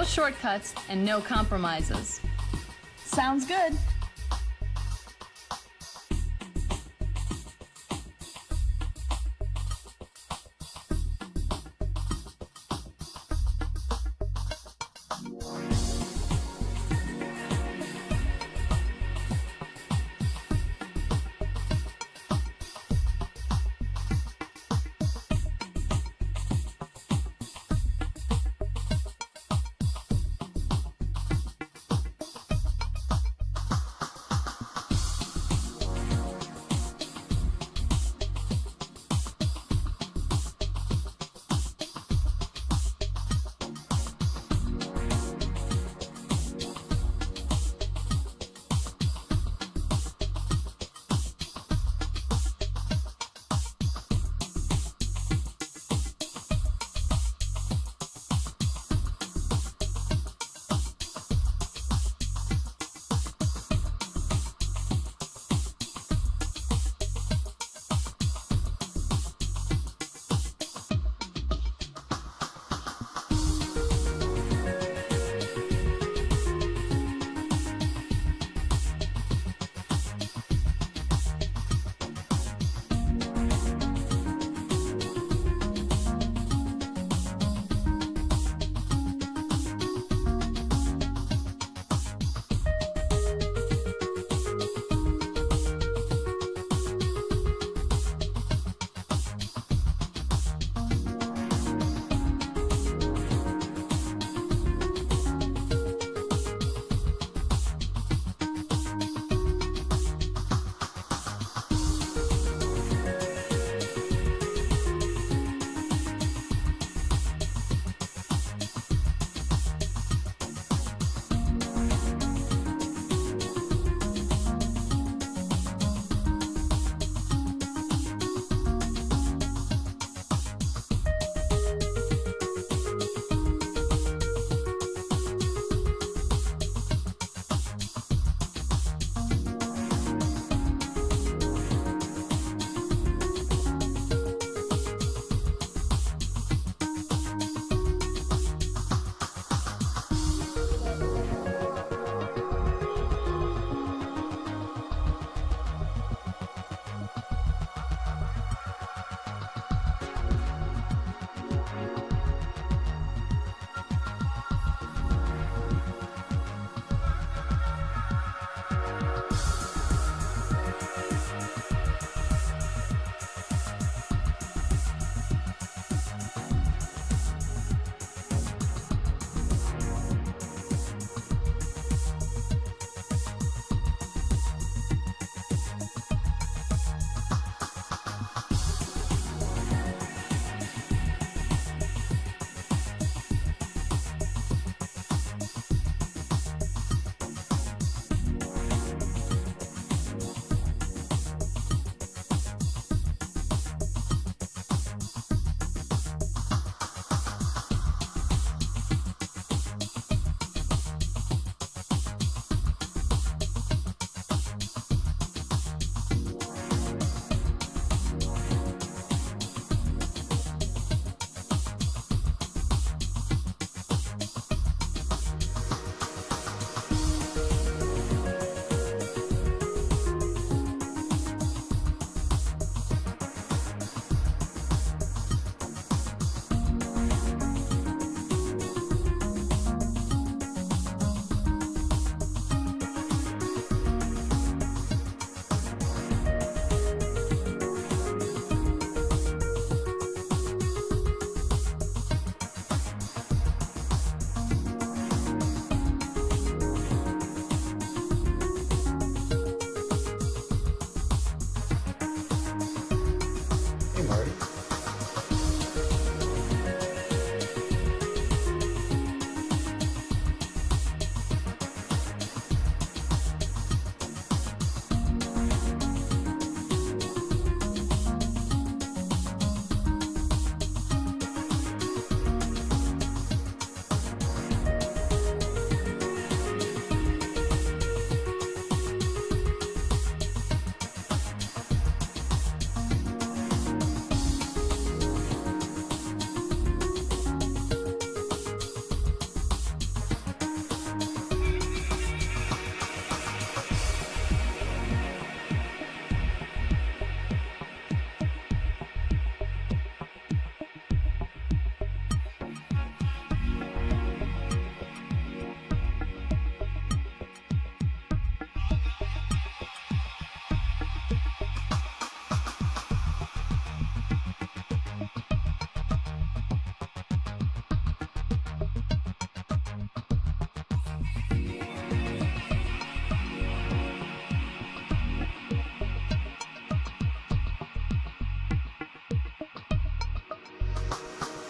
No shortcuts and no compromises. Sounds good.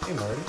Hey, Marty.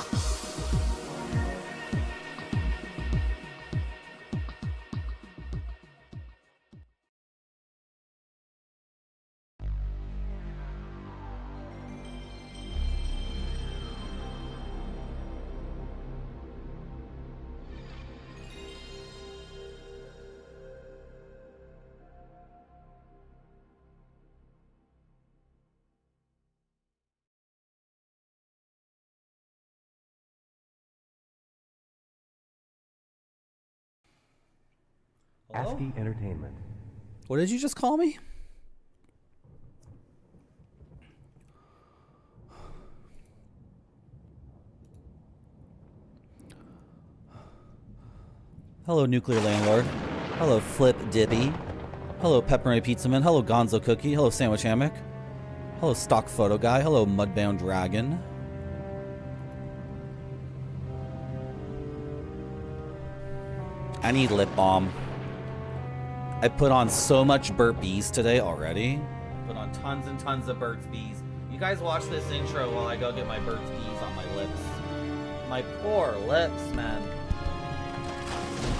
ASCII Entertainment. What did you just call me? Hello, Nuclear Landlord. Hello, Flip Dippy. Hello, Pepperoni Pizza Man. Hello, Gonzo Cookie. Hello, Sandwich Hammock. Hello, Stock Photo Guy. Hello, Mudbound Dragon. I need lip balm. I put on so much Burt's Bees today already. Put on tons and tons of Burt's Bees. You guys watch this intro while I go get my Burt's Bees on my lips. My poor lips, man.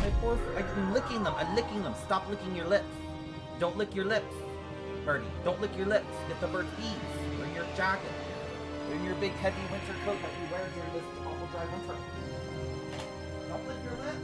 My poor... I'm licking them. I'm licking them. Stop licking your lips. Don't lick your lips. Birdie, don't lick your lips. Get the Burt's Bees. Wear your jacket. Wear your big heavy winter coat that you wear during this awful dry winter. Don't lick your lips.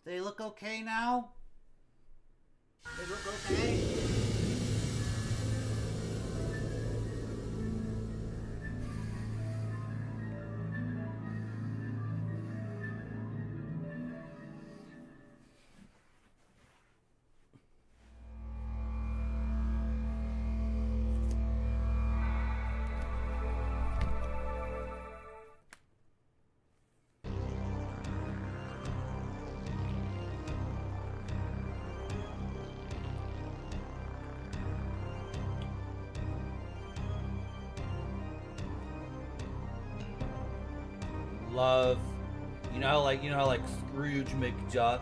They look okay now? They look okay? Love, you know how like Scrooge McDuck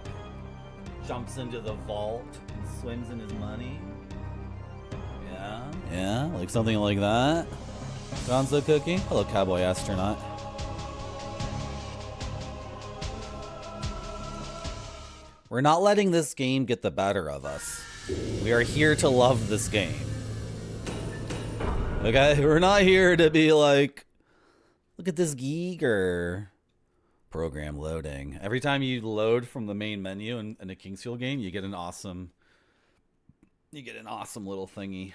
jumps into the vault and swims in his money? Yeah, like something like that. Gonzo Cookie. Hello, Cowboy Astronaut. We're not letting this game get the better of us. We are here to love this game. Okay, we're not here to be like, look at this geeker. Program loading. Every time you load from the main menu in a Kingsfield game, you get an awesome little thingy.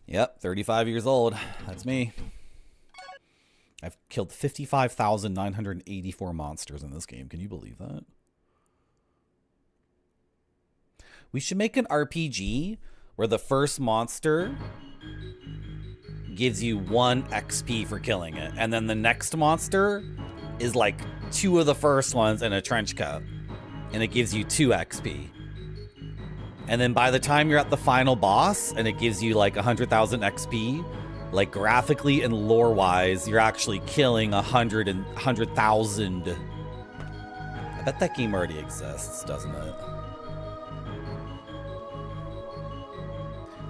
Yep, 35 years old. That's me. I've killed 55,984 monsters in this game. Can you believe that? We should make an RPG where the first monster gives you 1 XP for killing it, and then the next monster is like 2 of the first ones in a trench coat, and it gives you 2 XP. And then by the time you're at the final boss and it gives you like 100,000 XP, like graphically and lore-wise, you're actually killing 100,000. I bet that game already exists, doesn't it?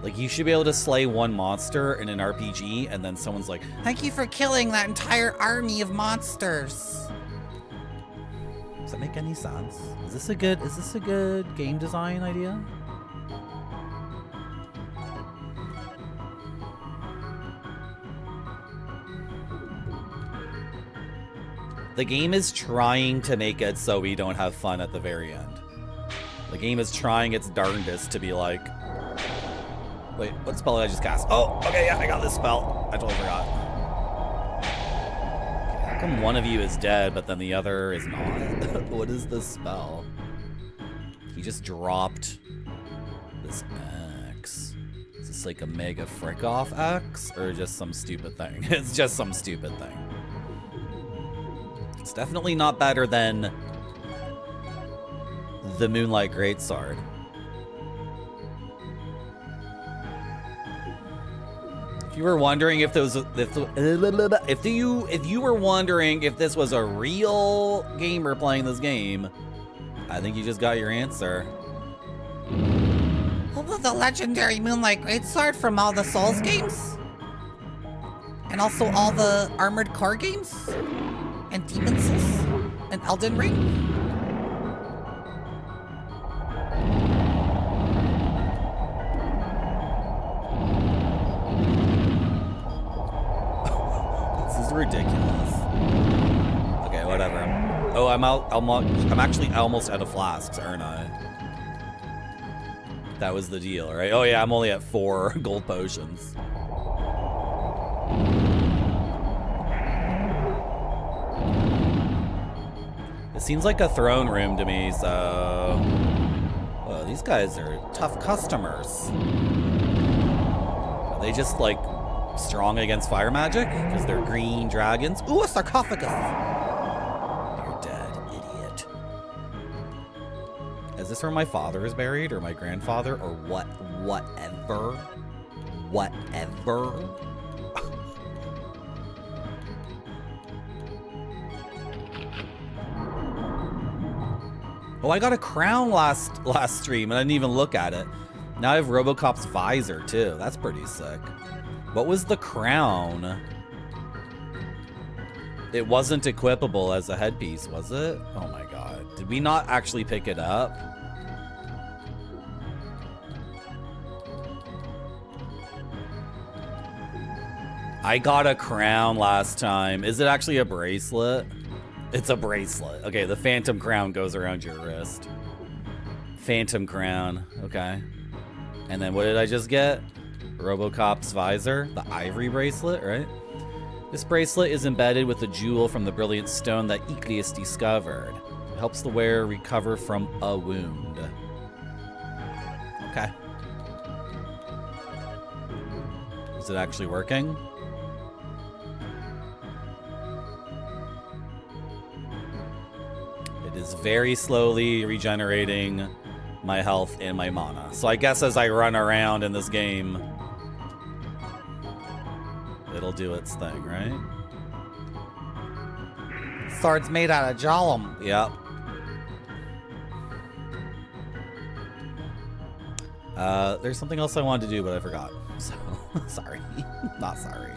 Like, you should be able to slay one monster in an RPG, and then someone's like, thank you for killing that entire army of monsters. Does that make any sense? Is this a good game design idea? The game is trying to make it so we don't have fun at the very end. The game is trying its darndest to be like, wait, what spell did I just cast? Oh, okay, yeah, I got this spell. I totally forgot. How come one of you is dead, but then the other is not? What is this spell? He just dropped this X. Is this like a mega frick off X? Or just some stupid thing? It's just some stupid thing. It's definitely not better than the Moonlight Greatsword. If you were wondering if you were wondering if this was a real gamer playing this game, I think you just got your answer. The legendary Moonlight Greatsword from all the Souls games? And also all the Armored Core games? And Demon Souls? And Elden Ring? Ridiculous. Okay, whatever. Oh, I'm actually almost out of flasks, aren't I? That was the deal, right? Oh yeah, I'm only at 4 gold potions. It seems like a throne room to me, so... Oh, these guys are tough customers. Are they just like strong against fire magic? Because they're green dragons. Ooh, a sarcophagus! You're dead, idiot. Is this where my father is buried? Or my grandfather? Or what? Whatever. Whatever. Oh, I got a crown last stream and I didn't even look at it. Now I have Robocop's visor too. That's pretty sick. What was the crown? It wasn't equipable as a headpiece, was it? Oh my god. Did we not actually pick it up? I got a crown last time. Is it actually a bracelet? It's a bracelet. Okay, the phantom crown goes around your wrist. Phantom crown. Okay. And then what did I just get? Robocop's visor, the ivory bracelet, right? This bracelet is embedded with a jewel from the brilliant stone that Iclius discovered. It helps the wearer recover from a wound. Okay. Is it actually working? It is very slowly regenerating my health and my mana. So I guess as I run around in this game, it'll do its thing, right? Sword's made out of Jolum. Yep. There's something else I wanted to do, but I forgot. So, sorry. Not sorry.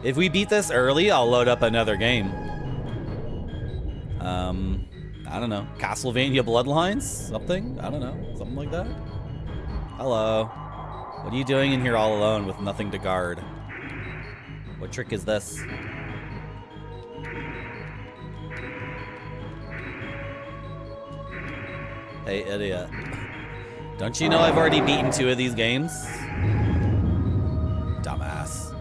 If we beat this early, I'll load up another game. I don't know. Castlevania Bloodlines? Something? I don't know. Something like that? Hello. What are you doing in here all alone with nothing to guard? What trick is this? Hey, idiot. Don't you know I've already beaten 2 of these games? Dumbass.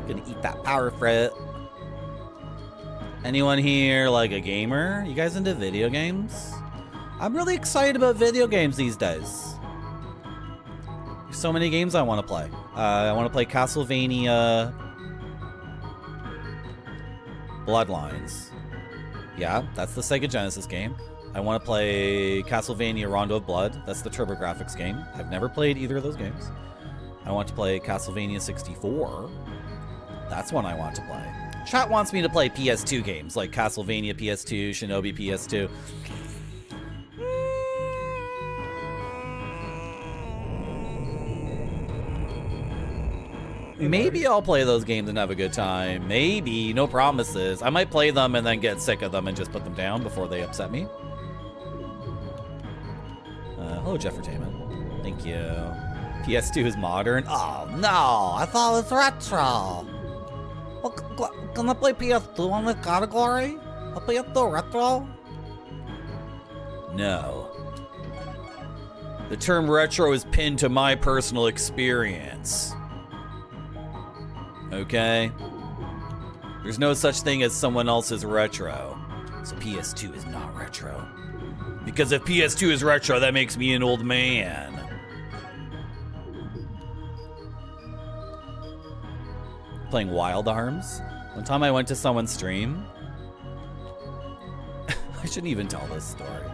Gonna eat that power fruit. Anyone here like a gamer? You guys into video games? I'm really excited about video games these days. There's so many games I want to play. I want to play Castlevania Bloodlines. Yeah, that's the Sega Genesis game. I want to play Castlevania Rondo of Blood. That's the TurboGrafx game. I've never played either of those games. I want to play Castlevania 64. That's one I want to play. Chat wants me to play PS2 games like Castlevania PS2, Shinobi PS2. Maybe I'll play those games and have a good time. Maybe, no promises. I might play them and then get sick of them and just put them down before they upset me. Hello, Jeffertainment. Thank you. PS2 is modern. Oh, no. I thought it was retro. Well, can I play PS2 on this category? I'll play PS2 retro? No. The term retro is pinned to my personal experience. Okay? There's no such thing as someone else's retro. So PS2 is not retro. Because if PS2 is retro, that makes me an old man. Playing Wild Arms. One time I went to someone's stream. I shouldn't even tell this story.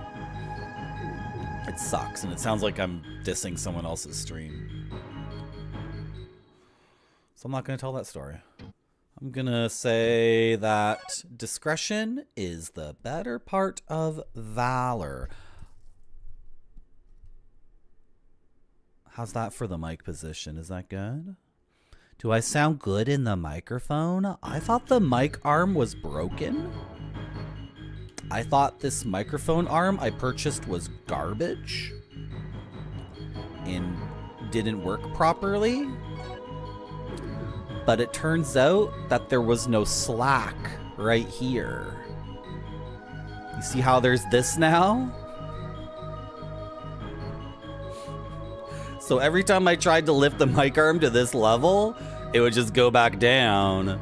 It sucks, and it sounds like I'm dissing someone else's stream. So I'm not going to tell that story. I'm going to say that discretion is the better part of valor. How's that for the mic position? Is that good? Do I sound good in the microphone? I thought the mic arm was broken. I thought this microphone arm I purchased was garbage and didn't work properly. But it turns out that there was no slack right here. You see how there's this now? So every time I tried to lift the mic arm to this level, it would just go back down.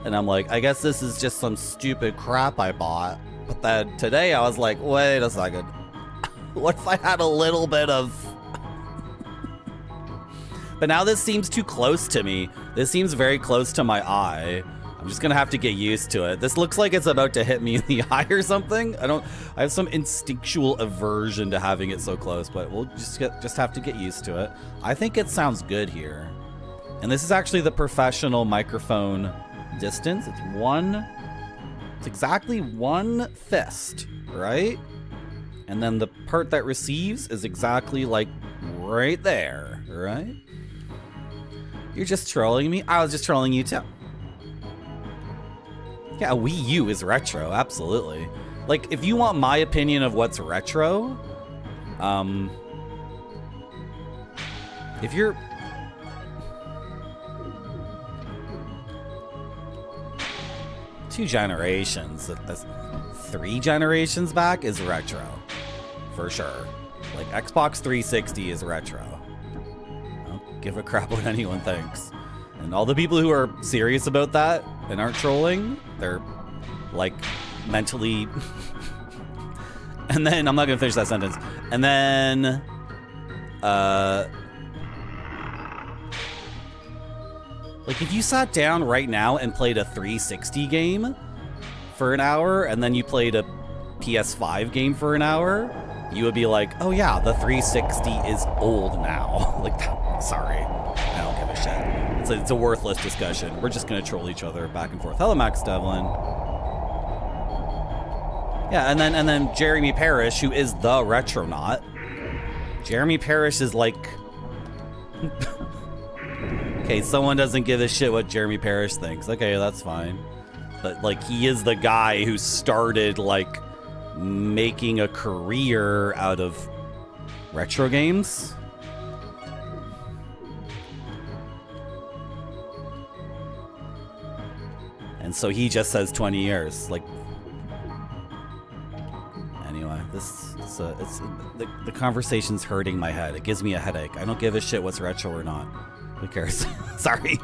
And I'm like, I guess this is just some stupid crap I bought. But then today I was like, wait a second. What if I had a little bit of... But now this seems too close to me. This seems very close to my eye. I'm just gonna have to get used to it. This looks like it's about to hit me in the eye or something. I have some instinctual aversion to having it so close, but we'll just have to get used to it. I think it sounds good here. And this is actually the professional microphone distance. It's exactly one fist, right? And then the part that receives is exactly like right there, right? You're just trolling me? I was just trolling you too. Yeah, Wii U is retro, absolutely. Like, if you want my opinion of what's retro, if you're... Two generations, that's 3 generations back is retro, for sure. Like, Xbox 360 is retro. Give a crap what anyone thinks. And all the people who are serious about that and aren't trolling, they're like mentally and then I'm not gonna finish that sentence. And then like if you sat down right now and played a 360 game for an hour and then you played a PS5 game for an hour, you would be like, oh yeah, the 360 is old now. Like, sorry, I don't give a shit. It's a worthless discussion. We're just gonna troll each other back and forth. Hello, Max Devlin. Yeah, and then Jeremy Parrish, who is the Retronaut. Jeremy Parrish is like... Okay, someone doesn't give a shit what Jeremy Parrish thinks. Okay, that's fine. But like, he is the guy who started like making a career out of retro games. And so he just says 20 years. Like, anyway, the conversation's hurting my head. It gives me a headache. I don't give a shit what's retro or not. Who cares? Sorry.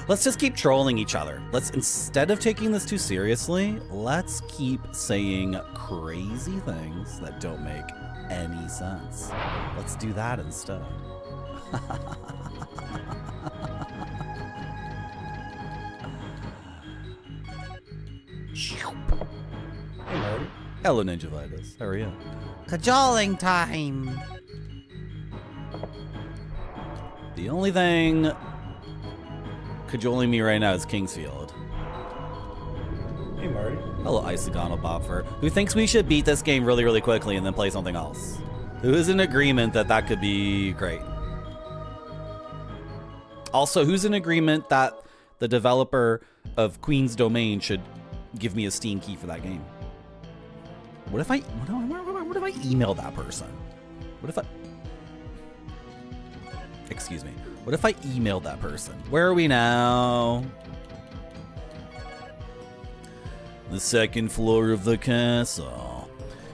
Let's just keep trolling each other. Instead of taking this too seriously, let's keep saying crazy things that don't make any sense. Let's do that instead. Hello. Hello, Ninja Vitus. How are you? Cajoling time! The only thing cajoling me right now is Kingsfield. Hey, Marty. Hello, Isagonal Bopfer, who thinks we should beat this game really, really quickly and then play something else. Who is in agreement that that could be great. Also, who's in agreement that the developer of Queen's Domain should give me a Steam key for that game? What if I email that person? What if I... Excuse me. What if I emailed that person? Where are we now? The second floor of the castle.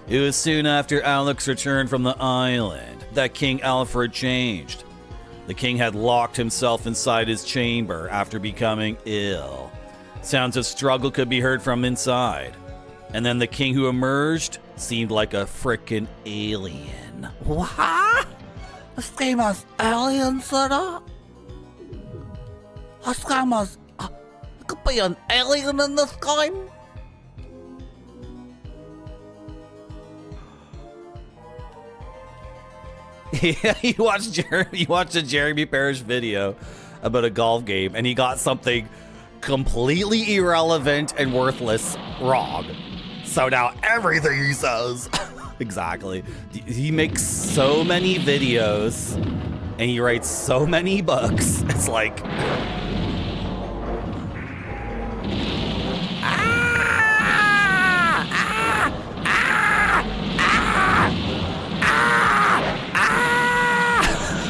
It was soon after Alex returned from the island that King Alfred changed. The king had locked himself inside his chamber after becoming ill. Sounds of struggle could be heard from inside. And then the king who emerged seemed like a frickin' alien. What? This game has aliens in it? This game has... There could be an alien in this game? Yeah, you watched a Jeremy Parrish video about a golf game, and he got something completely irrelevant and worthless wrong. So now everything he says... Exactly. He makes so many videos, and he writes so many books. It's like...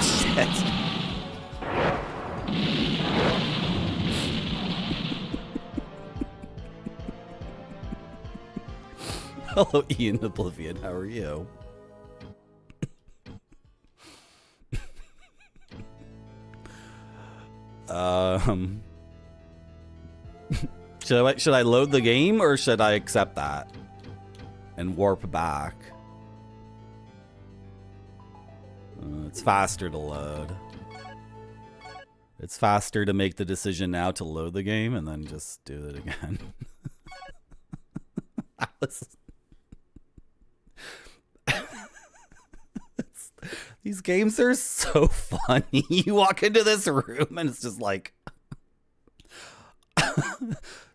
Shit. Hello, Ian Oblivion. How are you? Should I load the game or should I accept that and warp back? It's faster to load. It's faster to make the decision now to load the game and then just do it again. These games are so funny. You walk into this room and it's just like...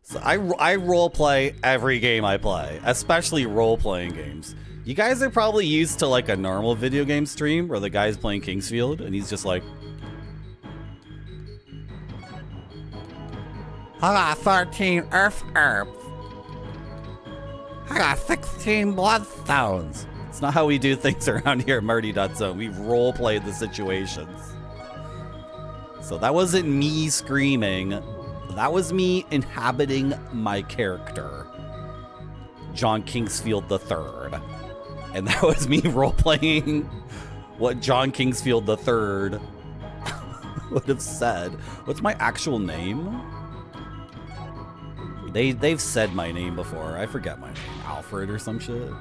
So I role play every game I play, especially role playing games. You guys are probably used to like a normal video game stream where the guy's playing Kingsfield and he's just like... I got 13 earth herbs. I got 16 bloodstones. It's not how we do things around here at Marty.zone. We role played the situations. So that wasn't me screaming. That was me inhabiting my character, John Kingsfield III. And that was me role-playing what John Kingsfield III would have said. What's my actual name? They've said my name before. I forget my name. Alfred or some shit.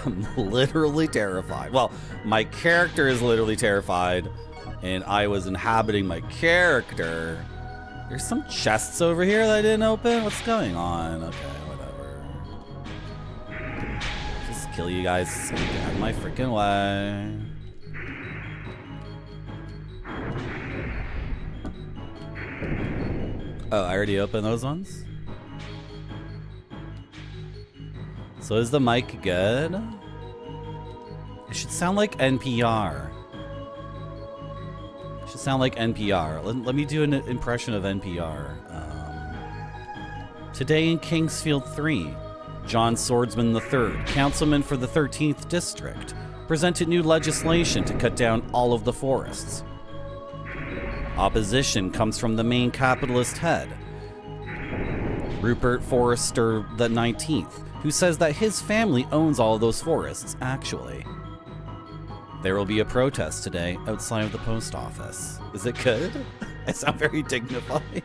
I'm literally terrified. Well, my character is literally terrified, and I was inhabiting my character. There's some chests over here that I didn't open. What's going on? Okay, whatever. Just kill you guys. Get out of my freaking way. Oh, I already opened those ones? So is the mic good? It should sound like NPR. It should sound like NPR. Let me do an impression of NPR. Today in Kingsfield 3, John Swordsman III, councilman for the 13th District, presented new legislation to cut down all of the forests. Opposition comes from the main capitalist head, Rupert Forrester the 19th, who says that his family owns all of those forests, actually. There will be a protest today outside of the post office. Is it good? I sound very dignified.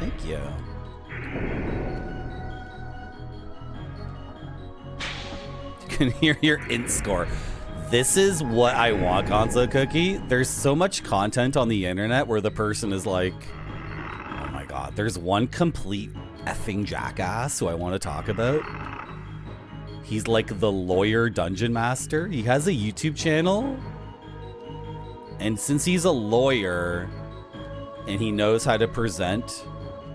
Thank you. You can hear your int score. This is what I want, Gonzo Cookie. There's so much content on the internet where the person is like, oh my god, there's one complete effing jackass who I want to talk about. He's like the lawyer dungeon master. He has a YouTube channel And since he's a lawyer and he knows how to present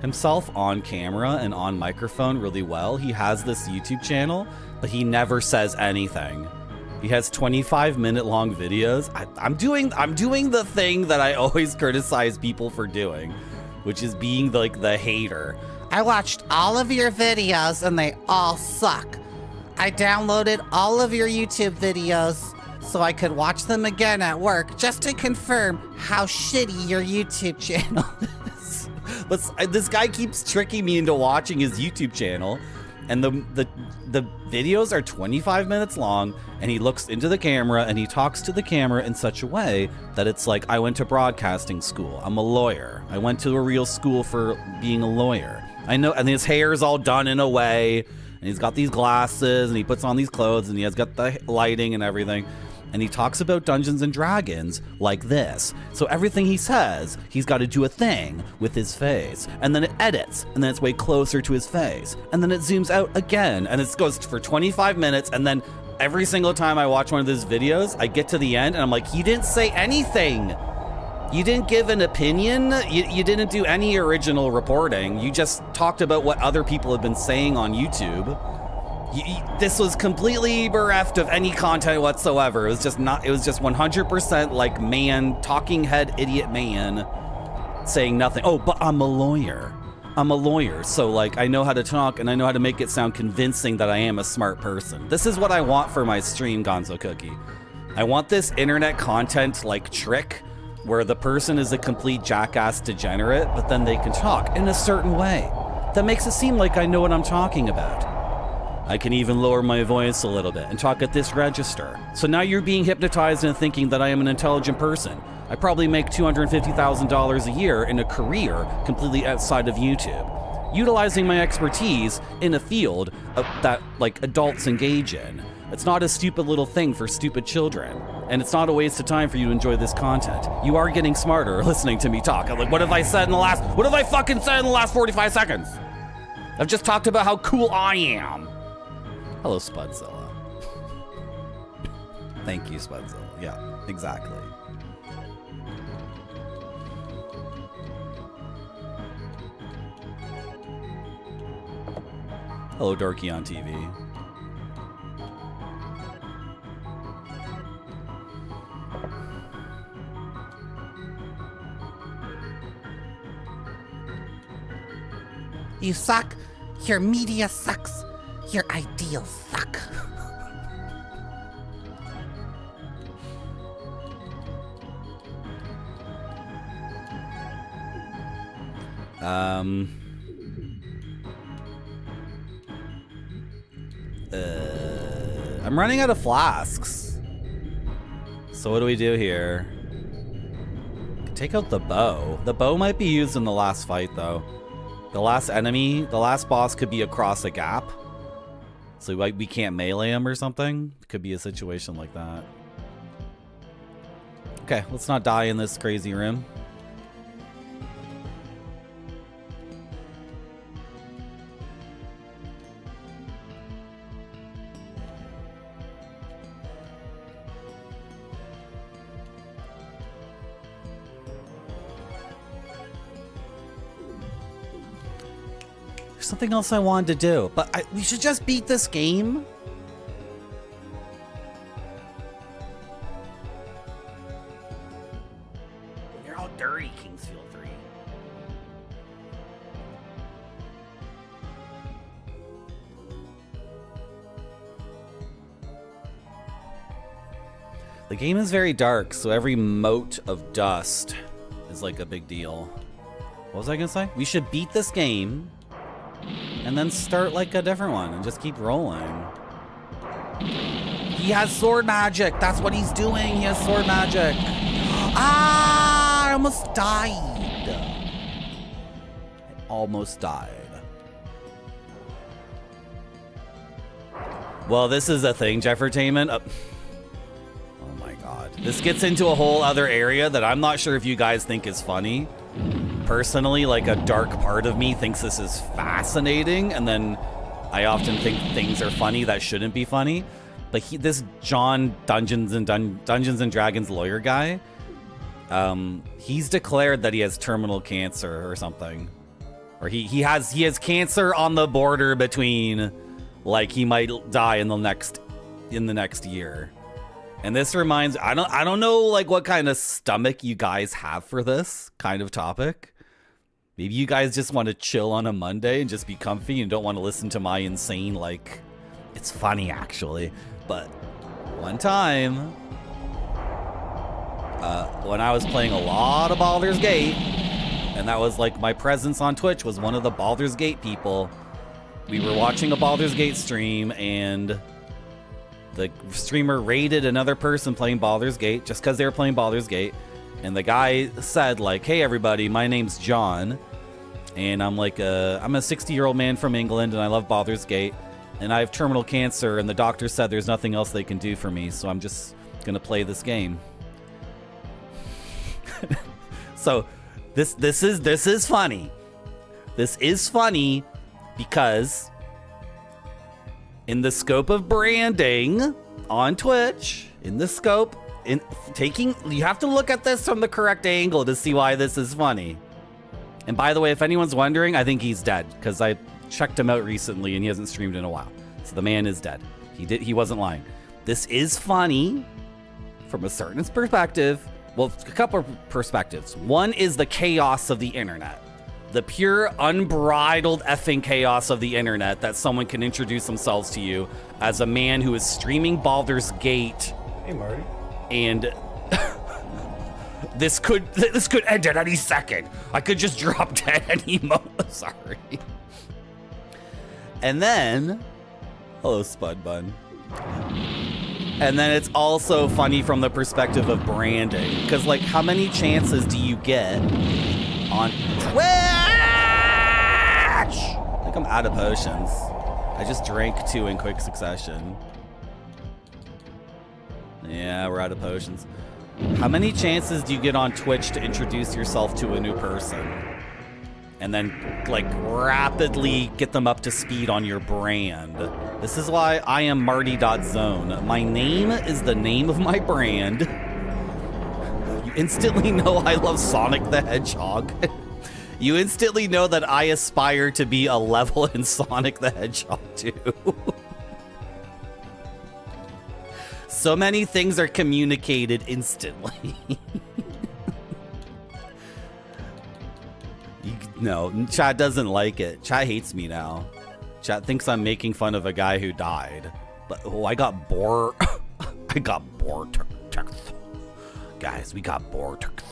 himself on camera and on microphone really well, he has this YouTube channel, but he never says anything. He has 25-minute long videos. I'm doing the thing that I always criticize people for doing, which is being like the hater. I watched all of your videos and they all suck. I downloaded all of your YouTube videos so I could watch them again at work just to confirm how shitty your YouTube channel is. But this guy keeps tricking me into watching his YouTube channel, and the videos are 25 minutes long, and he looks into the camera and he talks to the camera in such a way that it's like, I went to broadcasting school. I'm a lawyer. I went to a real school for being a lawyer. I know, and his hair is all done in a way, and he's got these glasses, and he puts on these clothes, and he has got the lighting and everything. And he talks about Dungeons and Dragons like this. So everything he says, he's got to do a thing with his face. And then it edits, and then it's way closer to his face. And then it zooms out again, and it goes for 25 minutes, and then every single time I watch one of his videos, I get to the end, and I'm like, you didn't say anything. You didn't give an opinion. You didn't do any original reporting. You just talked about what other people have been saying on YouTube. This was completely bereft of any content whatsoever. It was just 100% like man, talking head idiot man saying nothing. Oh, but I'm a lawyer. So like I know how to talk and I know how to make it sound convincing that I am a smart person. This is what I want for my stream, Gonzo Cookie. I want this internet content like trick where the person is a complete jackass degenerate, but then they can talk in a certain way that makes it seem like I know what I'm talking about. I can even lower my voice a little bit and talk at this register. So now you're being hypnotized into thinking that I am an intelligent person. I probably make $250,000 a year in a career completely outside of YouTube, utilizing my expertise in a field that like adults engage in. It's not a stupid little thing for stupid children, and it's not a waste of time for you to enjoy this content. You are getting smarter listening to me talk. I'm like, what have I fucking said in the last 45 seconds? I've just talked about how cool I am. Hello, Spudzilla. Thank you, Spudzilla. Yeah, exactly. Hello, Dorky on TV. You suck. Your media sucks. Your ideals suck. I'm running out of flasks. So what do we do here? Take out the bow. The bow might be used in the last fight, though. The last enemy, the last boss could be across a gap. So we can't melee him or something. Could be a situation like that. Okay, let's not die in this crazy room. Something else I wanted to do, but we should just beat this game. You're all dirty, Kingsfield 3. The game is very dark, so every mote of dust is like a big deal. What was I gonna say? We should beat this game and then start like a different one and just keep rolling. He has sword magic. That's what he's doing. He has sword magic. Ah, I almost died. I almost died. Well, this is a thing, Jeffertainment. Oh my god. This gets into a whole other area that I'm not sure if you guys think is funny. Personally, like a dark part of me thinks this is fascinating, and then I often think things are funny that shouldn't be funny. But this John Dungeons and Dragons lawyer guy, He's declared that he has terminal cancer or something. Or he has cancer on the border between, like, he might die in the next year. And this reminds, I don't know like what kind of stomach you guys have for this kind of topic. Maybe you guys just want to chill on a Monday and just be comfy and don't want to listen to my insane, like, it's funny actually. But one time, when I was playing a lot of Baldur's Gate, and that was like my presence on Twitch was one of the Baldur's Gate people. We were watching a Baldur's Gate stream and the streamer raided another person playing Baldur's Gate just because they were playing Baldur's Gate. And the guy said like, hey everybody, my name's John. And I'm like, I'm a 60-year-old man from England and I love Baldur's Gate. And I have terminal cancer and the doctor said there's nothing else they can do for me. So I'm just gonna play this game. So this is funny. This is funny because in the scope of branding on Twitch, you have to look at this from the correct angle to see why this is funny. And by the way, if anyone's wondering, I think he's dead because I checked him out recently and he hasn't streamed in a while. So the man is dead. He wasn't lying. This is funny from a certain perspective. Well, a couple of perspectives. One is the chaos of the internet. The pure, unbridled effing chaos of the internet that someone can introduce themselves to you as a man who is streaming Baldur's Gate. Hey, Marty. And this could end at any second. I could just drop dead any moment. Sorry. And then, hello, Spud Bun. And then it's also funny from the perspective of branding. Because, like, how many chances do you get on Twitch? I think I'm out of potions. I just drank 2 in quick succession. Yeah, we're out of potions. How many chances do you get on Twitch to introduce yourself to a new person? And then, like, rapidly get them up to speed on your brand. This is why I am Marty.Zone. My name is the name of my brand. You instantly know I love Sonic the Hedgehog. You instantly know that I aspire to be a level in Sonic the Hedgehog too. So many things are communicated instantly. No, chat doesn't like it. Chat hates me now. Chat thinks I'm making fun of a guy who died. But I got boar. I got boar text. Guys, we got boar text.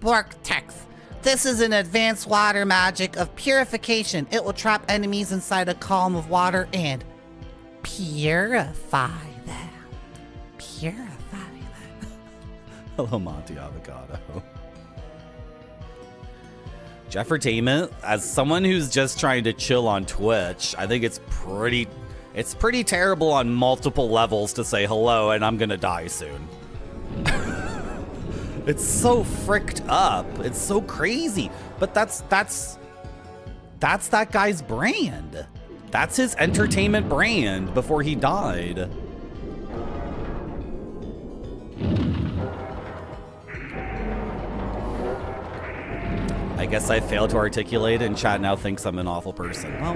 Vortex. This is an advanced water magic of purification. It will trap enemies inside a column of water and purify them. Purify them. Hello, Monty Avocado. Jeffertainment, as someone who's just trying to chill on Twitch, I think it's pretty terrible on multiple levels to say hello and I'm gonna die soon. It's so fricked up. It's so crazy. But that's that guy's brand. That's his entertainment brand before he died. I guess I failed to articulate it and chat now thinks I'm an awful person. Well,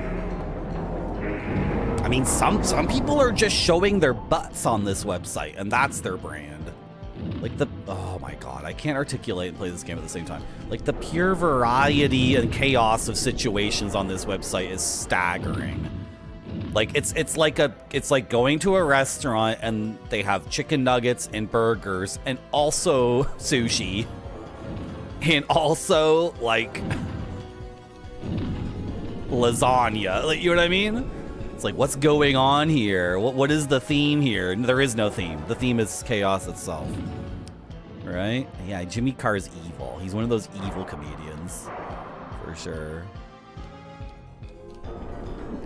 I mean, some people are just showing their butts on this website and that's their brand. Like oh my god, I can't articulate and play this game at the same time. Like the pure variety and chaos of situations on this website is staggering. Like it's like going to a restaurant and they have chicken nuggets and burgers and also sushi. And also, like, lasagna. Like, you know what I mean? It's like, what's going on here? What is the theme here? There is no theme. The theme is chaos itself. Right? Yeah, Jimmy Carr's evil. He's one of those evil comedians. For sure.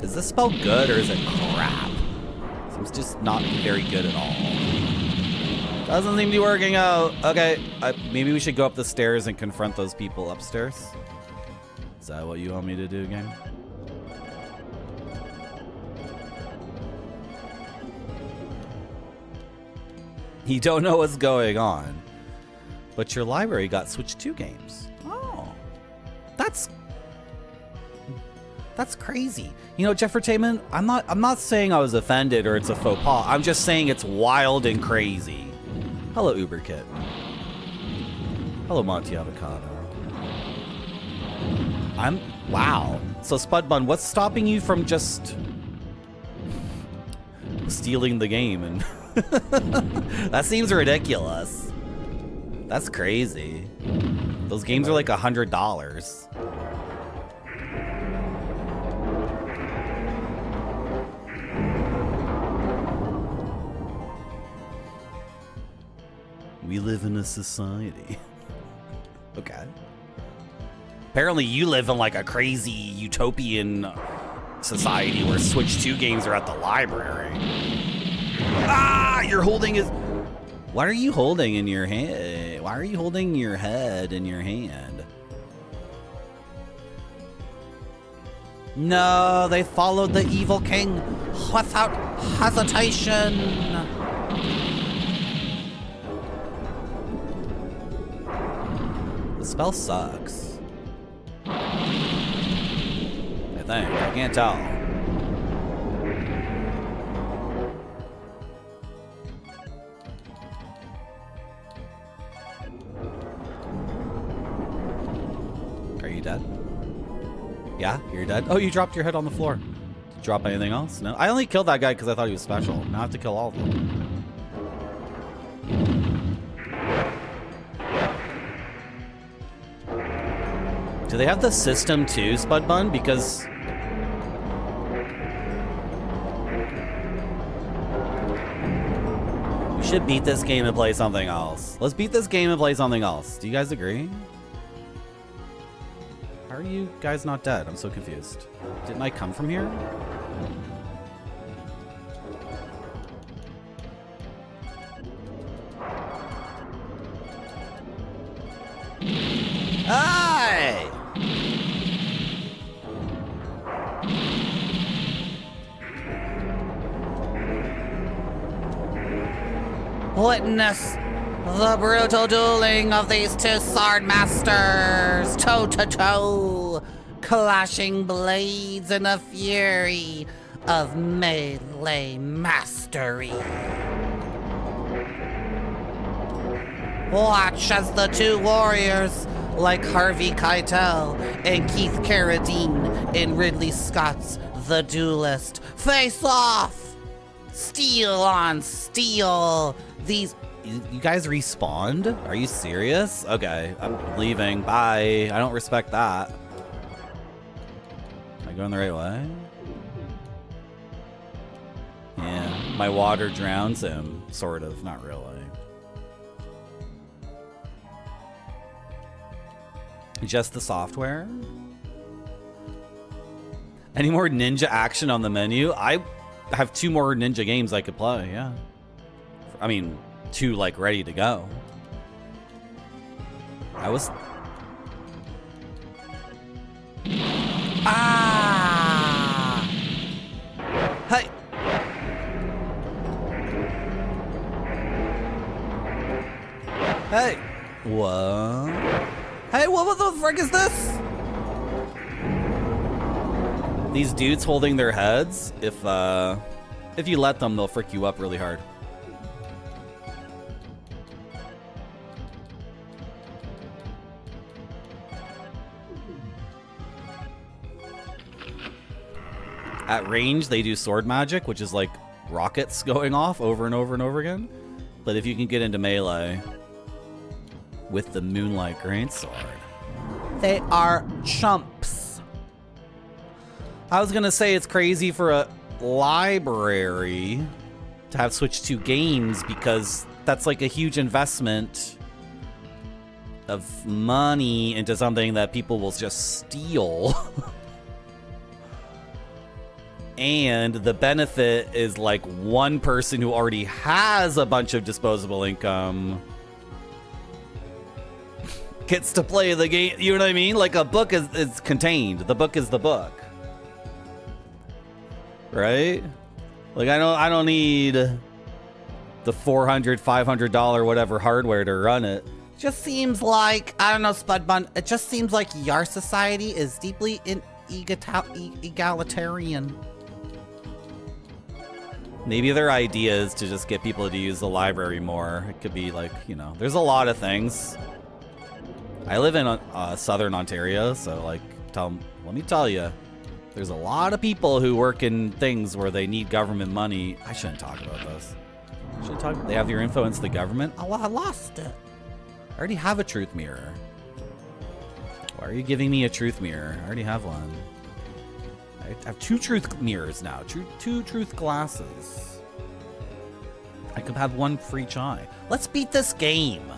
Is this spell good or is it crap? Seems just not very good at all. Doesn't seem to be working out. Okay, maybe we should go up the stairs and confront those people upstairs. Is that what you want me to do again? You don't know what's going on, but your library got switched 2 games. Oh, that's crazy. You know, Jeffertainment, I'm not saying I was offended or it's a faux pas. I'm just saying it's wild and crazy. Hello, UberKit. Hello, Monty Avocado. Wow. So, Spudbun, what's stopping you from just stealing the game? And that seems ridiculous. That's crazy. Those games are like $100. We live in a society. Okay. Apparently you live in like a crazy utopian society where Switch 2 games are at the library. Ah, you're holding his... What are you holding in your hand? Why are you holding your head in your hand? No, they followed the evil king without hesitation. The spell sucks. I think. I can't tell. Are you dead? Yeah, you're dead. Oh, you dropped your head on the floor. Did you drop anything else? No. I only killed that guy because I thought he was special. Now I have to kill all of them. Do they have the system too, Spudbun? Because we should beat this game and play something else. Let's beat this game and play something else. Do you guys agree? How are you guys not dead? I'm so confused. Didn't I come from here? Hey! Witness the brutal dueling of these 2 sword masters, toe to toe, clashing blades in a fury of melee mastery. Watch as the 2 warriors, like Harvey Keitel and Keith Carradine in Ridley Scott's The Duelist, face off! Steel on steel. These... You guys respawned? Are you serious? Okay, I'm leaving. Bye. I don't respect that. Am I going the right way? Yeah, my water drowns him. Sort of, not really. Just the software? Any more ninja action on the menu? I have 2 more ninja games I could play, yeah. I mean, 2 like ready to go. I was... Ah! Hey! Hey! What? Hey, what the frick is this? These dudes holding their heads, if you let them, they'll frick you up really hard. At range, they do sword magic, which is like rockets going off over and over and over again. But if you can get into melee with the Moonlight Greatsword, they are chumps. I was gonna say it's crazy for a library to have switched 2 games because that's like a huge investment of money into something that people will just steal. And the benefit is like one person who already has a bunch of disposable income gets to play the game. You know what I mean? Like a book is contained. The book is the book. Right? Like I don't need the the $400, $500 whatever hardware to run it. Just seems like, I don't know, Spudbun, it just seems like your society is deeply egalitarian. Maybe their idea is to just get people to use the library more. It could be like, you know, there's a lot of things. I live in southern Ontario, so like, let me tell you, there's a lot of people who work in things where they need government money. I shouldn't talk about this. They have your info into the government? Oh, I lost it. I already have a truth mirror. Why are you giving me a truth mirror? I already have one. I have 2 truth mirrors now. 2 truth glasses. I could have 1 for each eye. Let's beat this game.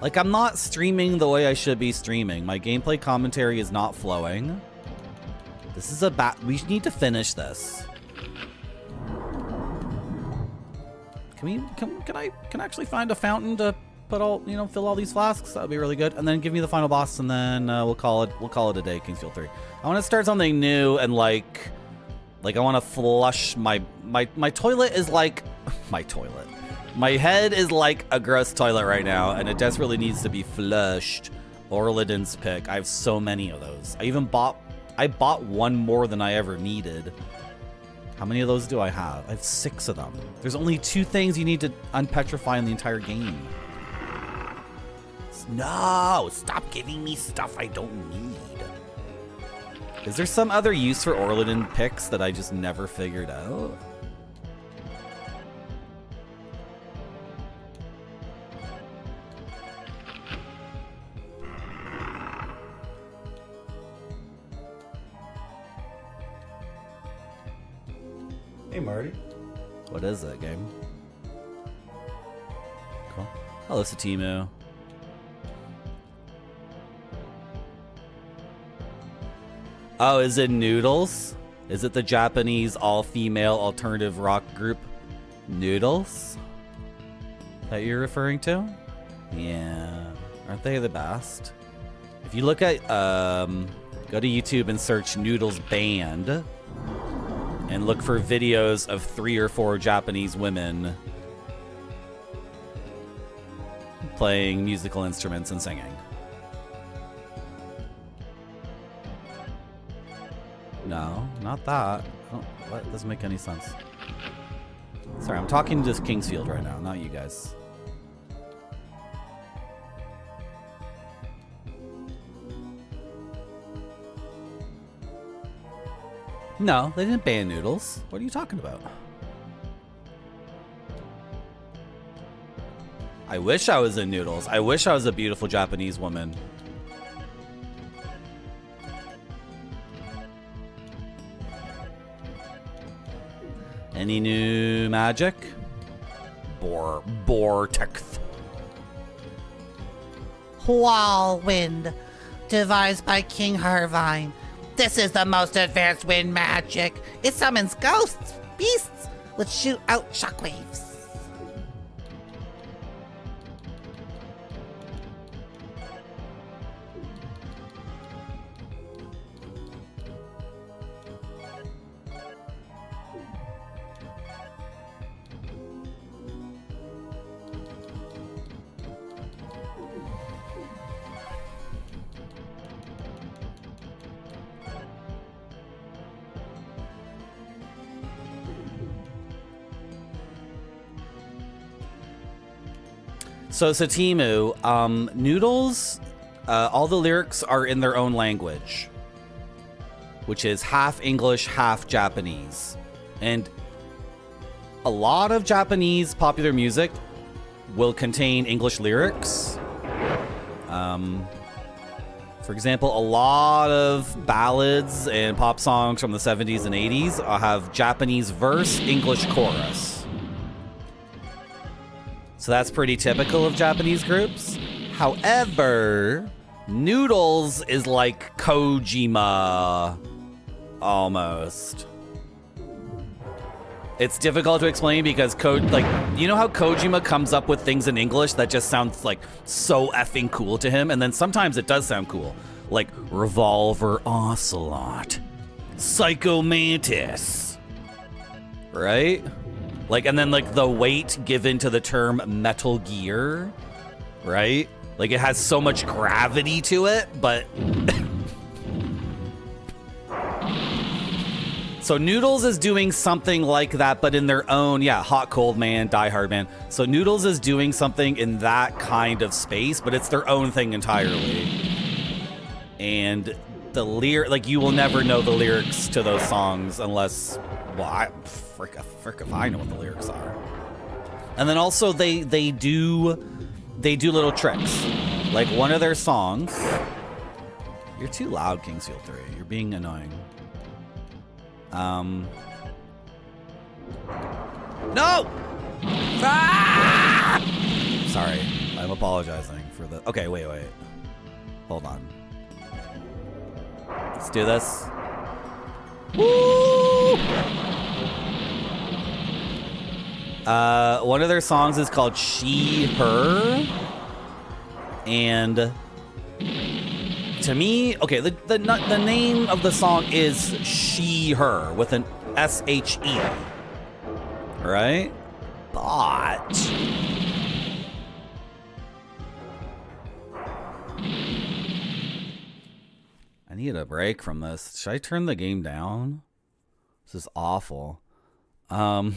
Like, I'm not streaming the way I should be streaming. My gameplay commentary is not flowing. This is we need to finish this. Can I actually find a fountain to put all, you know, fill all these flasks? That would be really good. And then give me the final boss, and then we'll call it a day. Kingsfield 3. I want to start something new, and like I want to flush my toilet is like my toilet. My head is like a gross toilet right now, and it desperately needs to be flushed. Orlidon's pick. I have so many of those. I bought 1 more than I ever needed. How many of those do I have? I have 6 of them. There's only 2 things you need to unpetrify in the entire game. No, stop giving me stuff I don't need. Is there some other use for Orlidon picks that I just never figured out? Hey, Marty. What is that game? Cool. Hello, Satimu. Oh, is it Noodles? Is it the Japanese all-female alternative rock group Noodles that you're referring to? Yeah. Aren't they the best? If you look at, go to YouTube and search Noodles Band and look for videos of 3 or 4 Japanese women playing musical instruments and singing. No, not that. That doesn't make any sense. Sorry, I'm talking to Kingsfield right now, not you guys. No, they didn't ban Noodles. What are you talking about? I wish I was in Noodles. I wish I was a beautiful Japanese woman. Any new magic? Vortex. Whirlwind, devised by King Hervine. This is the most advanced wind magic. It summons ghosts, beasts, which shoot out shockwaves. So Satimu, Noodles, all the lyrics are in their own language, which is half English, half Japanese. And a lot of Japanese popular music will contain English lyrics. For example, a lot of ballads and pop songs from the 70s and 80s have Japanese verse, English chorus. So that's pretty typical of Japanese groups. However, Noodles is like Kojima, almost. It's difficult to explain because you know how Kojima comes up with things in English that just sounds like so effing cool to him, and then sometimes it does sound cool, like Revolver Ocelot, Psycho Mantis, right? Like, and then like the weight given to the term Metal Gear, right? Like it has so much gravity to it, but so Noodles is doing something like that, but in their own, yeah, Hot Cold Man, Die Hard Man. So Noodles is doing something in that kind of space, but it's their own thing entirely. And the like you will never know the lyrics to those songs unless, well, frick if I know what the lyrics are. And then also they do little tricks. Like one of their songs. You're too loud, Kingsfield 3. You're being annoying. No! Ah! Sorry, I'm apologizing for the. Okay, wait. Hold on. Let's do this. Woo! One of their songs is called She, Her. And to me, okay, the name of the song is She, Her with an S-H-E. Right? But I need a break from this. Should I turn the game down? This is awful. In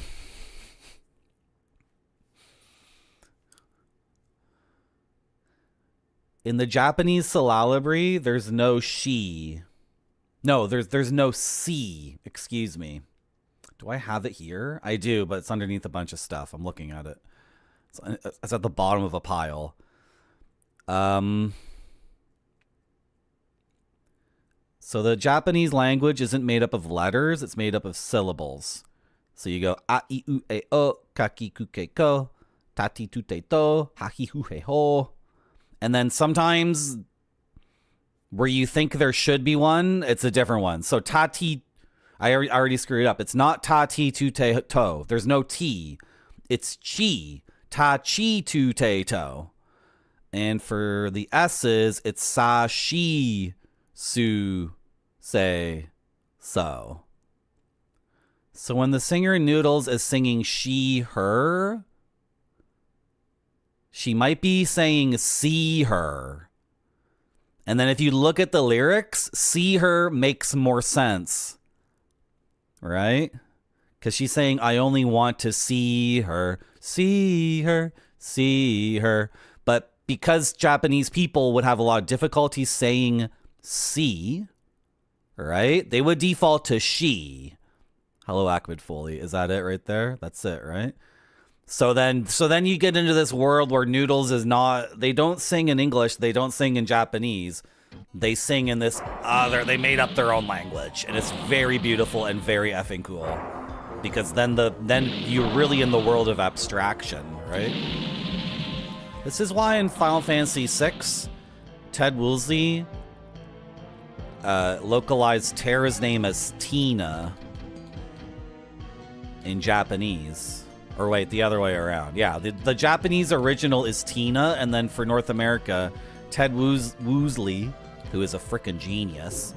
the Japanese syllabary, there's no she. No, there's no C. Excuse me. Do I have it here? I do, but it's underneath a bunch of stuff. I'm looking at it. It's at the bottom of a pile. So the Japanese language isn't made up of letters. It's made up of syllables. So you go a, I, u, e, o, kaki, kuke, ko, tati, tute, to, haki, hu, he, ho. And then sometimes where you think there should be one, it's a different one. So tati, I already screwed up. It's not tati, tute, to. There's no T. It's chi. Ta, chi, tute, to. And for the S's, it's sa, shi, su, say, so. So when the singer in Noodles is singing she, her, she might be saying see her. And then if you look at the lyrics, see her makes more sense. Right? Because she's saying, I only want to see her, see her, see her. But because Japanese people would have a lot of difficulty saying see, right? They would default to she. Hello, Ahmed Foley. Is that it right there? That's it, right? So then you get into this world where Noodles is not, they don't sing in English, they don't sing in Japanese. They sing in this they made up their own language, and it's very beautiful and very effing cool. Because then you're really in the world of abstraction, right? This is why in Final Fantasy VI, Ted Woolsey localized Terra's name as Tina in Japanese. Or wait, the other way around. Yeah, the Japanese original is Tina, and then for North America, Ted Woosley, who is a frickin' genius,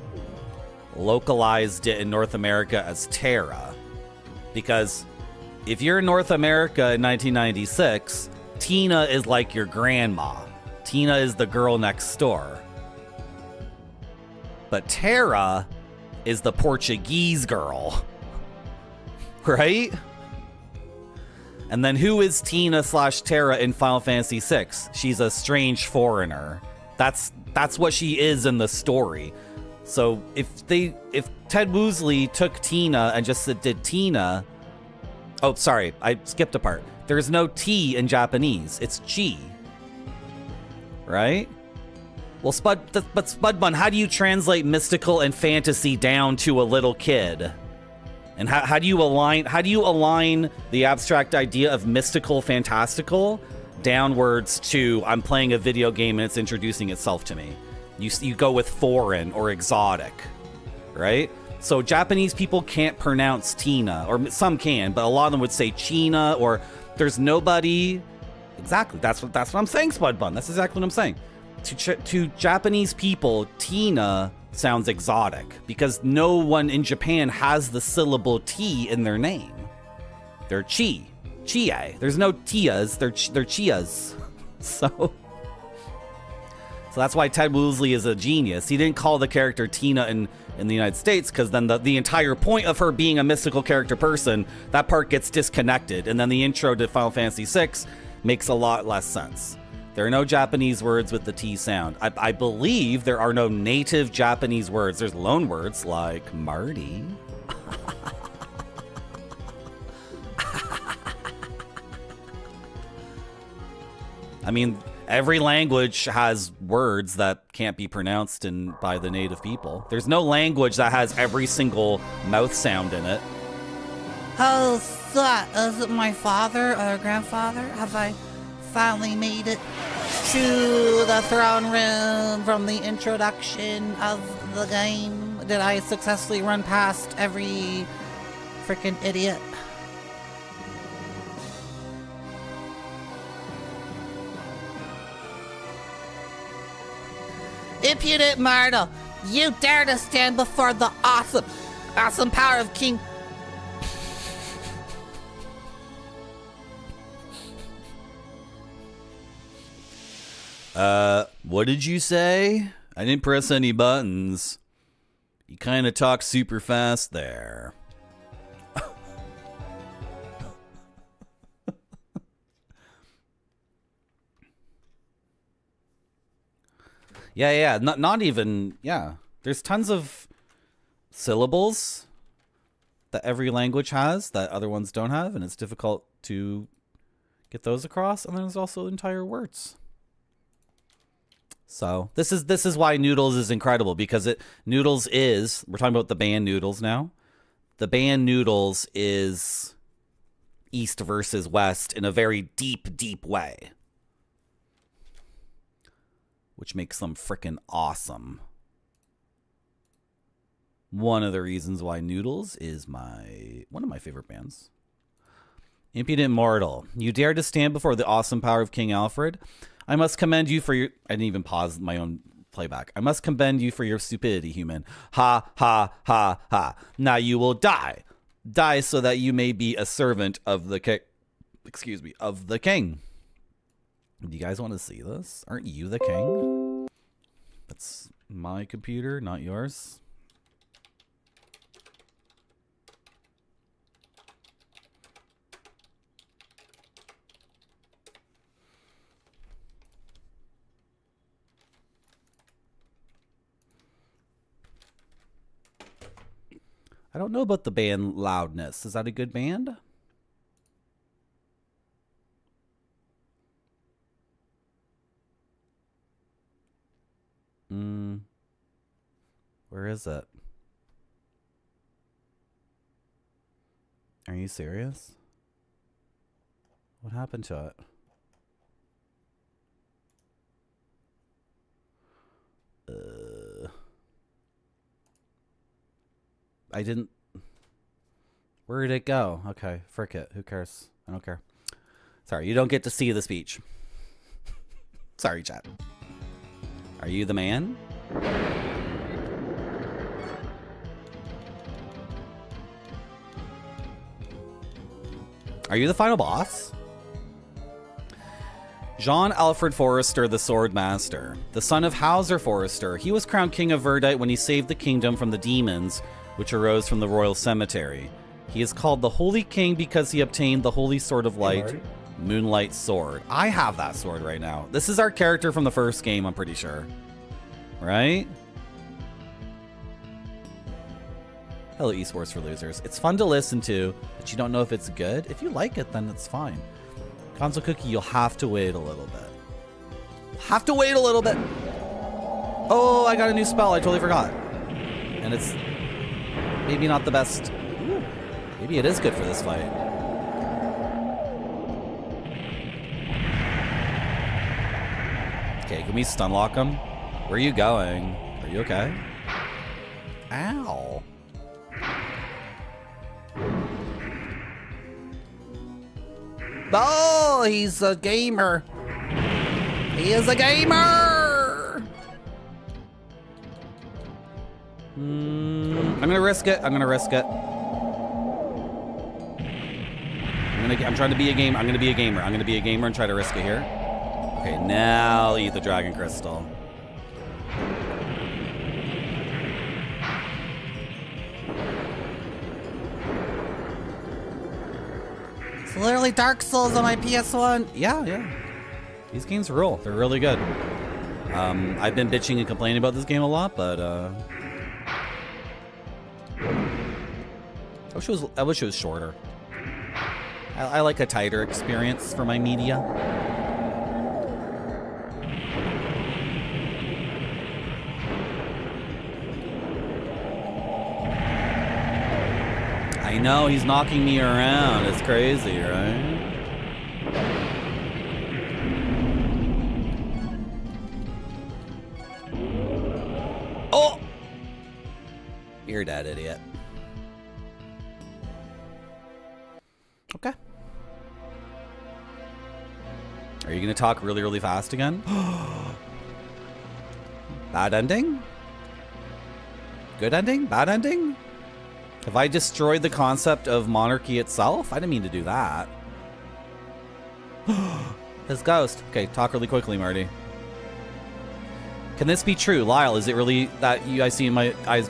localized it in North America as Terra. Because if you're in North America in 1996, Tina is like your grandma. Tina is the girl next door. But Terra is the Portuguese girl. Right? And then who is Tina / Terra in Final Fantasy VI? She's a strange foreigner. That's what she is in the story. So if Ted Woosley took Tina and just did Tina, oh sorry, I skipped a part. There's no T in Japanese. It's chi. Right? Well, Spudbun, how do you translate mystical and fantasy down to a little kid? And how do you align the abstract idea of mystical, fantastical downwards to I'm playing a video game and it's introducing itself to me? You go with foreign or exotic, right? So Japanese people can't pronounce Tina, or some can, but a lot of them would say China, or there's nobody. Exactly, that's what I'm saying, Spudbun. That's exactly what I'm saying. To Japanese people, Tina sounds exotic because no one in Japan has the syllable T in their name. They're Chie. There's no Tias. They're Chias. So that's why Ted Woosley is a genius. He didn't call the character Tina in the United States, because then the entire point of her being a mystical character person, that part gets disconnected. And then the intro to Final Fantasy VI makes a lot less sense. There are no Japanese words with the T sound. I believe there are no native Japanese words. There's loan words like Marty. I mean, every language has words that can't be pronounced by the native people. There's no language that has every single mouth sound in it. Oh, is it my father or grandfather? Have I finally made it to the throne room from the introduction of the game? Did I successfully run past every freaking idiot? Impudent mortal, you dare to stand before the awesome power of King... What did you say? I didn't press any buttons. You kind of talk super fast there. Yeah, not even, yeah. There's tons of syllables that every language has that other ones don't have, and it's difficult to get those across. And then there's also entire words. So this is why Noodles is incredible, because Noodles is, we're talking about the band Noodles now. The band Noodles is East versus West in a very deep, deep way, which makes them freaking awesome. One of the reasons why Noodles is one of my favorite bands. Impudent mortal, you dare to stand before the awesome power of King Alfred? I must commend you for your... I didn't even pause my own playback. I must commend you for your stupidity, human. Ha, ha, ha, ha. Now you will die. Die so that you may be a servant of the king. Excuse me, of the king. Do you guys want to see this? Aren't you the king? That's my computer, not yours. I don't know about the band Loudness. Is that a good band? Where is it? Are you serious? What happened to it? I didn't... Where did it go? Okay, frick it. Who cares? I don't care. Sorry, you don't get to see the speech. Sorry, chat. Are you the man? Are you the final boss? Jean Alfred Forrester, the Sword Master. The son of Hauser Forrester, he was crowned King of Verdite when he saved the kingdom from the demons which arose from the royal cemetery. He is called the Holy King because he obtained the Holy Sword of Light, Moonlight Sword. I have that sword right now. This is our character from the first game, I'm pretty sure. Right? Hello, Esports for Losers. It's fun to listen to, but you don't know if it's good. If you like it, then it's fine. Console Cookie, you'll have to wait a little bit. Have to wait a little bit. Oh, I got a new spell. I totally forgot. And it's maybe not the best. Ooh, maybe it is good for this fight. Okay, can we stun lock him? Where are you going? Are you okay? Ow. Oh, he's a gamer. He is a gamer. I'm gonna risk it. I'm gonna risk it. I'm trying to be a gamer. I'm gonna be a gamer. I'm gonna be a gamer and try to risk it here. Okay, now I'll eat the dragon crystal. It's literally Dark Souls on my PS1. Yeah. These games rule. They're really good. I've been bitching and complaining about this game a lot, but I wish it was shorter. I like a tighter experience for my media. I know, he's knocking me around. It's crazy, right? Oh! You're dead, idiot. Okay. Are you gonna talk really, really fast again? Bad ending? Good ending? Bad ending? Have I destroyed the concept of monarchy itself? I didn't mean to do that. His ghost. Okay, talk really quickly, Marty. Can this be true? Lyle, is it really that I see in my eyes?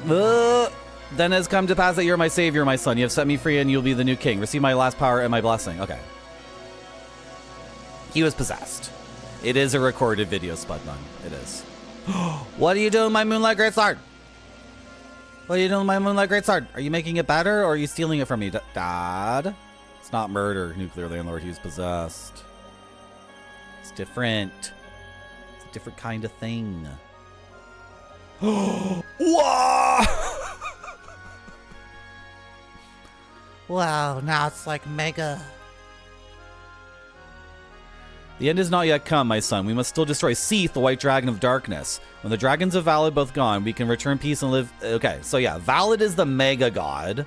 Then has come to pass that you're my savior, my son. You have set me free and you'll be the new king. Receive my last power and my blessing. Okay. He was possessed. It is a recorded video, Spudman. It is. What are you doing with my Moonlight Greatsword? What are you doing with my Moonlight Greatsword? Are you making it better or are you stealing it from me, Dad? It's not murder, Nuclear Landlord. He was possessed. It's different. It's a different kind of thing. Whoa! Wow, now it's like mega. The end is not yet come, my son. We must still destroy Seath, the white dragon of darkness. When the dragons of Valid both gone, we can return peace and live... Okay, so yeah, Valid is the mega god.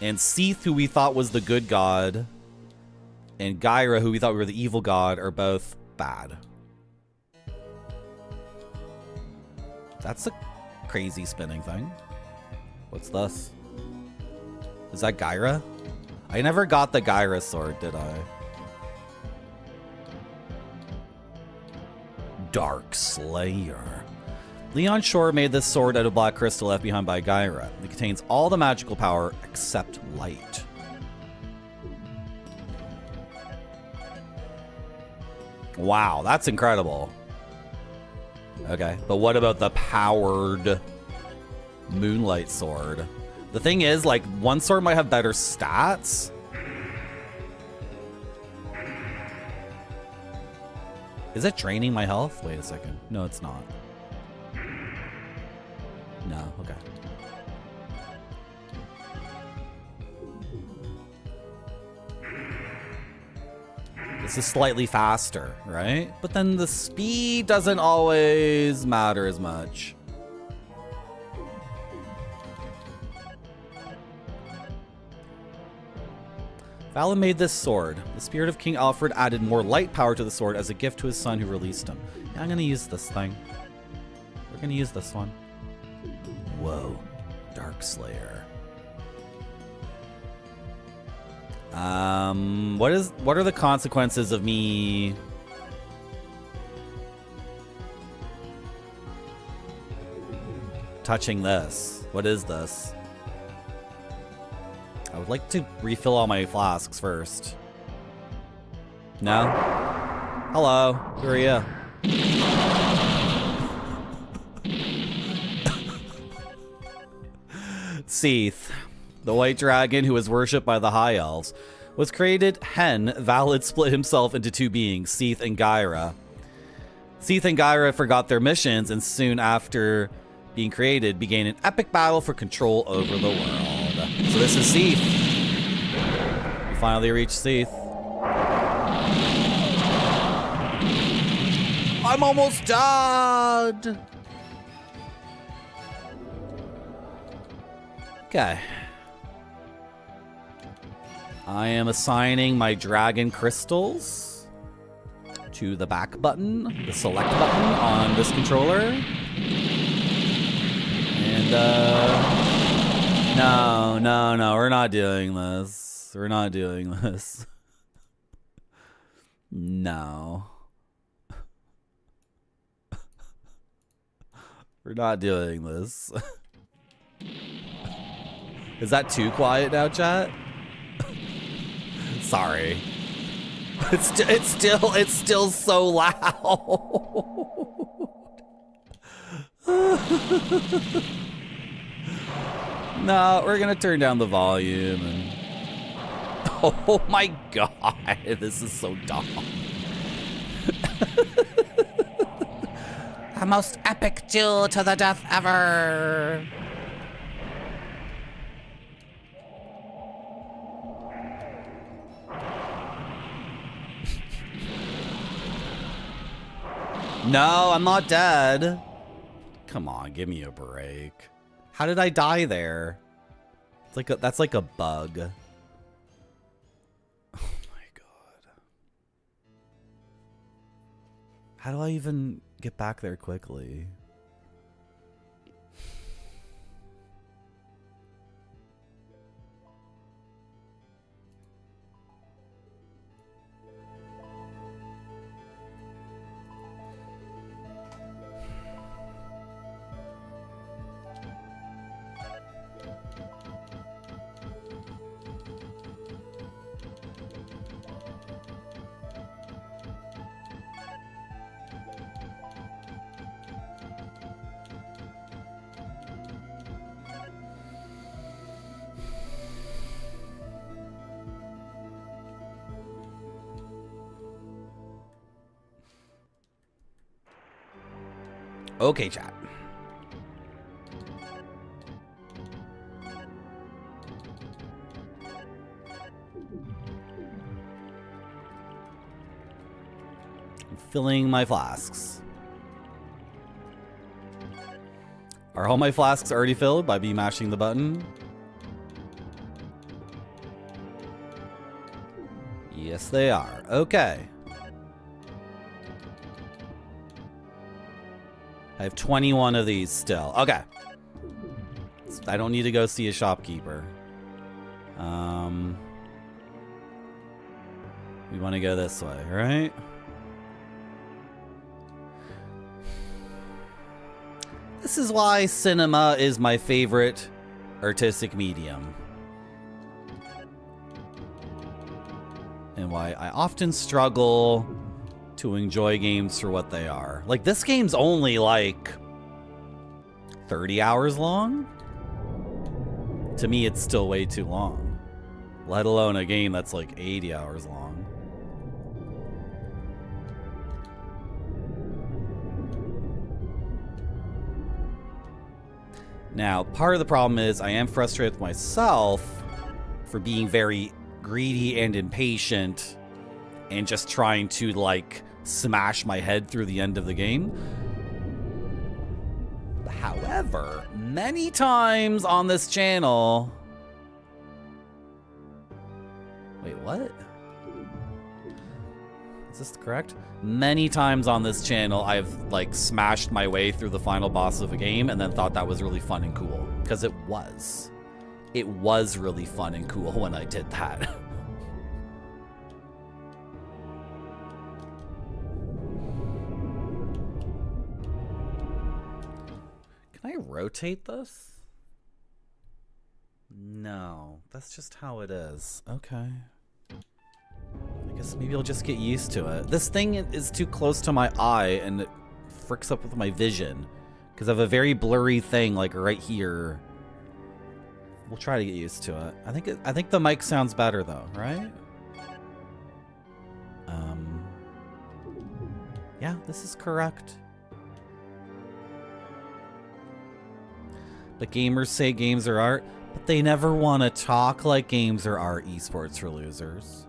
And Seath, who we thought was the good god, and Gyra, who we thought were the evil god, are both bad. That's a crazy spinning thing. What's this? Is that Gyra? I never got the Gyra sword, did I? Dark Slayer. Leon Shore made this sword out of black crystal left behind by Gyra. It contains all the magical power except light. Wow, that's incredible. Okay, but what about the powered Moonlight sword? The thing is, like, one sword might have better stats. Is it draining my health? Wait a second. No, it's not. No, okay. This is slightly faster, right? But then the speed doesn't always matter as much. Valin made this sword. The spirit of King Alfred added more light power to the sword as a gift to his son who released him. Yeah, I'm gonna use this thing. We're gonna use this one. Whoa, Dark Slayer. What are the consequences of me touching this? What is this? I would like to refill all my flasks first. No? Hello, who are you? Seath, the white dragon who was worshipped by the High Elves, was created hen. Valid split himself into two beings, Seath and Gyra. Seath and Gyra forgot their missions and soon after being created began an epic battle for control over the world. So this is Seath. We finally reached Seath. I'm almost done. Okay. I am assigning my dragon crystals to the back button, the select button on this controller. And, no, we're not doing this. We're not doing this. No. We're not doing this. Is that too quiet now, chat? Sorry. It's still so loud. No, we're gonna turn down the volume and oh my god, this is so dumb. The most epic duel to the death ever. No, I'm not dead. Come on, give me a break. How did I die there? It's like that's like a bug. Oh my god. How do I even get back there quickly? Okay, chat. I'm filling my flasks. Are all my flasks already filled by me mashing the button? Yes, they are. Okay. I have 21 of these still. Okay. I don't need to go see a shopkeeper. We want to go this way, right? This is why cinema is my favorite artistic medium. And why I often struggle to enjoy games for what they are. Like, this game's only like 30 hours long. To me, it's still way too long. Let alone a game that's like 80 hours long. Now, part of the problem is I am frustrated with myself for being very greedy and impatient and just trying to, like, smash my head through the end of the game. However, many times on this channel... Wait, what? Is this correct? Many times on this channel, I've, like, smashed my way through the final boss of a game and then thought that was really fun and cool. Because it was. It was really fun and cool when I did that. Can I rotate this? No, that's just how it is. Okay. I guess maybe I'll just get used to it. This thing is too close to my eye and it fricks up with my vision. Because I have a very blurry thing like right here. We'll try to get used to it. I think the mic sounds better though, right? Yeah, this is correct. But gamers say games are art, but they never want to talk like games are art. Esports for losers.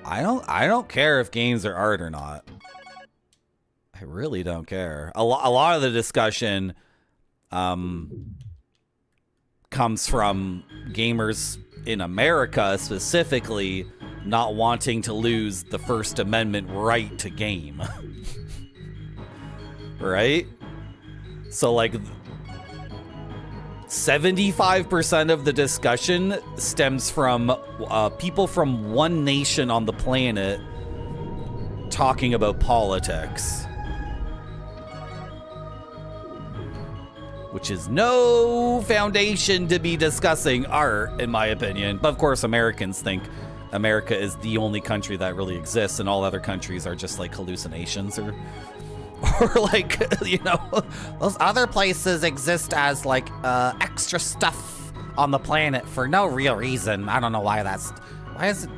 I don't care if games are art or not. I really don't care. A lot of the discussion comes from gamers in America specifically not wanting to lose the First Amendment right to game. Right? So like 75% of the discussion stems from people from one nation on the planet talking about politics. Which is no foundation to be discussing art, in my opinion. But of course, Americans think America is the only country that really exists, and all other countries are just like hallucinations or like, you know, Those other places exist as like extra stuff on the planet for no real reason. I don't know why that's. Why is it?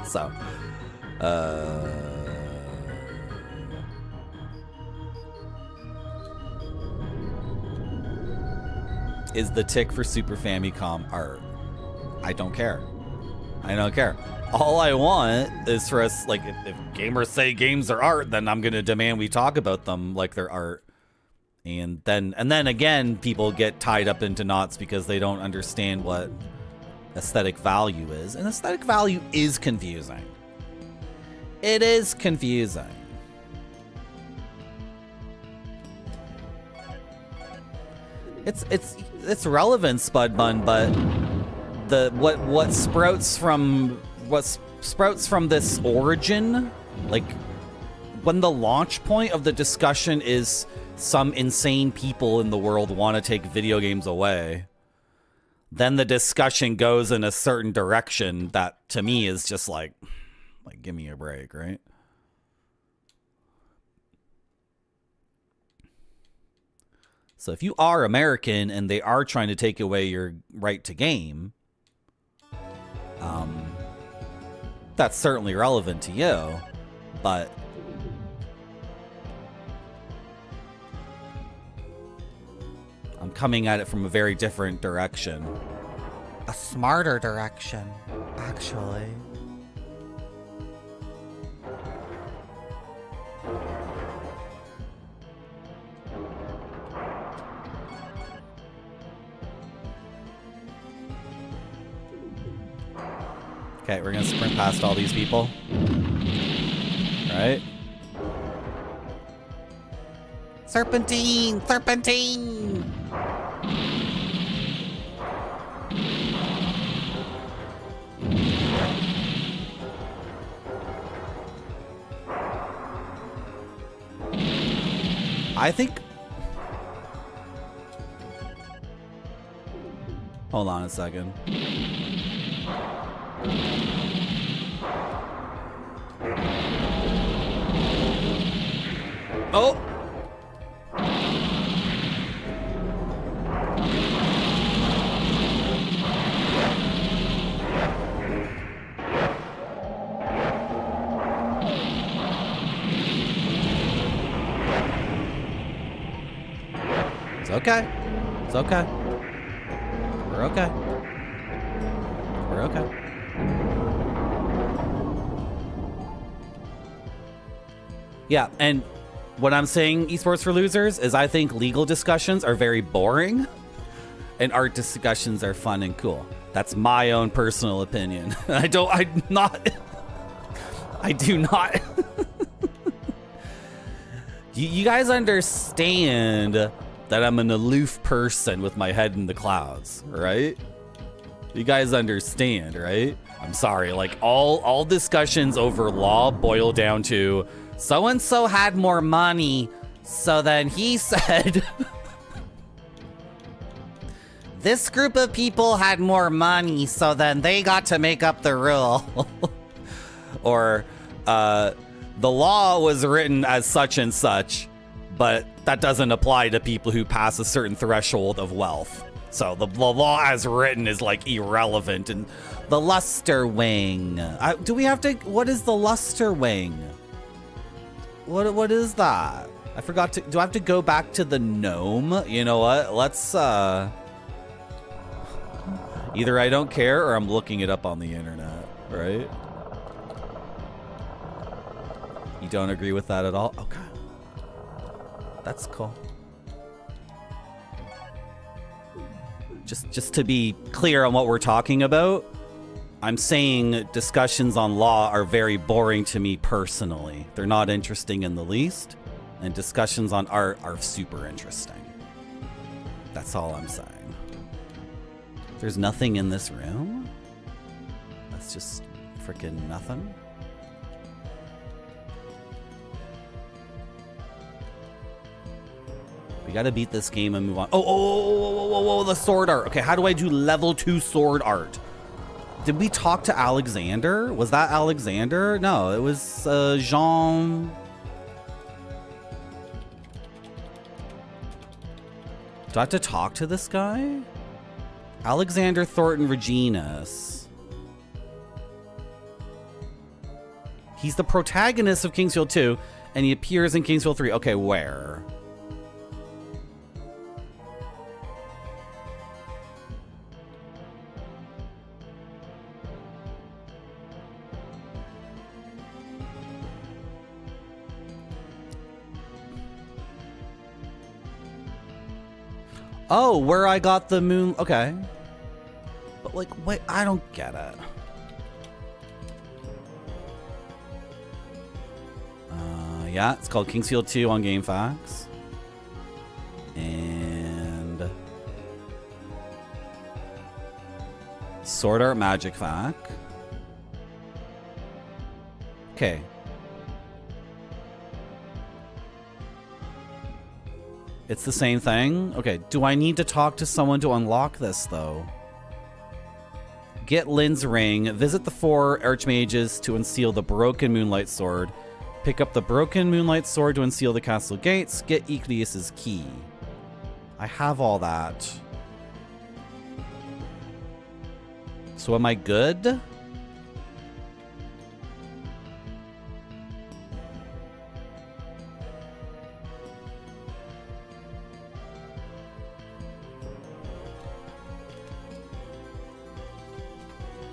so. Is the tick for Super Famicom art? I don't care. I don't care. All I want is for us, like, if gamers say games are art, then I'm gonna demand we talk about them like they're art. And then again, people get tied up into knots because they don't understand what aesthetic value is. And aesthetic value is confusing. It is confusing. It's relevant, Spud Bun, but what sprouts from this origin, like when the launch point of the discussion is some insane people in the world want to take video games away, then the discussion goes in a certain direction that to me is just like give me a break, right? So if you are American and they are trying to take away your right to game, that's certainly relevant to you, but I'm coming at it from a very different direction. A smarter direction, actually. Okay, we're gonna sprint past all these people. Right? Serpentine! Serpentine! I think... Hold on a second. Oh! It's okay. It's okay. We're okay. We're okay. Yeah, and what I'm saying, esports for losers, is I think legal discussions are very boring and art discussions are fun and cool. That's my own personal opinion. I do not. You guys understand that I'm an aloof person with my head in the clouds, right? You guys understand, right? I'm sorry, like all discussions over law boil down to so-and-so had more money, so then he said this group of people had more money, so then they got to make up the rule. Or the law was written as such and such, but that doesn't apply to people who pass a certain threshold of wealth. So the law as written is like irrelevant. And the luster wing. Do we have to? What is the luster wing? What is that? I forgot to. Do I have to go back to the gnome? You know what? Let's. Either I don't care or I'm looking it up on the internet, right? You don't agree with that at all? Okay. That's cool. Just to be clear on what we're talking about, I'm saying discussions on law are very boring to me personally. They're not interesting in the least, and discussions on art are super interesting. That's all I'm saying. There's nothing in this room? That's just freaking nothing. We gotta beat this game and move on. Oh, the sword art. Okay, how do I do level 2 sword art? Did we talk to Alexander? Was that Alexander? No, it was Jean. Do I have to talk to this guy? Alexander Thornton Reginus. He's the protagonist of Kingsfield 2, and he appears in Kingsfield 3. Okay, where? Oh, where I got the moon. Okay. But like, wait, I don't get it. Yeah, it's called Kingsfield 2 on GameFAQs. And Sword Art Magic Fac. Okay. It's the same thing? Okay, do I need to talk to someone to unlock this, though? Get Lynn's ring, visit the 4 Archmages to unseal the broken Moonlight Sword, pick up the broken Moonlight Sword to unseal the castle gates, get Eclipse's key. I have all that. So am I good?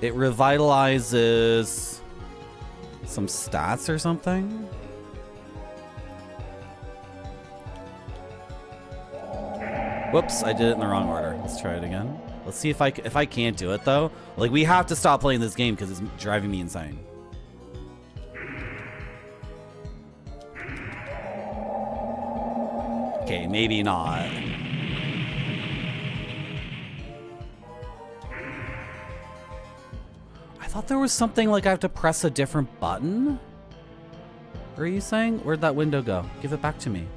It revitalizes some stats or something. Whoops, I did it in the wrong order. Let's try it again. Let's see if I can't do it though. Like, we have to stop playing this game because it's driving me insane. Okay, maybe not. I thought there was something like I have to press a different button. What are you saying? Where'd that window go? Give it back to me.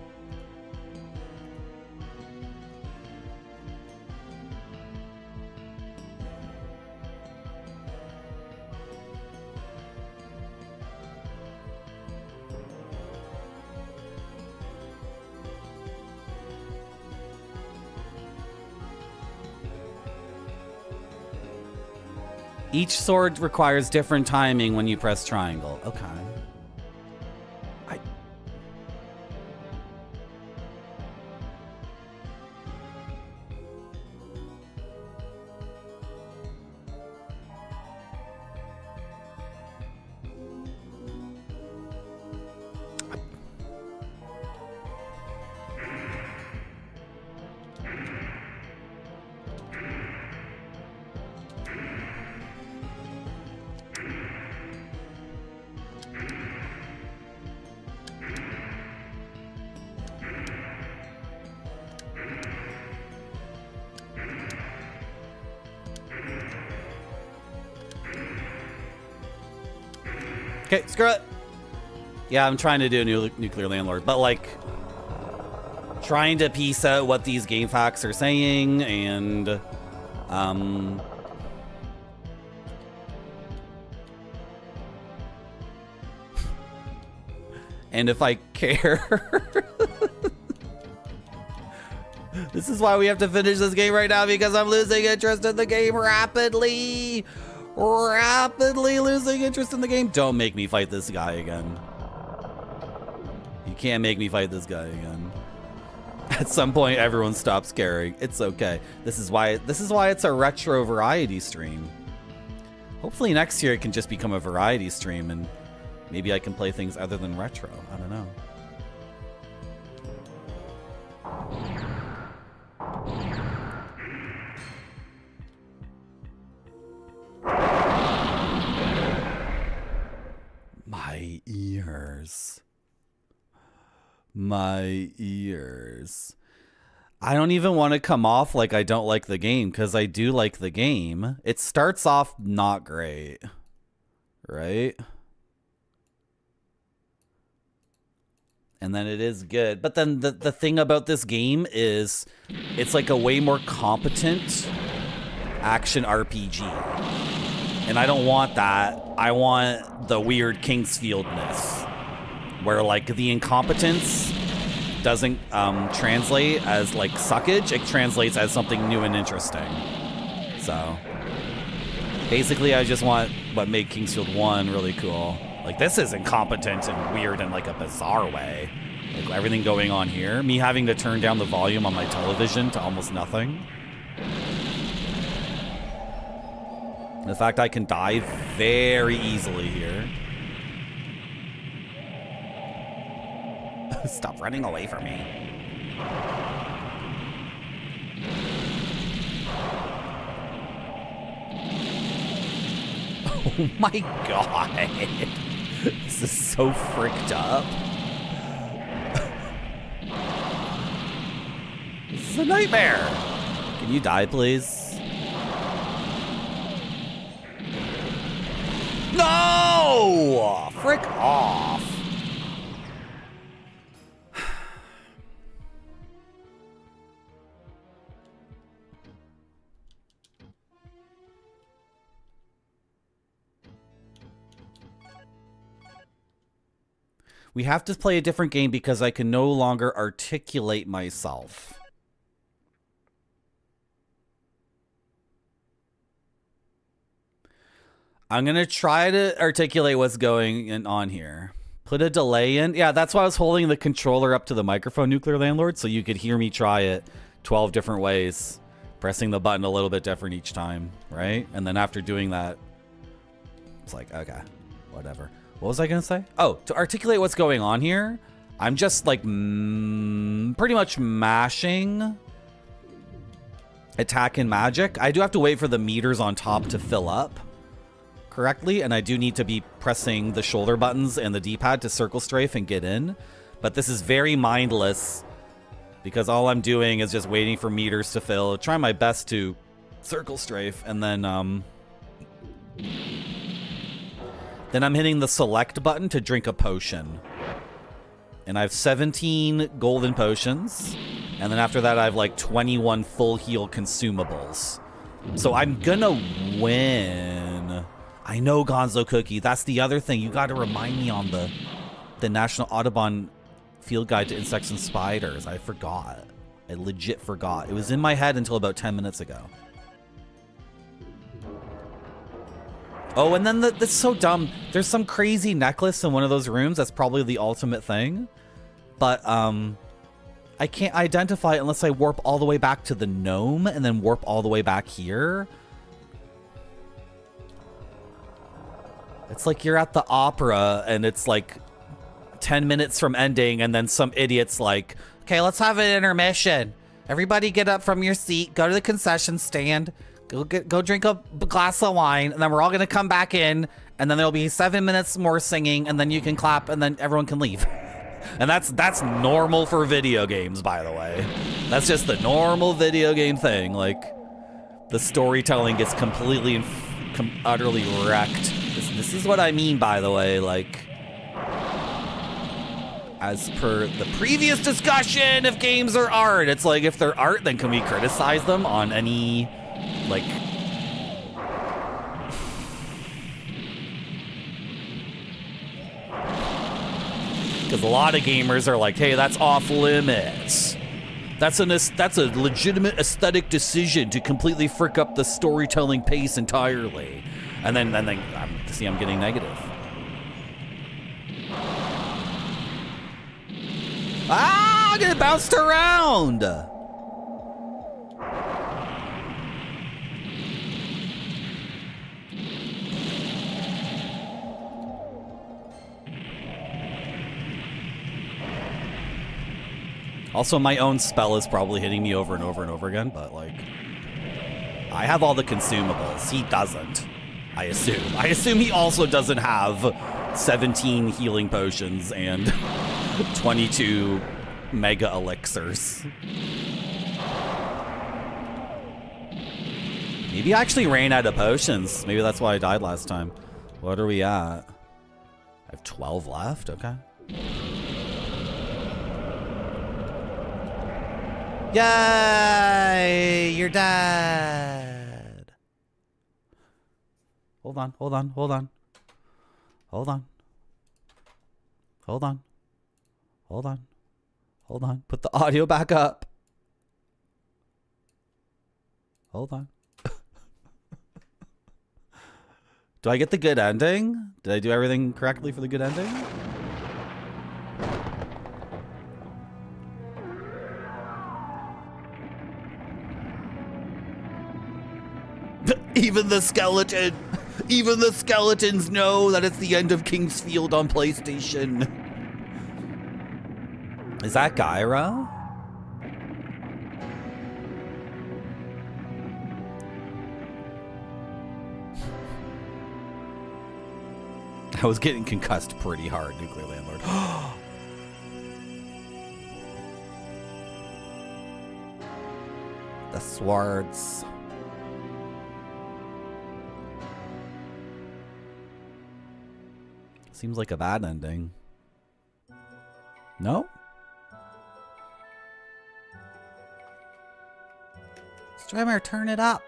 Each sword requires different timing when you press triangle. Okay. Okay, screw it. Yeah, I'm trying to do a new nuclear landlord, but like trying to piece out what these game facts are saying and and if I care. This is why we have to finish this game right now, because I'm losing interest in the game rapidly. Rapidly losing interest in the game. Don't make me fight this guy again. You can't make me fight this guy again. At some point, everyone stops caring. It's okay. This is why it's a retro variety stream. Hopefully next year it can just become a variety stream and maybe I can play things other than retro. I don't know. My ears. My ears. I don't even want to come off like I don't like the game, because I do like the game. It starts off not great, right? And then it is good. But then the thing about this game is it's like a way more competent action RPG. And I don't want that. I want the weird Kingsfieldness, where like the incompetence doesn't translate as like suckage. It translates as something new and interesting. So basically I just want what made Kingsfield 1 really cool. Like, this is incompetent and weird in like a bizarre way. Like everything going on here, me having to turn down the volume on my television to almost nothing. The fact I can die very easily here. Stop running away from me. Oh my god. This is so fricked up. This is a nightmare. Can you die, please? No! Frick off. We have to play a different game because I can no longer articulate myself. I'm going to try to articulate what's going on here. Put a delay in. Yeah, that's why I was holding the controller up to the microphone, Nuclear Landlord, so you could hear me try it 12 different ways, pressing the button a little bit different each time, right? And then after doing that, it's like, okay, whatever. What was I going to say? Oh, to articulate what's going on here, I'm just like pretty much mashing attack and magic. I do have to wait for the meters on top to fill up correctly, and I do need to be pressing the shoulder buttons and the D-pad to circle strafe and get in. But this is very mindless because all I'm doing is just waiting for meters to fill, try my best to circle strafe, and then I'm hitting the select button to drink a potion. And I have 17 golden potions. And then after that, I have like 21 full heal consumables. So I'm gonna win. I know, Gonzo Cookie. That's the other thing. You got to remind me on the National Audubon Field Guide to Insects and Spiders. I forgot. I legit forgot. It was in my head until about 10 minutes ago. Oh, and then that's so dumb. There's some crazy necklace in one of those rooms. That's probably the ultimate thing. But I can't identify it unless I warp all the way back to the gnome and then warp all the way back here. It's like you're at the opera and it's like 10 minutes from ending and then some idiot's like, okay, let's have an intermission. Everybody get up from your seat, go to the concession stand, go drink a glass of wine, and then we're all gonna come back in, and then there'll be 7 minutes more singing, and then you can clap, and then everyone can leave. And that's normal for video games, by the way. That's just the normal video game thing. Like, the storytelling gets completely and utterly wrecked. This is what I mean, by the way, like, as per the previous discussion, if games are art, it's like, if they're art, then can we criticize them on any, like, because a lot of gamers are like, hey, that's off limits. That's a legitimate aesthetic decision to completely frick up the storytelling pace entirely. And then I'm getting negative. Ah, I'm getting bounced around. Also, my own spell is probably hitting me over and over and over again, but like, I have all the consumables. He doesn't. I assume he also doesn't have 17 healing potions and 22 mega elixirs. Maybe I actually ran out of potions. Maybe that's why I died last time. What are we at? I have 12 left. Okay. Yay! You're dead. Hold on. Hold on. Hold on. Hold on. Hold on. Hold on. Hold on. Put the audio back up. Hold on. Do I get the good ending? Did I do everything correctly for the good ending? Even the skeletons know that it's the end of Kingsfield on PlayStation. Is that Gyra? I was getting concussed pretty hard, Nuclear Landlord. The swords. Seems like a bad ending. No? Streamer, turn it up.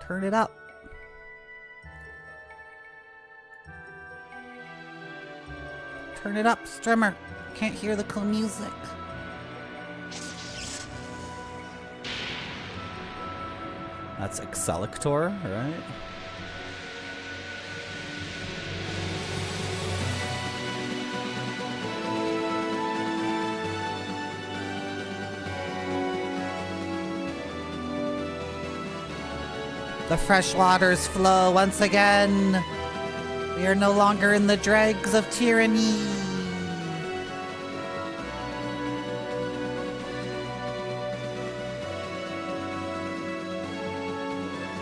Turn it up. Turn it up, streamer. Can't hear the cool music. That's Excelictor, right? The fresh waters flow once again. We are no longer in the dregs of tyranny.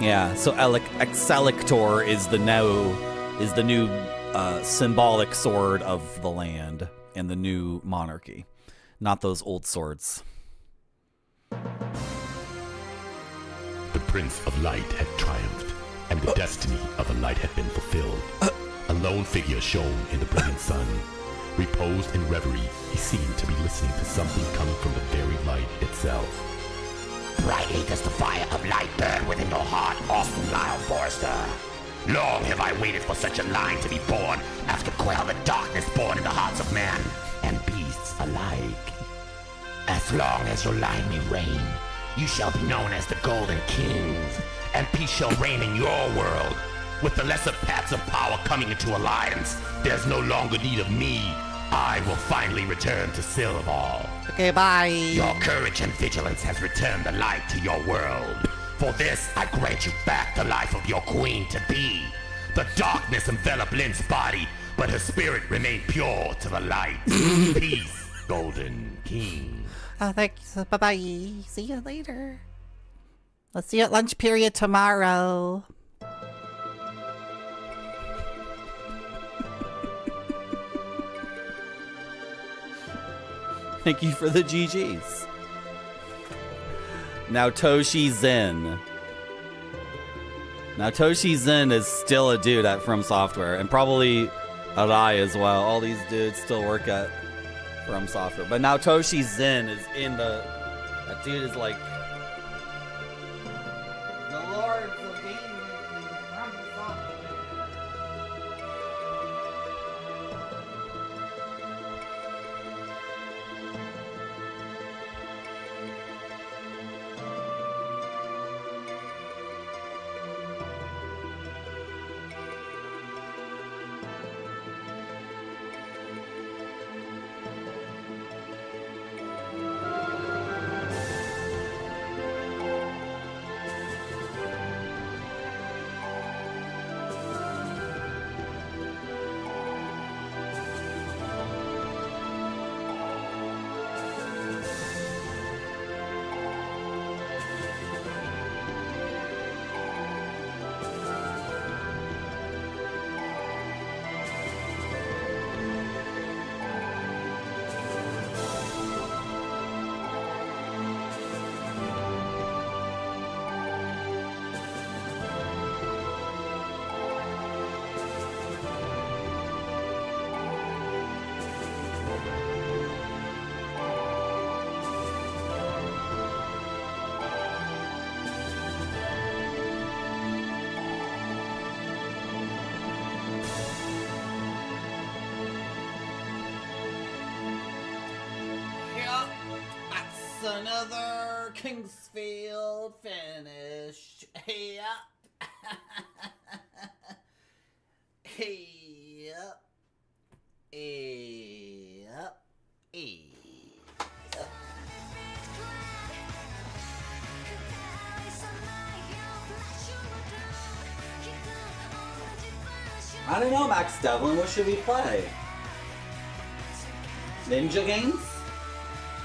Yeah, so Excelictor is the new symbolic sword of the land and the new monarchy, not those old swords. The Prince of Light had triumphed, and the destiny of the light had been fulfilled. A lone figure shone in the brilliant sun. Reposed in reverie, he seemed to be listening to something coming from the very light itself. Brightly does the fire of light burn within your heart, Austin Lyle Forrester. Long have I waited for such a line to be born, after quell the darkness born in the hearts of man and beasts alike. As long as your line may reign, you shall be known as the Golden Kings, and peace shall reign in your world. With the lesser paths of power coming into alliance, there's no longer need of me. I will finally return to Silval. Okay, bye. Your courage and vigilance has returned the light to your world. For this, I grant you back the life of your queen-to-be. The darkness enveloped Lynn's body, but her spirit remained pure to the light. Peace, Golden King. Thanks. Bye-bye. See you later. Let's see you at lunch period tomorrow. Thank you for the GGs. Now Toshi Zen. Now Toshi Zen is still a dude at From Software, and probably Arai as well. All these dudes still work at From Software. But now Toshi Zen is in the... That dude is like... The Lords of Game Making from Software. another Kingsfield finish. Hey up. Hey up. Hey up. Hey up. I don't know, Max Devlin, what should we play? Ninja games?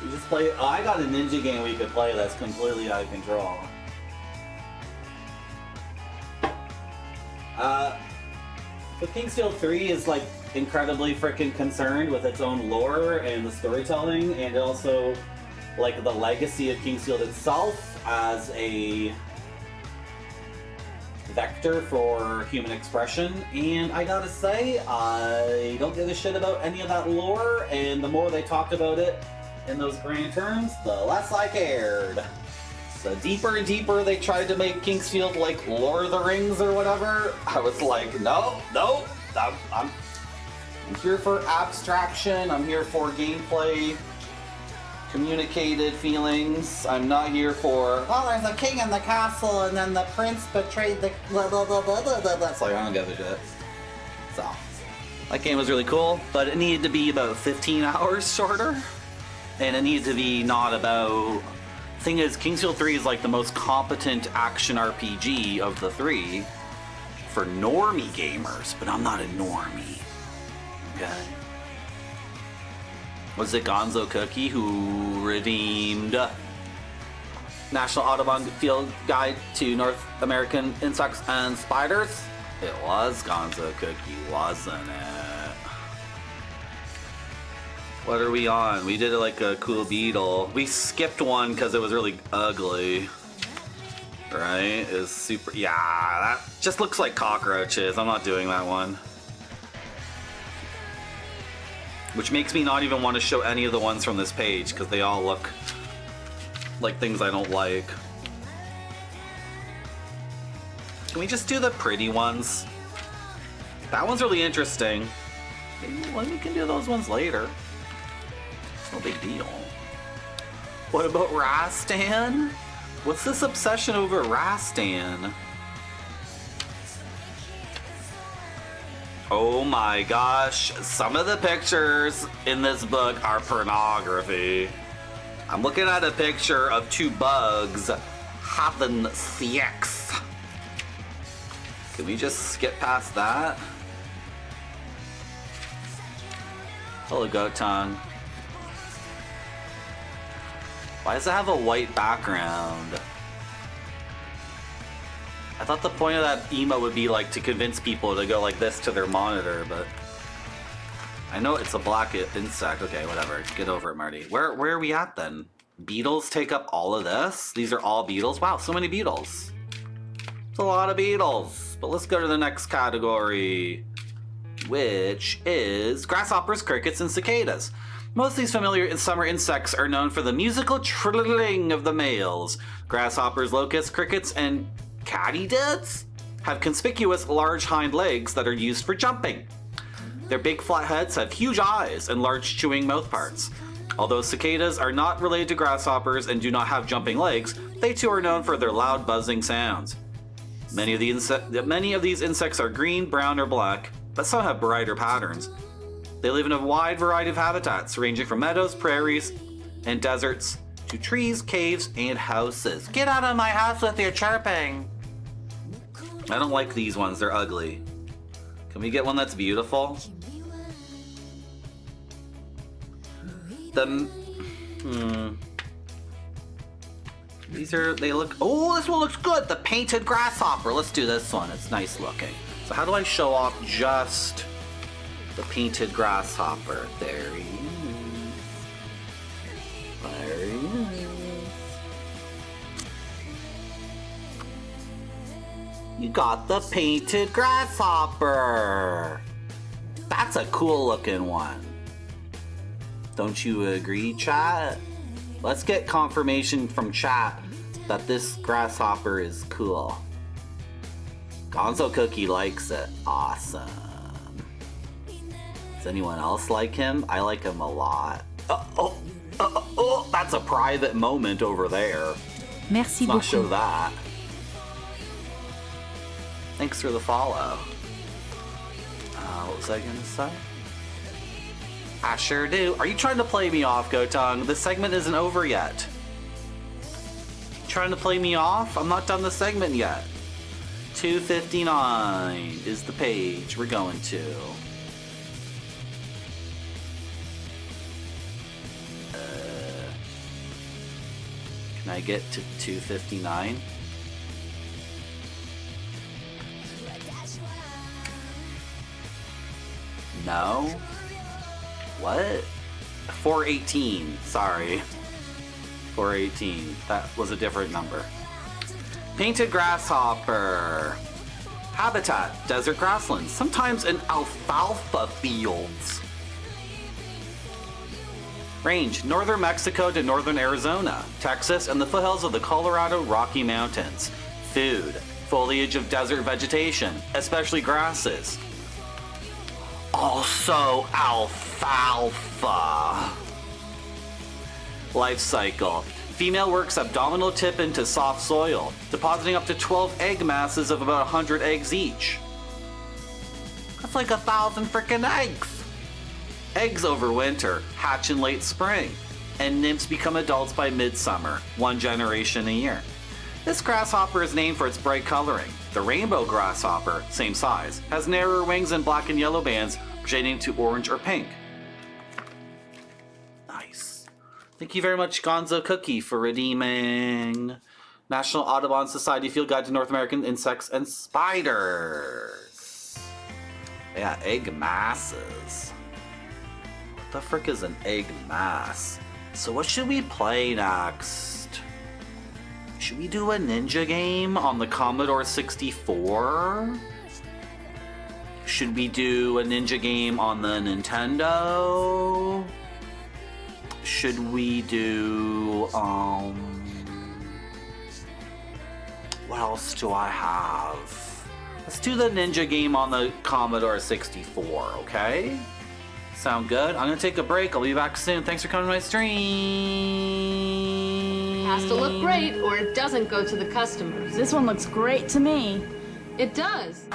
We just play. Oh, I got a ninja game we could play that's completely out of control. But Kingsfield 3 is like incredibly freaking concerned with its own lore and the storytelling, and also like the legacy of Kingsfield itself as a vector for human expression. And I gotta say, I don't give a shit about any of that lore, and the more they talked about it in those grand terms, the less I cared. The deeper and deeper they tried to make Kingsfield like Lord of the Rings or whatever, I was like, no, I'm here for abstraction, I'm here for gameplay, communicated feelings. I'm not here for, well, there's a king in the castle and then the prince betrayed the blah blah blah blah blah blah. That's like, I don't give a shit. So, that game was really cool, but it needed to be about 15 hours shorter. And it needed to be not about... Thing is, Kingsfield 3 is like the most competent action RPG of the three for normie gamers, but I'm not a normie. Okay? Was it Gonzo Cookie who redeemed National Audubon Field Guide to North American Insects and Spiders? It was Gonzo Cookie, wasn't it? What are we on? We did like a cool beetle. We skipped one because it was really ugly. Right? It was super... Yeah, that just looks like cockroaches. I'm not doing that one. Which makes me not even want to show any of the ones from this page because they all look like things I don't like. Can we just do the pretty ones? That one's really interesting. Maybe we can do those ones later. No big deal. What about Rastan? What's this obsession over Rastan? Oh my gosh, some of the pictures in this book are pornography. I'm looking at a picture of two bugs having sex. Can we just skip past that? Hello, Goat Tongue. Why does it have a white background? I thought the point of that emote would be like to convince people to go like this to their monitor, but I know it's a black insect. Okay, whatever. Get over it, Marty. Where are we at then? Beetles take up all of this? These are all beetles? Wow, so many beetles. It's a lot of beetles. But let's go to the next category, which is grasshoppers, crickets, and cicadas. Most of these familiar summer insects are known for the musical trilling of the males. Grasshoppers, locusts, crickets, and katydids have conspicuous large hind legs that are used for jumping. Their big flat heads have huge eyes and large chewing mouth parts. Although cicadas are not related to grasshoppers and do not have jumping legs, they too are known for their loud buzzing sounds. Many of these insects are green, brown, or black, but some have brighter patterns. They live in a wide variety of habitats, ranging from meadows, prairies, and deserts, to trees, caves, and houses. Get out of my house with your chirping! I don't like these ones, they're ugly. Can we get one that's beautiful? They look, oh, this one looks good! The painted grasshopper, let's do this one, it's nice looking. So how do I show off just the painted grasshopper? There he is. There he is. You got the painted grasshopper. That's a cool looking one. Don't you agree, chat? Let's get confirmation from chat that this grasshopper is cool. Gonzo Cookie likes it. Awesome. Does anyone else like him? I like him a lot. Oh! that's a private moment over there. Merci Let's not show beaucoup. that. Thanks for the follow. What was I gonna say? I sure do. Are you trying to play me off, Gotung? This segment isn't over yet. Trying to play me off? I'm not done the segment yet. 259 is the page we're going to. Can I get to 259? No? What? 418. Sorry. 418. That was a different number. Painted grasshopper. Habitat, desert grasslands, sometimes in alfalfa fields. Range, northern Mexico to northern Arizona, Texas, and the foothills of the Colorado Rocky Mountains. Food, foliage of desert vegetation, especially grasses. Also alfalfa. Life cycle. Female works abdominal tip into soft soil, depositing up to 12 egg masses of about 100 eggs each. That's like 1,000 freaking eggs. Eggs overwinter, hatch in late spring, and nymphs become adults by midsummer, one generation a year. This grasshopper is named for its bright coloring. The rainbow grasshopper, same size, has narrower wings and black and yellow bands shading to orange or pink. Nice. Thank you very much, Gonzo Cookie, for redeeming National Audubon Society Field Guide to North American Insects and Spiders. Yeah, egg masses. What the frick is an egg mass? So what should we play next? Should we do a ninja game on the Commodore 64? Should we do a ninja game on the Nintendo? Should we do, what else do I have? Let's do the ninja game on the Commodore 64, okay? Sound good? I'm gonna take a break. I'll be back soon. Thanks for coming to my stream. Has to look great or it doesn't go to the customers. This one looks great to me. It does.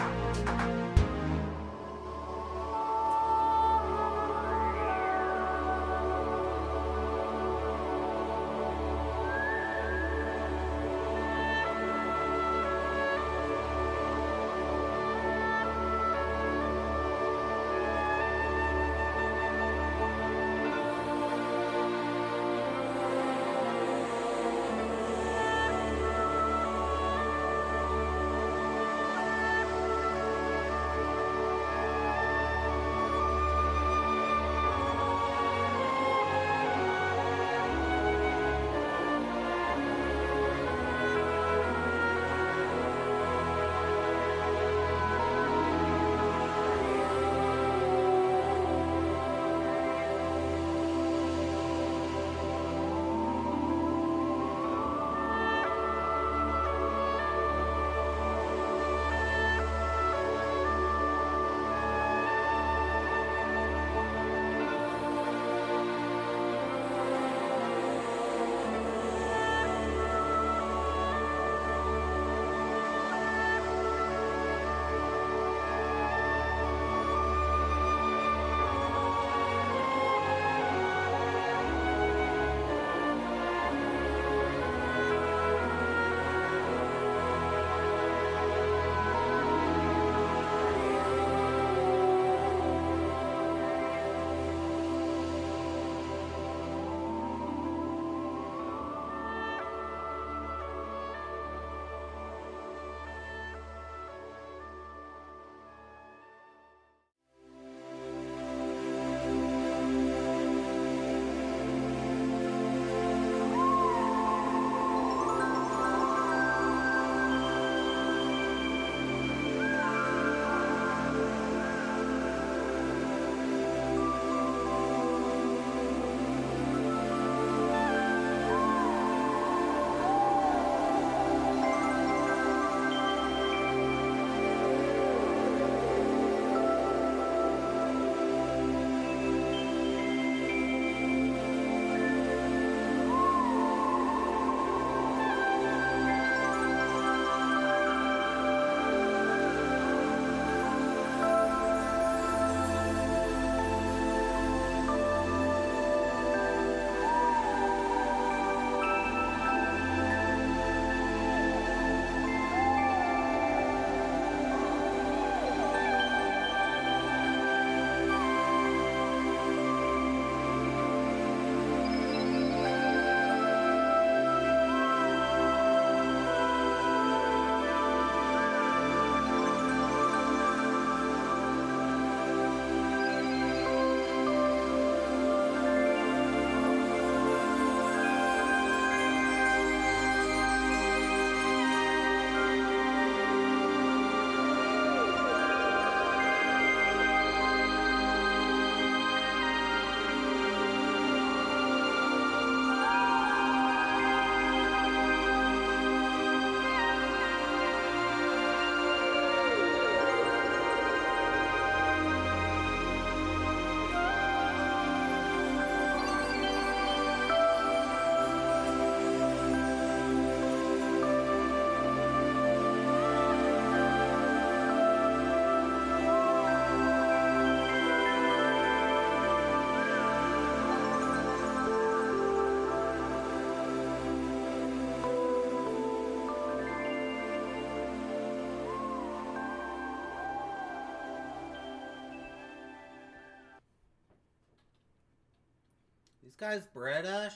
These guys British?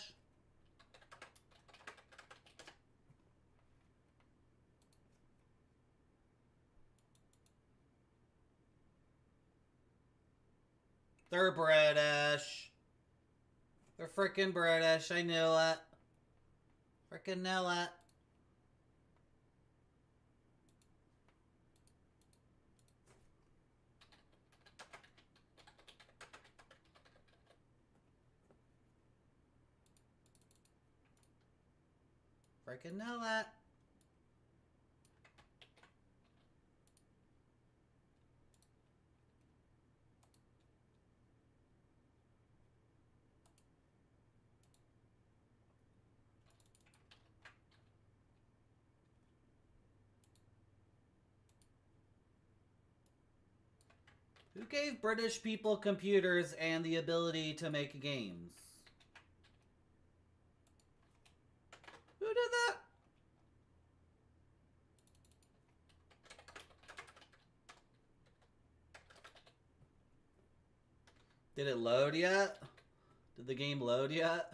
They're British. They're freaking British. I knew it. Freaking knew it. Freaking know it. Who gave British people computers and the ability to make games? Who did that? Did it load yet? Did the game load yet?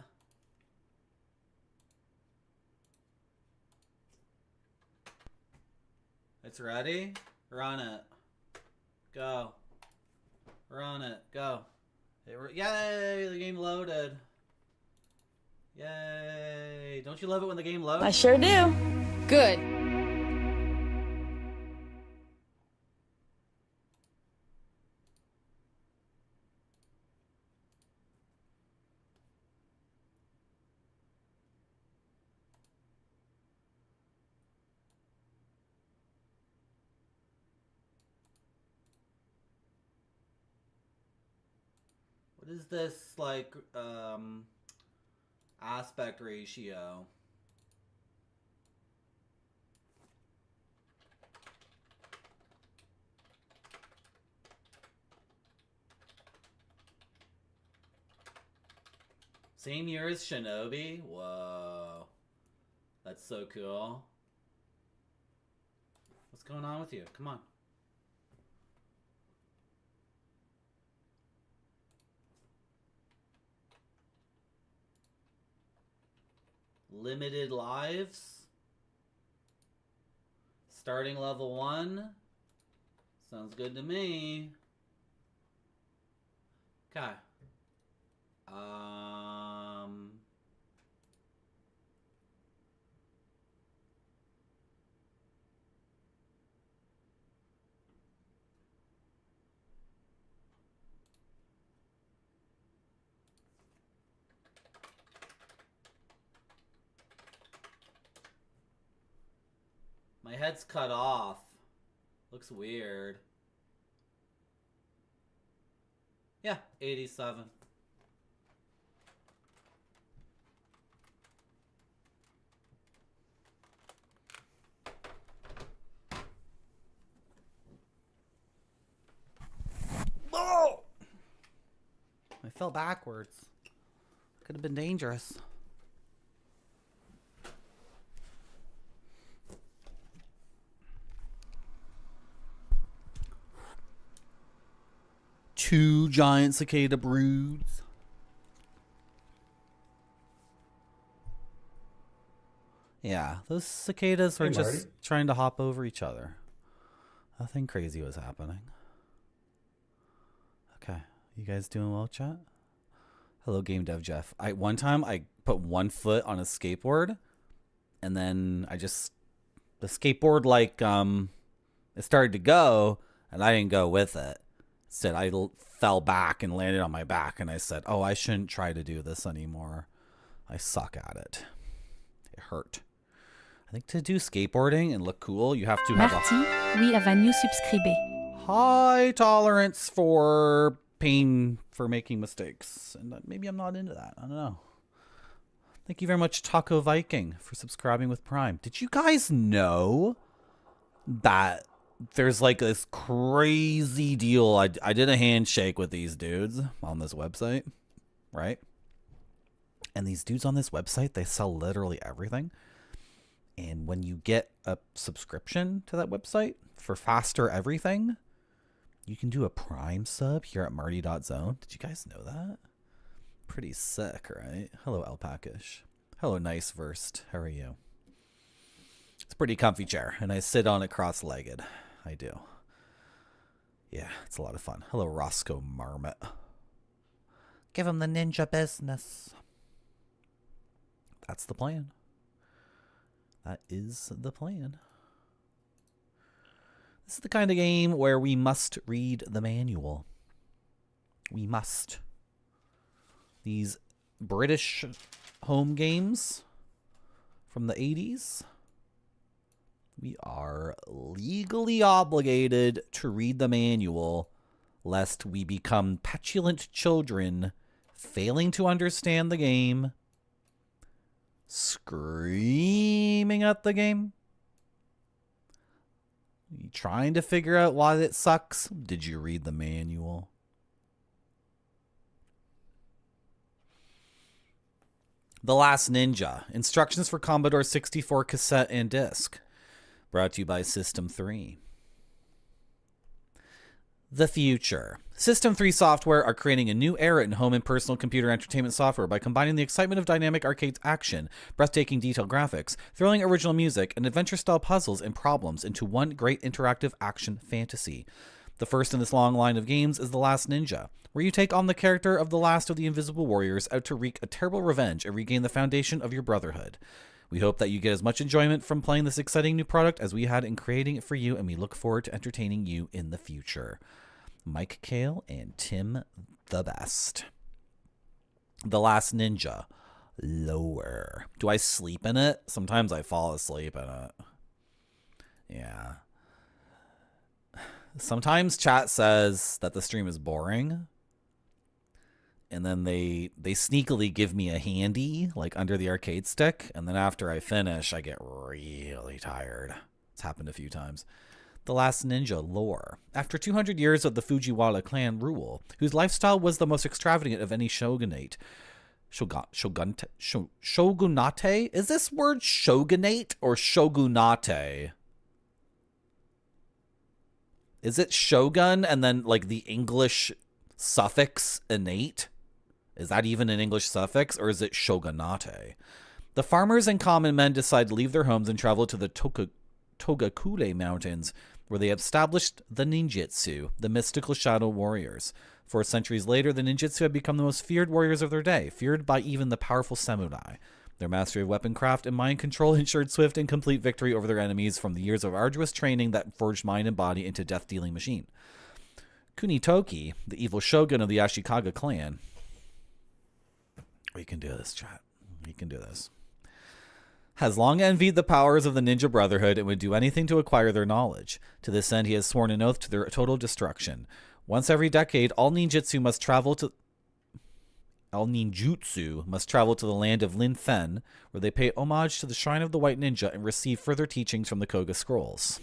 It's ready? Run it. Go. Run it. Go. Yay! The game loaded. Yay! Don't you love it when the game loads? I sure do. Good. What is this, like, aspect ratio? Same year as Shinobi? Whoa. That's so cool. What's going on with you? Come on. Limited lives. Starting level 1. Sounds good to me. Okay. My head's cut off. Looks weird. Yeah, 87. Oh! I fell backwards. Could have been dangerous. Two giant cicada broods. Yeah, those cicadas were Hey, just Marty. trying to hop over each other. Nothing crazy was happening. Okay, you guys doing well, chat? Hello, Game Dev Jeff. One time I put one foot on a skateboard, and then the skateboard it started to go, and I didn't go with it. Instead, I fell back and landed on my back, and I said, "Oh, I shouldn't try to do this anymore. I suck at it. It hurt." I think to do skateboarding and look cool, you have to have Marty, oui, la new subscribe. high tolerance for pain for making mistakes. And maybe I'm not into that. I don't know. Thank you very much, Taco Viking, for subscribing with Prime. Did you guys know that there's like this crazy deal? I did a handshake with these dudes on this website, right? And these dudes on this website, they sell literally everything. And when you get a subscription to that website for faster everything, you can do a Prime sub here at Marty.zone. Did you guys know that? Pretty sick, right? Hello, Alpacish. Hello, Nice Versed. How are you? It's a pretty comfy chair, and I sit on it cross-legged. I do. Yeah, it's a lot of fun. Hello, Roscoe Marmot. Give him the ninja business. That's the plan. That is the plan. This is the kind of game where we must read the manual. We must. These British home games from the 80s, we are legally obligated to read the manual lest we become petulant children failing to understand the game, screaming at the game. You trying to figure out why it sucks? Did you read the manual? The Last Ninja. Instructions for Commodore 64 cassette and disc. Brought to you by System 3. The future. System 3 software are creating a new era in home and personal computer entertainment software by combining the excitement of dynamic arcade action, breathtaking detailed graphics, thrilling original music, and adventure-style puzzles and problems into one great interactive action fantasy. The first in this long line of games is The Last Ninja, where you take on the character of the last of the Invisible Warriors out to wreak a terrible revenge and regain the foundation of your brotherhood. We hope that you get as much enjoyment from playing this exciting new product as we had in creating it for you, and we look forward to entertaining you in the future. Mike Kale and Tim the Best. The Last Ninja. Lower. Do I sleep in it? Sometimes I fall asleep in it. Yeah. Sometimes chat says that the stream is boring, and then they sneakily give me a handy, like under the arcade stick, and then after I finish, I get really tired. It's happened a few times. The Last Ninja lore. After 200 years of the Fujiwara clan rule, whose lifestyle was the most extravagant of any shogunate, shogunate? Is this word shogunate or shogunate? Is it shogun and then like the English suffix innate? Is that even an English suffix, or is it shogunate? The farmers and common men decide to leave their homes and travel to the Togakure Mountains, where they established the ninjutsu, the mystical shadow warriors. 4 centuries later, the ninjutsu had become the most feared warriors of their day, feared by even the powerful samurai. Their mastery of weaponcraft and mind control ensured swift and complete victory over their enemies from the years of arduous training that forged mind and body into death-dealing machine. Kunitoki, the evil shogun of the Ashikaga clan. We can do this, chat. We can do this. Has long envied the powers of the Ninja Brotherhood and would do anything to acquire their knowledge. To this end, he has sworn an oath to their total destruction. Once every decade, all ninjutsu must travel to the land of Lin Fen, where they pay homage to the Shrine of the White Ninja and receive further teachings from the Koga Scrolls.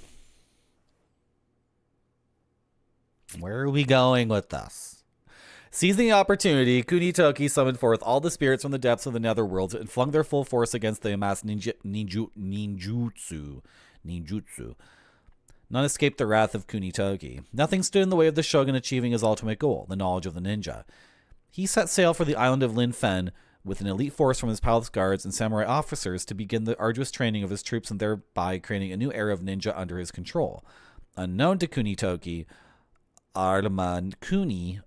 Where are we going with this? Seizing the opportunity, Kunitoki summoned forth all the spirits from the depths of the netherworld and flung their full force against the amassed ninjutsu. None escaped the wrath of Kunitoki. Nothing stood in the way of the shogun achieving his ultimate goal, the knowledge of the ninja. He set sail for the island of Lin Fen with an elite force from his palace guards and samurai officers to begin the arduous training of his troops and thereby creating a new era of ninja under his control. Unknown to Kunitoki, Arlemakuni,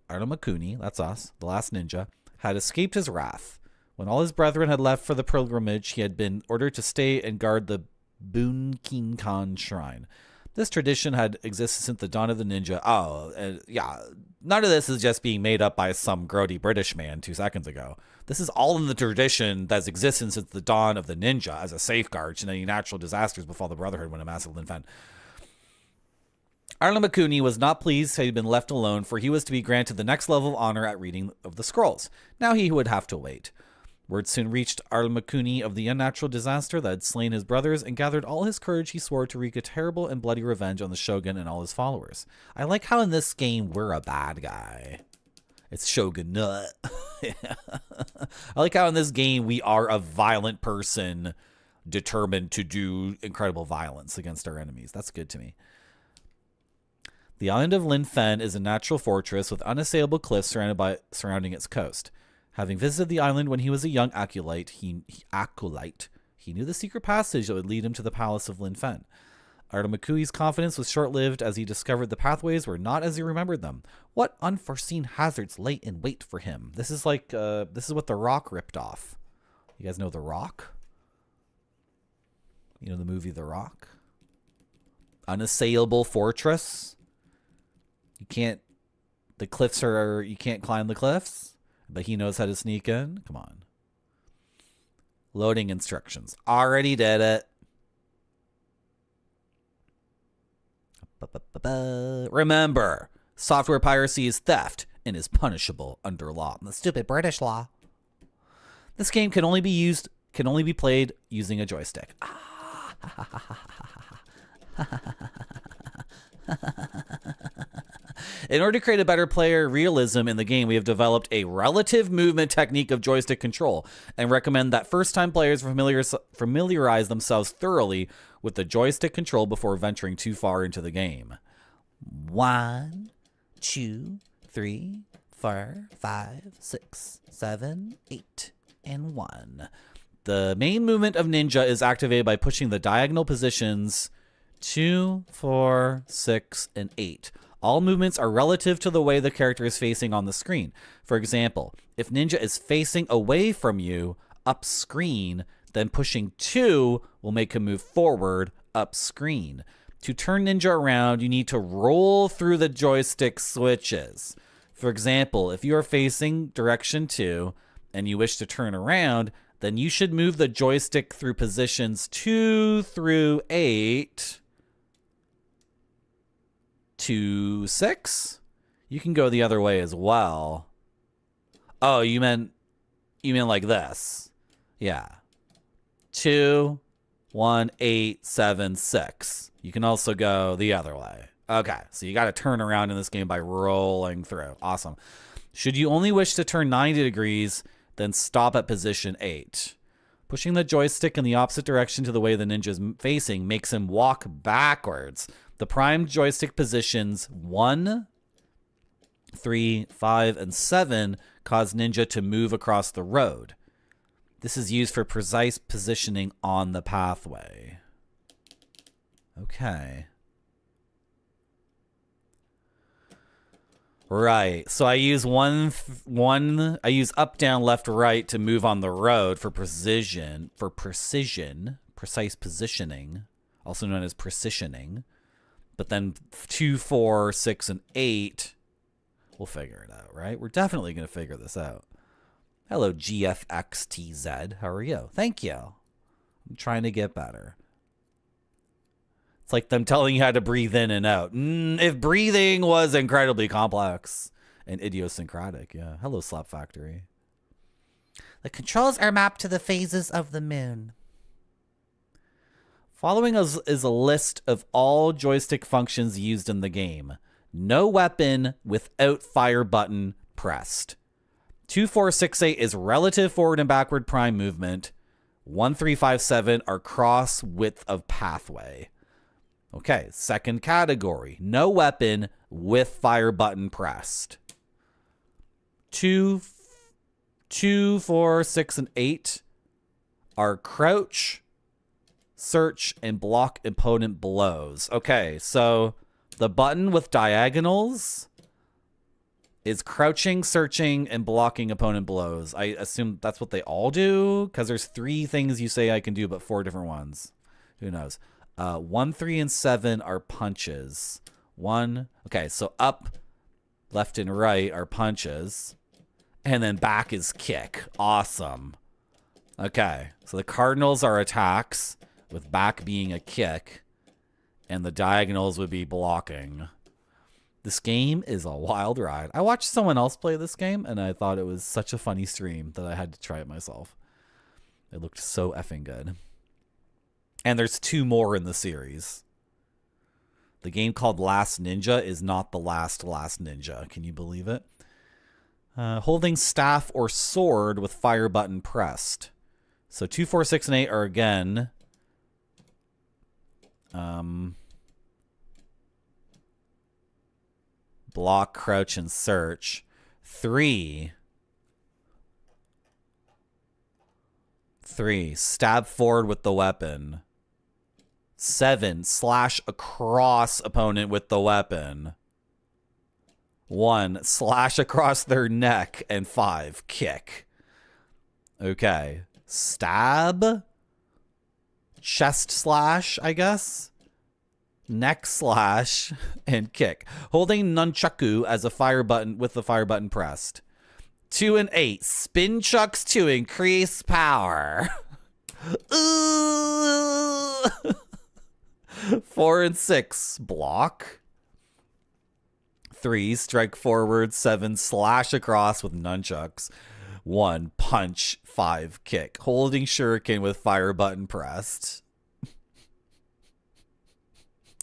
that's us, the last ninja, had escaped his wrath. When all his brethren had left for the pilgrimage, he had been ordered to stay and guard the Bunkinkan shrine. This tradition had existed since the dawn of the ninja. None of this is just being made up by some grody British man 2 seconds ago. This is all in the tradition that's existed since the dawn of the ninja as a safeguard to any natural disasters befall the Brotherhood when a massive Lin Fen. Arlemakuni was not pleased he had been left alone, for he was to be granted the next level of honor at reading of the scrolls. Now he would have to wait. Word soon reached Arlemakuni of the unnatural disaster that had slain his brothers, and gathered all his courage he swore to wreak a terrible and bloody revenge on the shogun and all his followers. I like how in this game we're a bad guy. It's shogunate. I like how in this game we are a violent person determined to do incredible violence against our enemies. That's good to me. The island of Lin Fen is a natural fortress with unassailable cliffs surrounding its coast. Having visited the island when he was a young acolyte, he knew the secret passage that would lead him to the palace of Lin Fen. Artemakui's confidence was short-lived as he discovered the pathways were not as he remembered them. What unforeseen hazards lay in wait for him? This is like, this is what The Rock ripped off. You guys know The Rock? You know the movie The Rock? Unassailable fortress. You can't climb the cliffs, but he knows how to sneak in. Come on. Loading instructions. Already did it. Remember, software piracy is theft and is punishable under law. The stupid British law. This game can only be played using a joystick. In order to create a better player realism in the game, we have developed a relative movement technique of joystick control and recommend that first-time players familiarize themselves thoroughly with the joystick control before venturing too far into the game. 1, 2, 3, 4, 5, 6, 7, 8, and 1. The main movement of Ninja is activated by pushing the diagonal positions 2, 4, 6, and 8. All movements are relative to the way the character is facing on the screen. For example, if Ninja is facing away from you, up screen, then pushing 2 will make him move forward, up screen. To turn Ninja around, you need to roll through the joystick switches. For example, if you are facing direction 2 and you wish to turn around, then you should move the joystick through positions 2 through 8 to 6. You can go the other way as well. Oh, you meant like this. Yeah. 2, 1, 8, 7, 6. You can also go the other way. Okay, so you got to turn around in this game by rolling through. Awesome. Should you only wish to turn 90 degrees, then stop at position 8. Pushing the joystick in the opposite direction to the way the ninja is facing makes him walk backwards. The prime joystick positions 1, 3, 5, and 7 cause Ninja to move across the road. This is used for precise positioning on the pathway. Okay. Right. So I use I use up, down, left, right to move on the road for precision, precise positioning, also known as precisioning. But then 2, 4, 6, and 8, we'll figure it out, right? We're definitely going to figure this out. Hello, GFXTZ. How are you? Thank you. I'm trying to get better. It's like them telling you how to breathe in and out. If breathing was incredibly complex and idiosyncratic, yeah. Hello, Slap Factory. The controls are mapped to the phases of the moon. Following us is a list of all joystick functions used in the game. No weapon without fire button pressed. 2, 4, 6, 8 is relative forward and backward prime movement. 1, 3, 5, 7 are cross width of pathway. Okay, second category. No weapon with fire button pressed. 2, 4, 6, and 8 are crouch, search, and block opponent blows. Okay, so the button with diagonals is crouching, searching, and blocking opponent blows. I assume that's what they all do, because there's 3 things you say I can do, but 4 different ones. Who knows? 1, 3, and 7 are punches. Okay, so up, left, and right are punches. And then back is kick. Awesome. Okay, so the cardinals are attacks, with back being a kick, and the diagonals would be blocking. This game is a wild ride. I watched someone else play this game, and I thought it was such a funny stream that I had to try it myself. It looked so effing good. And there's 2 more in the series. The game called Last Ninja is not the last Ninja. Can you believe it? Holding staff or sword with fire button pressed. So 2, 4, 6, and 8 are again... block, crouch, and search. 3 3. Stab forward with the weapon. 7. Slash across opponent with the weapon. 1. Slash across their neck. And 5. Kick. Okay. Stab. Chest slash, I guess. Neck slash. And kick. Holding nunchaku as a fire button with the fire button pressed. 2 and 8. Spin chucks to increase power. 4 and 6. Block. 3. Strike forward. 7. Slash across with nunchucks. 1. Punch. 5. Kick. Holding shuriken with fire button pressed.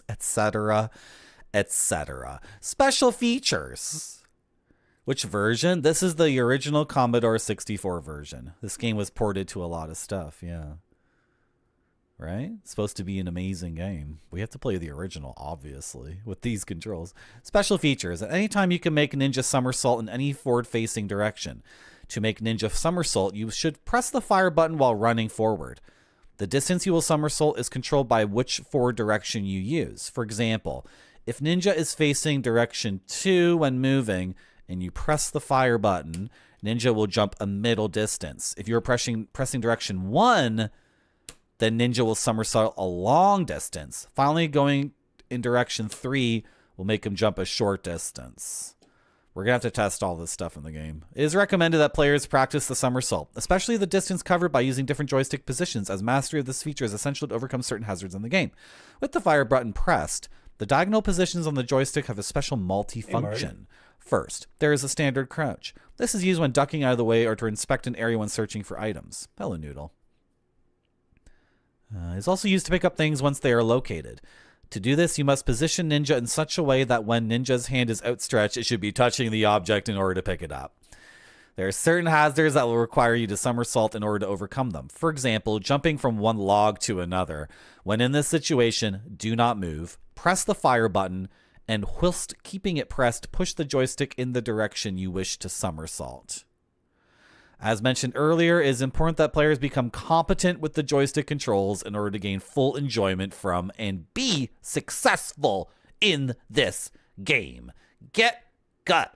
Etc. Etc. Special features. Which version? This is the original Commodore 64 version. This game was ported to a lot of stuff, yeah. Right? It's supposed to be an amazing game. We have to play the original, obviously, with these controls. Special features. At any time you can make ninja somersault in any forward-facing direction. To make ninja somersault, you should press the fire button while running forward. The distance you will somersault is controlled by which forward direction you use. For example, if ninja is facing direction 2 when moving, and you press the fire button, ninja will jump a middle distance. If you're pressing direction 1, then ninja will somersault a long distance. Finally, going in direction 3 will make him jump a short distance. We're going to have to test all this stuff in the game. It is recommended that players practice the somersault, especially the distance covered by using different joystick positions, as mastery of this feature is essential to overcome certain hazards in the game. With the fire button pressed, the diagonal positions on the joystick have a special multi-function. First, there is a standard crouch. This is used when ducking out of the way or to inspect an area when searching for items. Hello, Noodle. It's also used to pick up things once they are located. To do this, you must position ninja in such a way that when ninja's hand is outstretched, it should be touching the object in order to pick it up. There are certain hazards that will require you to somersault in order to overcome them. For example, jumping from one log to another. When in this situation, do not move. Press the fire button, and whilst keeping it pressed, push the joystick in the direction you wish to somersault. As mentioned earlier, it is important that players become competent with the joystick controls in order to gain full enjoyment from and be successful in this game. Get good.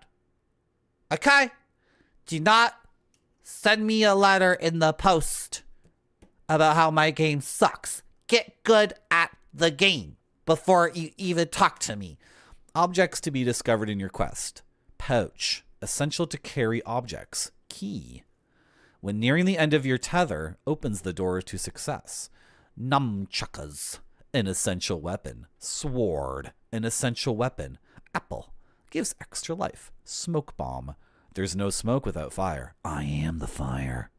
Okay? Do not send me a letter in the post about how my game sucks. Get good at the game before you even talk to me. Objects to be discovered in your quest. Pouch. Essential to carry objects. Key. When nearing the end of your tether, opens the door to success. Nunchuckas. An essential weapon. Sword. An essential weapon. Apple. Gives extra life. Smoke bomb. There's no smoke without fire. I am the fire.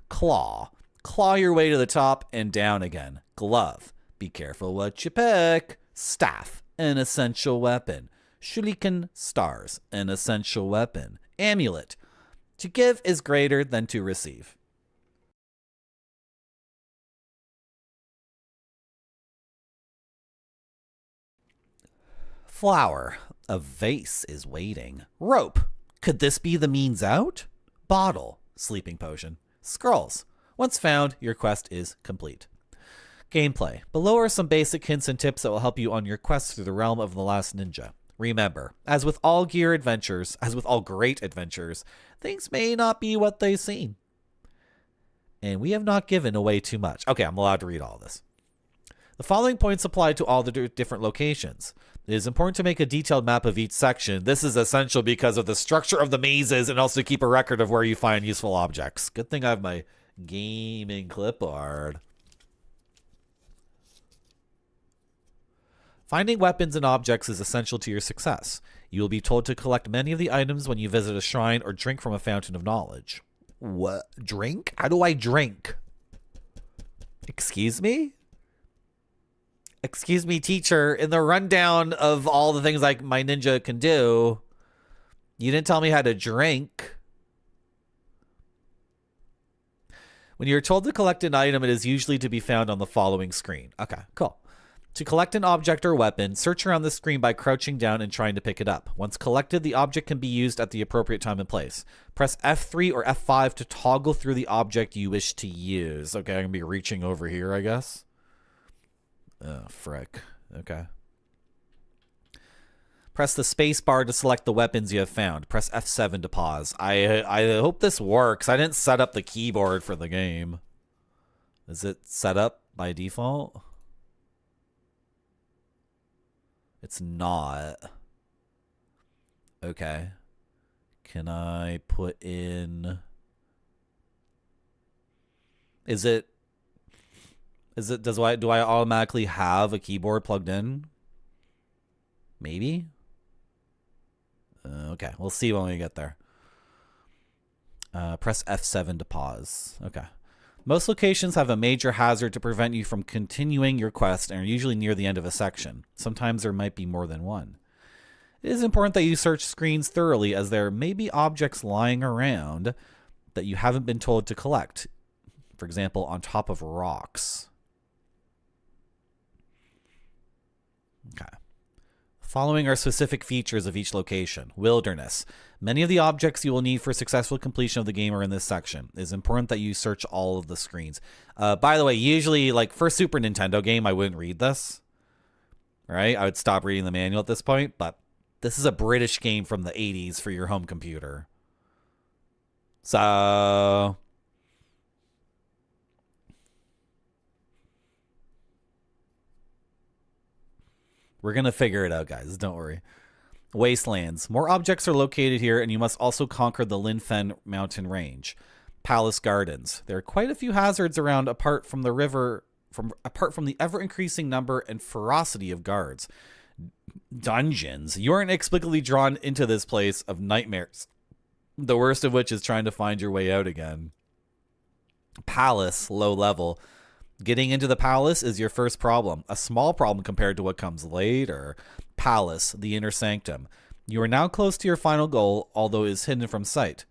Claw. Claw your way to the top and down again. Glove. Be careful what you pick. Staff. An essential weapon. Shuriken stars. An essential weapon. Amulet. To give is greater than to receive. Flower. A vase is waiting. Rope. Could this be the means out? Bottle. Sleeping potion. Scrolls. Once found, your quest is complete. Gameplay. Below are some basic hints and tips that will help you on your quest through the realm of The Last Ninja. Remember, as with all great adventures, things may not be what they seem. And we have not given away too much. Okay, I'm allowed to read all this. The following points apply to all the different locations. It is important to make a detailed map of each section. This is essential because of the structure of the mazes and also keep a record of where you find useful objects. Good thing I have my gaming clipboard. Finding weapons and objects is essential to your success. You will be told to collect many of the items when you visit a shrine or drink from a fountain of knowledge. What? Drink? How do I drink? Excuse me? Excuse me, teacher. In the rundown of all the things like my ninja can do, you didn't tell me how to drink. When you're told to collect an item, it is usually to be found on the following screen. Okay, cool. To collect an object or weapon, search around the screen by crouching down and trying to pick it up. Once collected, the object can be used at the appropriate time and place. Press F3 or F5 to toggle through the object you wish to use. Okay, I'm going to be reaching over here, I guess. Oh, frick. Okay. Press the space bar to select the weapons you have found. Press F7 to pause. I hope this works. I didn't set up the keyboard for the game. Is it set up by default? It's not. Okay. Can I put in... do I automatically have a keyboard plugged in? Maybe? Okay, we'll see when we get there. Press F7 to pause. Okay. Most locations have a major hazard to prevent you from continuing your quest and are usually near the end of a section. Sometimes there might be more than one. It is important that you search screens thoroughly, as there may be objects lying around that you haven't been told to collect. For example, on top of rocks. Okay. Following are specific features of each location. Wilderness. Many of the objects you will need for successful completion of the game are in this section. It is important that you search all of the screens. By the way, usually, like, for a Super Nintendo game, I wouldn't read this. Right? I would stop reading the manual at this point, but this is a British game from the 80s for your home computer. So... we're going to figure it out, guys. Don't worry. Wastelands. More objects are located here, and you must also conquer the Linfen mountain range. Palace Gardens. There are quite a few hazards around apart from the ever-increasing number and ferocity of guards. Dungeons. You are inexplicably drawn into this place of nightmares, the worst of which is trying to find your way out again. Palace. Low level. Getting into the palace is your first problem, a small problem compared to what comes later. Palace, the inner sanctum. You are now close to your final goal, although it is hidden from sight.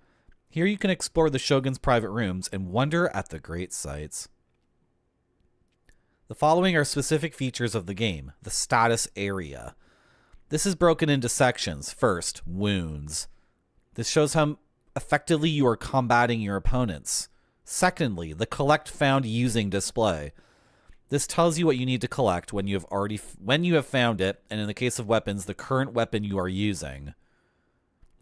Here you can explore the Shogun's private rooms and wonder at the great sights. The following are specific features of the game. The status area. This is broken into sections. First, wounds. This shows how effectively you are combating your opponents. Secondly, the collect found using display. This tells you what you need to collect when you have found it, and in the case of weapons, the current weapon you are using.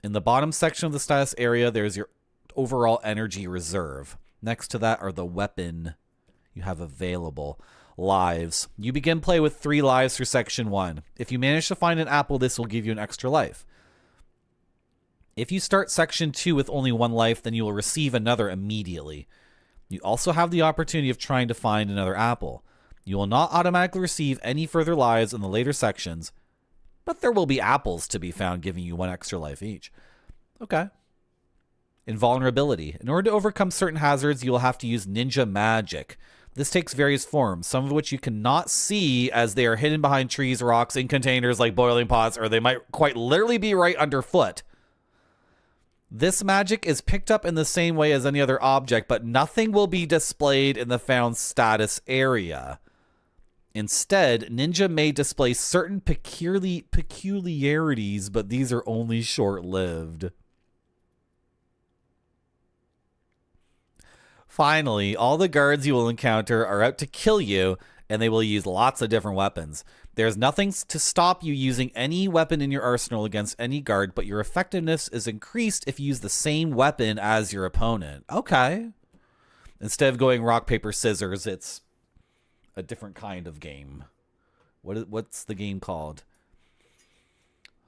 In the bottom section of the status area, there's your overall energy reserve. Next to that are the weapon you have available. Lives. You begin play with 3 lives for section 1. If you manage to find an apple, this will give you an extra life. If you start section 2 with only 1 life, then you will receive another immediately. You also have the opportunity of trying to find another apple. You will not automatically receive any further lives in the later sections, but there will be apples to be found giving you 1 extra life each. Okay. Invulnerability. In order to overcome certain hazards, you will have to use ninja magic. This takes various forms, some of which you cannot see as they are hidden behind trees, rocks, in containers like boiling pots, or they might quite literally be right underfoot. This magic is picked up in the same way as any other object, but nothing will be displayed in the found status area. Instead, ninja may display certain peculiarities, but these are only short-lived. Finally, all the guards you will encounter are out to kill you, and they will use lots of different weapons. There's nothing to stop you using any weapon in your arsenal against any guard, but your effectiveness is increased if you use the same weapon as your opponent. Okay. Instead of going rock, paper, scissors, it's a different kind of game. What's the game called?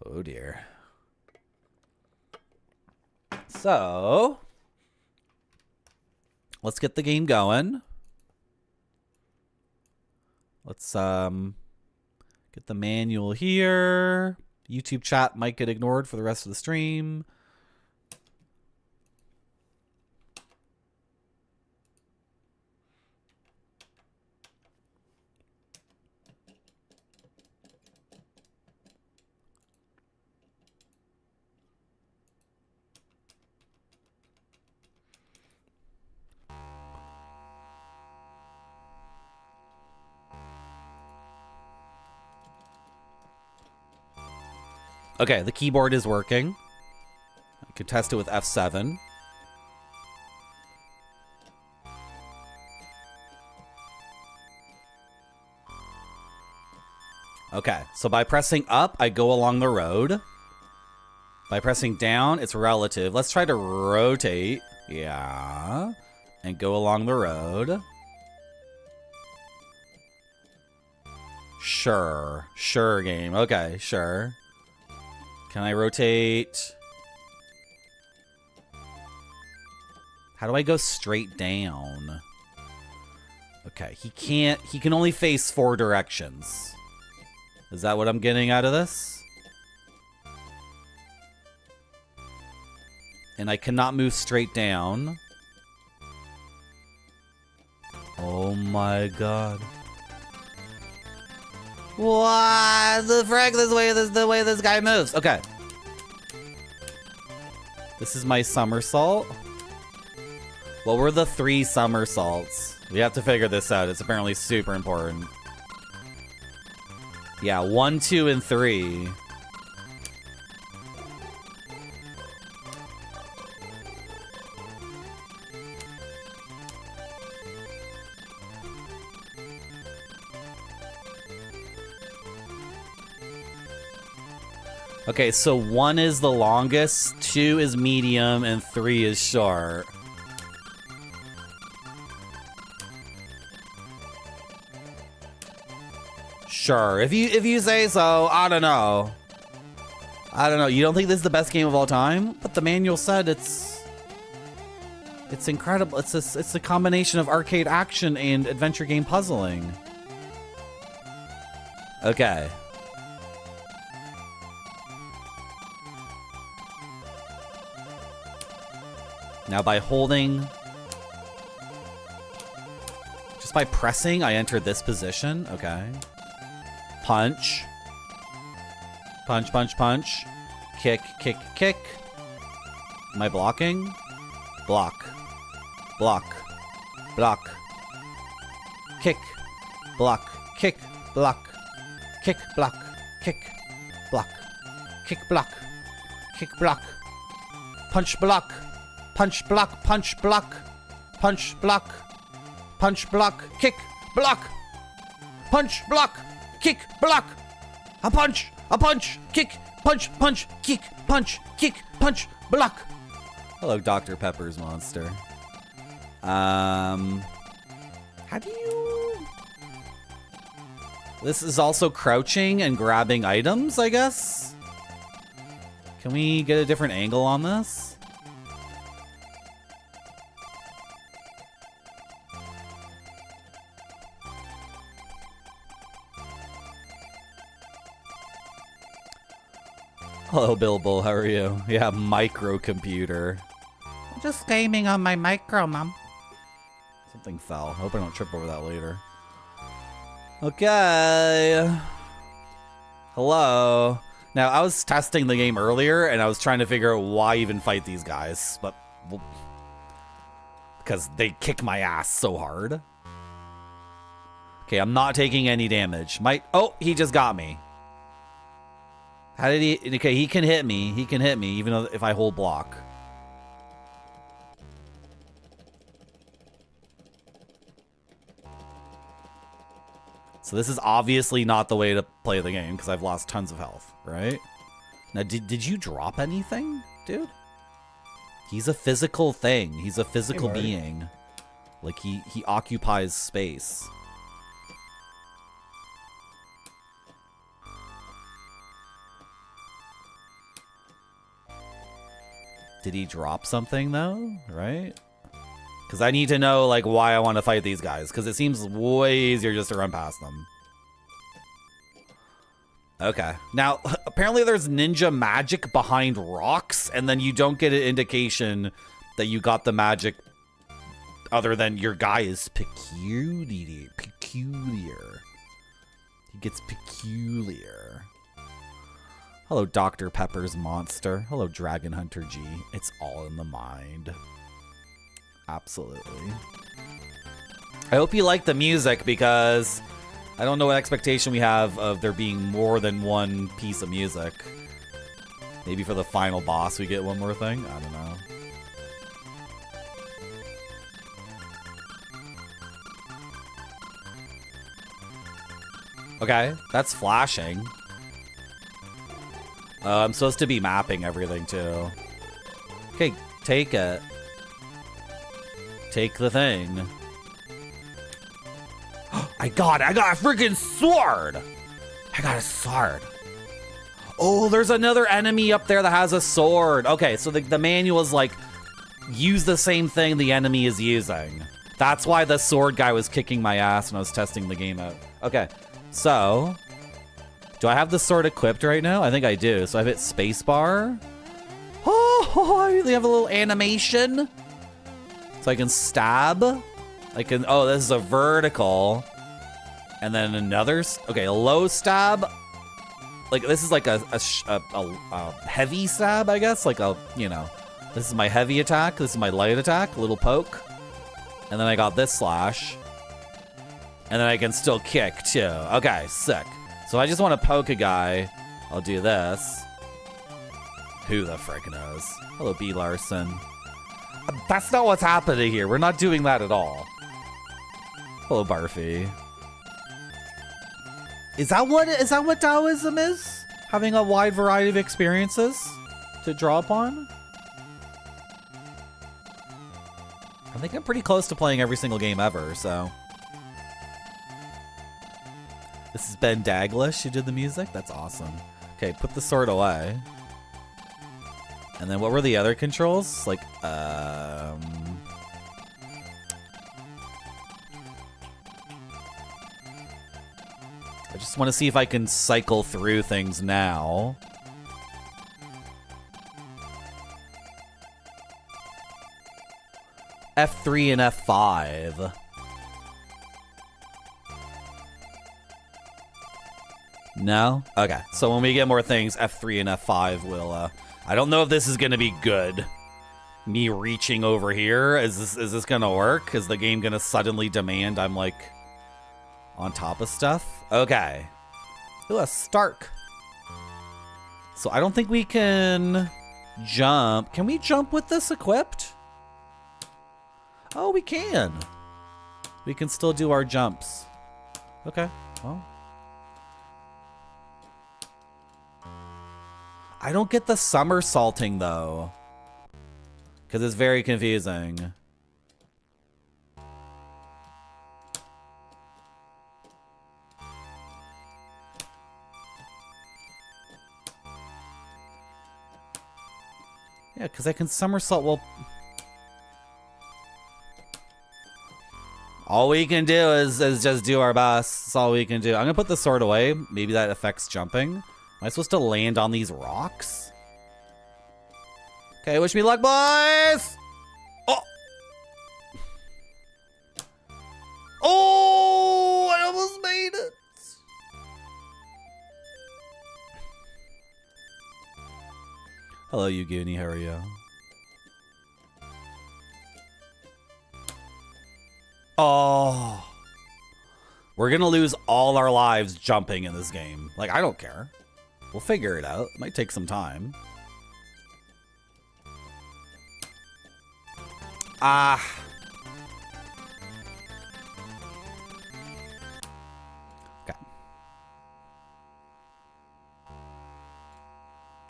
Oh, dear. So, let's get the game going. Let's get the manual here. YouTube chat might get ignored for the rest of the stream. Okay, the keyboard is working. I could test it with F7. Okay, so by pressing up, I go along the road. By pressing down, it's relative. Let's try to rotate. Yeah. And go along the road. Sure. Sure, game. Okay, sure. Can I rotate? How do I go straight down? Okay, he can't. He can only face 4 directions. Is that what I'm getting out of this? And I cannot move straight down. Oh my god. What the frick? This the way this guy moves. Okay. This is my somersault. What were the 3 somersaults? We have to figure this out. It's apparently super important. Yeah, 1, 2, and 3. Okay, so 1 is the longest, 2 is medium, and 3 is short. Sure, if you say so. I don't know. I don't know. You don't think this is the best game of all time? But the manual said it's incredible. It's a combination of arcade action and adventure game puzzling. Okay. Now by holding, just by pressing, I enter this position. Okay. Punch. Punch, punch, punch. Kick, kick, kick. Am I blocking? Block. Block. Block. Kick. Block. Kick. Block. Kick. Block. Kick. Block. Kick. Block. Kick. Block. Punch. Block. Punch. Block. Punch. Block. Punch. Block. Punch. Block. Kick. Block. Punch. Block. Kick. Block. A punch. A punch. Kick. Punch. Punch. Kick. Punch. Kick. Punch. Block. Hello, Dr. Pepper's monster. How do you... This is also crouching and grabbing items, I guess? Can we get a different angle on this? Hello, Bilbo. How are you? Yeah, microcomputer. I'm just gaming on my micro, Mom. Something fell. I hope I don't trip over that later. Okay. Hello. Now, I was testing the game earlier, and I was trying to figure out why even fight these guys, but... Well, because they kick my ass so hard. Okay, I'm not taking any damage. Oh, he just got me. How did he... Okay, he can hit me. He can hit me, even though if I hold block. So this is obviously not the way to play the game, because I've lost tons of health, right? Now, did you drop anything, dude? He's a physical thing. He's a physical being. Like, he occupies space. Did he drop something, though? Right? Because I need to know, like, why I want to fight these guys. Because it seems way easier just to run past them. Okay. Now, apparently there's ninja magic behind rocks. And then you don't get an indication that you got the magic other than your guy is peculiar. He gets peculiar. Hello, Dr. Pepper's monster. Hello, Dragon Hunter G. It's all in the mind. Absolutely. I hope you like the music, because I don't know what expectation we have of there being more than one piece of music. Maybe for the final boss we get one more thing? I don't know. Okay, that's flashing. I'm supposed to be mapping everything too. Okay, take it. Take the thing. I got a freaking sword! I got a sword. Oh, there's another enemy up there that has a sword. Okay, so the manual is like, use the same thing the enemy is using. That's why the sword guy was kicking my ass when I was testing the game out. Okay, so do I have the sword equipped right now? I think I do. So I've hit spacebar. Oh, I really have a little animation. So I can stab. I can, oh, this is a vertical. And then another, okay, a low stab. Like, this is like a heavy stab, I guess. Like a, you know, this is my heavy attack. This is my light attack, little poke. And then I got this slash. And then I can still kick too. Okay, sick. So I just want to poke a guy. I'll do this. Who the frick knows? Hello, B. Larson. That's not what's happening here. We're not doing that at all. Hello, Barfy. Is that what Taoism is? Having a wide variety of experiences to draw upon? I think I'm pretty close to playing every single game ever, so. This is Ben Daglish who did the music? That's awesome. Okay, put the sword away. And then what were the other controls? Like, I just want to see if I can cycle through things now. F3 and F5. No? Okay. So when we get more things, F3 and F5 will, I don't know if this is going to be good. Me reaching over here. Is this going to work? Is the game going to suddenly demand I'm, like, on top of stuff? Okay. Ooh, a Stark. So I don't think we can jump. Can we jump with this equipped? Oh, we can. We can still do our jumps. Okay. Well. I don't get the somersaulting, though. Because it's very confusing. Yeah, because I can somersault. Well, all we can do is just do our best. That's all we can do. I'm going to put the sword away. Maybe that affects jumping. Am I supposed to land on these rocks? Okay, wish me luck, boys! Oh! Oh! I almost made it! Hello, Yuguni. How are you? Oh. We're gonna lose all our lives jumping in this game. Like, I don't care. We'll figure it out. It might take some time. Ah. Okay.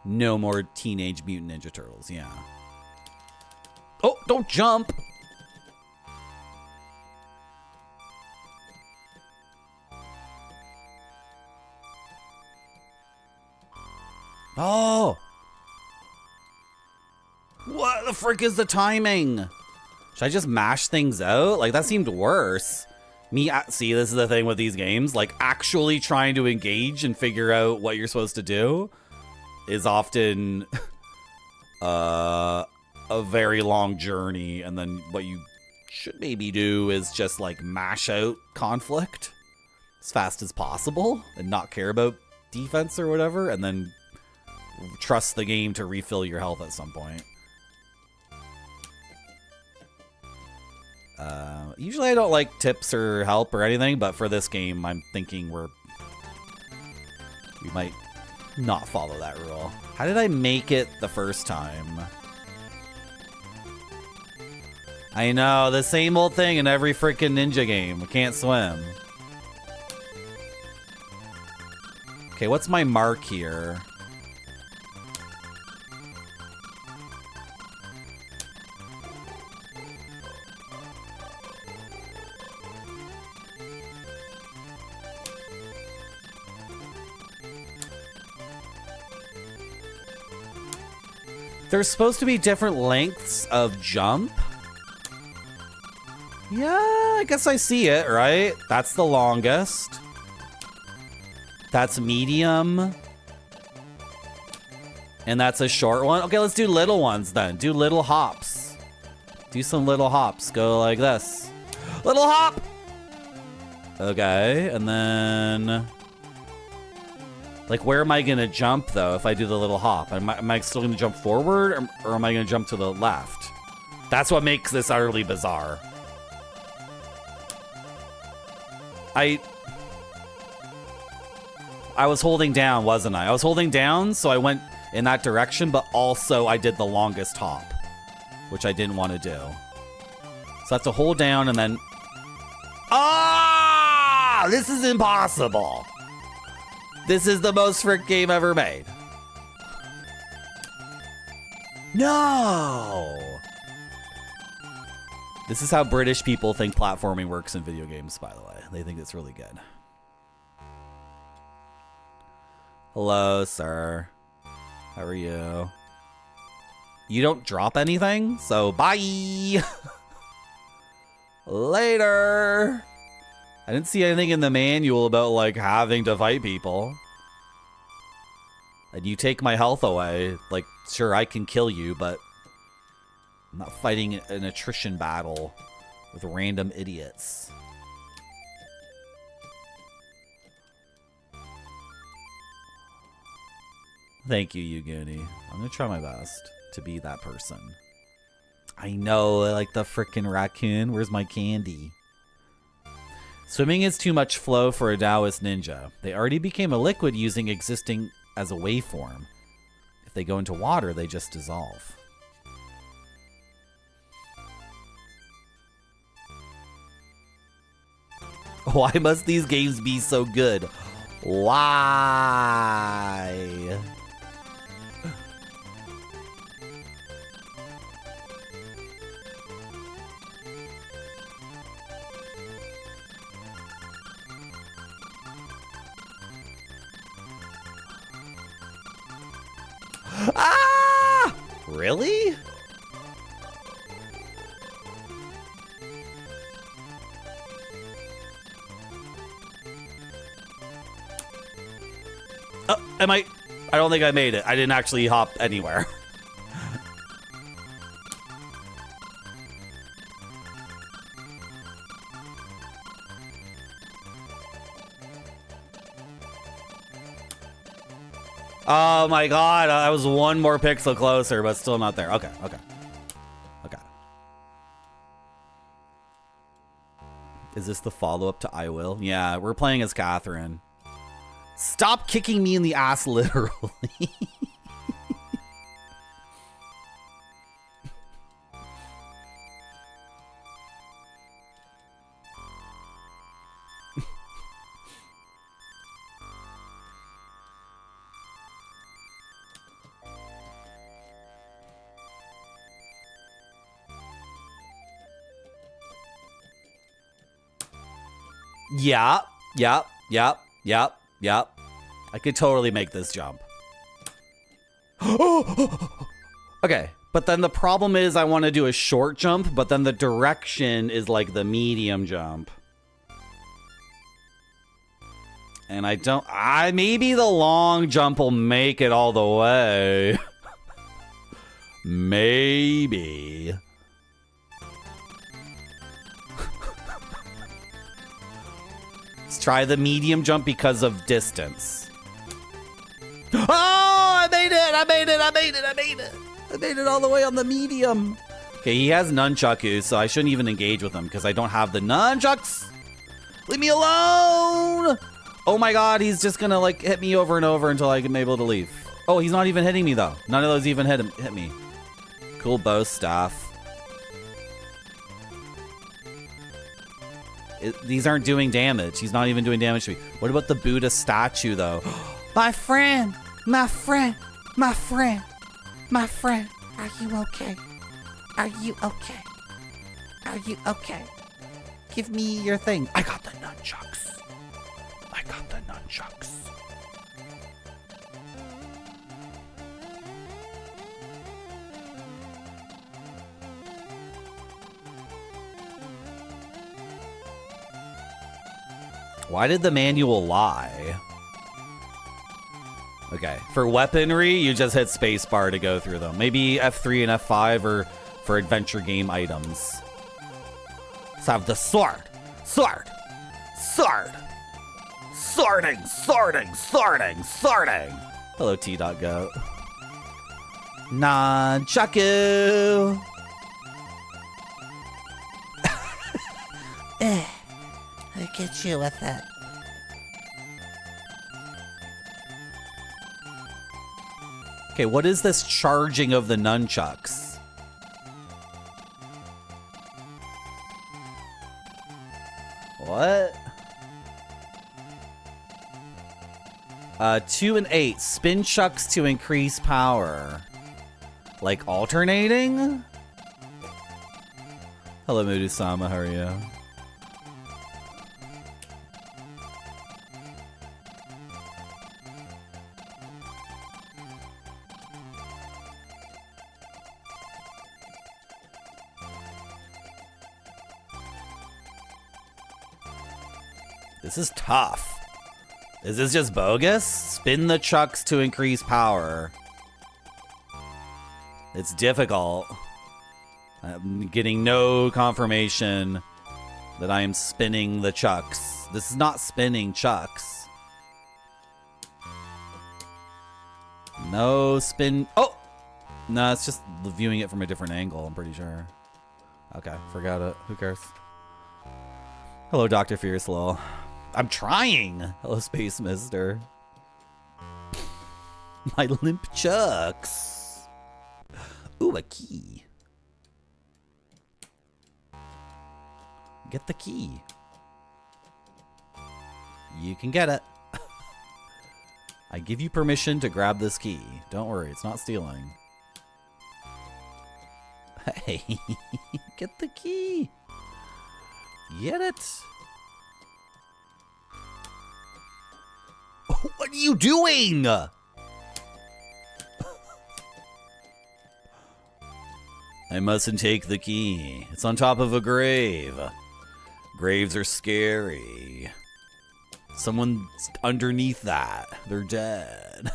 No more Teenage Mutant Ninja Turtles, yeah. Oh, don't jump! Oh! What the frick is the timing? Should I just mash things out? Like, that seemed worse. See, this is the thing with these games. Like, actually trying to engage and figure out what you're supposed to do is often a very long journey. And then what you should maybe do is just, like, mash out conflict as fast as possible and not care about defense or whatever. And then trust the game to refill your health at some point. Usually I don't like tips or help or anything, but for this game, I'm thinking we might not follow that rule. How did I make it the first time? I know, the same old thing in every freaking ninja game. I can't swim. Okay, what's my mark here? There's supposed to be different lengths of jump. Yeah, I guess I see it, right? That's the longest. That's medium. And that's a short one. Okay, let's do little ones then. Do little hops. Do some little hops. Go like this. Little hop! Okay, and then... Like, where am I going to jump, though, if I do the little hop? Am I still going to jump forward, or am I going to jump to the left? That's what makes this utterly bizarre. I was holding down, wasn't I? I was holding down, so I went in that direction, but also I did the longest hop, which I didn't want to do. So I have to hold down and then... Ah! This is impossible! This is the most frick game ever made. No! This is how British people think platforming works in video games, by the way. They think it's really good. Hello, sir. How are you? You don't drop anything? So, bye! Later! I didn't see anything in the manual about, like, having to fight people. And you take my health away. Like, sure, I can kill you, but I'm not fighting an attrition battle with random idiots. Thank you, Yuguni. I'm gonna try my best to be that person. I know, like the frickin' raccoon. Where's my candy? Swimming is too much flow for a Taoist ninja. They already became a liquid using existing as a waveform. If they go into water, they just dissolve. Why must these games be so good? Why? Ah! Really? Oh, I don't think I made it. I didn't actually hop anywhere. Oh my god, I was one more pixel closer, but still not there. Okay. Is this the follow-up to I Will? Yeah, we're playing as Catherine. Stop kicking me in the ass, literally. Yep. I could totally make this jump. Okay, but then the problem is I want to do a short jump, but then the direction is like the medium jump. And maybe the long jump will make it all the way. Maybe. Try the medium jump because of distance. Oh, I made it! I made it all the way on the medium. Okay, he has nunchaku, so I shouldn't even engage with him because I don't have the nunchucks. Leave me alone! Oh my god, he's just gonna like hit me over and over until I'm able to leave. Oh, he's not even hitting me though. None of those even hit me. Cool bow staff. These aren't doing damage. He's not even doing damage to me. What about the Buddha statue though? My friend, my friend, my friend, my friend. Are you okay? Are you okay? Are you okay? Give me your thing. I got the nunchucks. I got the nunchucks. Why did the manual lie? Okay, for weaponry, you just hit spacebar to go through them. Maybe F3 and F5 are for adventure game items. Let's have the sword. Sword. Sword. Sorting, sorting, sorting, sorting. Hello, T.Goat. Nunchaku. Look at you with it. Okay, what is this charging of the nunchucks? What? 2 and 8. Spin chucks to increase power. Like alternating? Hello, Mudu-sama, how are you? This is tough. Is this just bogus? Spin the chucks to increase power. It's difficult. I'm getting no confirmation that I am spinning the chucks. This is not spinning chucks. No spin. Oh! No, it's just viewing it from a different angle, I'm pretty sure. Okay, forgot it. Who cares? Hello, Dr. Fiercelol. I'm trying. Hello, Space Mister. My limp chucks. Ooh, a key. Get the key. You can get it. I give you permission to grab this key. Don't worry, it's not stealing. Hey, get the key. Get it. What are you doing? I mustn't take the key. It's on top of a grave. Graves are scary. Someone's underneath that. They're dead.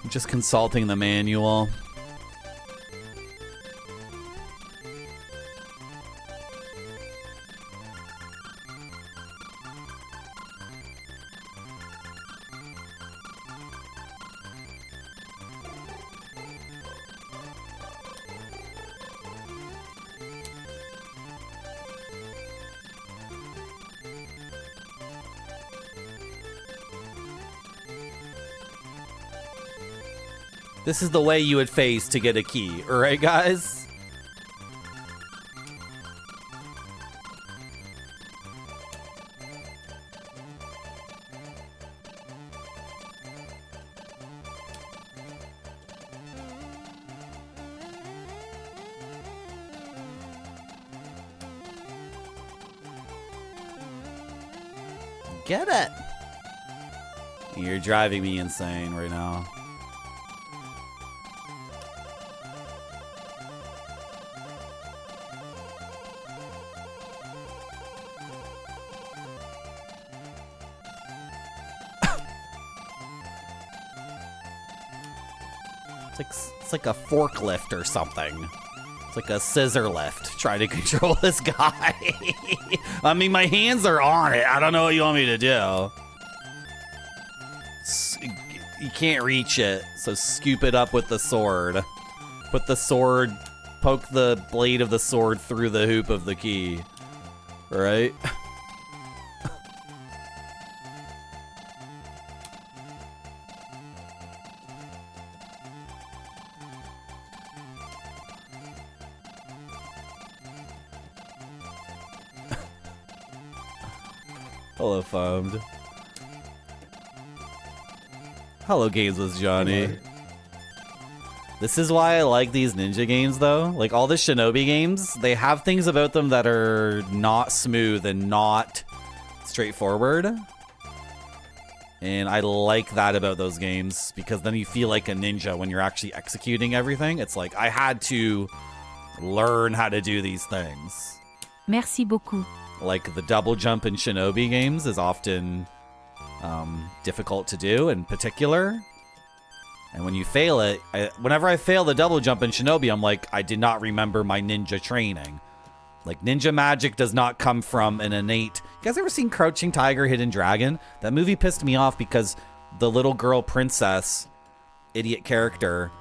Just consulting the manual. This is the way you would face to get a key, alright guys? Get it! You're driving me insane right now. It's like a forklift or something. It's like a scissor lift trying to control this guy. I mean, my hands are on it. I don't know what you want me to do. You can't reach it, so scoop it up with the sword. Put the sword, poke the blade of the sword through the hoop of the key. Right? Hello, Foamed. Hello, Games with Johnny. This is why I like these ninja games, though. Like, all the shinobi games, they have things about them that are not smooth and not straightforward. And I like that about those games, because then you feel like a ninja when you're actually executing everything. It's like, I had to learn how to do these things. Merci beaucoup. Like, the double jump in shinobi games is often difficult to do in particular. And when you fail it, whenever I fail the double jump in shinobi, I'm like, I did not remember my ninja training. Like, ninja magic does not come from an innate... You guys ever seen Crouching Tiger, Hidden Dragon? That movie pissed me off because the little girl princess, idiot character,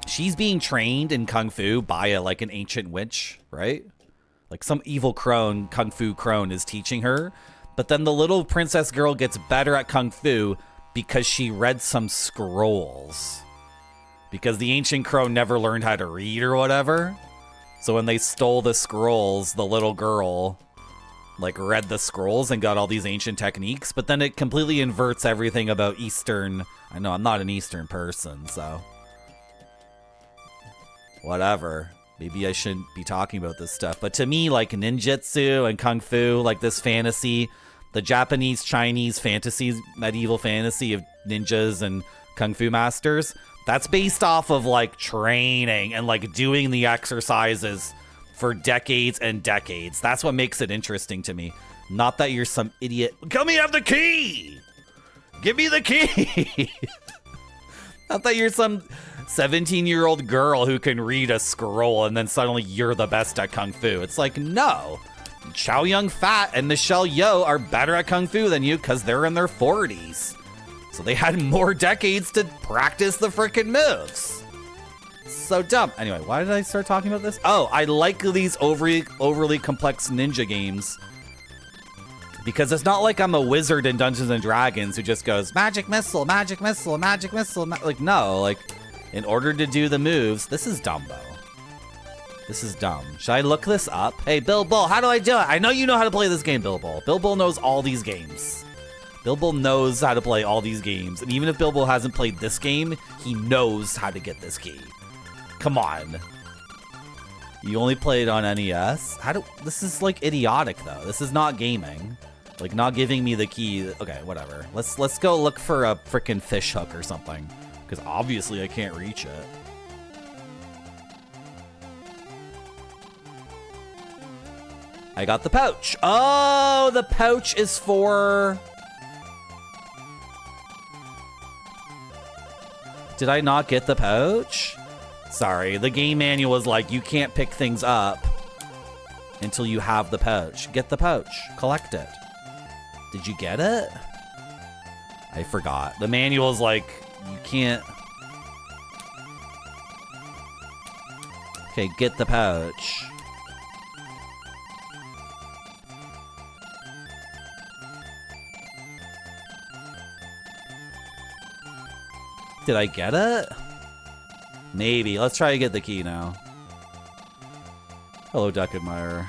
she's being trained in kung fu by an ancient witch, right? Like, some evil crone, kung fu crone, is teaching her. But then the little princess girl gets better at kung fu because she read some scrolls. Because the ancient crone never learned how to read or whatever. So when they stole the scrolls, the little girl, read the scrolls and got all these ancient techniques. But then it completely inverts everything about Eastern... I know, I'm not an Eastern person, so... Whatever. Maybe I shouldn't be talking about this stuff. But to me, ninjutsu and kung fu, this fantasy, the Japanese, Chinese fantasy, medieval fantasy of ninjas and kung fu masters, that's based off of, training and, doing the exercises for decades and decades. That's what makes it interesting to me. Not that you're some idiot. Let me have the key! Give me the key! Not that you're some 17-year-old girl who can read a scroll and then suddenly you're the best at kung fu. It's like, no. Chow Yun-fat and Michelle Yeoh are better at kung fu than you because they're in their 40s. So they had more decades to practice the frickin' moves. So dumb. Anyway, why did I start talking about this? Oh, I like these overly complex ninja games. Because it's not like I'm a wizard in Dungeons and Dragons who just goes, magic missile, magic missile, magic missile. No, in order to do the moves, this is Dumbo. This is dumb. Should I look this up? Hey, Bill Bull, how do I do it? I know you know how to play this game, Bill Bull. Bill Bull knows all these games. Bill Bull knows how to play all these games. And even if Bill Bull hasn't played this game, he knows how to get this key. Come on. You only play it on NES? This is idiotic though. This is not gaming. Not giving me the key. Okay, whatever. Let's go look for a frickin' fish hook or something. Because obviously I can't reach it. I got the pouch. Oh, the pouch is for... Did I not get the pouch? Sorry, the game manual was like, you can't pick things up until you have the pouch. Get the pouch. Collect it. Did you get it? I forgot. The manual's like, you can't... Okay, get the pouch. Did I get it? Maybe. Let's try to get the key now. Hello, Duckenmeyer.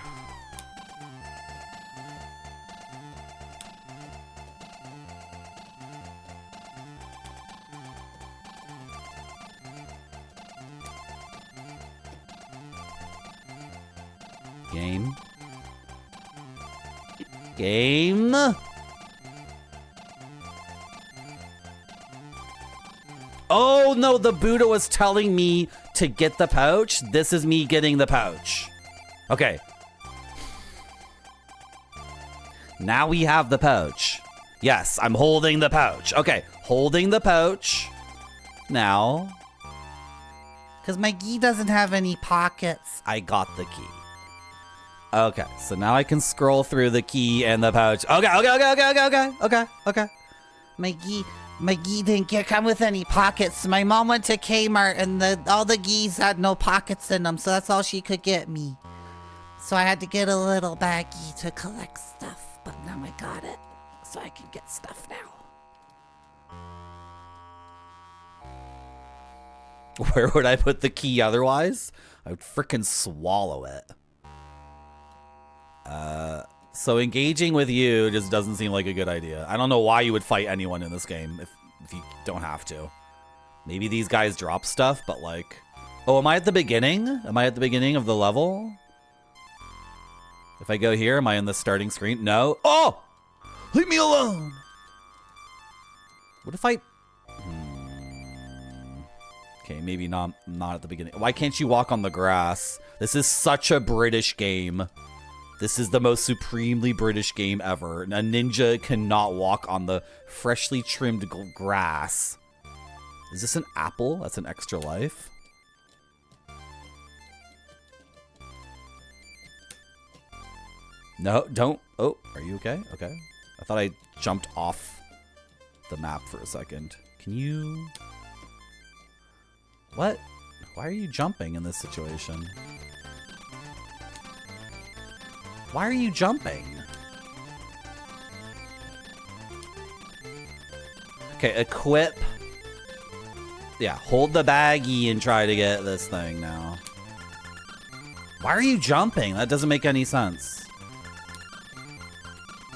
Game. Game. Oh, no, the Buddha was telling me to get the pouch. This is me getting the pouch. Okay. Now we have the pouch. Yes, I'm holding the pouch. Okay, holding the pouch. now. Because my key doesn't have any pockets. I got the key. Okay, so now I can scroll through the key and the pouch. Okay. My key didn't come with any pockets. My mom went to Kmart and all the keys had no pockets in them, so that's all she could get me. So I had to get a little baggie to collect stuff, but now I got it, so I can get stuff now. Where would I put the key otherwise? I would frickin' swallow it. So engaging with you just doesn't seem like a good idea. I don't know why you would fight anyone in this game if you don't have to. Maybe these guys drop stuff, but like... Oh, am I at the beginning? Am I at the beginning of the level? If I go here, am I in the starting screen? No. Oh! Leave me alone! What if I... Okay, maybe not at the beginning. Why can't you walk on the grass? This is such a British game. This is the most supremely British game ever. A ninja cannot walk on the freshly trimmed grass. Is this an apple? That's an extra life. No, don't. Oh, are you okay? Okay. I thought I jumped off the map for a second. Can you... What? Why are you jumping in this situation? Why are you jumping? Okay, equip. Yeah, hold the baggie and try to get this thing now. Why are you jumping? That doesn't make any sense.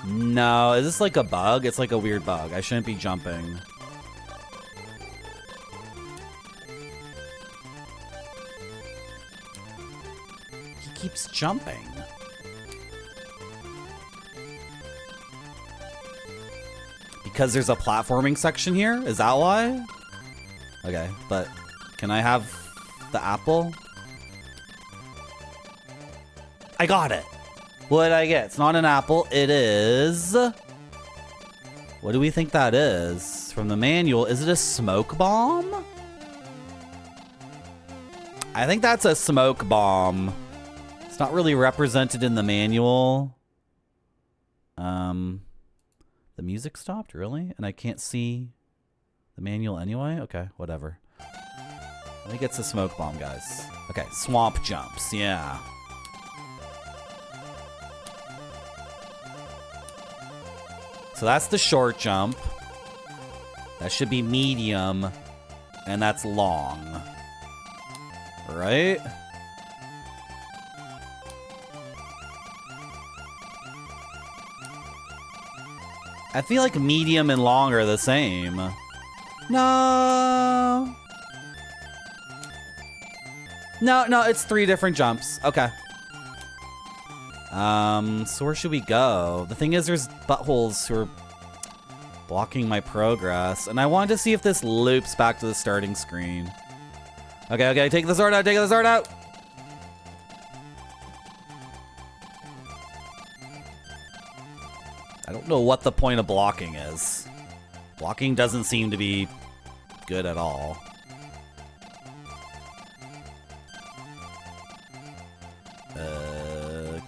No, is this like a bug? It's like a weird bug. I shouldn't be jumping. He keeps jumping. Because there's a platforming section here? Is that why? Okay, but can I have the apple? I got it. What did I get? It's not an apple. It is... What do we think that is? From the manual, is it a smoke bomb? I think that's a smoke bomb. It's not really represented in the manual. The music stopped, really? And I can't see the manual anyway? Okay, whatever. I think it's a smoke bomb, guys. Okay, swamp jumps, yeah. So that's the short jump. That should be medium. And that's long. Right? I feel like medium and long are the same. No. No, it's 3 different jumps. Okay. So where should we go? The thing is, there's buttholes who are blocking my progress. And I wanted to see if this loops back to the starting screen. Okay, take the sword out, take the sword out! I don't know what the point of blocking is. Blocking doesn't seem to be good at all.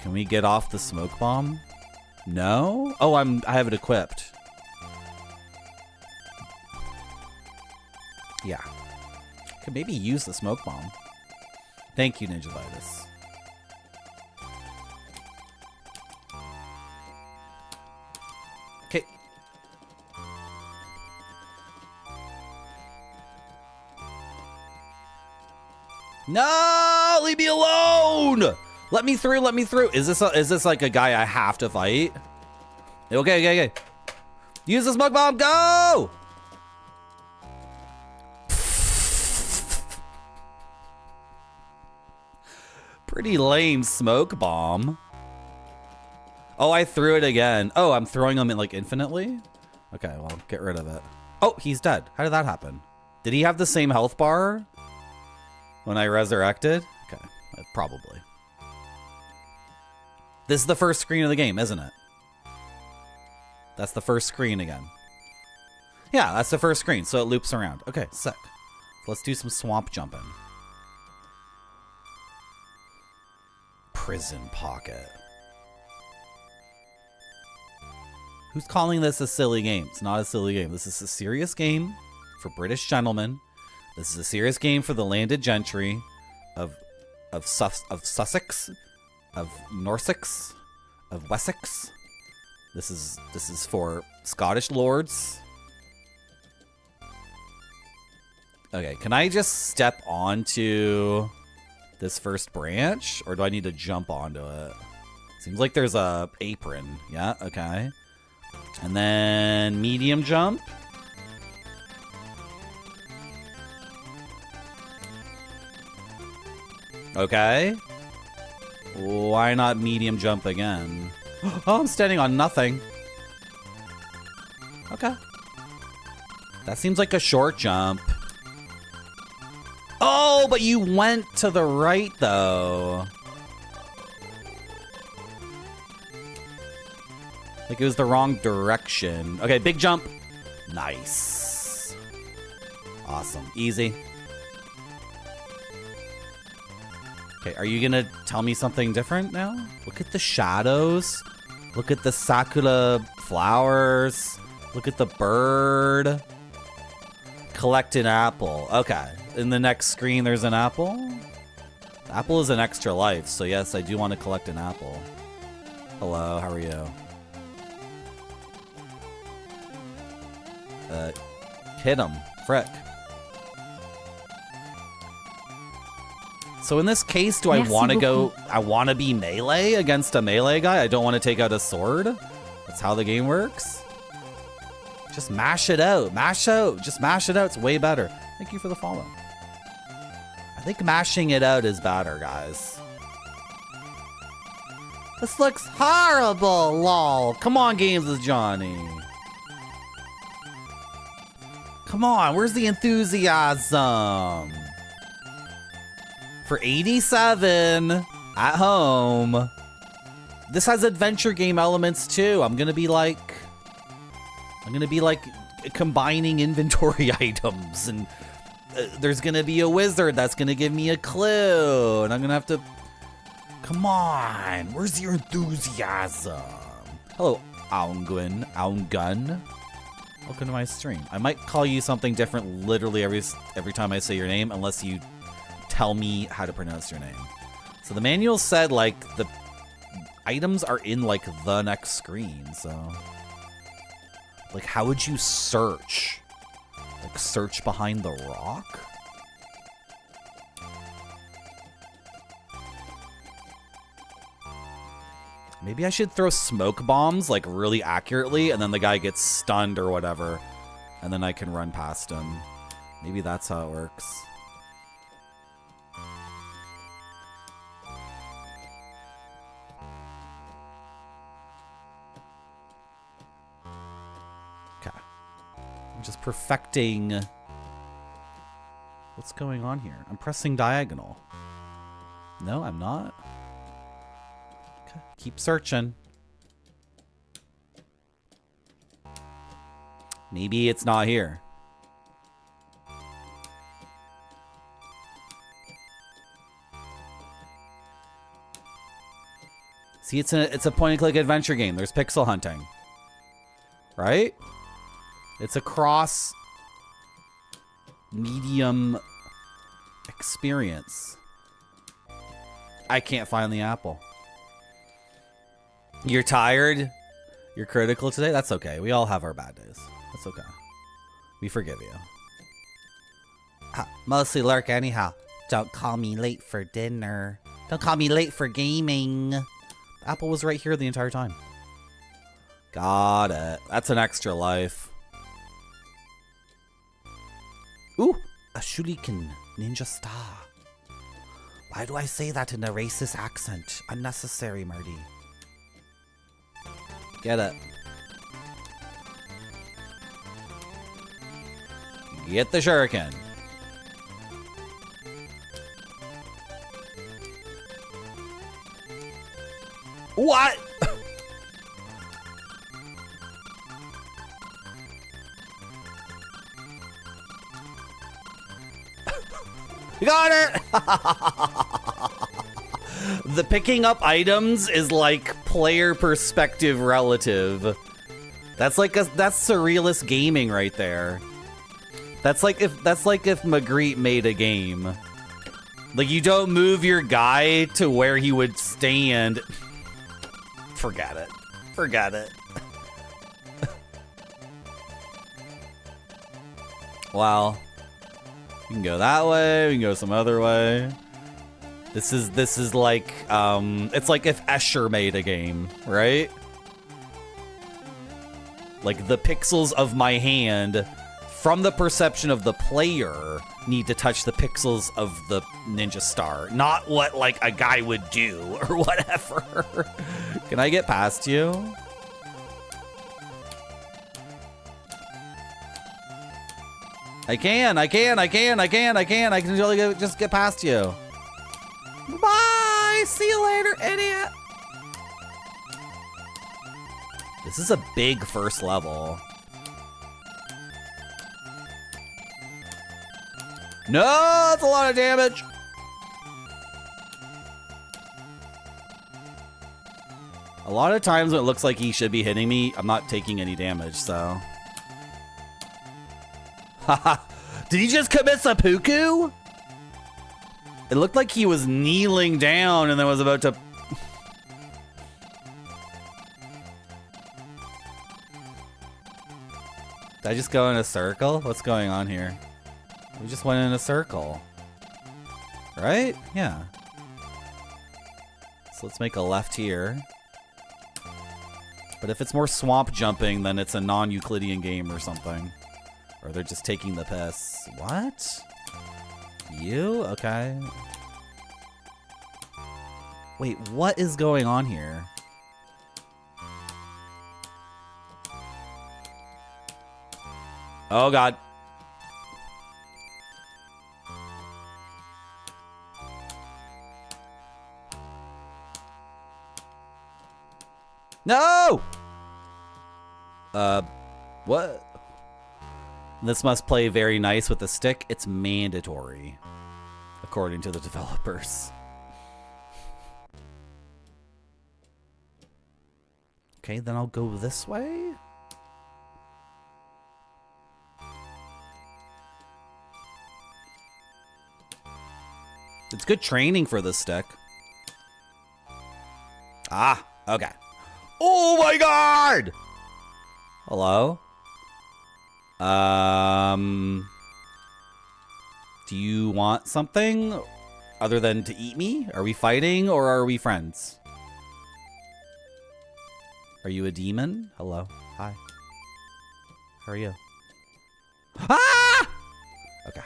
Can we get off the smoke bomb? No? Oh, I have it equipped. Yeah. Could maybe use the smoke bomb. Thank you, Ninja Vitus. Okay. No! Leave me alone! Let me through, let me through. Is this like a guy I have to fight? Okay. Use the smoke bomb, go! Pretty lame smoke bomb. Oh, I threw it again. Oh, I'm throwing them in like infinitely? Okay, well, get rid of it. Oh, he's dead. How did that happen? Did he have the same health bar when I resurrected? Okay, probably. This is the first screen of the game, isn't it? That's the first screen again. Yeah, that's the first screen, so it loops around. Okay, sick. Let's do some swamp jumping. Prison pocket. Who's calling this a silly game? It's not a silly game. This is a serious game for British gentlemen. This is a serious game for the landed gentry of Sussex, of Norsex, of Wessex. This is for Scottish lords. Okay, can I just step onto this first branch, or do I need to jump onto it? Seems like there's a apron. Yeah, okay. And then medium jump. Okay. Why not medium jump again? Oh, I'm standing on nothing. Okay. That seems like a short jump. Oh, but you went to the right, though. Like it was the wrong direction. Okay, big jump. Nice. Awesome. Easy. Okay, are you gonna tell me something different now? Look at the shadows. Look at the sakura flowers. Look at the bird. Collect an apple. Okay. In the next screen, there's an apple. The apple is an extra life, so yes, I do want to collect an apple. Hello, how are you? Hit him. Frick. So in this case, do I want to go... I want to be melee against a melee guy? I don't want to take out a sword? That's how the game works? Just mash it out. Mash out. Just mash it out. It's way better. Thank you for the follow. I think mashing it out is better, guys. This looks horrible, lol. Come on, Games with Johnny. Come on, where's the enthusiasm? For 87 at home. This has adventure game elements too. I'm gonna be like combining inventory items, and there's gonna be a wizard that's gonna give me a clue, and I'm gonna have to. Come on, where's your enthusiasm? Hello, Aungun. Welcome to my stream. I might call you something different literally every time I say your name, unless you tell me how to pronounce your name. So the manual said like the items are in like the next screen, so like how would you search? Like search behind the rock? Maybe I should throw smoke bombs like really accurately, and then the guy gets stunned or whatever, and then I can run past him. Maybe that's how it works. Okay. I'm just perfecting... What's going on here? I'm pressing diagonal. No, I'm not. Okay. Keep searching. Maybe it's not here. See, it's a point-and-click adventure game. There's pixel hunting. Right? It's a cross medium experience. I can't find the apple. You're tired? You're critical today? That's okay. We all have our bad days. That's okay. We forgive you. Mostly lurk anyhow. Don't call me late for dinner. Don't call me late for gaming. The apple was right here the entire time. Got it. That's an extra life. Ooh, a shuriken ninja star. Why do I say that in a racist accent? Unnecessary, Marty. Get it. Get the shuriken. What? We got it! The picking up items is like player perspective relative. That's surrealist gaming right there. That's like if Magritte made a game. Like, you don't move your guy to where he would stand. Forget it. Forget it. Wow. We can go that way, we can go some other way. This is like, it's like if Escher made a game, right? Like, the pixels of my hand, from the perception of the player, need to touch the pixels of the ninja star. Not what, like, a guy would do, or whatever. Can I get past you? I can totally just get past you. Bye! See you later, idiot! This is a big first level. No, that's a lot of damage. A lot of times when it looks like he should be hitting me, I'm not taking any damage, so. Haha. Did he just commit seppuku? It looked like he was kneeling down and then was about to... Did I just go in a circle? What's going on here? We just went in a circle. Right? Yeah. So let's make a left here. But if it's more swamp jumping, then it's a non-Euclidean game or something. Or they're just taking the piss. What? You? Okay. Wait, what is going on here? Oh, God. No! What? This must play very nice with the stick. It's mandatory, according to the developers. Okay, then I'll go this way. It's good training for this stick. Ah, okay. Oh my God! Hello? Do you want something other than to eat me? Are we fighting or are we friends? Are you a demon? Hello. Hi. How are you? Ah! Okay.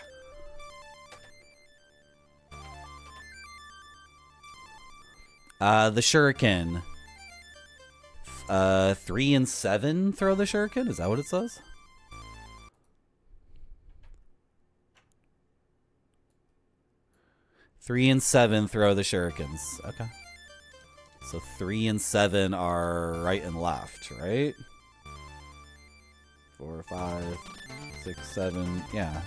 The shuriken. 3 and 7 throw the shuriken? Is that what it says? Three and 7 throw the shurikens. Okay. So 3 and 7 are right and left, right? 4, 5, 6, 7. Yeah.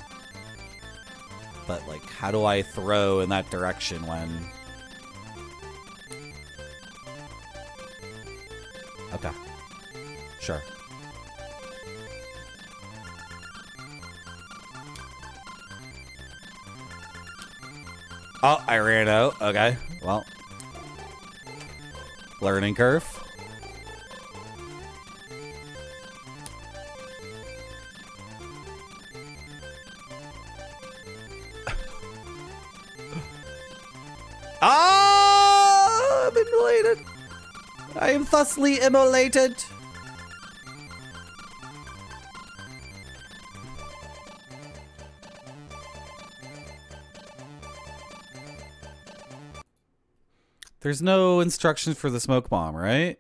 But, like, how do I throw in that direction when... Okay. Sure. Oh, I ran out. Okay. Well. Learning curve. Ah! I'm immolated. I am thusly immolated. There's no instructions for the smoke bomb, right?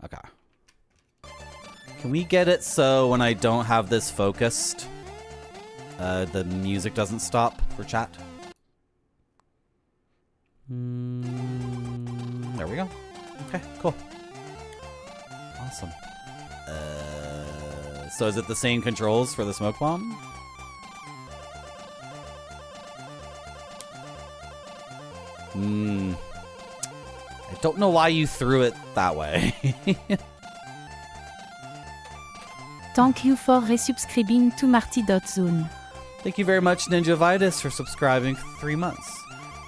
Okay. Can we get it so when I don't have this focused, the music doesn't stop for chat? There we go. Okay, cool. Awesome. So is it the same controls for the smoke bomb? I don't know why you threw it that way. Thank you for resubscribing to Marty.zone. Thank you very much, Ninja Vitus, for subscribing for 3 months.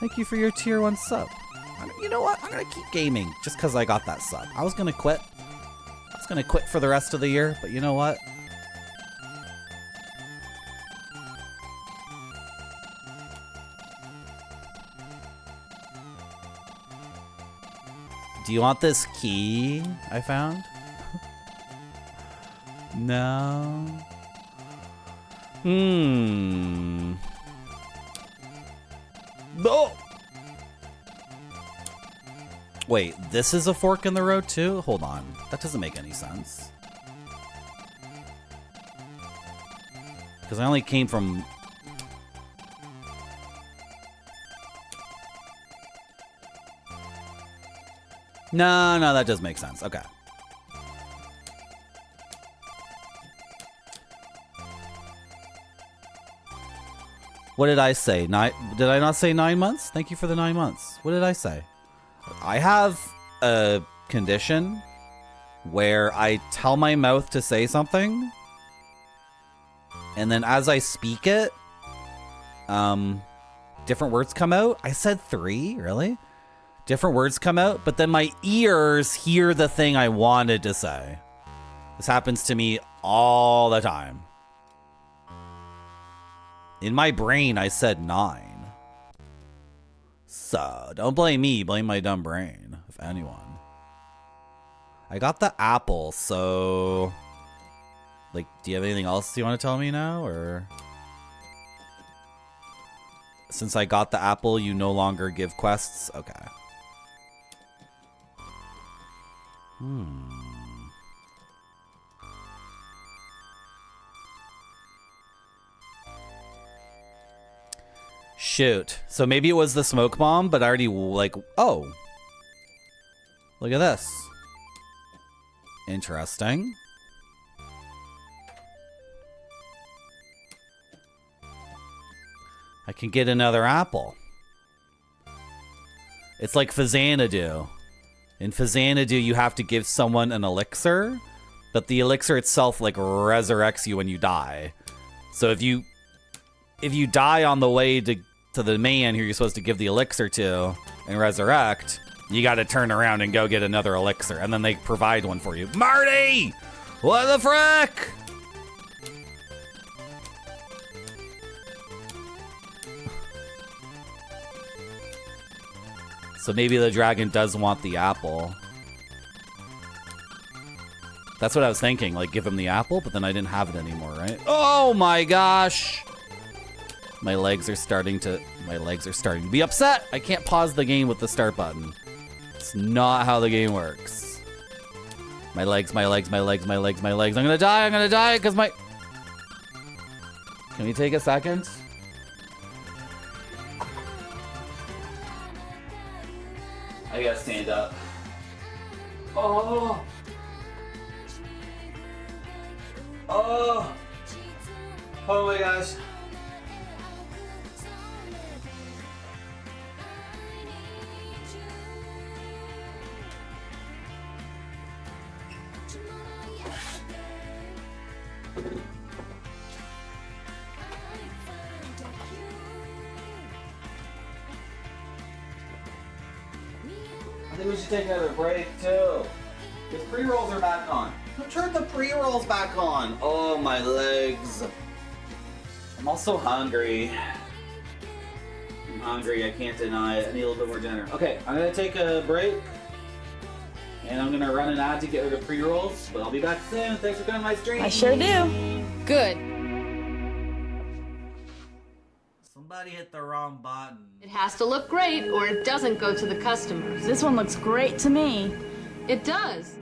Thank you for your tier 1 sub. You know what? I'm gonna keep gaming just because I got that sub. I was gonna quit. I was gonna quit for the rest of the year, but you know what? Do you want this key I found? No. No. Wait, this is a fork in the road too? Hold on. That doesn't make any sense. Because I only came from... No, that does make sense. Okay. What did I say? Did I not say 9 months? Thank you for the 9 months. What did I say? I have a condition where I tell my mouth to say something, and then as I speak it, different words come out. I said 3, really? Different words come out, but then my ears hear the thing I wanted to say. This happens to me all the time. In my brain, I said 9. So, don't blame me, blame my dumb brain, if anyone. I got the apple, so... Like, do you have anything else you want to tell me now, or... Since I got the apple, you no longer give quests? Okay. Shoot. So maybe it was the smoke bomb, but I already, like, oh. Look at this. Interesting. I can get another apple. It's like Fazanadu. In Fazanadu, you have to give someone an elixir, but the elixir itself, like, resurrects you when you die. So if you die on the way to the man who you're supposed to give the elixir to and resurrect, you got to turn around and go get another elixir, and then they provide one for you. Marty! What the frick? So maybe the dragon does want the apple. That's what I was thinking, like give him the apple, but then I didn't have it anymore, right? Oh my gosh! My legs are starting to be upset. I can't pause the game with the start button. It's not how the game works. My legs. I'm gonna die because my... Can we take a second? I gotta stand up. Oh! Oh! Oh my gosh. I think we should take another break too. The pre-rolls are back on. Turn the pre-rolls back on. Oh, my legs. I'm also hungry. I'm hungry, I can't deny it. I need a little bit more dinner. Okay, I'm gonna take a break. And I'm gonna run an ad to get rid of pre-rolls, but I'll be back soon. Thanks for coming to my stream. I sure do. Good. Somebody hit the wrong button. It has to look great or it doesn't go to the customers. This one looks great to me. It does.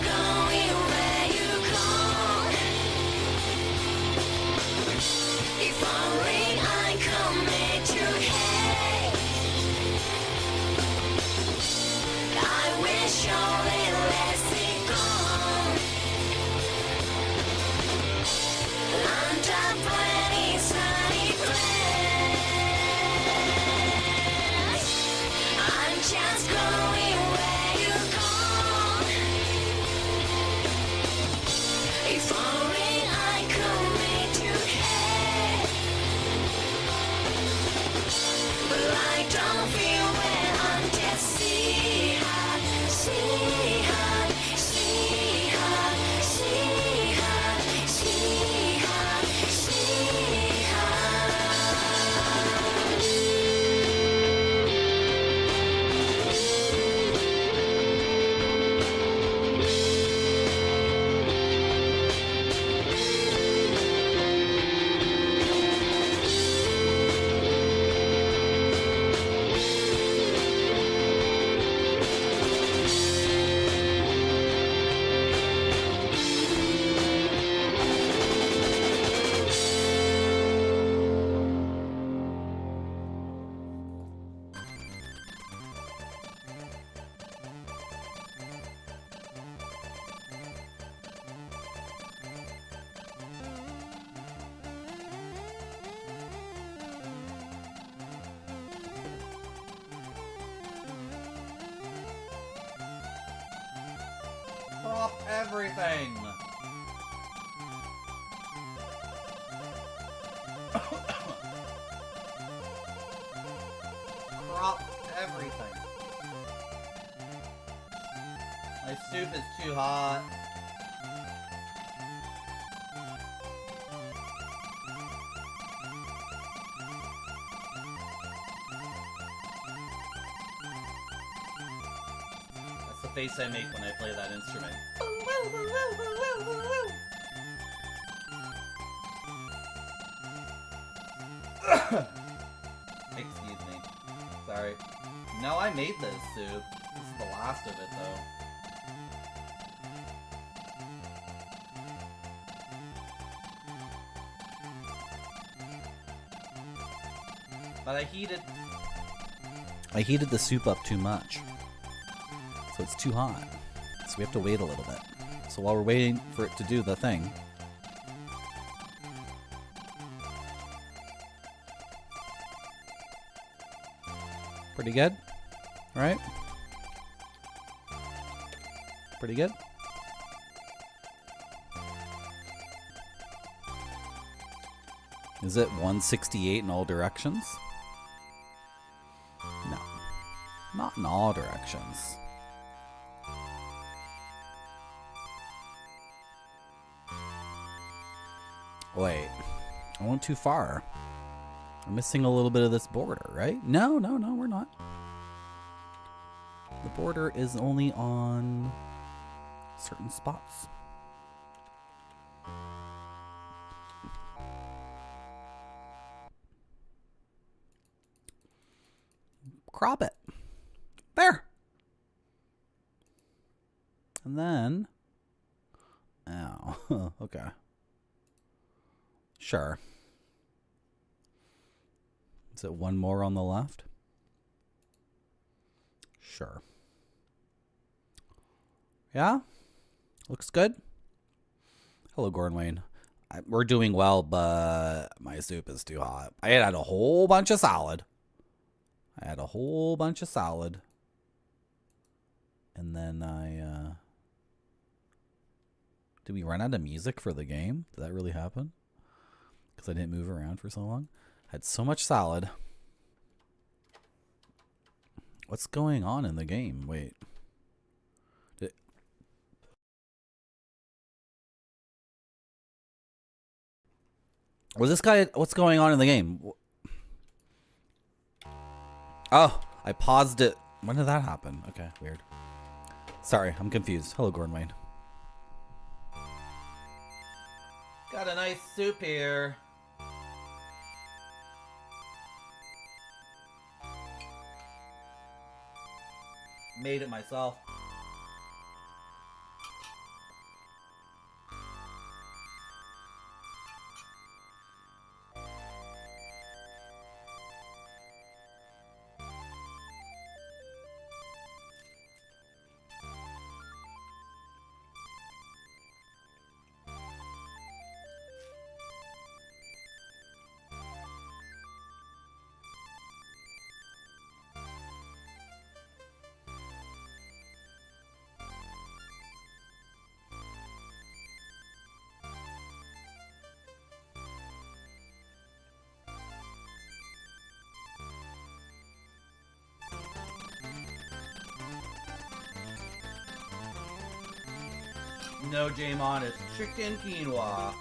going where you go. If only I could make you hate. I wish only let it go. Land up plenty sunny place. I'm just going where you go. If only I could make you hate. But I don't feel where I'm just see her, see her, see her, see her, see her, see her. Stop everything. Crop everything. My soup is too hot. That's the face I make when I play that instrument. Excuse me. Sorry. No, I made this soup. This is the last of it, though. But I heated the soup up too much. So it's too hot. So we have to wait a little bit. So while we're waiting for it to do the thing, pretty good, right? Pretty good. Is it 168 in all directions? No, not in all directions. Wait, I went too far. I'm missing a little bit of this border, right? No, we're not. The border is only on certain spots. Crop it. There. And then... Oh, okay. Sure. Is it one more on the left? Sure. Yeah? Looks good? Hello, Gordon Wayne. We're doing well, but my soup is too hot. I had a whole bunch of salad. And then did we run out of music for the game? Did that really happen? Because I didn't move around for so long. I had so much salad. What's going on in the game? Wait. Was this guy... What's going on in the game? Oh, I paused it. When did that happen? Okay, weird. Sorry, I'm confused. Hello, Gordon Wayne. Got a nice soup here. Made it myself. No, Jamon, it's chicken quinoa.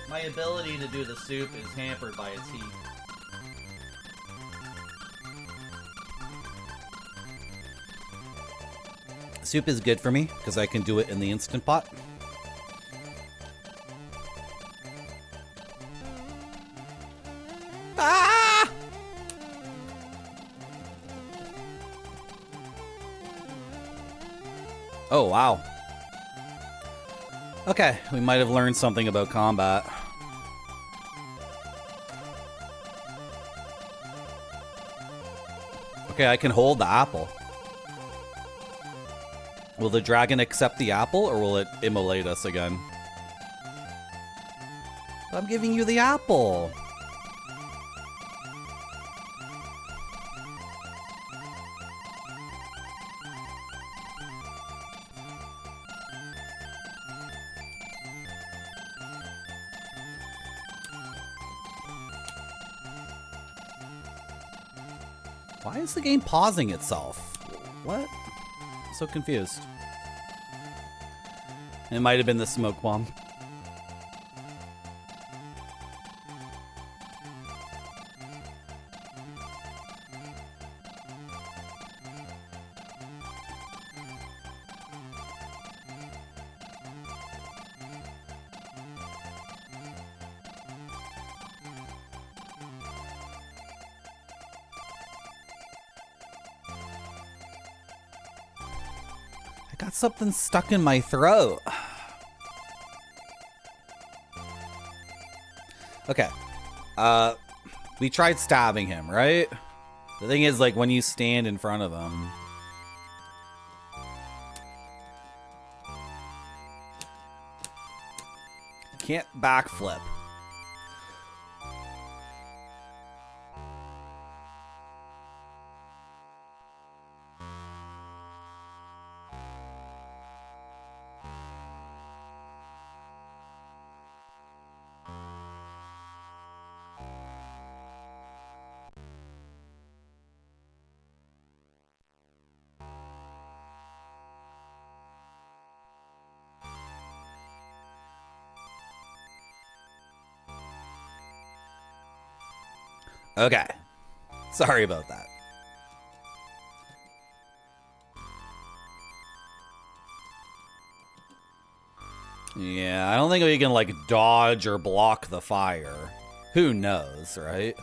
My ability to do the soup is hampered by its heat. Soup is good for me because I can do it in the Instant Pot. Ah! Oh, wow. Okay, we might have learned something about combat. Okay, I can hold the apple. Will the dragon accept the apple, or will it immolate us again? I'm giving you the apple. Why is the game pausing itself? What? I'm so confused. It might have been the smoke bomb. I got something stuck in my throat. Okay. We tried stabbing him, right? The thing is, like, when you stand in front of him... Can't backflip. Okay. Sorry about that. Yeah, I don't think we can, like, dodge or block the fire. Who knows, right?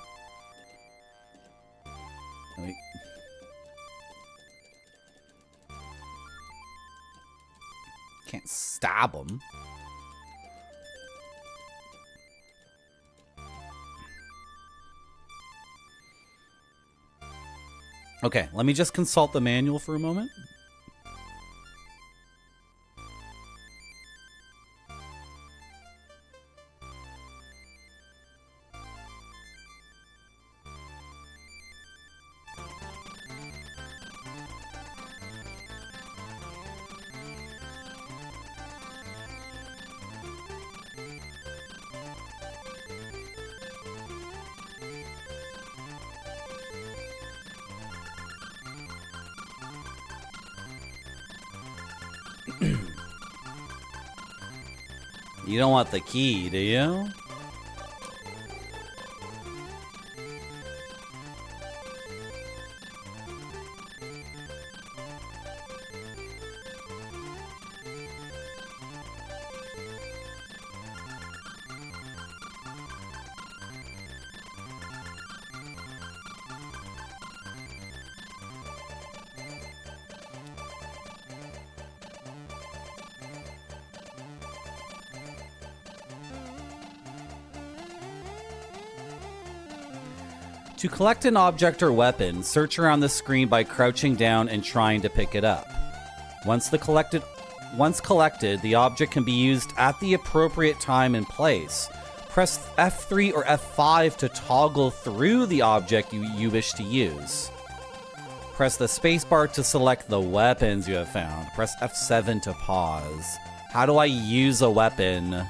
Can't stab him. Okay, let me just consult the manual for a moment. You don't want the key, do you? To collect an object or weapon, search around the screen by crouching down and trying to pick it up. Once the collected Once collected, the object can be used at the appropriate time and place. Press F3 or F5 to toggle through the object you wish to use. Press the spacebar to select the weapons you have found. Press F7 to pause. How do I use a weapon?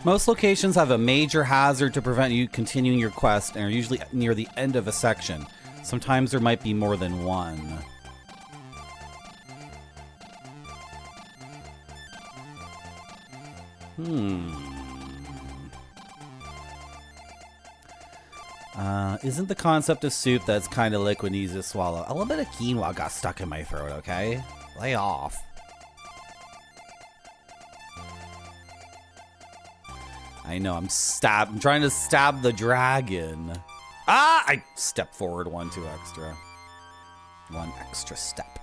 Most locations have a major hazard to prevent you continuing your quest and are usually near the end of a section. Sometimes there might be more than one. Isn't the concept of soup that's kind of liquid and easy to swallow? A little bit of quinoa got stuck in my throat, okay? Lay off. I know, I'm trying to stab the dragon. Ah! I stepped forward one extra step.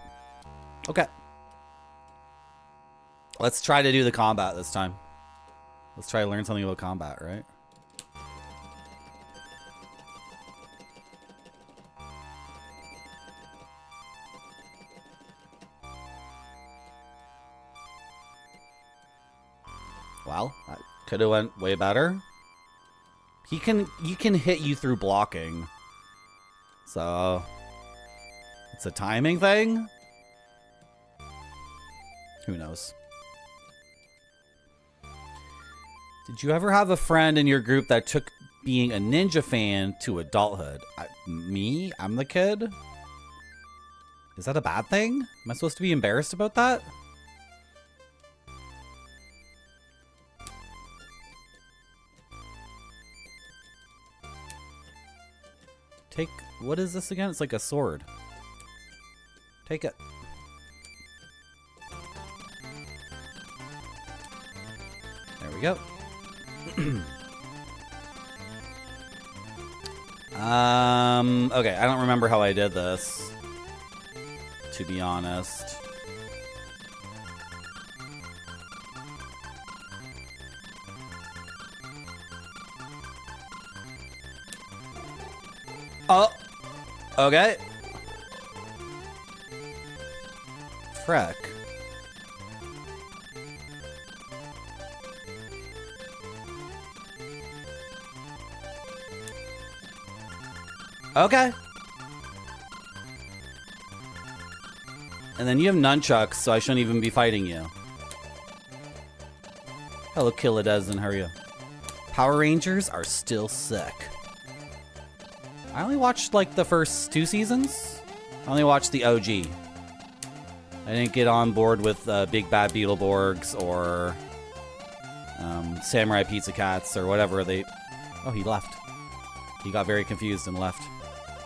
Okay. Let's try to do the combat this time. Let's try to learn something about combat, right? Well, that could have went way better. He can hit you through blocking. So it's a timing thing. Who knows? Did you ever have a friend in your group that took being a ninja fan to adulthood? Me? I'm the kid? Is that a bad thing? Am I supposed to be embarrassed about that? Take, what is this again? It's like a sword. Take it. There we go. Okay, I don't remember how I did this, to be honest. Oh, okay. Freck. Okay. And then you have nunchucks, so I shouldn't even be fighting you. Hello, Killadez, how are you? Power Rangers are still sick. I only watched like the first 2 seasons. I only watched the OG. I didn't get on board with Big Bad Beetleborgs or Samurai Pizza Cats or whatever they... Oh, he left. He got very confused and left.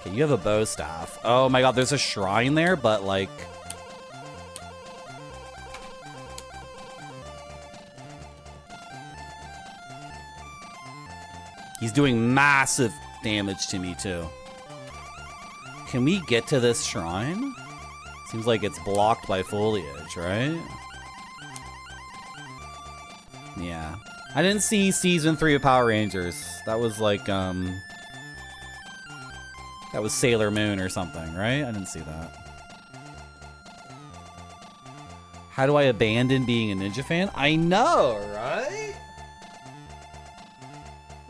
Okay, you have a bow staff. Oh my god, there's a shrine there, but like... He's doing massive damage to me too. Can we get to this shrine? Seems like it's blocked by foliage, right? Yeah. I didn't see season 3 of Power Rangers. That was like, that was Sailor Moon or something, right? I didn't see that. How do I abandon being a ninja fan? I know, right?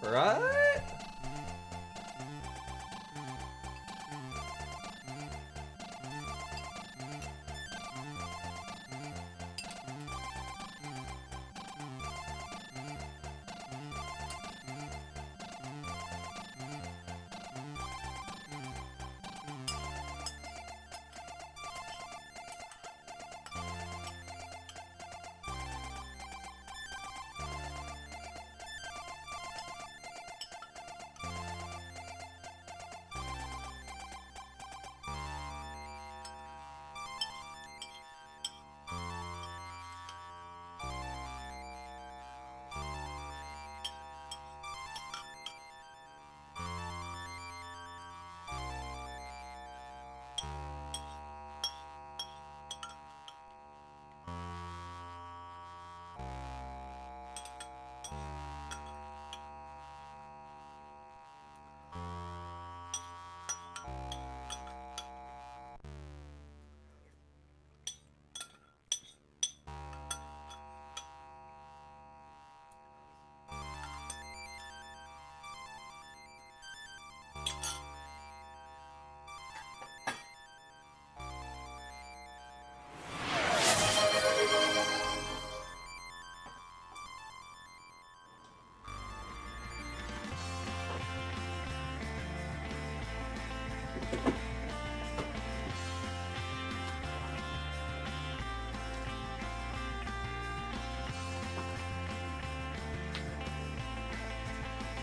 Right?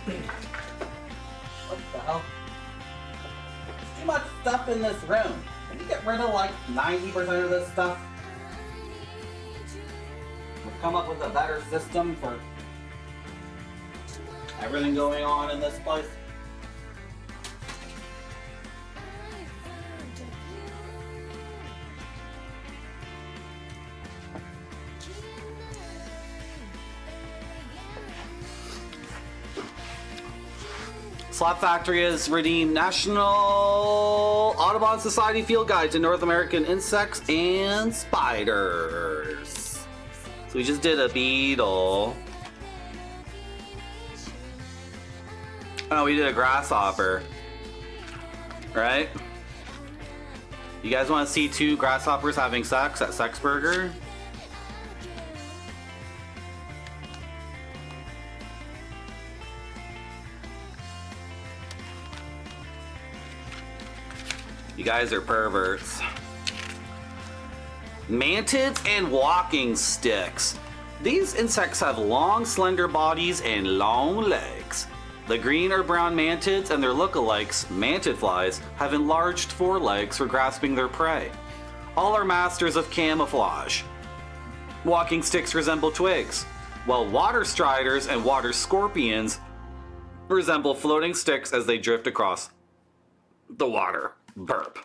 What the hell? There's too much stuff in this room. Can you get rid of like 90% of this stuff? We'll come up with a better system for everything going on in this place. Slap Factory has redeemed National Audubon Society Field Guide to North American Insects and Spiders. So we just did a beetle. Oh, we did a grasshopper. Right? You guys want to see 2 grasshoppers having sex at Sex Burger? You guys are perverts. Mantids and walking sticks. These insects have long, slender bodies and long legs. The green or brown mantids and their lookalikes, mantid flies, have enlarged forelegs for grasping their prey. All are masters of camouflage. Walking sticks resemble twigs, while water striders and water scorpions resemble floating sticks as they drift across the water. Burp.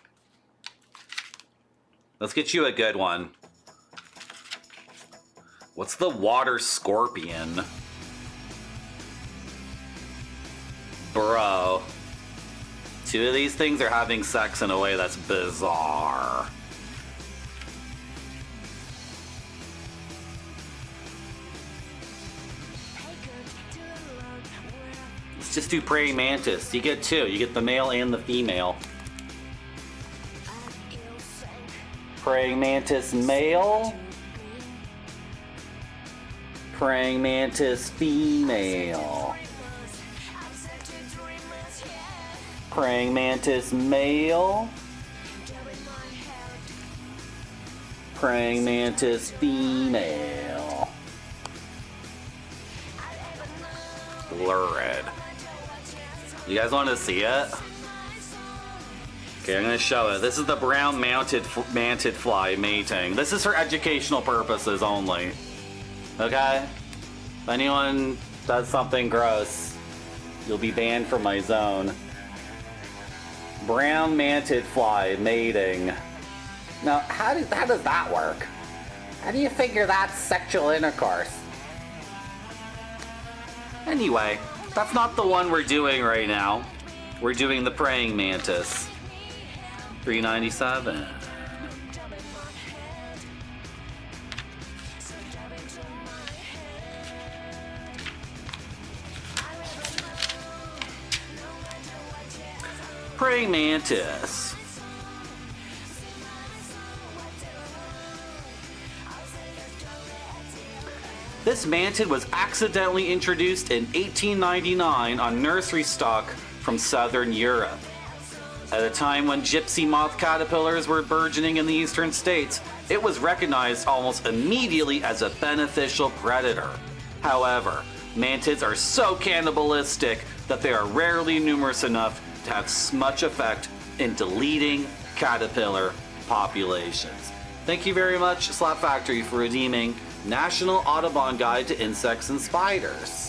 Let's get you a good one. What's the water scorpion? Bro. 2 of these things are having sex in a way that's bizarre. Let's just do praying mantis. You get 2. You get the male and the female. Praying mantis male. Praying mantis female. Praying mantis male. Praying mantis female. Lurid. You guys want to see it? Okay, I'm going to show it. This is the brown mounted mantid fly mating. This is for educational purposes only. Okay? If anyone does something gross, you'll be banned from my zone. Brown mantid fly mating. Now, how does that work? How do you figure that's sexual intercourse? Anyway, that's not the one we're doing right now. We're doing the praying mantis. $3.97. Praying mantis. This mantid was accidentally introduced in 1899 on nursery stock from southern Europe. At a time when gypsy moth caterpillars were burgeoning in the eastern states, it was recognized almost immediately as a beneficial predator. However, mantids are so cannibalistic that they are rarely numerous enough to have much effect in deleting caterpillar populations. Thank you very much, Slap Factory, for redeeming National Audubon Guide to Insects and Spiders.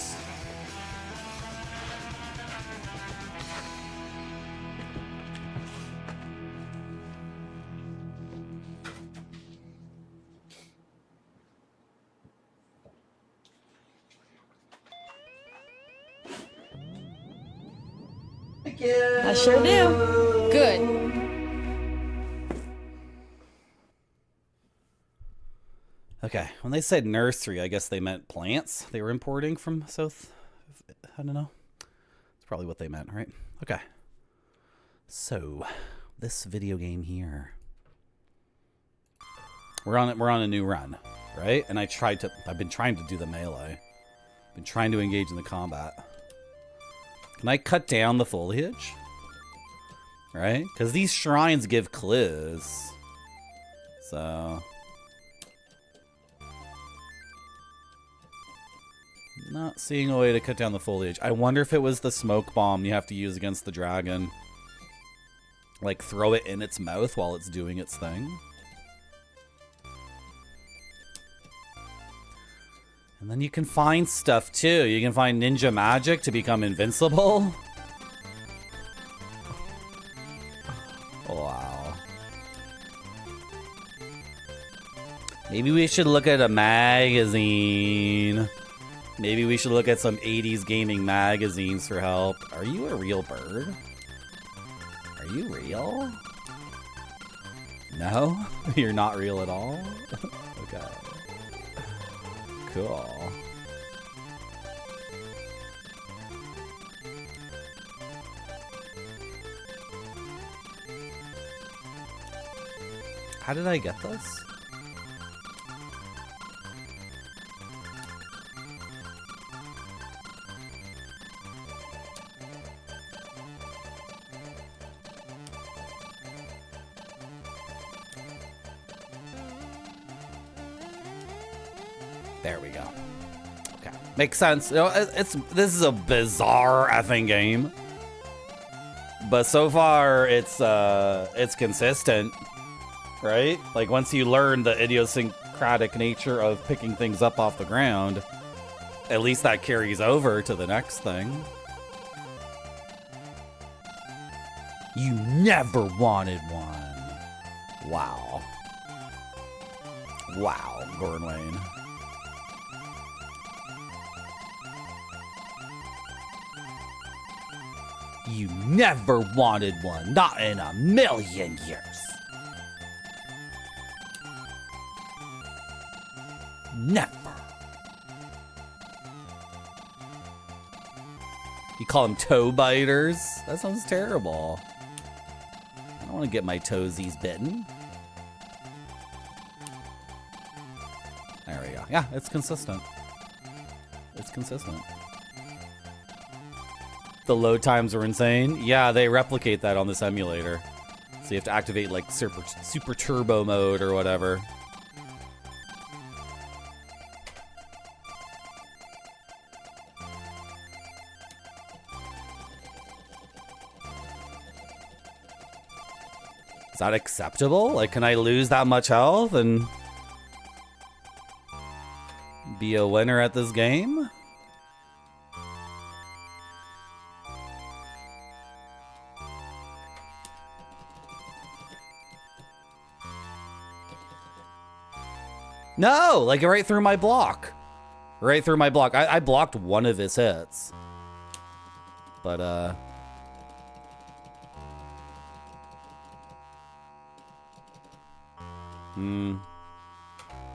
Thank you. I sure do. Good. Okay, when they said nursery, I guess they meant plants they were importing from South. I don't know. That's probably what they meant, right? Okay. So, this video game here. We're on a new run, right? And I've been trying to do the melee. Been trying to engage in the combat. Can I cut down the foliage? Right? Because these shrines give clues. So... Not seeing a way to cut down the foliage. I wonder if it was the smoke bomb you have to use against the dragon. Like, throw it in its mouth while it's doing its thing. And then you can find stuff, too. You can find ninja magic to become invincible. Wow. Maybe we should look at a magazine. Maybe we should look at some 80s gaming magazines for help. Are you a real bird? Are you real? No? You're not real at all? Okay. Cool. How did I get this? There we go. Okay, makes sense. You know, this is a bizarre effing game, but so far it's consistent, right? Like once you learn the idiosyncratic nature of picking things up off the ground, at least that carries over to the next thing. You never wanted one. Wow. Wow, Gordon Lane. You never wanted one, not in a million years. Never. You call them toe biters? That sounds terrible. I don't want to get my toesies bitten. There we go. Yeah, it's consistent. It's consistent. The load times are insane. Yeah, they replicate that on this emulator. So you have to activate like super turbo mode or whatever. Is that acceptable? Like, can I lose that much health and be a winner at this game? No, like right through my block. Right through my block. I blocked one of his hits. But,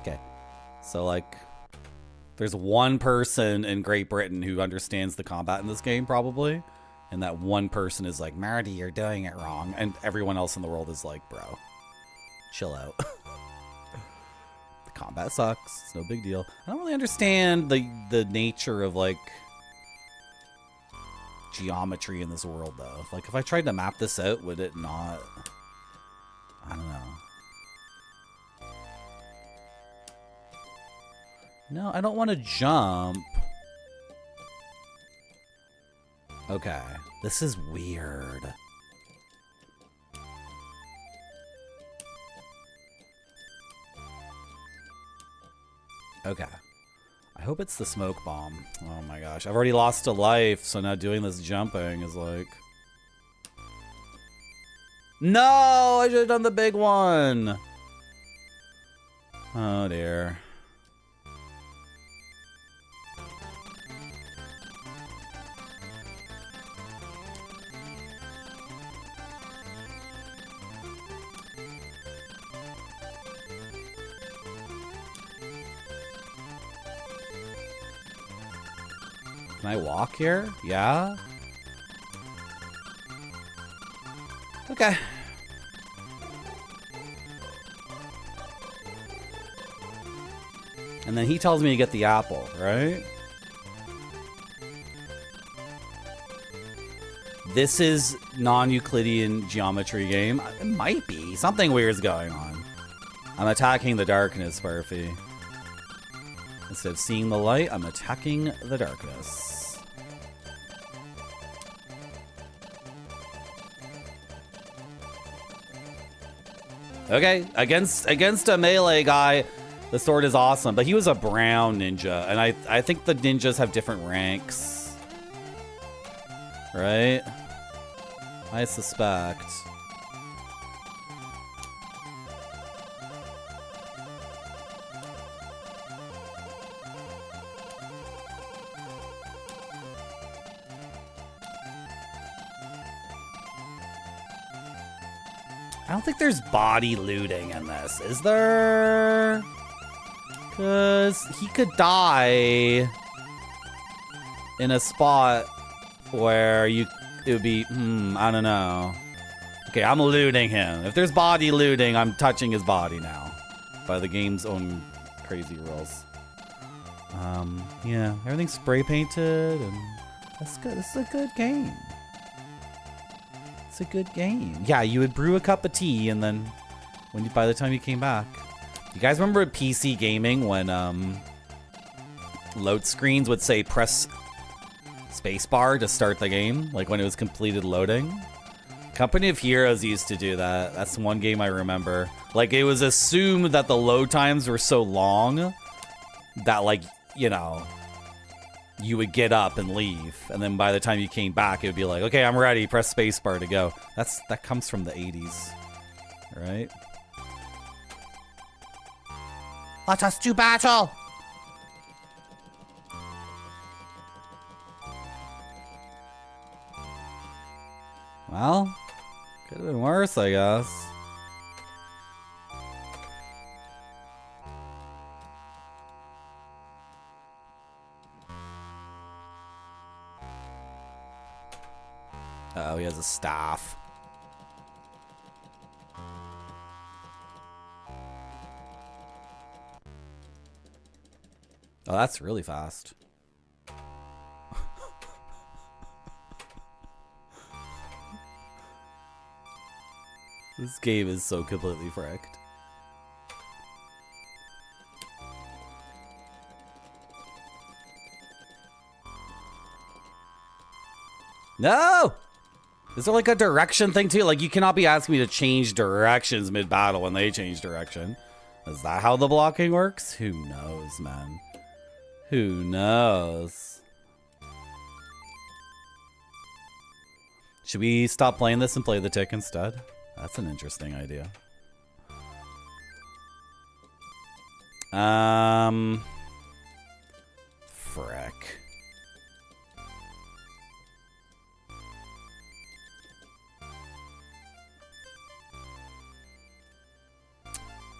okay. So, like, there's one person in Great Britain who understands the combat in this game, probably. And that one person is like, Marty, you're doing it wrong. And everyone else in the world is like, bro, chill out. Combat sucks. It's no big deal. I don't really understand the nature of like geometry in this world though. Like if I tried to map this out, would it not? I don't know. No, I don't want to jump. Okay, this is weird. Okay. I hope it's the smoke bomb. Oh my gosh. I've already lost a life, so now doing this jumping is like... No! I should have done the big one! Oh dear. Can I walk here? Yeah? Okay. And then he tells me to get the apple, right? This is non-Euclidean geometry game. It might be. Something weird's going on. I'm attacking the darkness, Sparfy. Instead of seeing the light, I'm attacking the darkness. Okay, against a melee guy, the sword is awesome, but he was a brown ninja, and I think the ninjas have different ranks. Right? I suspect. I don't think there's body looting in this, is there? Because he could die in a spot where it would be, I don't know. Okay, I'm looting him. If there's body looting, I'm touching his body now. By the game's own crazy rules. Yeah, everything's spray painted, and that's good. This is a good game. It's a good game. Yeah, you would brew a cup of tea, and then by the time you came back. You guys remember PC gaming when load screens would say press spacebar to start the game, like when it was completed loading? Company of Heroes used to do that. That's one game I remember. Like, it was assumed that the load times were so long that, like, you know, you would get up and leave, and then by the time you came back, it would be like, okay, I'm ready, press spacebar to go. That comes from the 80s, right? Let us do battle! Well, could have been worse, I guess. Oh, he has a staff. Oh, that's really fast. This game is so completely fricked. No! Is there like a direction thing too? Like, you cannot be asking me to change directions mid-battle when they change direction. Is that how the blocking works? Who knows, man? Who knows? Should we stop playing this and play the tick instead? That's an interesting idea. Frick.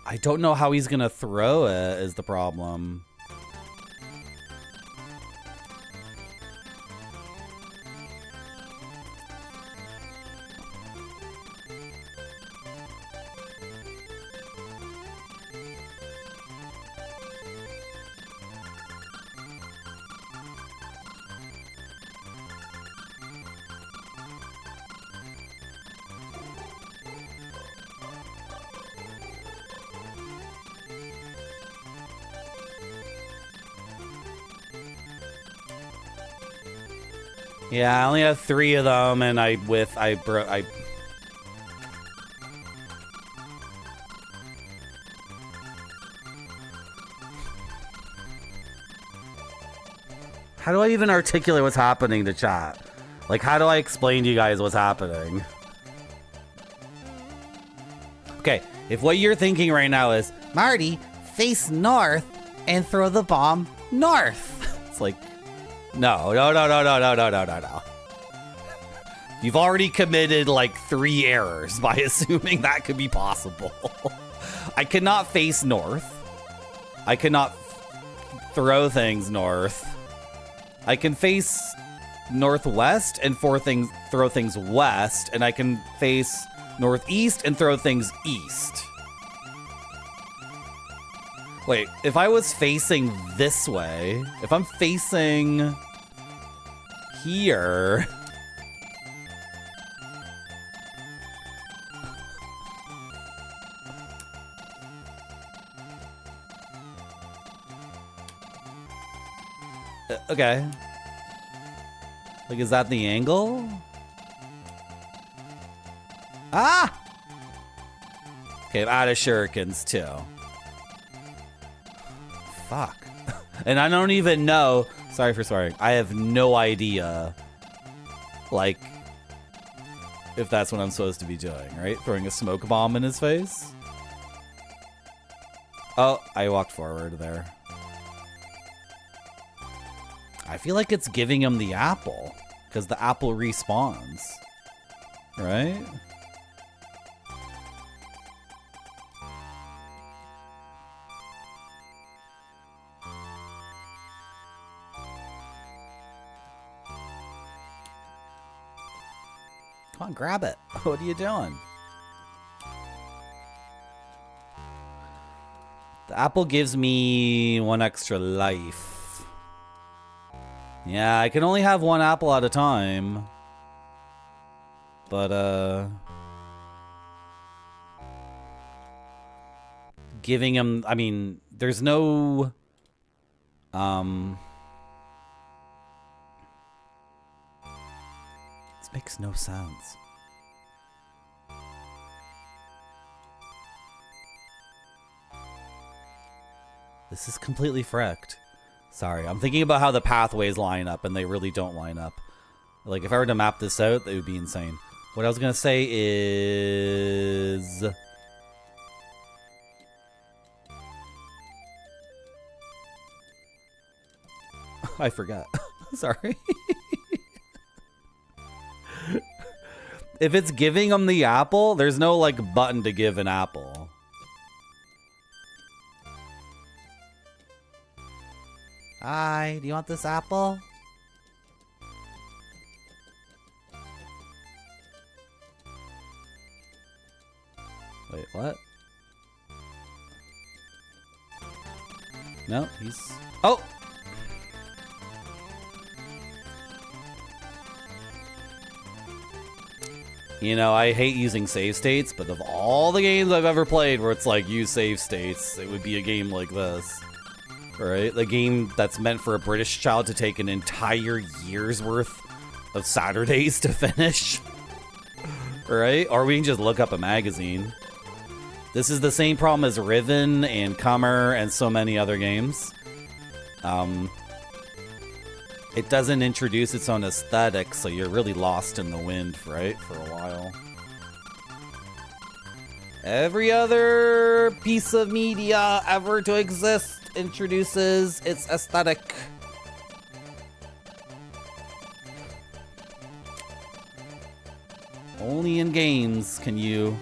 I don't know how he's gonna throw it is the problem. Yeah, I only have 3 of them, and I How do I even articulate what's happening to chat? Like, how do I explain to you guys what's happening? Okay, if what you're thinking right now is, Marty, face north and throw the bomb north. it's like, no. You've already committed like 3 errors by assuming that could be possible. I cannot face north. I cannot throw things north. I can face northwest and throw things west, and I can face northeast and throw things east. Wait, if I was facing this way, if I'm facing here... Okay. Like, is that the angle? Ah! Okay, I'm out of shurikens too. Fuck. And I don't even know. Sorry for swearing. I have no idea. Like, if that's what I'm supposed to be doing, right? Throwing a smoke bomb in his face? Oh, I walked forward there. I feel like it's giving him the apple. Because the apple respawns. Right? Come on, grab it. What are you doing? The apple gives me 1 extra life. Yeah, I can only have 1 apple at a time. But, giving him, I mean, there's no, this makes no sense. This is completely freaked. Sorry, I'm thinking about how the pathways line up, and they really don't line up. Like, if I were to map this out, it would be insane. What I was gonna say is... I forgot. Sorry. If it's giving him the apple, there's no, like, button to give an apple. Hi, do you want this apple? Wait, what? No, he's... Oh! You know, I hate using save states, but of all the games I've ever played where it's like, use save states, it would be a game like this. Right? The game that's meant for a British child to take an entire year's worth of Saturdays to finish. Right? Or we can just look up a magazine. This is the same problem as Riven and Comer and so many other games. It doesn't introduce its own aesthetic, so you're really lost in the wind, right? For a while. Every other piece of media ever to exist introduces its aesthetic. Only in games can you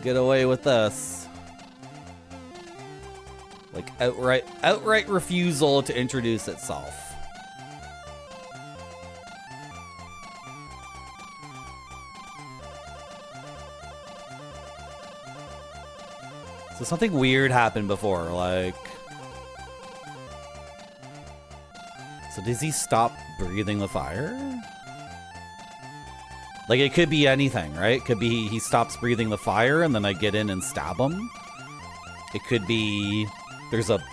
get away with this. Like outright refusal to introduce itself. So something weird happened before, like... So does he stop breathing the fire? Like, it could be anything, right? It could be he stops breathing the fire and then I get in and stab him. It could be there's a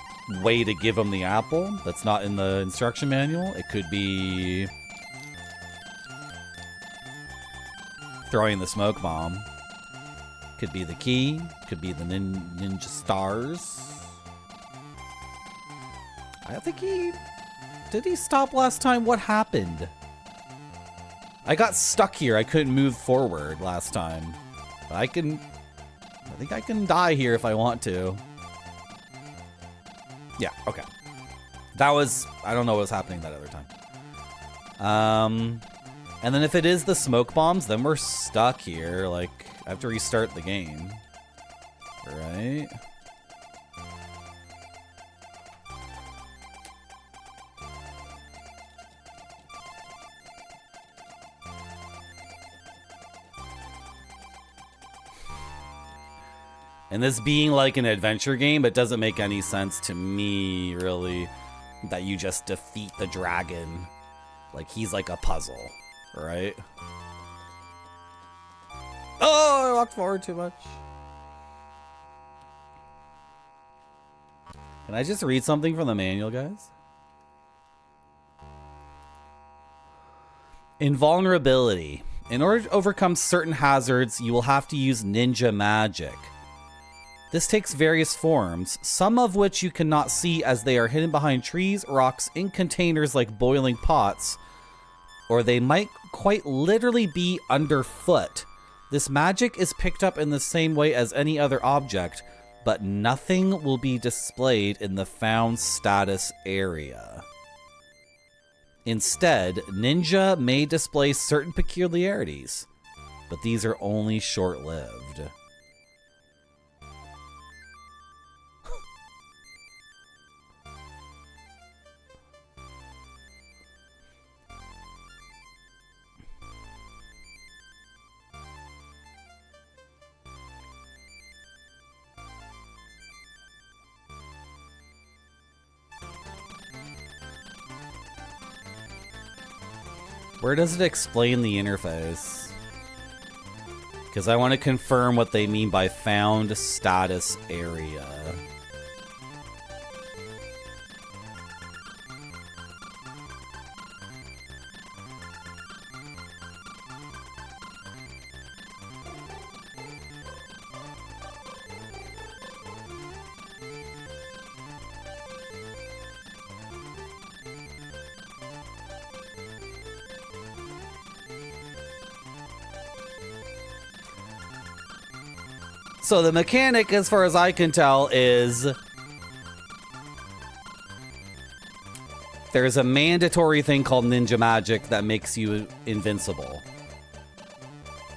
way to give him the apple that's not in the instruction manual. It could be throwing the smoke bomb. Could be the key. Could be the ninja stars. I think he... Did he stop last time? What happened? I got stuck here. I couldn't move forward last time. But I think I can die here if I want to. Yeah, okay. That was... I don't know what was happening that other time. And then if it is the smoke bombs, then we're stuck here. Like, I have to restart the game. Right? And this being like an adventure game, it doesn't make any sense to me, really, that you just defeat the dragon. Like, he's like a puzzle, right? Oh, I walked forward too much. Can I just read something from the manual, guys? Invulnerability. In order to overcome certain hazards, you will have to use ninja magic. This takes various forms, some of which you cannot see as they are hidden behind trees, rocks, in containers like boiling pots, or they might quite literally be underfoot. This magic is picked up in the same way as any other object, but nothing will be displayed in the found status area. Instead, ninja may display certain peculiarities, but these are only short-lived. Where does it explain the interface? Because I want to confirm what they mean by found status area. So the mechanic, as far as I can tell, is there's a mandatory thing called ninja magic that makes you invincible.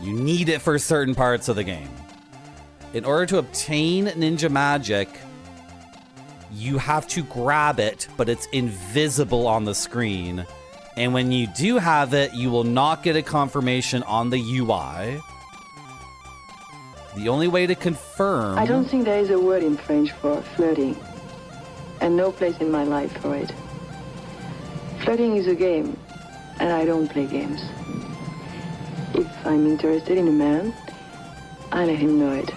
You need it for certain parts of the game. In order to obtain ninja magic, you have to grab it, but it's invisible on the screen. And when you do have it, you will not get a confirmation on the UI. The only way to confirm... I don't think there is a word in French for flirting, and no place in my life for it. Flirting is a game, and I don't play games. If I'm interested in a man, I let him know it.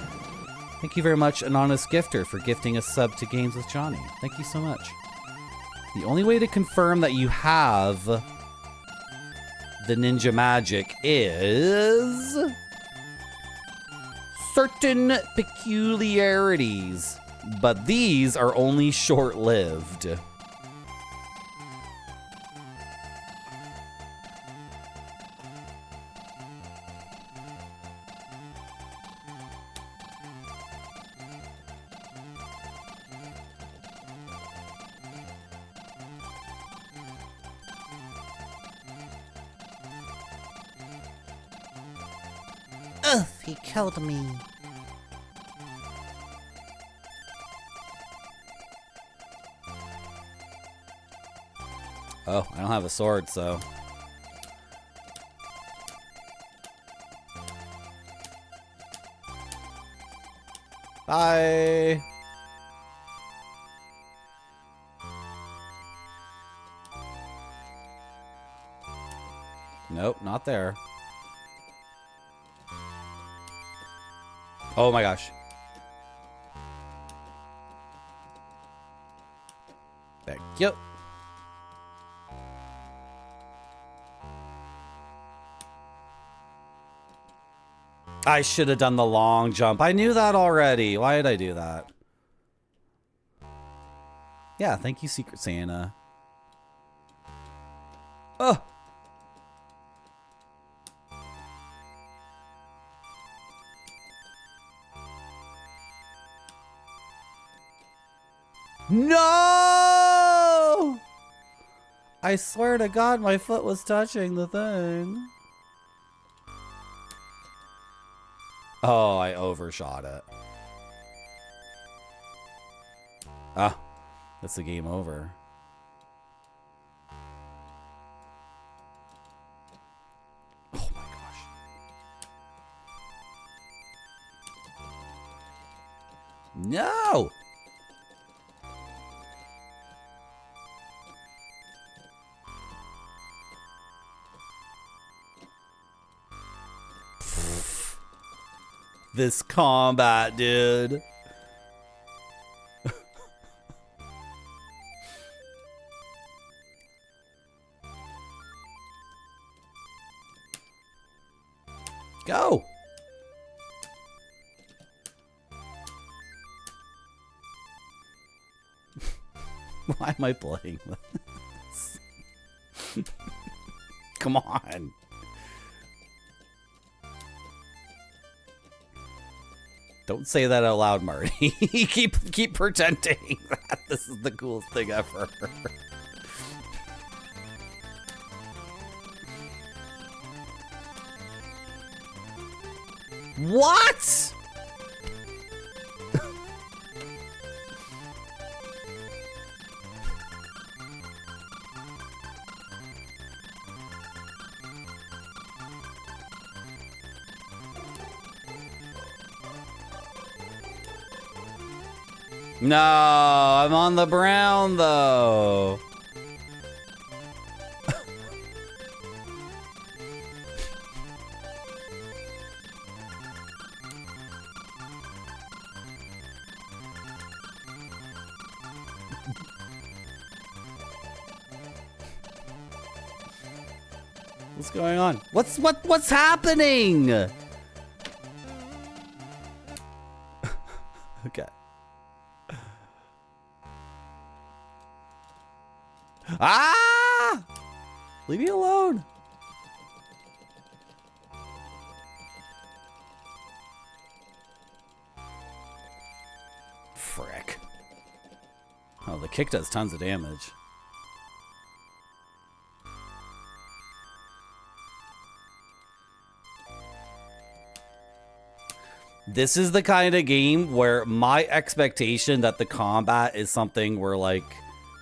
Thank you very much, Anonymous Gifter, for gifting a sub to Games with Johnny. Thank you so much. The only way to confirm that you have the ninja magic is... certain peculiarities, but these are only short-lived. Ugh, he killed me. Oh, I don't have a sword, so... Bye! Nope, not there. Oh my gosh. Thank you. I should have done the long jump. I knew that already. Why did I do that? Yeah, thank you, Secret Santa. Oh! No! I swear to God, my foot was touching the thing. Oh, I overshot it. Ah, that's the game over. Oh my gosh. No! This combat, dude. Go! Why am I playing this? Come on. Don't say that out loud, Marty. keep pretending that this is the coolest thing ever. What? No, I'm on the brown though. What's going on? What's happening? Okay. Ah! Leave me alone. Frick. Oh, the kick does tons of damage. This is the kind of game where my expectation that the combat is something where, like,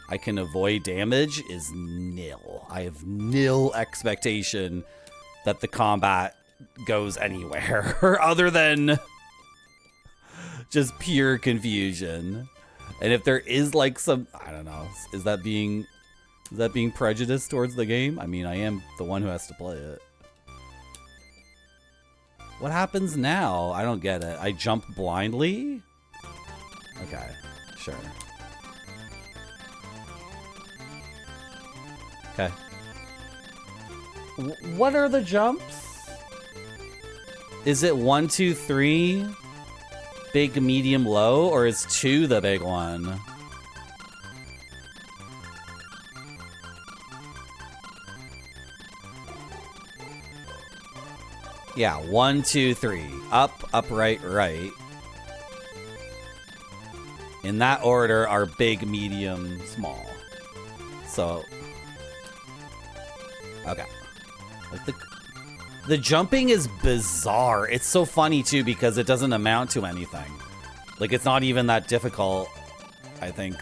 I can avoid damage is nil. I have nil expectation that the combat goes anywhere other than just pure confusion. And if there is like some, I don't know, is that being prejudiced towards the game? I mean, I am the one who has to play it. What happens now? I don't get it. I jump blindly? Okay, sure. Okay. What are the jumps? Is it 1, 2, 3? Big, medium, low? Or is 2 the big one? Yeah, 1, 2, 3. Up, right, right. In that order are big, medium, small. So... okay. Like the jumping is bizarre. It's so funny too because it doesn't amount to anything. Like it's not even that difficult, I think.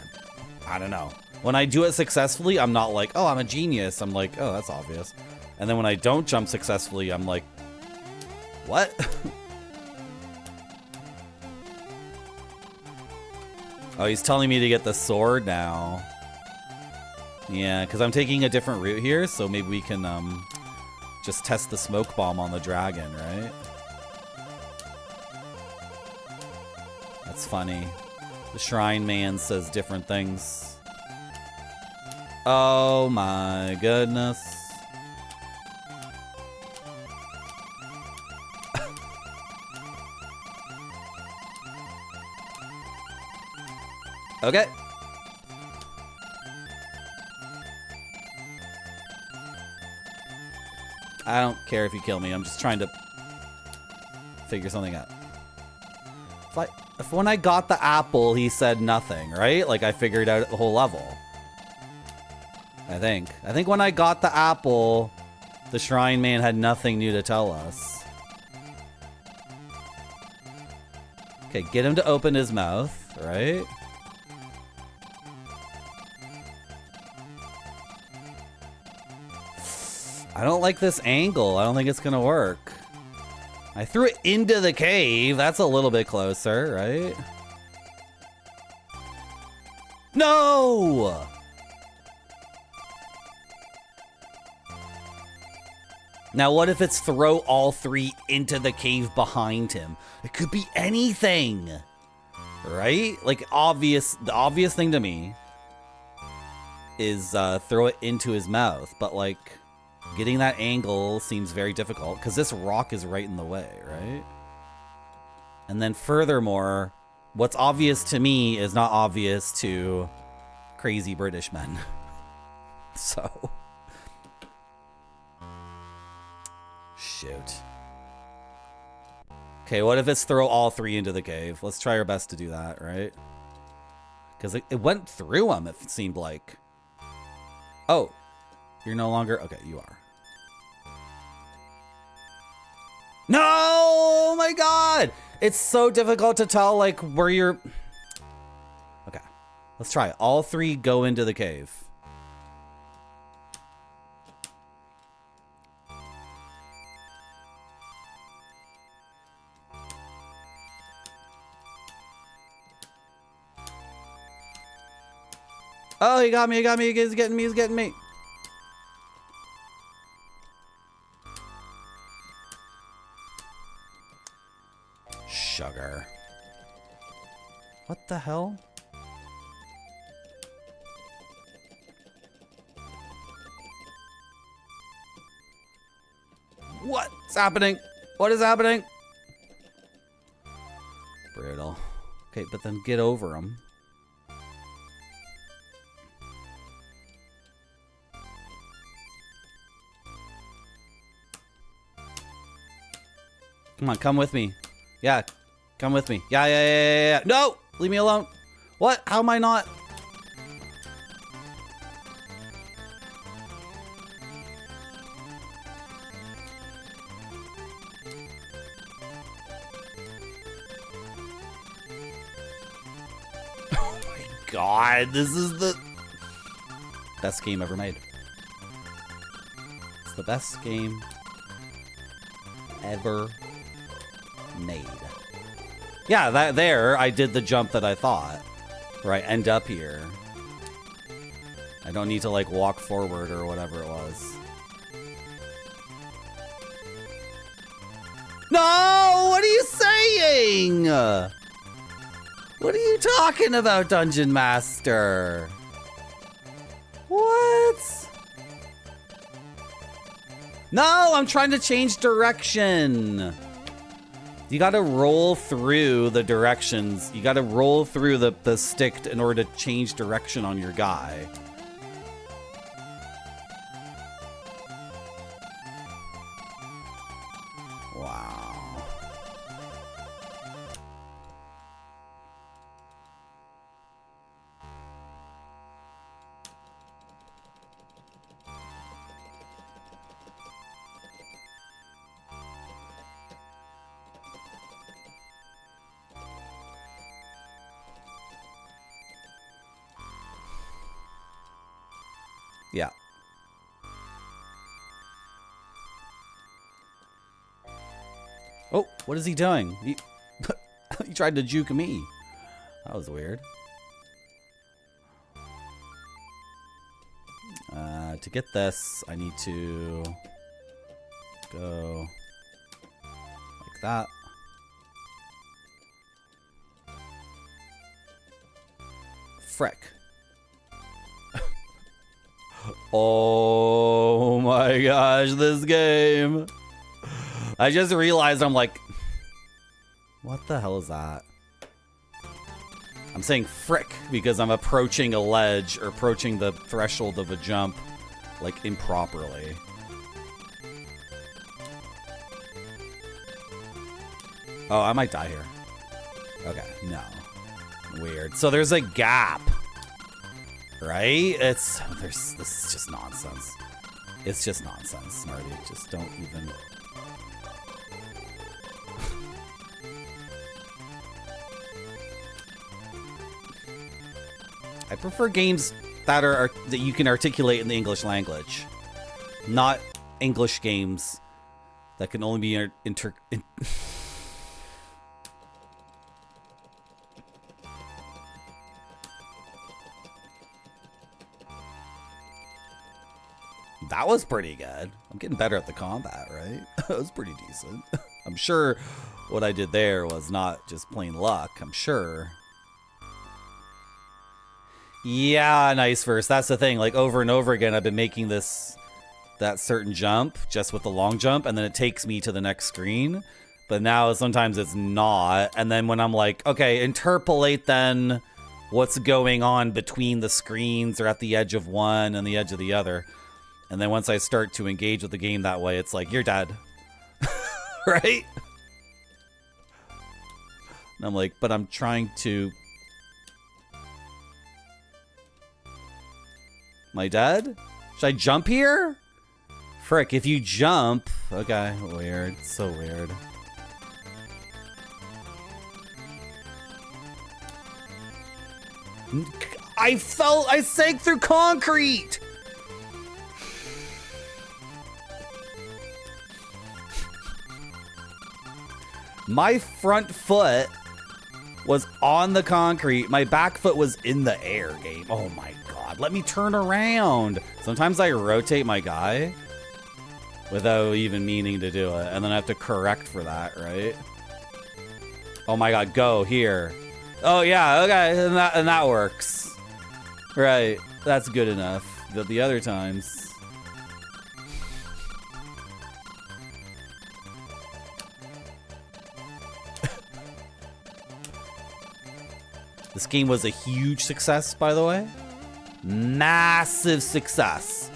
I don't know. When I do it successfully, I'm not like, oh, I'm a genius. I'm like, oh, that's obvious. And then when I don't jump successfully, I'm like, what? Oh, he's telling me to get the sword now. Yeah, because I'm taking a different route here, so maybe we can just test the smoke bomb on the dragon, right? That's funny. The Shrine Man says different things. Oh my goodness. Okay. I don't care if you kill me. I'm just trying to figure something out. If when I got the apple, he said nothing, right? Like I figured out the whole level. I think when I got the apple, the Shrine Man had nothing new to tell us. Okay, get him to open his mouth, right? I don't like this angle. I don't think it's gonna work. I threw it into the cave. That's a little bit closer, right? No! Now what if it's throw all 3 into the cave behind him? It could be anything, right? Like the obvious thing to me is throw it into his mouth, but like Getting that angle seems very difficult because this rock is right in the way, right? And then furthermore, what's obvious to me is not obvious to crazy British men. So. Shoot. Okay, what if it's throw all three into the cave? Let's try our best to do that, right? Because it went through them, it seemed like. Oh, you're no longer... Okay, you are. No! Oh my god! It's so difficult to tell, like, where you're... Okay, let's try it. All three go into the cave. Oh, he got me, he's getting me. Sugar. What the hell? What's happening? What is happening? Brutal. Okay, but then get over him. Come on, come with me. Yeah, come with me. Yeah. No! Leave me alone. What? How am I not? Oh my god, this is the best game ever made. It's the best game ever made. Yeah, that there I did the jump that I thought. Where I end up here. I don't need to like walk forward or whatever it was. No! What are you saying? What are you talking about, Dungeon Master? What? No, I'm trying to change direction. You gotta roll through the directions. You gotta roll through the stick in order to change direction on your guy. Wow. Yeah. Oh, what is he doing? He tried to juke me. That was weird. To get this, I need to go like that. Frick. Oh my gosh, this game. I just realized I'm like, what the hell is that? I'm saying frick because I'm approaching a ledge or approaching the threshold of a jump like improperly. Oh, I might die here. Okay, no. Weird. So there's a gap. Right? This is just nonsense. It's just nonsense, Smarty. Just don't even. I prefer games that that you can articulate in the English language, not English games that can only be That was pretty good. I'm getting better at the combat, right? That was pretty decent. I'm sure what I did there was not just plain luck. I'm sure. Yeah, nice verse. That's the thing. Like over and over again, I've been making this that certain jump just with the long jump, and then it takes me to the next screen. But now sometimes it's not. And then when I'm like, okay, interpolate then what's going on between the screens or at the edge of one and the edge of the other. And then once I start to engage with the game that way, it's like, you're dead. Right? And I'm like, but I'm trying to... Am I dead? Should I jump here? Frick, if you jump... Okay, weird. So weird. I sank through concrete! My front foot was on the concrete. My back foot was in the air, game. Oh my god. Let me turn around. Sometimes I rotate my guy without even meaning to do it. And then I have to correct for that, right? Oh my god, go here. Oh yeah, okay, and that works. Right, that's good enough. But the other times... This game was a huge success, by the way. Massive success.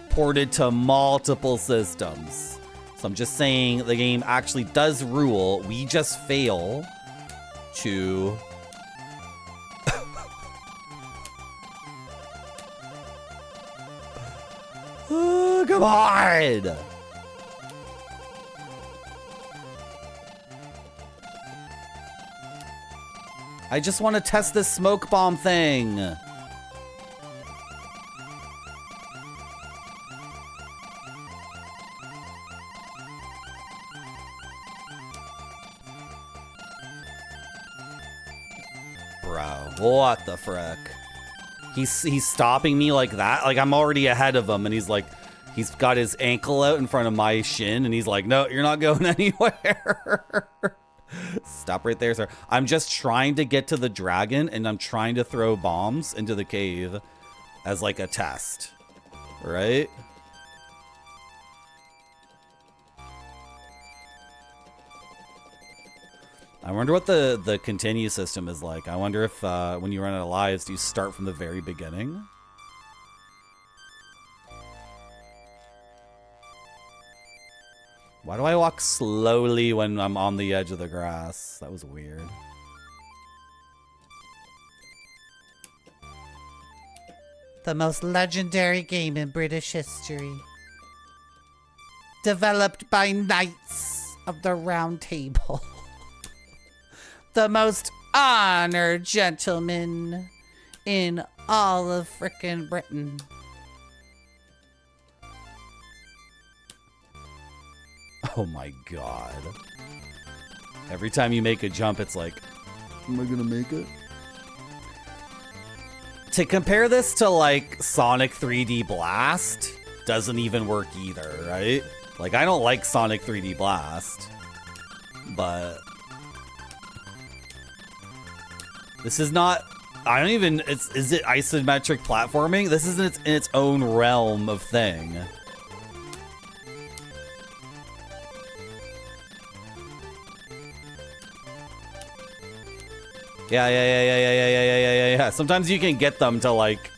Ported to multiple systems. So I'm just saying the game actually does rule. We just fail to... Oh, come on! I just want to test this smoke bomb thing. Bro, what the frick? He's stopping me like that? Like, I'm already ahead of him, and he's like, he's got his ankle out in front of my shin, and he's like, no, you're not going anywhere. Stop right there, sir. I'm just trying to get to the dragon, and I'm trying to throw bombs into the cave as like a test, right? I wonder what the continue system is like. I wonder if when you run out of lives, do you start from the very beginning? Why do I walk slowly when I'm on the edge of the grass? That was weird. The most legendary game in British history. Developed by Knights of the Round Table. The most honored gentlemen in all of frickin' Britain. Oh my god. Every time you make a jump, it's like, am I gonna make it? To compare this to like Sonic 3D Blast doesn't even work either, right? Like, I don't like Sonic 3D Blast, but this is not, I don't even, is it isometric platforming? This is in its own realm of thing. Yeah. Sometimes you can get them to like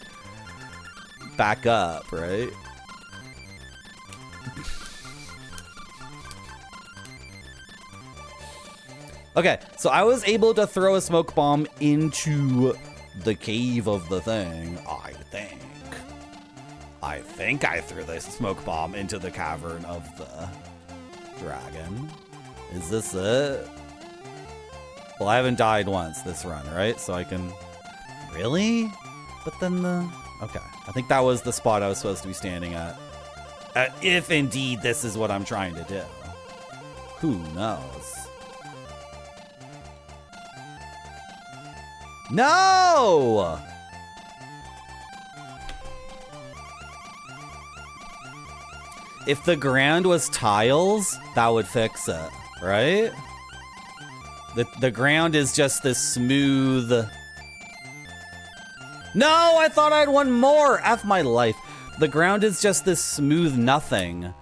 back up, right? Okay, so I was able to throw a smoke bomb into the cave of the thing, I think. I think I threw the smoke bomb into the cavern of the dragon. Is this it? Well, I haven't died once this run, right? So I can... Really? But then the... Okay. I think that was the spot I was supposed to be standing at. If indeed this is what I'm trying to do. Who knows? No! If the ground was tiles, that would fix it, right? The ground is just this smooth... No, I thought I had one more! F my life. The ground is just this smooth nothing.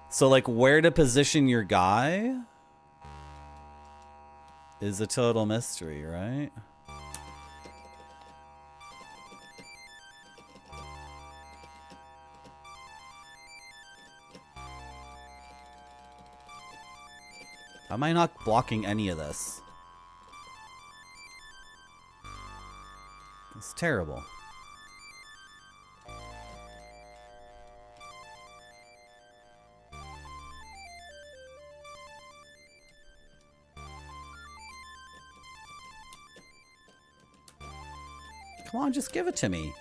So, like, where to position your guy is a total mystery, right? How am I not blocking any of this? It's terrible. Come on, just give it to me.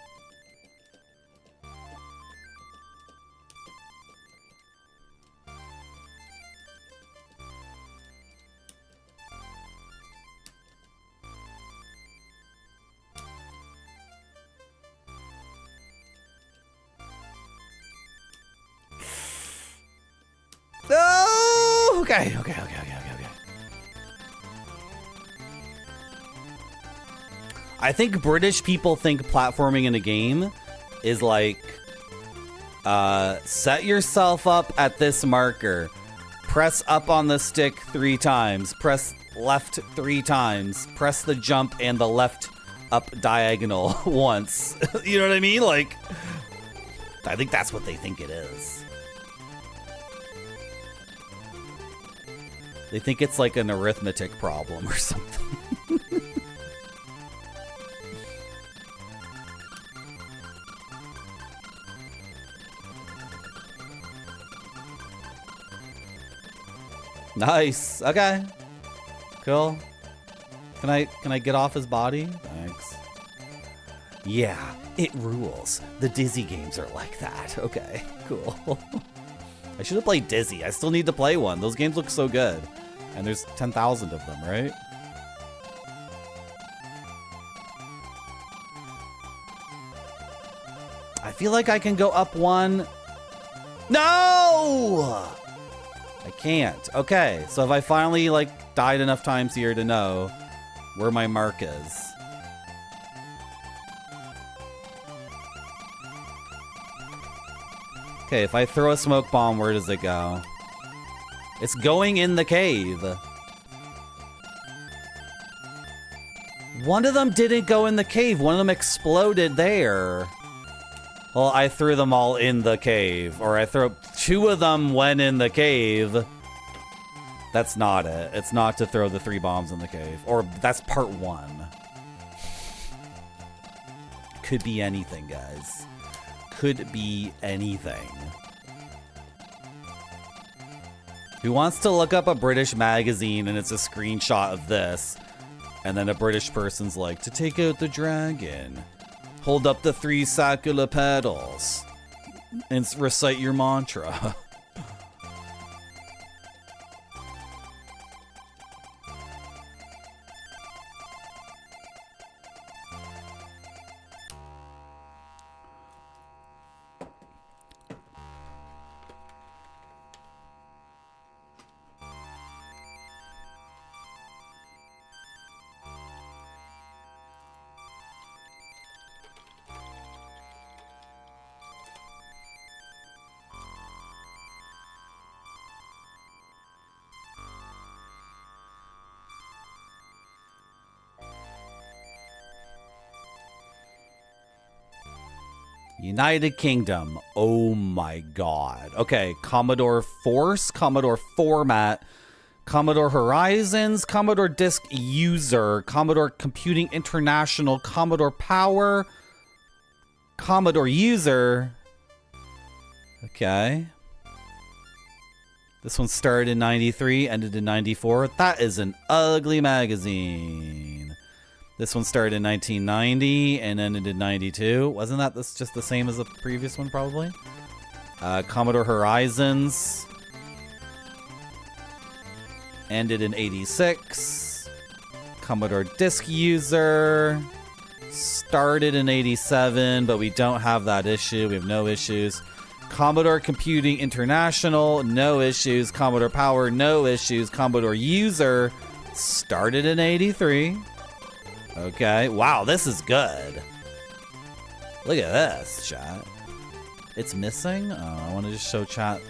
No! Okay. I think British people think platforming in a game is like, set yourself up at this marker, press up on the stick 3 times, press left 3 times, press the jump and the left up diagonal once. You know what I mean? Like, I think that's what they think it is. They think it's like an arithmetic problem or something. Nice. Okay. Cool. Can I get off his body? Thanks. Yeah, it rules. The Dizzy games are like that. Okay, cool. I should have played Dizzy. I still need to play one. Those games look so good. And there's 10,000 of them, right? I feel like I can go up one. No! I can't. Okay, so have I finally, like, died enough times here to know where my mark is? Okay, if I throw a smoke bomb, where does it go? It's going in the cave. One of them didn't go in the cave. One of them exploded there. Well, I threw them all in the cave. Or I threw... 2 of them went in the cave. That's not it. It's not to throw the 3 bombs in the cave. Or that's part 1. Could be anything, guys. Could be anything. Who wants to look up a British magazine and it's a screenshot of this? And then a British person's like, to take out the dragon, hold up the 3 circular pedals and recite your mantra. United Kingdom. Oh my god. Okay, Commodore Force, Commodore Format, Commodore Horizons, Commodore Disk User, Commodore Computing International, Commodore Power, Commodore User. Okay. This one started in 93, ended in 94. That is an ugly magazine. This one started in 1990 and ended in 92. Wasn't that this just the same as the previous one, probably? Commodore Horizons ended in 86. Commodore Disk User started in 87, but we don't have that issue. We have no issues. Commodore Computing International, no issues. Commodore Power, no issues. Commodore User started in 83. Okay. Wow, this is good. Look at this, chat. It's missing? Oh, I want to just show chat.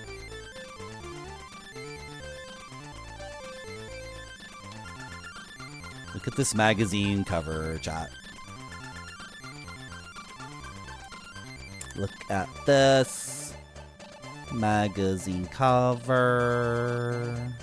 Look at this magazine cover, chat. Look at this magazine cover.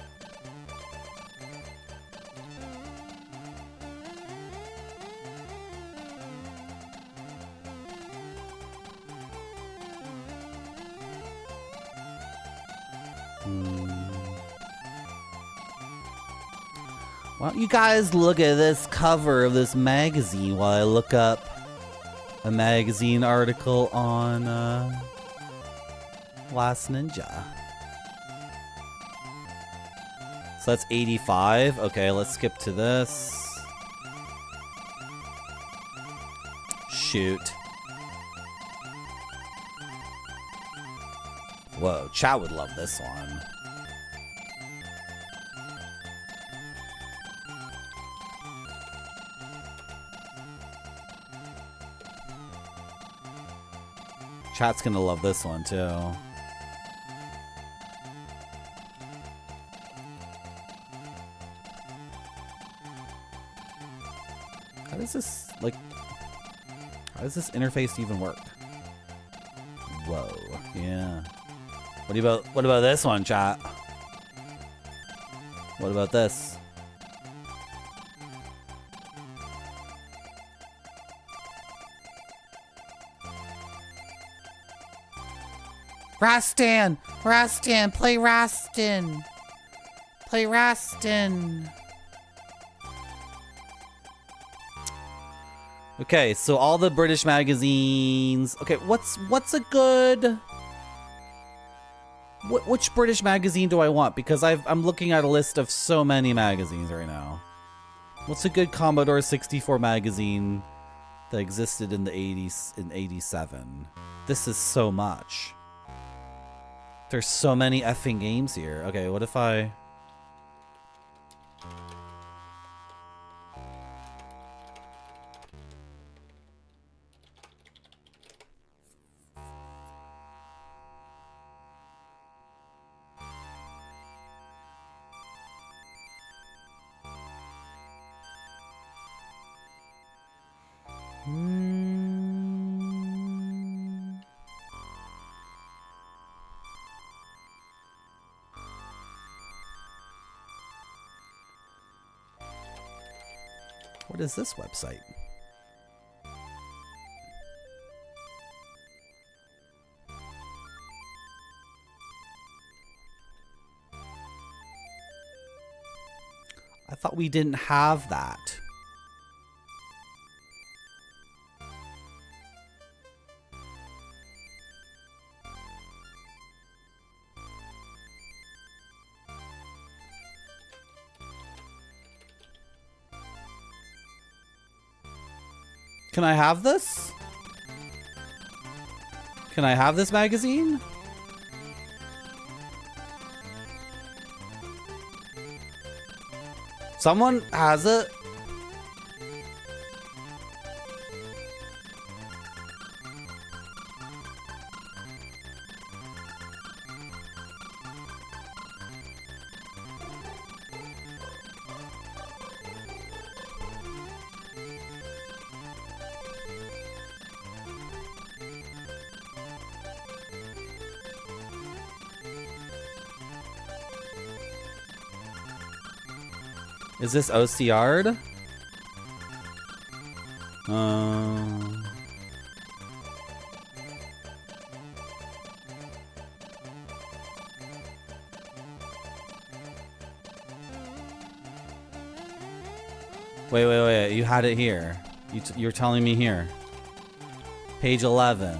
Why don't you guys look at this cover of this magazine while I look up a magazine article on Last Ninja. So that's 85. Okay, let's skip to this. Shoot. Whoa, chat would love this one. Chat's gonna love this one too. How does this, like, how does this interface even work? Whoa, yeah. What about this one, chat? What about this? Rastan! Rastan! Play Rastan! Play Rastan! Okay, so all the British magazines. Okay, what's a good... Which British magazine do I want? Because I'm looking at a list of so many magazines right now. What's a good Commodore 64 magazine that existed in the 80s, in 87? This is so much. There's so many effing games here. Okay, what if I... What is this website? I thought we didn't have that. Can I have this? Can I have this magazine? Someone has it? Is this OCR'd? Wait. You had it here. You're telling me here. Page 11.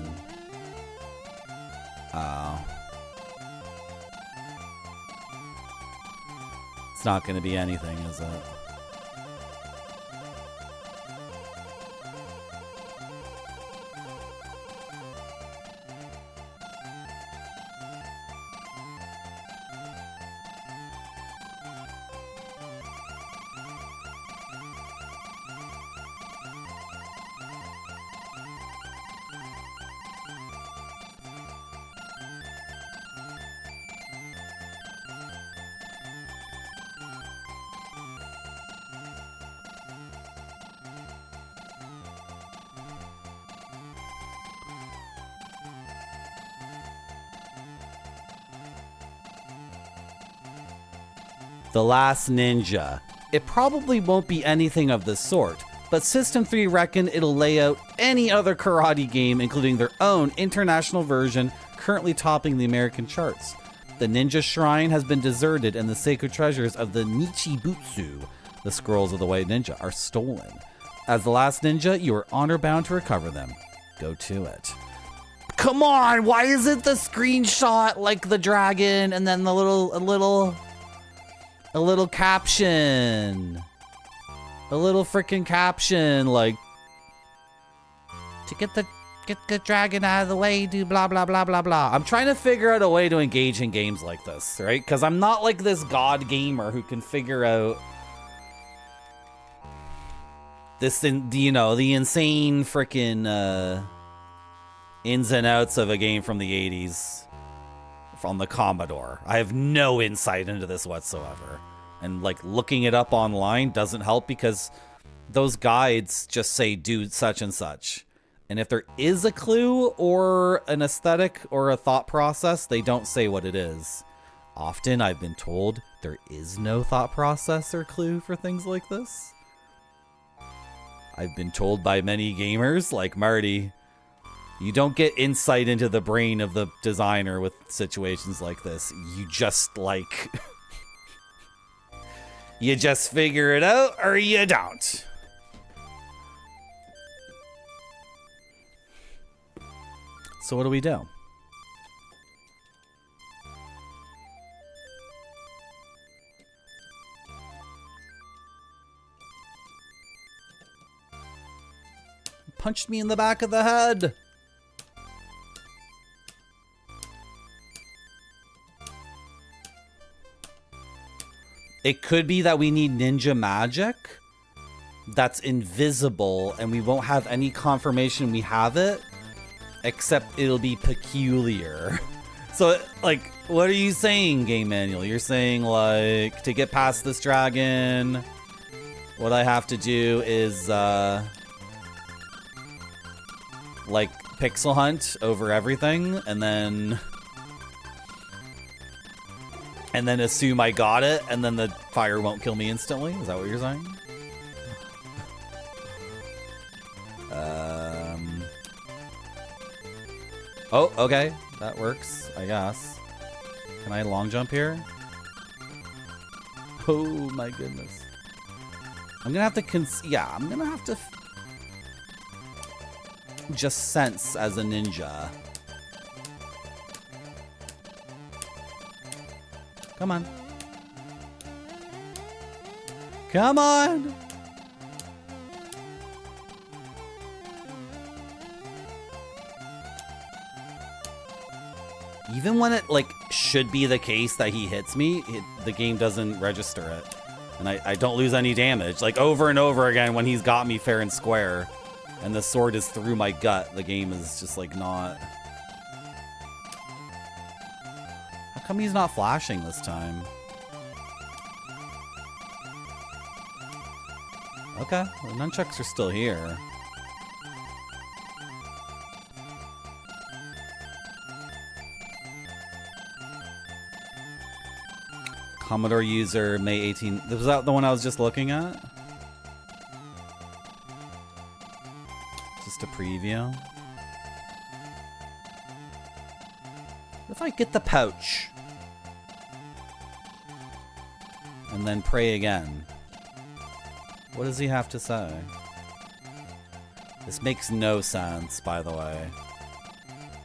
Oh. It's not going to be anything, is it? The Last Ninja. It probably won't be anything of the sort, but System 3 reckon it'll lay out any other karate game, including their own international version, currently topping the American charts. The ninja shrine has been deserted and the sacred treasures of the Nichibutsu, the scrolls of the white ninja, are stolen. As the last ninja, you are honor bound to recover them. Go to it. Come on, why isn't the screenshot like the dragon and then the little caption? A little freaking caption like, to get the dragon out of the way, do blah blah blah blah blah. I'm trying to figure out a way to engage in games like this, right? Because I'm not like this god gamer who can figure out this, the insane freaking ins and outs of a game from the 80s from the Commodore. I have no insight into this whatsoever. And like looking it up online doesn't help because those guides just say do such and such. And if there is a clue or an aesthetic or a thought process, they don't say what it is. Often I've been told there is no thought process or clue for things like this. I've been told by many gamers like Marty, you don't get insight into the brain of the designer with situations like this. You just like, you just figure it out or you don't. So what do we do? Punched me in the back of the head. It could be that we need ninja magic that's invisible and we won't have any confirmation we have it, except it'll be peculiar. So, like, what are you saying, Game Manual? You're saying, like, to get past this dragon, what I have to do is, like, pixel hunt over everything, and then assume I got it, and then the fire won't kill me instantly? Is that what you're saying? Oh, okay. That works, I guess. Can I long jump here? Oh my goodness. I'm gonna have to I'm gonna have to just sense as a ninja. Come on. Come on! Even when it, like, should be the case that he hits me, the game doesn't register it. And I don't lose any damage. Like, over and over again when he's got me fair and square and the sword is through my gut, the game is just, like, not... How come he's not flashing this time? Okay, the nunchucks are still here. Commodore user, May 18. Was that the one I was just looking at? Just a preview. What if I get the pouch? And then pray again. What does he have to say? This makes no sense, by the way.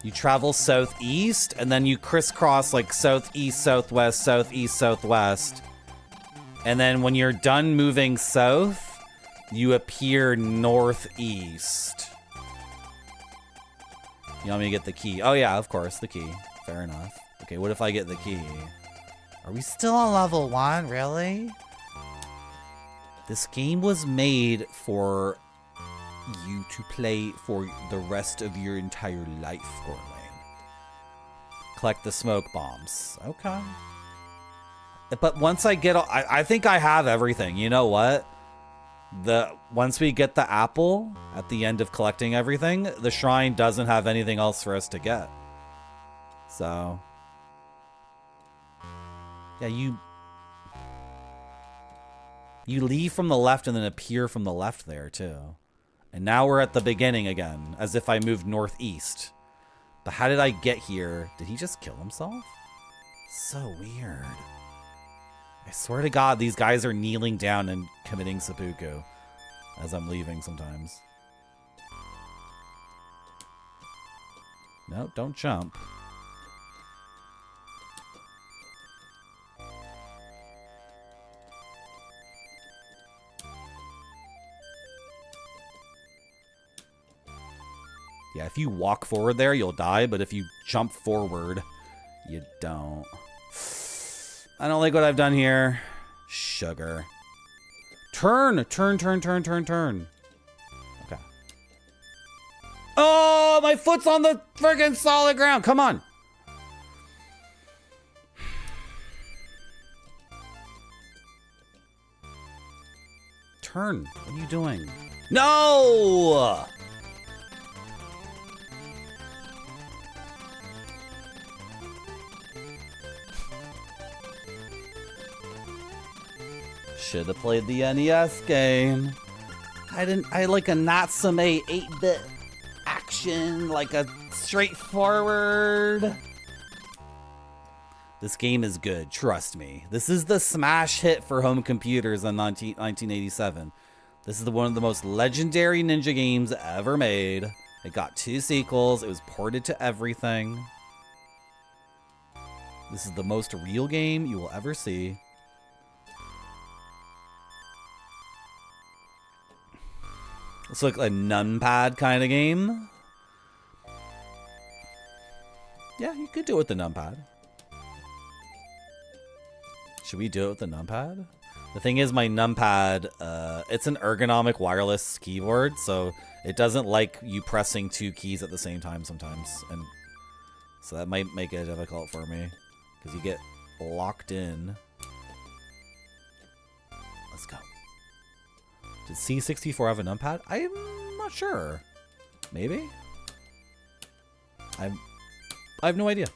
You travel southeast, and then you crisscross like southeast, southwest, southeast, southwest. And then when you're done moving south, you appear northeast. You want me to get the key? Oh yeah, of course, the key. Fair enough. Okay, what if I get the key? Are we still on level 1? Really? This game was made for you to play for the rest of your entire life, Gorlane. Collect the smoke bombs. Okay. But once I get... I think I have everything. You know what? Once we get the apple at the end of collecting everything, the shrine doesn't have anything else for us to get. So... Yeah, You leave from the left and then appear from the left there, too. And now we're at the beginning again, as if I moved northeast. But how did I get here? Did he just kill himself? So weird. I swear to God, these guys are kneeling down and committing seppuku as I'm leaving sometimes. No, don't jump. Yeah, if you walk forward there, you'll die, but if you jump forward, you don't. I don't like what I've done here. Sugar. Turn! Turn, turn, turn, turn, turn. Okay. Oh, my foot's on the friggin' solid ground. Come on. Turn. What are you doing? No! Should have played the NES game. I like a Natsume 8-bit action, like a straightforward. This game is good, trust me. This is the smash hit for home computers in 1987. This is one of the most legendary ninja games ever made. It got 2 sequels. It was ported to everything. This is the most real game you will ever see. It's like a numpad kind of game. Yeah, you could do it with the numpad. Should we do it with the numpad? The thing is, my numpad, it's an ergonomic wireless keyboard, so it doesn't like you pressing 2 keys at the same time sometimes. And so that might make it difficult for me, because you get locked in. Let's go. Did C64 have a numpad? I'm not sure. Maybe? I have no idea.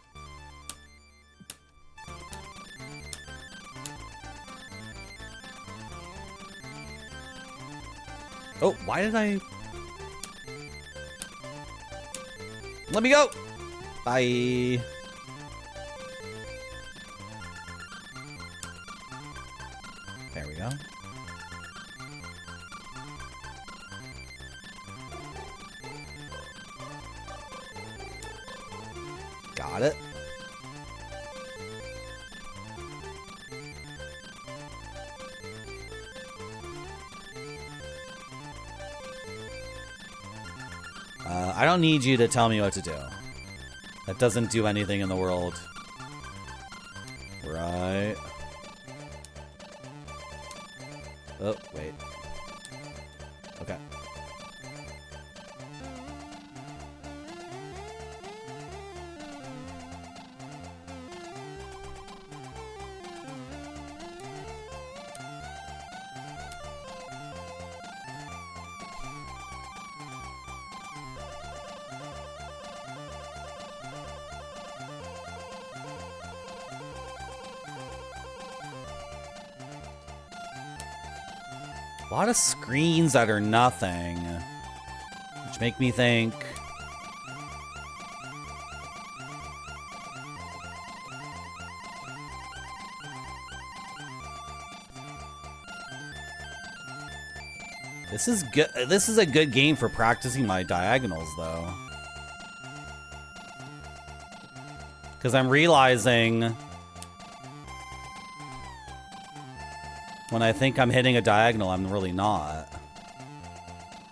Oh, why did I... Let me go! Bye! There we go. Got it. I don't need you to tell me what to do. That doesn't do anything in the world. Right. Oh, wait. Okay. A lot of screens that are nothing, which make me think... This is good. This is a good game for practicing my diagonals, though. Because I'm realizing... when I think I'm hitting a diagonal, I'm really not.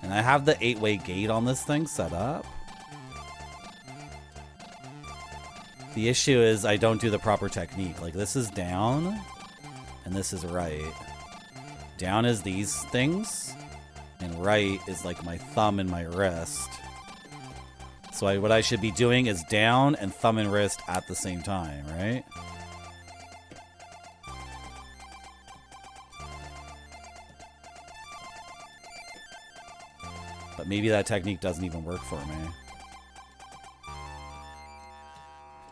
And I have the 8-way gate on this thing set up. The issue is I don't do the proper technique. Like, this is down, and this is right. Down is these things, and right is like my thumb and my wrist. So what I should be doing is down and thumb and wrist at the same time, right? But maybe that technique doesn't even work for me.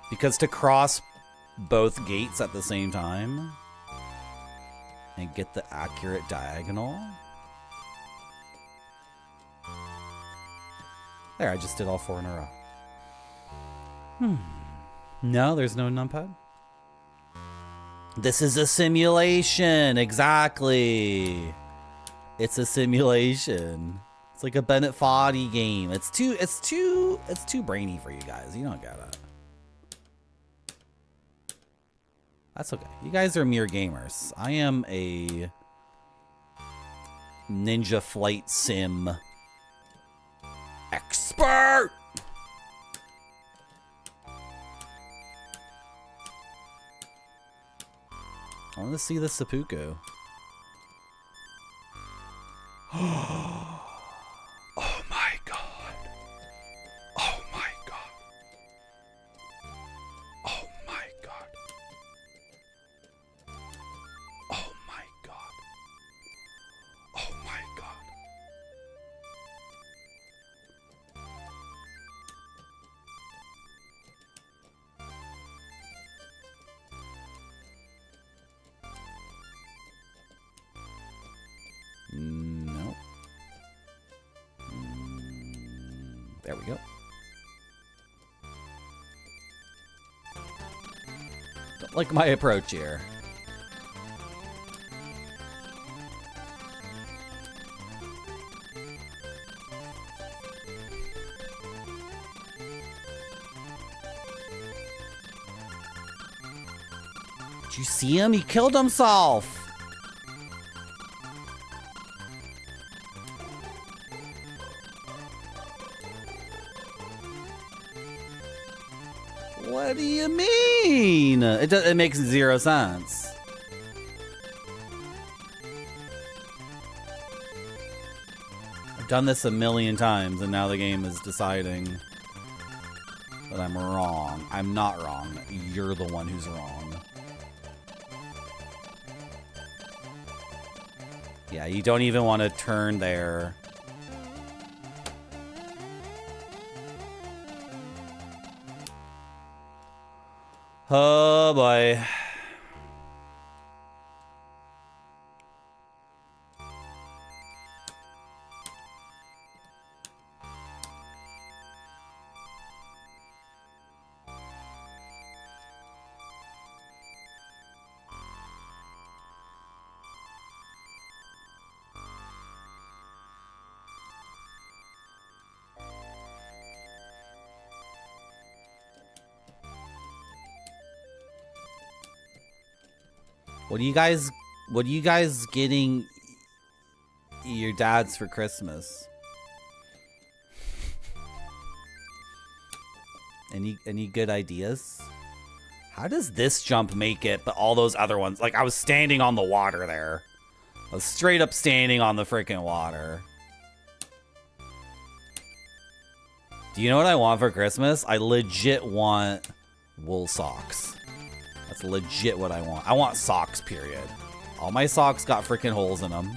Because to cross both gates at the same time and get the accurate diagonal. There, I just did all 4 in a row. No, there's no numpad. This is a simulation. Exactly. It's a simulation. It's like a Bennett Foddy game. It's too brainy for you guys. You don't get it. That's okay. You guys are mere gamers. I am a Ninja Flight Sim expert. I want to see the seppuku. Oh my god. Oh my god. Oh my god. Oh my god. Oh my god. Nope. There we go. Don't like my approach here. Did you see him? He killed himself. What do you mean? It makes 0 sense. I've done this a million times, and now the game is deciding that I'm wrong. I'm not wrong. You're the one who's wrong. Yeah, you don't even want to turn there. Oh boy. What are you guys getting your dads for Christmas? Any good ideas? How does this jump make it, but all those other ones, like I was standing on the water there. I was straight up standing on the freaking water. Do you know what I want for Christmas? I legit want wool socks. That's legit what I want. I want socks, period. All my socks got freaking holes in them.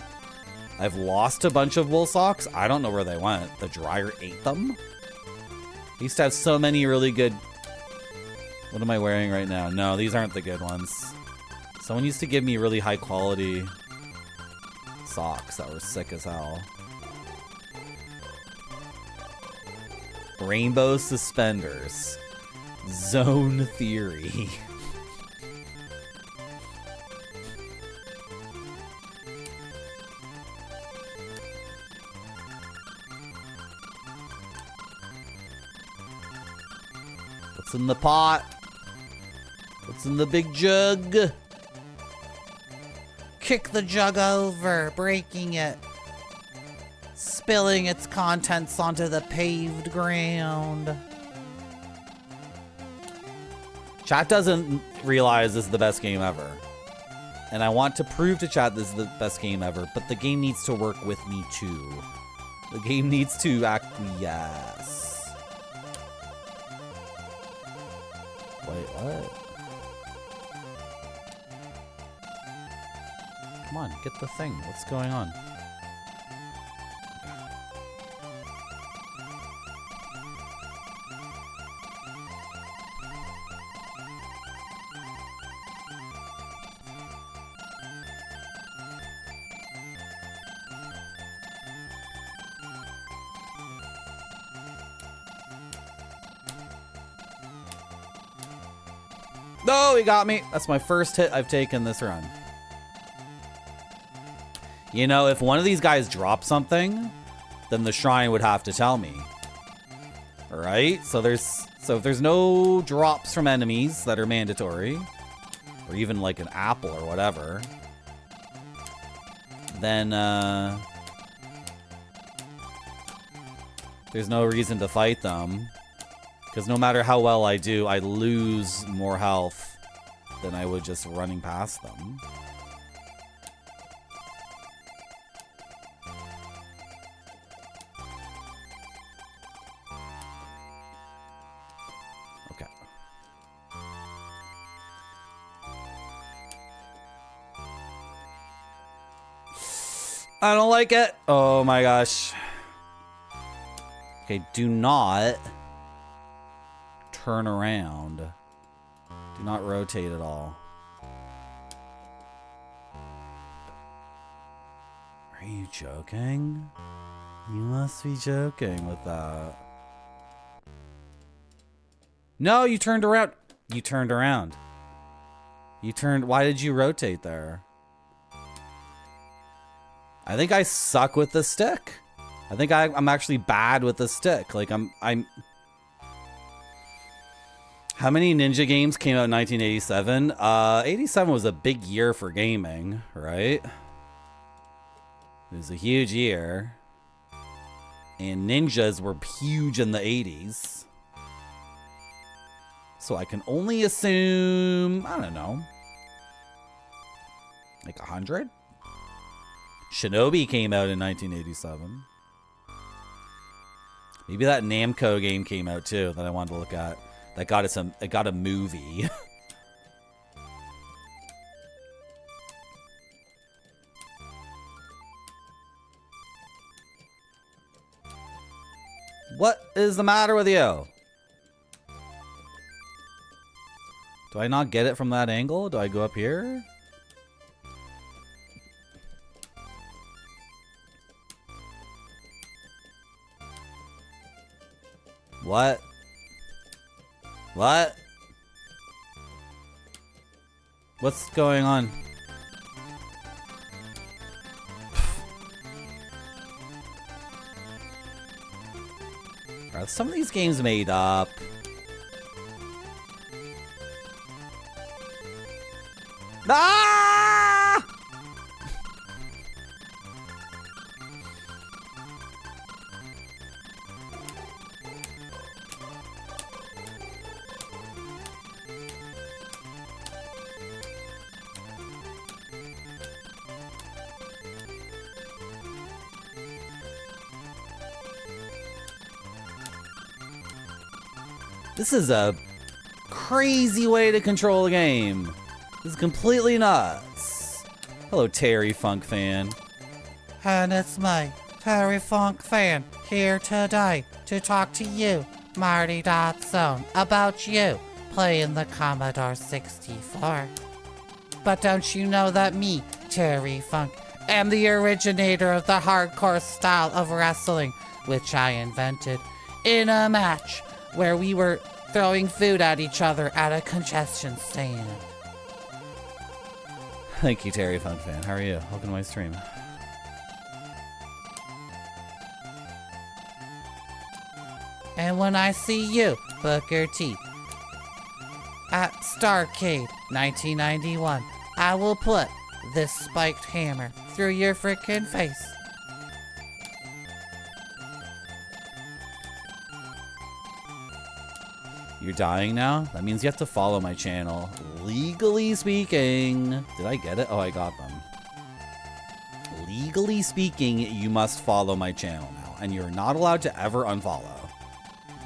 I've lost a bunch of wool socks. I don't know where they went. The dryer ate them. I used to have so many really good... What am I wearing right now? No, these aren't the good ones. Someone used to give me really high quality socks that were sick as hell. Rainbow suspenders. Zone theory. What's in the pot? What's in the big jug? Kick the jug over, breaking it. Spilling its contents onto the paved ground. Chat doesn't realize this is the best game ever. And I want to prove to chat this is the best game ever, but the game needs to work with me too. The game needs to acquiesce. Wait, what? Come on, get the thing. What's going on? No, he got me. That's my first hit I've taken this run. You know, if one of these guys dropped something, then the shrine would have to tell me. Alright? So if there's no drops from enemies that are mandatory, or even like an apple or whatever, then there's no reason to fight them. Because no matter how well I do, I lose more health than I would just running past them. Okay. I don't like it. Oh my gosh. Okay, do not turn around. Do not rotate at all. Are you joking? You must be joking with that. No, you turned around. You turned around. You turned. Why did you rotate there? I think I suck with the stick. I think I'm actually bad with the stick. Like I'm How many ninja games came out in 1987? 87 was a big year for gaming, right? It was a huge year. And ninjas were huge in the 80s. So I can only assume, I don't know, like 100? Shinobi came out in 1987. Maybe that Namco game came out too that I wanted to look at. That got us it got a movie. What is the matter with you? Do I not get it from that angle? Do I go up here? What? What? What's going on? Are some of these games made up? Ah! This is a crazy way to control a game. This is completely nuts. Hello, Terry Funk fan. And it's me, Terry Funk fan, here today to talk to you, Marty Zone, about you playing the Commodore 64. But don't you know that me, Terry Funk, am the originator of the hardcore style of wrestling, which I invented in a match where we were throwing food at each other at a congestion stand. Thank you, Terry Funk fan. How are you? Welcome to my stream. And when I see you, Booker T, at Starcade 1991, I will put this spiked hammer through your frickin' face. You're dying now? That means you have to follow my channel. Legally speaking. Did I get it? Oh, I got them. Legally speaking, you must follow my channel now. And you're not allowed to ever unfollow.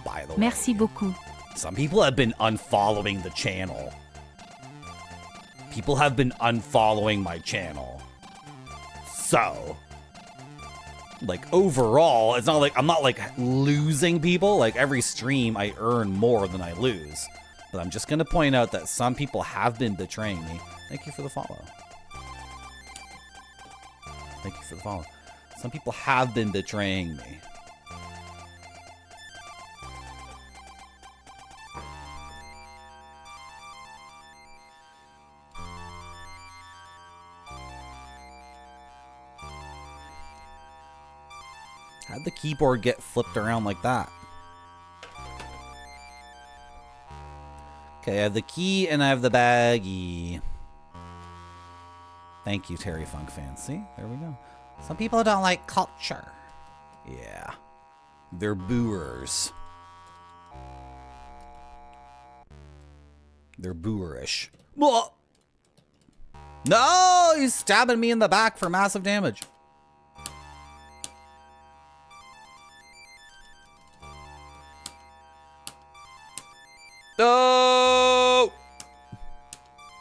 By the way. Merci beaucoup. Some people have been unfollowing the channel. People have been unfollowing my channel. So, like, overall, it's not like I'm not like losing people. Like, every stream I earn more than I lose. But I'm just gonna point out that some people have been betraying me. Thank you for the follow. Thank you for the follow. Some people have been betraying me. How'd the keyboard get flipped around like that? Okay, I have the key and I have the baggie. Thank you, Terry Funk fans. See? There we go. Some people don't like culture. Yeah. They're booers. They're boorish. Whoa! No! He's stabbing me in the back for massive damage. Oh!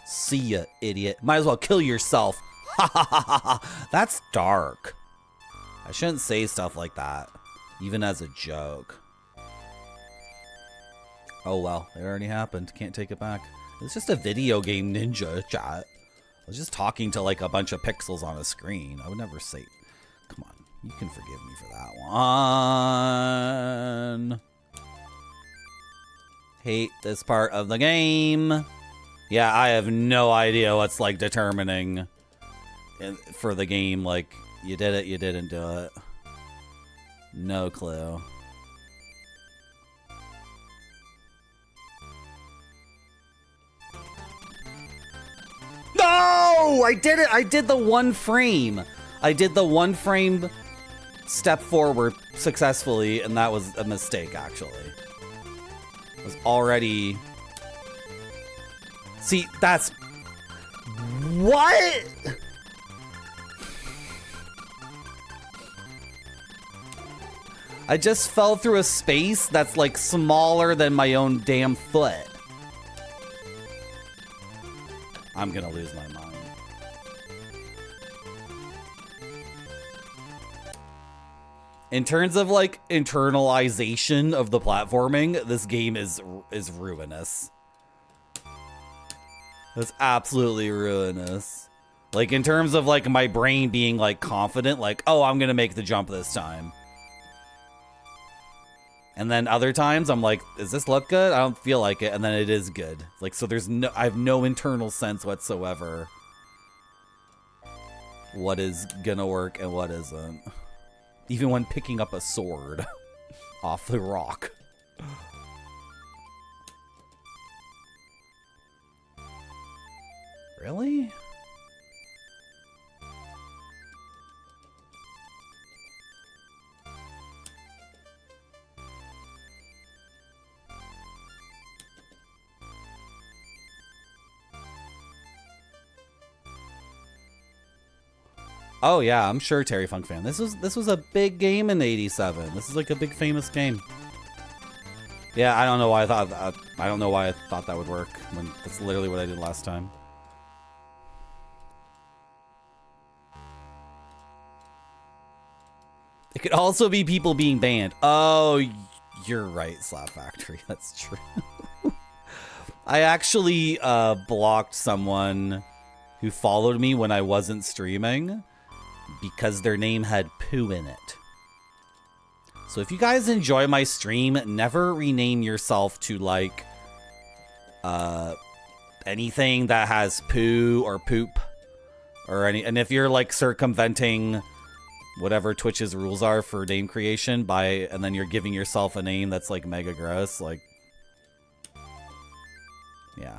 See ya, idiot. Might as well kill yourself. Ha ha ha ha ha. That's dark. I shouldn't say stuff like that, even as a joke. Oh well, it already happened. Can't take it back. It's just a video game, ninja chat. I was just talking to like a bunch of pixels on a screen. I would never say... Come on, you can forgive me for that one. Hate this part of the game. Yeah, I have no idea what's like determining for the game. Like, you did it, you didn't do it. No clue. No! I did it! I did the one frame. I did the one frame step forward successfully, and that was a mistake, actually. It was already... See, that's... What? I just fell through a space that's like smaller than my own damn foot. I'm gonna lose my mind. In terms of like internalization of the platforming, this game is ruinous. It's absolutely ruinous. Like in terms of like my brain being like confident, like, oh, I'm gonna make the jump this time. And then other times I'm like, does this look good? I don't feel like it. And then it is good. Like, so there's no, I have no internal sense whatsoever what is gonna work and what isn't. Even when picking up a sword off the rock. Really? Oh yeah, I'm sure Terry Funk fan. This was a big game in '87. This is like a big famous game. Yeah, I don't know why I thought that would work when that's literally what I did last time. It could also be people being banned. Oh, you're right, Slap Factory. That's true. I actually blocked someone who followed me when I wasn't streaming because their name had poo in it. So if you guys enjoy my stream, never rename yourself to like anything that has poo or poop or any. And if you're like circumventing whatever Twitch's rules are for name creation and then you're giving yourself a name that's like mega gross, like, yeah,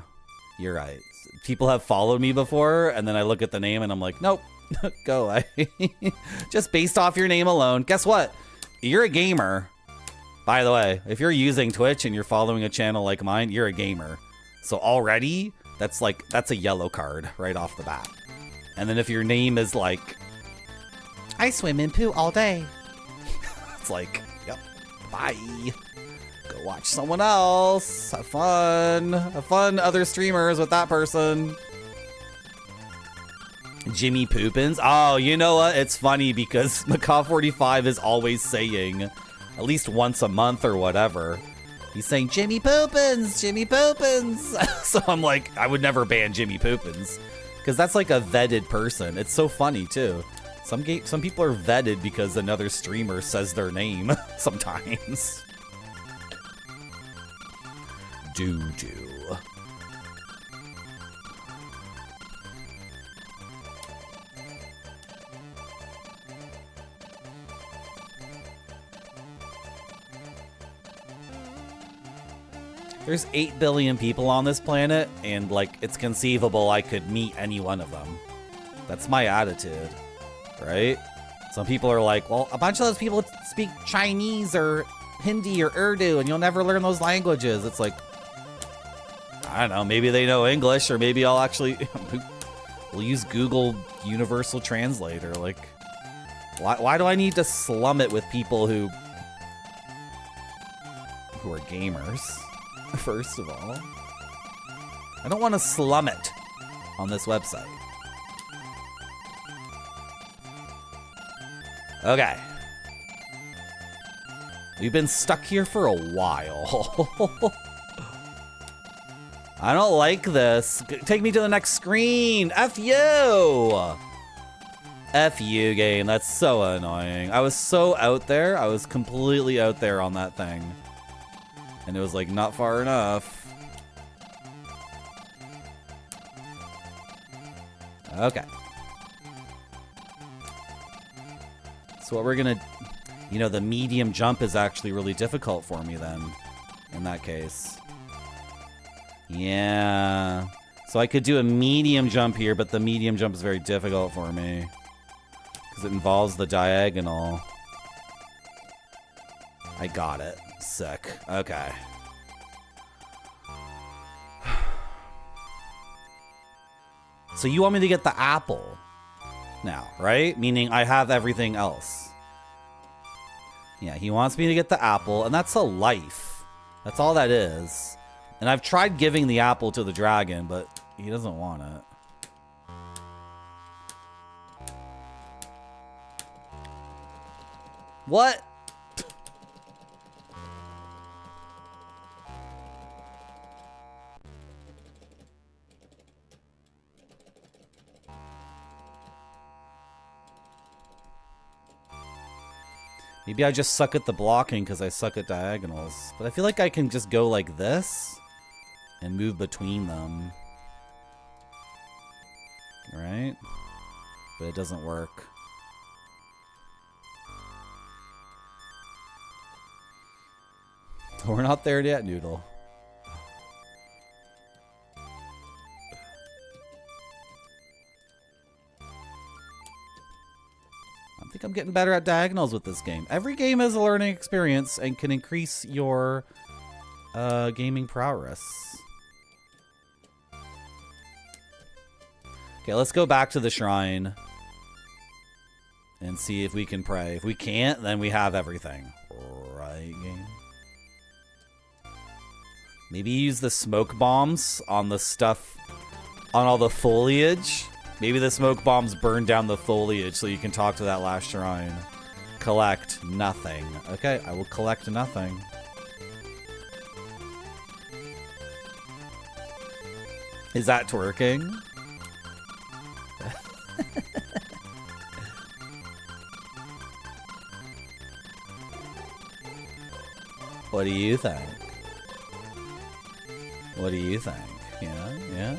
you're right. People have followed me before and then I look at the name and I'm like, nope, go away. Just based off your name alone. Guess what? You're a gamer. By the way, if you're using Twitch and you're following a channel like mine, you're a gamer. So already that's a yellow card right off the bat. And then if your name is like, I swim in poo all day. It's like, yep, bye. Go watch someone else. Have fun. Have fun, other streamers, with that person. Jimmy Poopins. Oh, you know what? It's funny because Macaw45 is always saying, at least once a month or whatever, he's saying, Jimmy Poopins, Jimmy Poopins. So I'm like, I would never ban Jimmy Poopins because that's like a vetted person. It's so funny too. Some people are vetted because another streamer says their name sometimes. Doo-doo. There's 8 billion people on this planet, and like it's conceivable I could meet any one of them. That's my attitude, right? Some people are like, well, a bunch of those people speak Chinese or Hindi or Urdu, and you'll never learn those languages. It's like, I don't know, maybe they know English, or maybe I'll actually we'll use Google Universal Translator. Like, why do I need to slum it with people who are gamers? First of all, I don't want to slum it on this website. Okay. We've been stuck here for a while. I don't like this. Take me to the next screen. F you. F you, game. That's so annoying. I was so out there. I was completely out there on that thing. And it was like not far enough. Okay. So what we're gonna, you know, the medium jump is actually really difficult for me then, in that case. Yeah. So I could do a medium jump here, but the medium jump is very difficult for me. Because it involves the diagonal. I got it. Sick. Okay. So you want me to get the apple now, right? Meaning I have everything else. Yeah, he wants me to get the apple, and that's a life. That's all that is. And I've tried giving the apple to the dragon, but he doesn't want it. What? Maybe I just suck at the blocking because I suck at diagonals. But I feel like I can just go like this and move between them. Right? But it doesn't work. We're not there yet, Noodle. I think I'm getting better at diagonals with this game. Every game is a learning experience and can increase your gaming prowess. Okay, let's go back to the shrine and see if we can pray. If we can't, then we have everything. Right, game? Maybe use the smoke bombs on the stuff, on all the foliage. Maybe the smoke bombs burn down the foliage so you can talk to that last shrine. Collect nothing. Okay, I will collect nothing. Is that twerking? What do you think? What do you think? Yeah, yeah?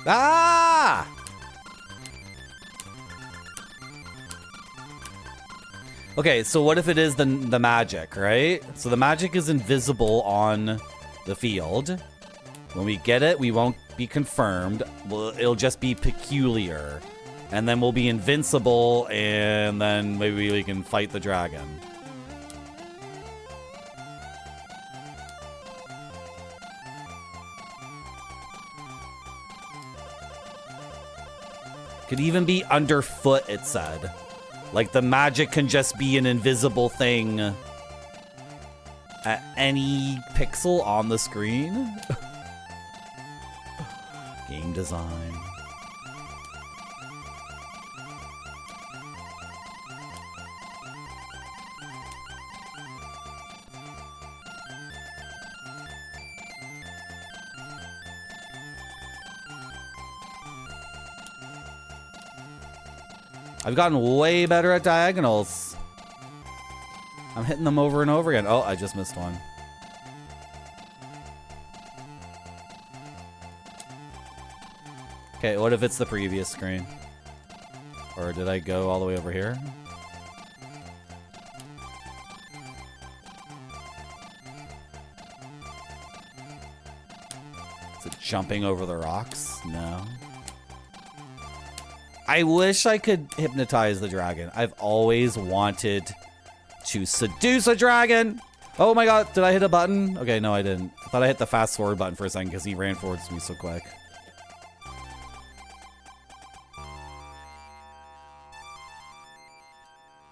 Ah! Okay, so what if it is the magic, right? So the magic is invisible on the field. When we get it, we won't be confirmed. Well, it'll just be peculiar. And then we'll be invincible, and then maybe we can fight the dragon. Could even be underfoot, it said. Like the magic can just be an invisible thing at any pixel on the screen. Game design. I've gotten way better at diagonals. I'm hitting them over and over again. Oh, I just missed one. Okay, what if it's the previous screen? Or did I go all the way over here? Is it jumping over the rocks? No. I wish I could hypnotize the dragon. I've always wanted to seduce a dragon. Oh my god, did I hit a button? Okay, no, I didn't. I thought I hit the fast forward button for a second because he ran forwards to me so quick.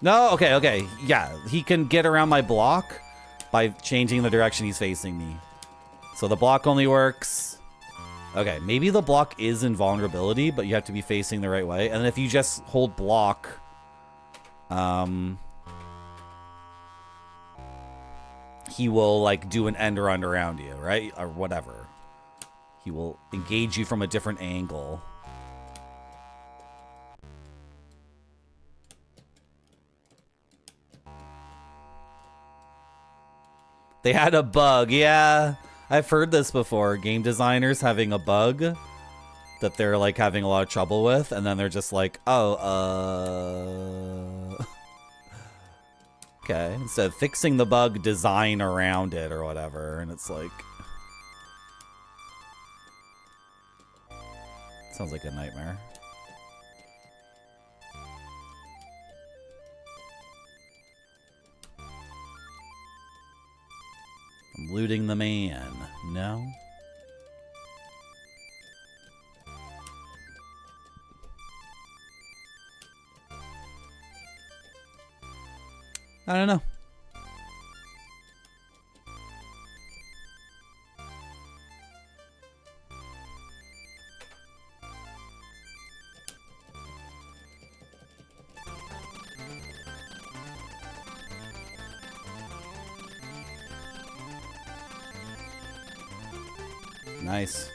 No, okay, okay. Yeah, he can get around my block by changing the direction he's facing me. So the block only works. Okay, maybe the block is invulnerability, but you have to be facing the right way. And then if you just hold block, he will like do an end run around you, right? Or whatever. He will engage you from a different angle. They had a bug, yeah. I've heard this before. Game designers having a bug that they're like having a lot of trouble with, and then they're just like, oh, okay. Instead of fixing the bug, design around it or whatever, and it's like, sounds like a nightmare. I'm looting the man. No? I don't know. Nice.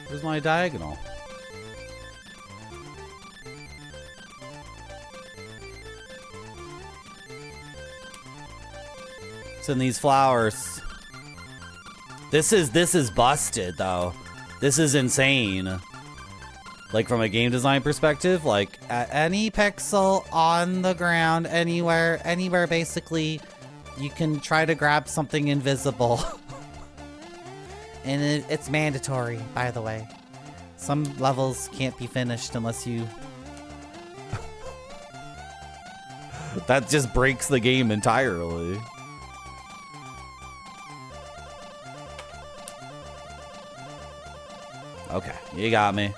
Where's my diagonal? It's in these flowers. This is busted though. This is insane. Like from a game design perspective, like at any pixel on the ground, anywhere basically, you can try to grab something invisible. And it's mandatory, by the way. Some levels can't be finished unless you... That just breaks the game entirely. Okay, you got me.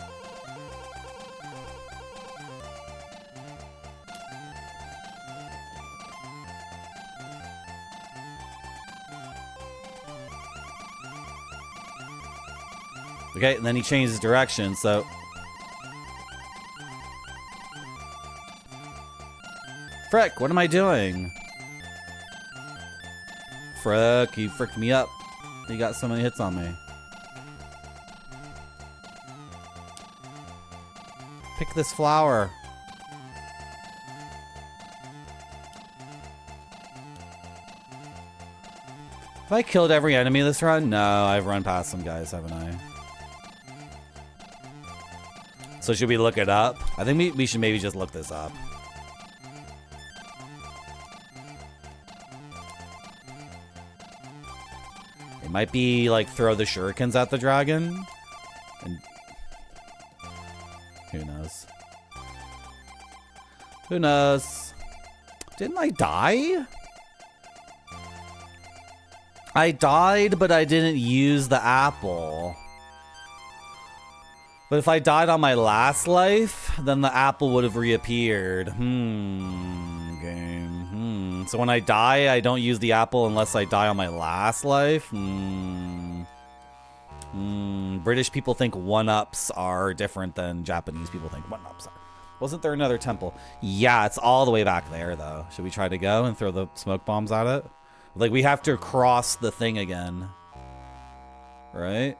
Okay, and then he changes direction, so... Frick, what am I doing? Frick, you fricked me up. You got so many hits on me. Pick this flower. Have I killed every enemy this run? No, I've run past some guys, haven't I? So should we look it up? I think we should maybe just look this up. It might be like throw the shurikens at the dragon. And who knows? Who knows? Didn't I die? I died, but I didn't use the apple. But if I died on my last life, then the apple would have reappeared. Okay. So when I die, I don't use the apple unless I die on my last life? British people think one-ups are different than Japanese people think one-ups are. Wasn't there another temple? Yeah, it's all the way back there, though. Should we try to go and throw the smoke bombs at it? Like, we have to cross the thing again. Right?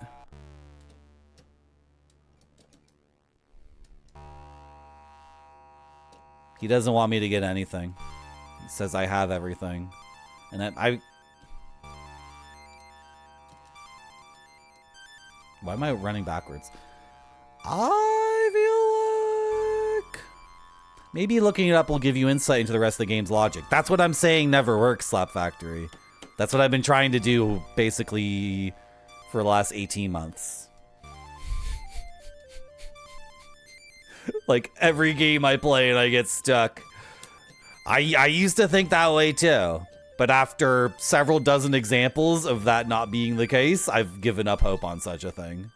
He doesn't want me to get anything. He says I have everything. And I why am I running backwards? I feel like maybe looking it up will give you insight into the rest of the game's logic. That's what I'm saying never works, Slap Factory. That's what I've been trying to do basically for the last 18 months. Like every game I play and I get stuck. I used to think that way too. But after several dozen examples of that not being the case, I've given up hope on such a thing.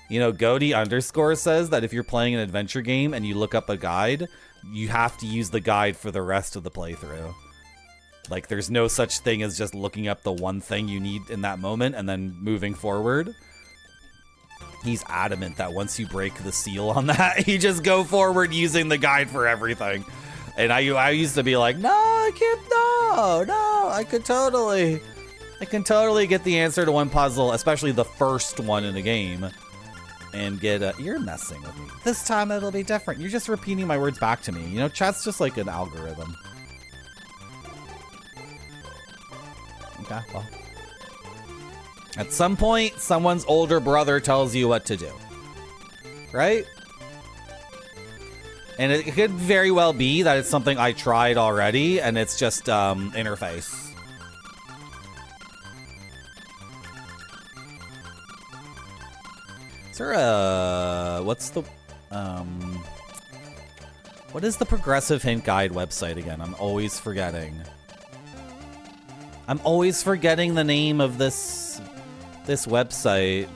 You know, Goaty underscore says that if you're playing an adventure game and you look up a guide, you have to use the guide for the rest of the playthrough. Like, there's no such thing as just looking up the one thing you need in that moment and then moving forward. He's adamant that once you break the seal on that, you just go forward using the guide for everything. And I used to be like, no, I can't, no, I can totally get the answer to one puzzle, especially the first one in the game, and get you're messing with me. This time it'll be different. You're just repeating my words back to me. You know, chat's just like an algorithm. Okay, well. At some point, someone's older brother tells you what to do. Right? And it could very well be that it's something I tried already, and it's just interface. Is there a... What's the... What is the Progressive Hint Guide website again? I'm always forgetting. I'm always forgetting the name of this website.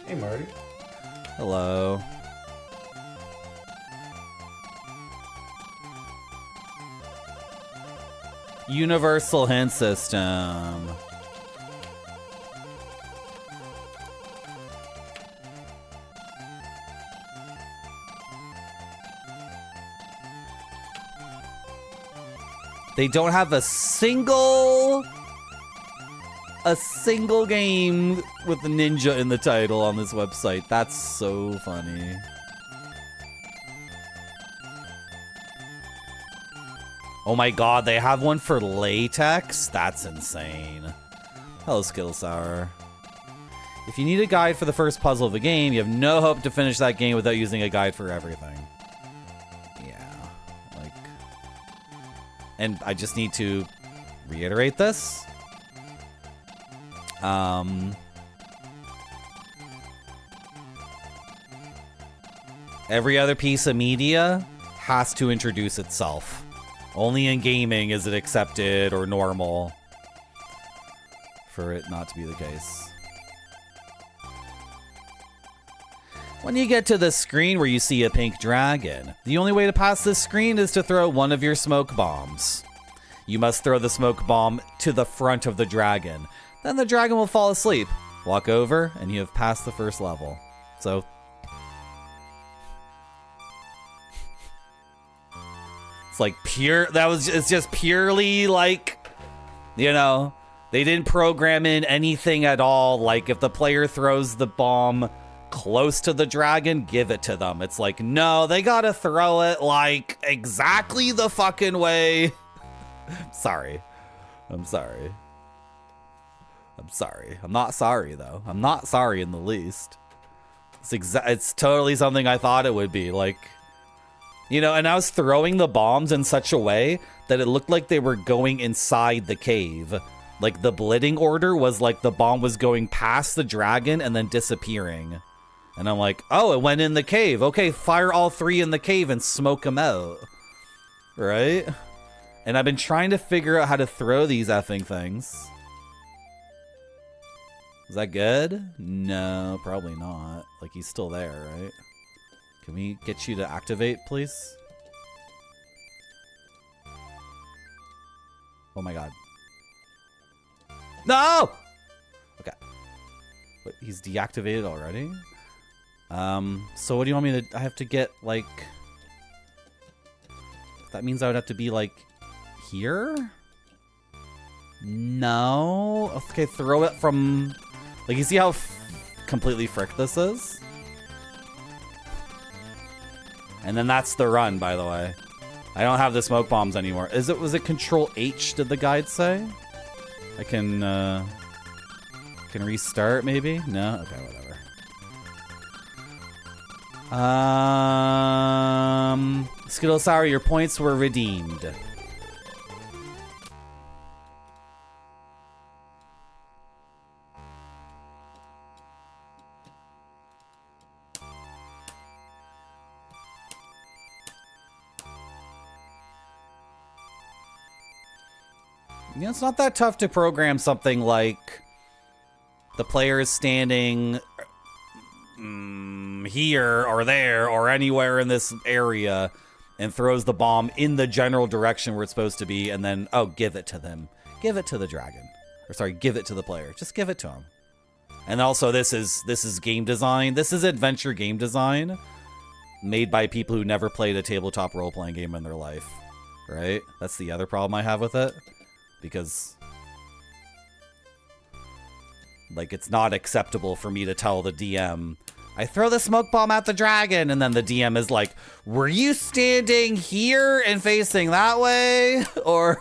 Hey, Marty. Hello. Universal Hint System. They don't have a single game with the ninja in the title on this website. That's so funny. Oh my god, they have one for latex? That's insane. Hello, Skill Sour. If you need a guide for the first puzzle of the game, you have no hope to finish that game without using a guide for everything. Yeah, like... And I just need to reiterate this. Every other piece of media has to introduce itself. Only in gaming is it accepted or normal for it not to be the case. When you get to the screen where you see a pink dragon, the only way to pass this screen is to throw one of your smoke bombs. You must throw the smoke bomb to the front of the dragon. Then the dragon will fall asleep. Walk over, and you have passed the first level. So... It's like pure... It's just purely like... You know, they didn't program in anything at all. Like, if the player throws the bomb close to the dragon, give it to them. It's like, no, they gotta throw it, like, exactly the fucking way. Sorry. I'm sorry. I'm sorry. I'm not sorry, though. I'm not sorry in the least. It's totally something I thought it would be. Like, you know, and I was throwing the bombs in such a way that it looked like they were going inside the cave. Like, the blidding order was like the bomb was going past the dragon and then disappearing. And I'm like, oh, it went in the cave. Okay, fire all three in the cave and smoke them out. Right? And I've been trying to figure out how to throw these effing things. Is that good? No, probably not. Like, he's still there, right? Can we get you to activate, please? Oh my god. No! Okay. But he's deactivated already? So what do you want me to... I have to get, like... That means I would have to be, like, here? No. Okay, throw it from... Like, you see how completely frick this is? And then that's the run, by the way. I don't have the smoke bombs anymore. Was it Control H, did the guide say? I can restart, maybe? No? Okay, whatever. Skittle Sour, your points were redeemed. You know, it's not that tough to program something like the player is standing here or there or anywhere in this area and throws the bomb in the general direction where it's supposed to be, and then, oh, give it to them. Give it to the dragon. Or sorry, give it to the player. Just give it to him. And also, this is game design. This is adventure game design made by people who never played a tabletop role-playing game in their life. Right? That's the other problem I have with it. Because, like, it's not acceptable for me to tell the DM, I throw the smoke bomb at the dragon, and then the DM is like, were you standing here and facing that way? Or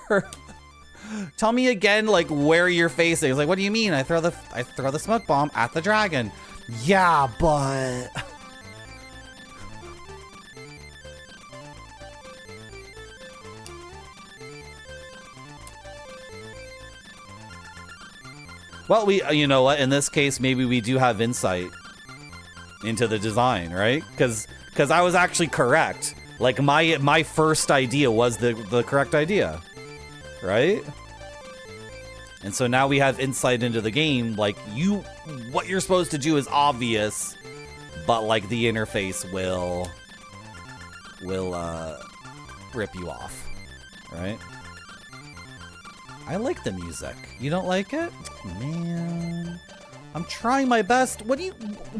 tell me again, like, where you're facing. It's like, what do you mean? I throw the smoke bomb at the dragon. Yeah, but... Well, you know what? In this case, maybe we do have insight into the design, right? Because I was actually correct. Like, my first idea was the correct idea, right? And so now we have insight into the game. Like, what you're supposed to do is obvious, but, like, the interface will rip you off, right? I like the music. You don't like it? Man, I'm trying my best. Do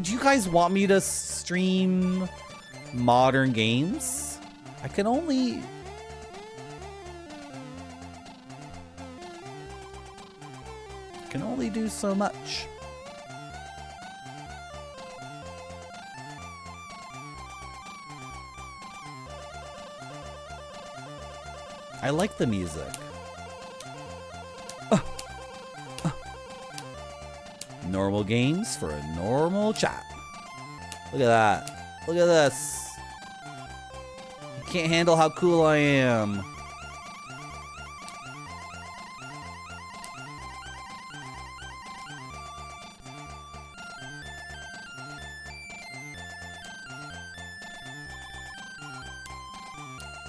you guys want me to stream modern games? I can only do so much. I like the music. Normal games for a normal chat. Look at that. Look at this. You can't handle how cool I am.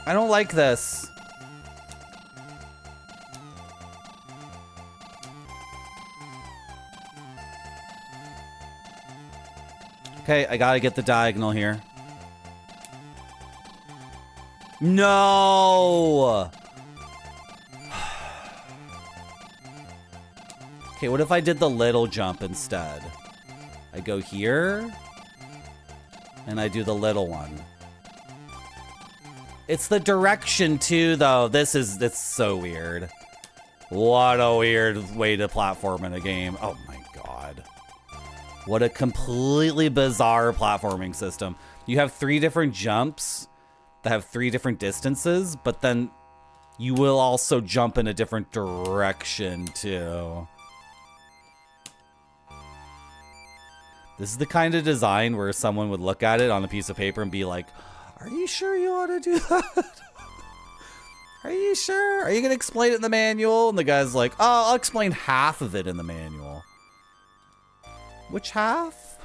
I don't like this. Okay, I gotta get the diagonal here. No! Okay, what if I did the little jump instead? I go here, and I do the little one. It's the direction too, though. It's so weird. What a weird way to platform in a game. Oh my god. What a completely bizarre platforming system. You have 3 different jumps that have 3 different distances, but then you will also jump in a different direction too. This is the kind of design where someone would look at it on a piece of paper and be like, are you sure you want to do that? Are you sure? Are you going to explain it in the manual? And the guy's like, oh, I'll explain half of it in the manual. Which half?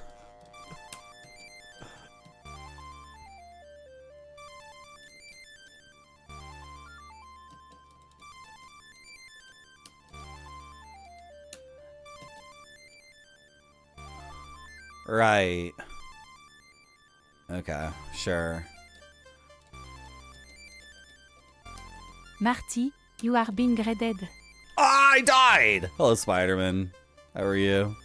Right. Okay, sure. Marty, you are being graded. I died! Hello, Spider-Man. How are you?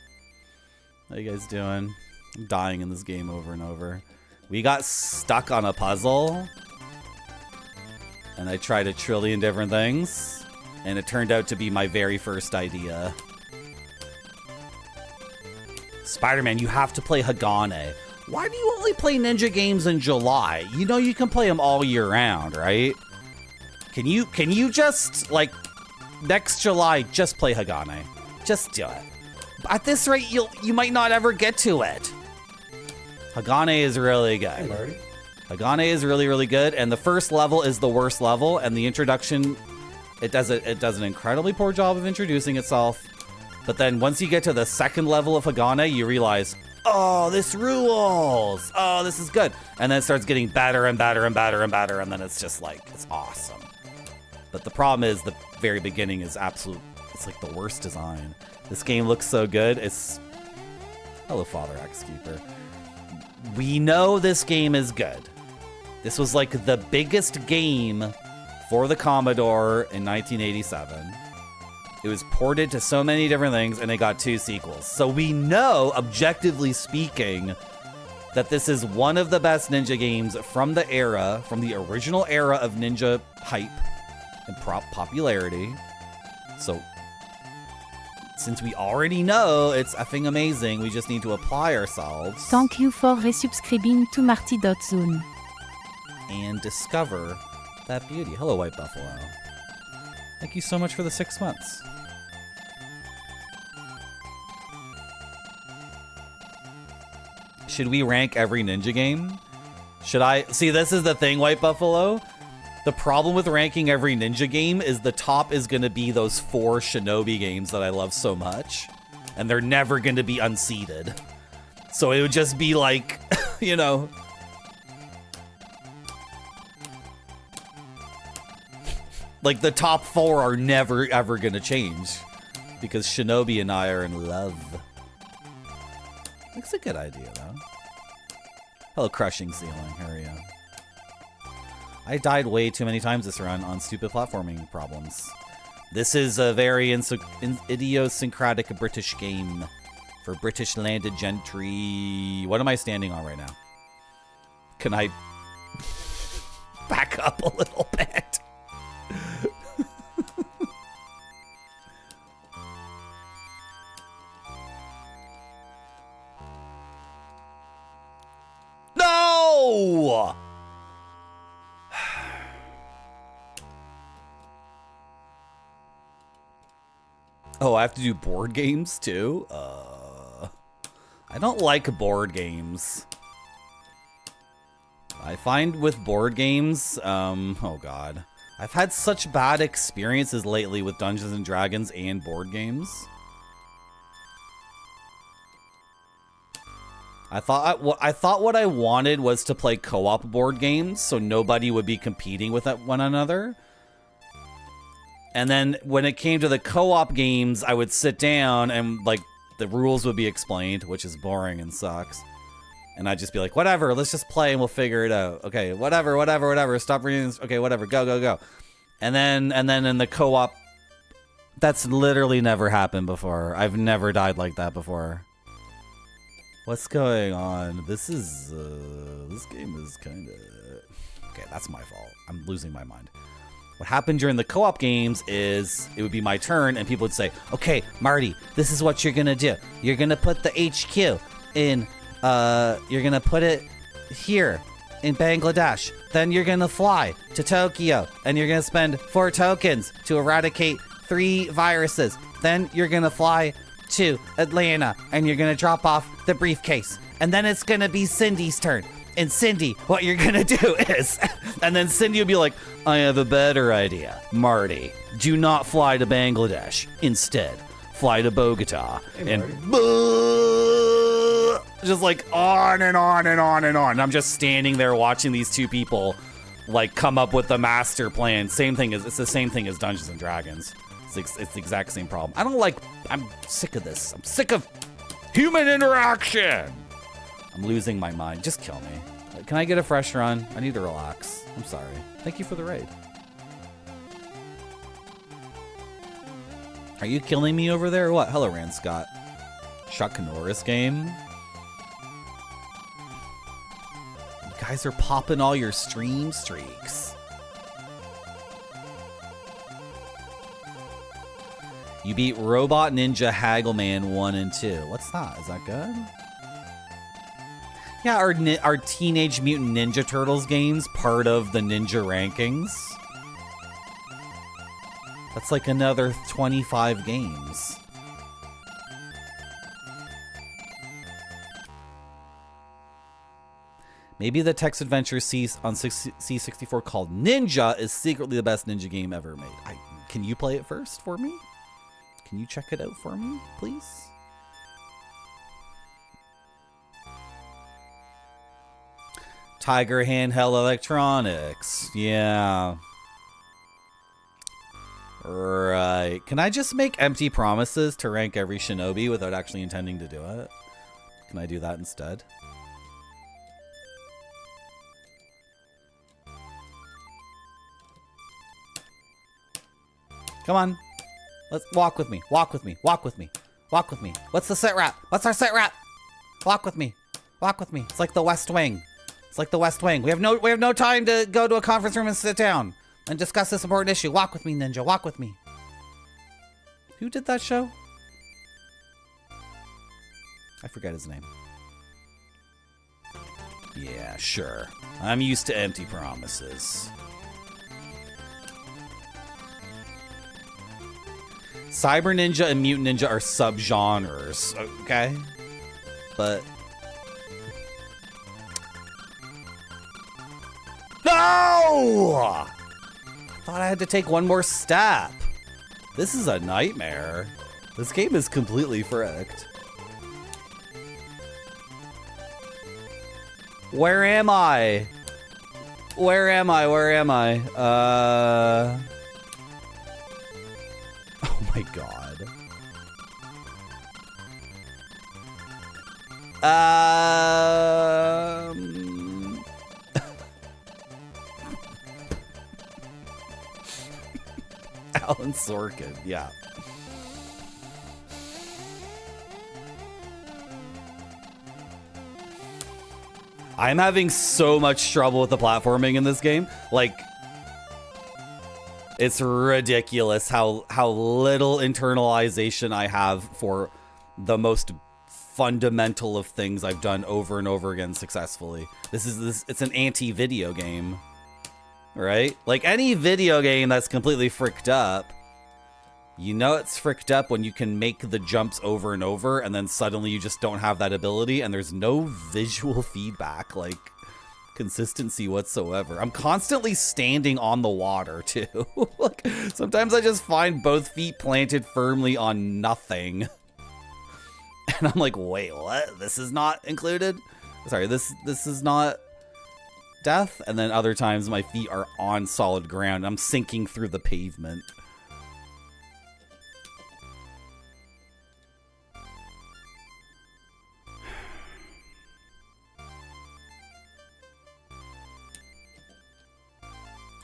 How you guys doing? I'm dying in this game over and over. We got stuck on a puzzle, and I tried a trillion different things, and it turned out to be my very first idea. Spider-Man, you have to play Hagane. Why do you only play ninja games in July? You know you can play them all year round, right? Can you just, like, next July, just play Hagane? Just do it. At this rate, you might not ever get to it. Hagane is really good. Hey, Marty. Hagane is really, really good, and the first level is the worst level, and the introduction, it does an incredibly poor job of introducing itself. But then once you get to the second level of Hagane, you realize, oh, this rules. Oh, this is good. And then it starts getting better and better and better and better, and then it's just like, it's awesome. But the problem is the very beginning is absolute, it's like the worst design. This game looks so good. It's, hello, Father Axe Keeper. We know this game is good. This was like the biggest game for the Commodore in 1987. It was ported to so many different things, and it got 2 sequels. So we know, objectively speaking, that this is one of the best ninja games from the era, from the original era of ninja hype and popularity. So since we already know it's effing amazing, we just need to apply ourselves. Thank you for resubscribing to Marty.zone. And discover that beauty. Hello, White Buffalo. Thank you so much for the 6 months. Should we rank every ninja game? Should I? See, this is the thing, White Buffalo. The problem with ranking every ninja game is the top is going to be those 4 Shinobi games that I love so much. And they're never going to be unseated. So it would just be like, you know. Like the top 4 are never ever going to change. Because Shinobi and I are in love. It's a good idea, though. Hello, Crushing Ceiling. How are you? I died way too many times this run on stupid platforming problems. This is a very idiosyncratic British game for British landed gentry. What am I standing on right now? Can I back up a little bit? No! Oh, I have to do board games too? I don't like board games. I find with board games, oh god. I've had such bad experiences lately with Dungeons and Dragons and board games. I thought what I wanted was to play co-op board games so nobody would be competing with one another. And then when it came to the co-op games, I would sit down and like the rules would be explained, which is boring and sucks. And I'd just be like, whatever, let's just play and we'll figure it out. Okay, whatever. Stop reading this. Okay, whatever, go. And then in the co-op, that's literally never happened before. I've never died like that before. What's going on? This game is kind of... Okay, that's my fault. I'm losing my mind. What happened during the co-op games is it would be my turn and people would say, okay, Marty, this is what you're going to do. You're going to put the HQ in, you're going to put it here in Bangladesh. Then you're going to fly to Tokyo and you're going to spend 4 tokens to eradicate 3 viruses. Then you're going to fly to Atlanta and you're going to drop off the briefcase. And then it's going to be Cindy's turn. And Cindy, what you're going to do is... And then Cindy will be like, I have a better idea. Marty, do not fly to Bangladesh. Instead, fly to Bogota. Hey, and Marty. just like on and on and on and on. And I'm just standing there watching these 2 people like come up with the master plan. It's the same thing as Dungeons and Dragons. It's the exact same problem. I'm sick of this. I'm sick of human interaction. I'm losing my mind. Just kill me. Can I get a fresh run? I need to relax. I'm sorry. Thank you for the raid. Are you killing me over there or what? Hello, Rand Scott. Chuck Norris game? You guys are popping all your stream streaks. You beat Robot Ninja Haggleman 1 and 2. What's that? Is that good? Yeah, are Teenage Mutant Ninja Turtles games part of the Ninja rankings? That's like another 25 games. Maybe the text adventure on C64 called Ninja is secretly the best ninja game ever made. Can you play it first for me? Can you check it out for me, please? Tiger Handheld Electronics. Yeah. Right. Can I just make empty promises to rank every shinobi without actually intending to do it? Can I do that instead? Come on. Let's walk with me. Walk with me. Walk with me. Walk with me. What's the sit rep? What's our sit rep? Walk with me. Walk with me. It's like the West Wing. It's like the West Wing. We have no time to go to a conference room and sit down and discuss this important issue. Walk with me, Ninja. Walk with me. Who did that show? I forget his name. Yeah, sure. I'm used to empty promises. Cyber Ninja and Mutant Ninja are subgenres, okay? But... No! I thought I had to take one more step. This is a nightmare. This game is completely fricked. Where am I? Where am I? Where am I? Oh my god. Alan Sorkin, yeah. I'm having so much trouble with the platforming in this game. Like, it's ridiculous how little internalization I have for the most fundamental of things I've done over and over again successfully. It's an anti-video game, right? Like any video game that's completely fricked up, you know it's fricked up when you can make the jumps over and over and then suddenly you just don't have that ability and there's no visual feedback, like consistency whatsoever. I'm constantly standing on the water too. Like, sometimes I just find both feet planted firmly on nothing. And I'm like, wait, what? This is not included? Sorry, this is not death? And then other times my feet are on solid ground. I'm sinking through the pavement.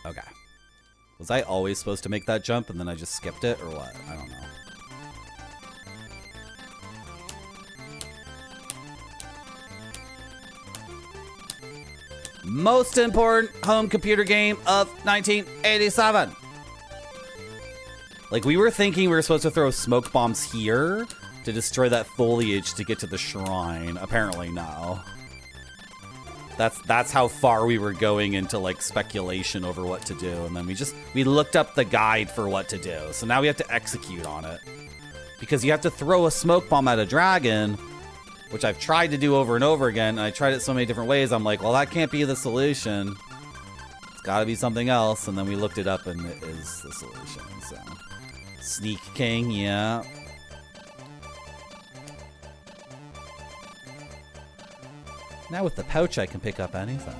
Okay. Was I always supposed to make that jump and then I just skipped it or what? I don't know. Most important home computer game of 1987. Like, we were thinking we were supposed to throw smoke bombs here to destroy that foliage to get to the shrine. Apparently no. That's how far we were going into like speculation over what to do, and then we looked up the guide for what to do. So now we have to execute on it. Because you have to throw a smoke bomb at a dragon, which I've tried to do over and over again, and I tried it so many different ways. I'm like, well, that can't be the solution. It's got to be something else. And then we looked it up, and it is the solution. So, Sneak King, yeah. Now with the pouch, I can pick up anything.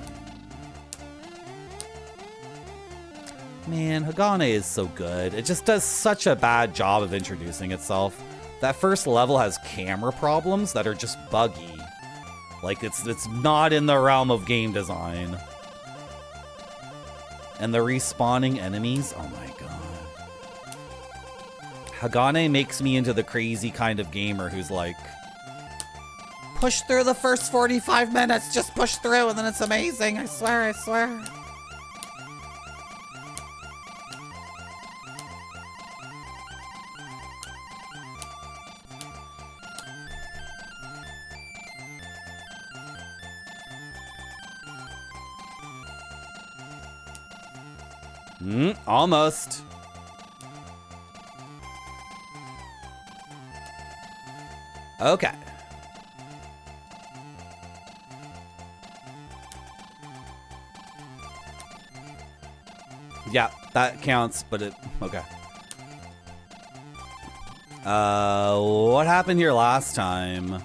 Man, Hagane is so good. It just does such a bad job of introducing itself. That first level has camera problems that are just buggy. Like, it's not in the realm of game design. And the respawning enemies, oh my god. Hagane makes me into the crazy kind of gamer who's like, push through the first 45 minutes, just push through and then it's amazing, I swear, I swear. Almost. Okay. Yeah, that counts, but it... Okay. What happened here last time?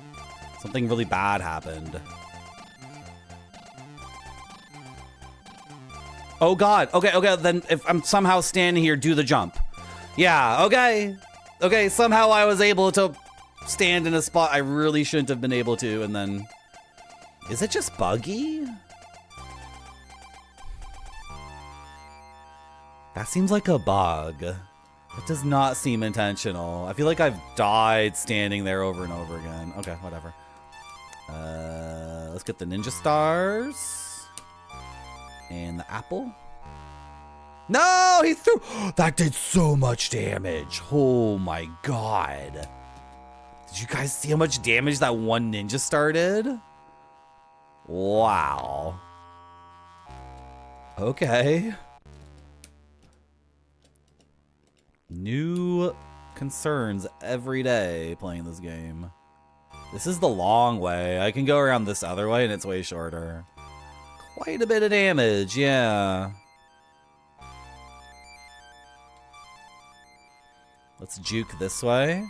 Something really bad happened. Oh god. Okay, then if I'm somehow standing here, do the jump. Yeah, okay. Okay, somehow I was able to stand in a spot I really shouldn't have been able to, and then... Is it just buggy? That seems like a bug. It does not seem intentional. I feel like I've died standing there over and over again. Okay, whatever. Let's get the ninja stars. And the apple. No, he threw... That did so much damage. Oh my god. Did you guys see how much damage that one ninja star did? Wow. Okay. New concerns every day playing this game. This is the long way. I can go around this other way and it's way shorter. Quite a bit of damage, yeah. Let's juke this way.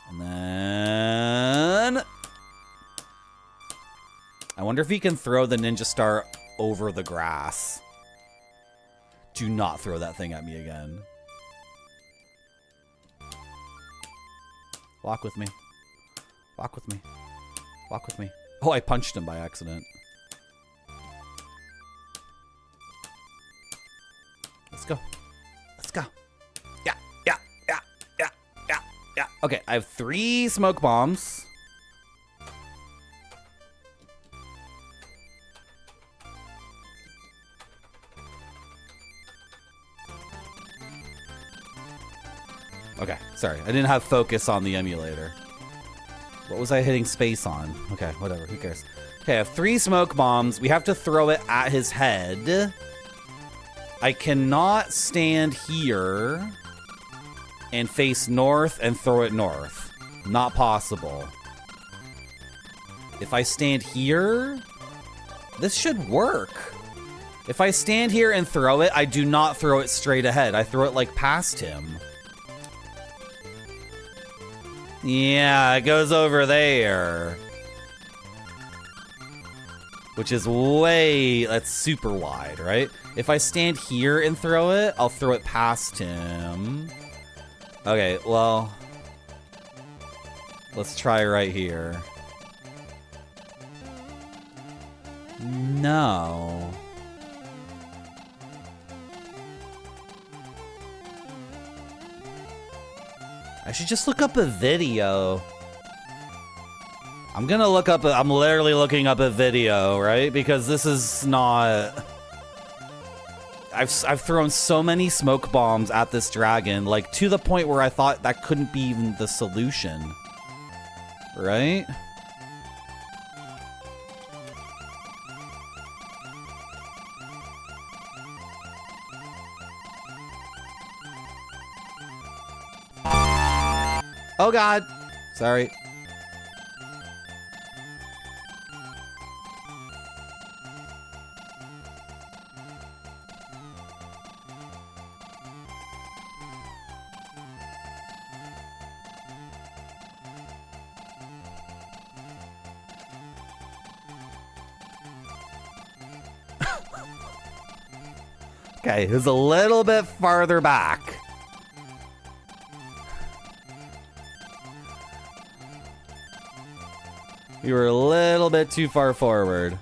And then... I wonder if he can throw the ninja star over the grass. Do not throw that thing at me again. Walk with me. Walk with me. Walk with me. Oh, I punched him by accident. Let's go. Let's go. Yeah. Okay, I have 3 smoke bombs. Okay, sorry. I didn't have focus on the emulator. What was I hitting space on? Okay, whatever. Who cares? Okay, I have 3 smoke bombs. We have to throw it at his head. I cannot stand here and face north and throw it north. Not possible. If I stand here, this should work. If I stand here and throw it, I do not throw it straight ahead. I throw it like past him. Yeah, it goes over there. Which is that's super wide, right? If I stand here and throw it, I'll throw it past him. Okay, well, let's try right here. No. I should just look up a video. I'm gonna look up I'm literally looking up a video, right? Because this is not... I've thrown so many smoke bombs at this dragon, like to the point where I thought that couldn't be even the solution. Right? Oh god. Sorry. Okay, who's a little bit farther back. You were a little bit too far forward.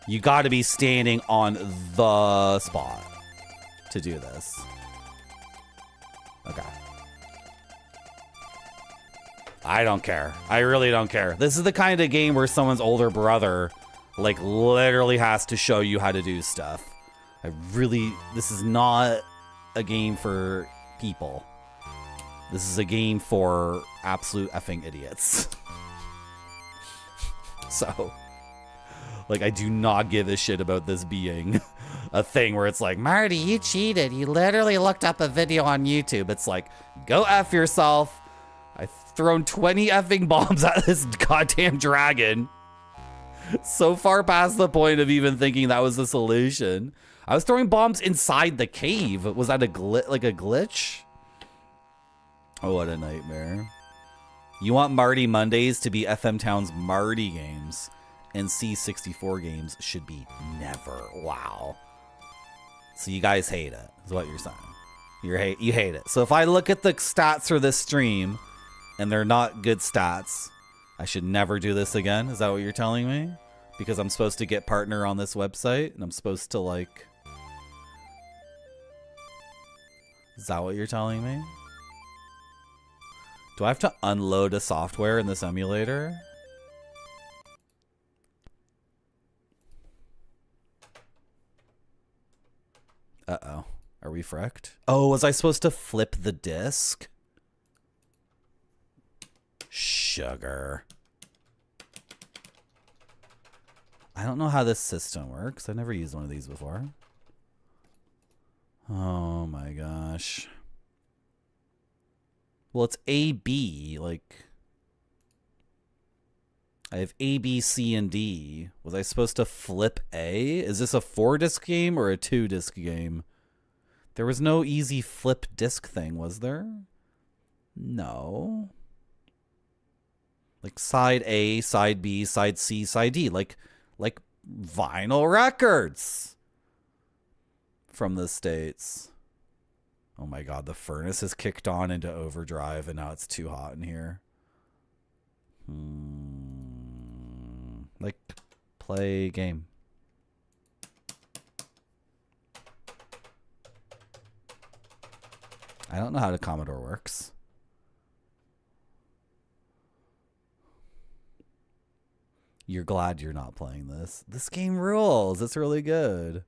You got to be standing on the spot to do this. Okay. I don't care. I really don't care. This is the kind of game where someone's older brother, like, literally has to show you how to do stuff. This is not a game for people. This is a game for absolute effing idiots. So, like, I do not give a shit about this being a thing where it's like, Marty, you cheated. You literally looked up a video on YouTube. It's like, go F yourself. I've thrown 20 effing bombs at this goddamn dragon. So far past the point of even thinking that was the solution. I was throwing bombs inside the cave. Was that a glitch? Oh, what a nightmare. You want Marty Mondays to be FM Town's Marty games, and C64 games should be never. Wow. So you guys hate it, is what you're saying. You hate it. So if I look at the stats for this stream, and they're not good stats, I should never do this again? Is that what you're telling me? Because I'm supposed to get partner on this website, and I'm supposed to, like... Is that what you're telling me? Do I have to unload a software in this emulator? Uh-oh. Are we fricked? Oh, was I supposed to flip the disc? Sugar. I don't know how this system works. I've never used one of these before. Oh my gosh. Well, it's A, B, like... I have A, B, C, and D. Was I supposed to flip A? Is this a 4-disc game or a 2-disc game? There was no easy flip disc thing, was there? No. Like side A, side B, side C, side D. Like vinyl records from the States. Oh my god, the furnace is kicked on into overdrive and now it's too hot in here. Like, play game. I don't know how the Commodore works. You're glad you're not playing this. This game rules. It's really good.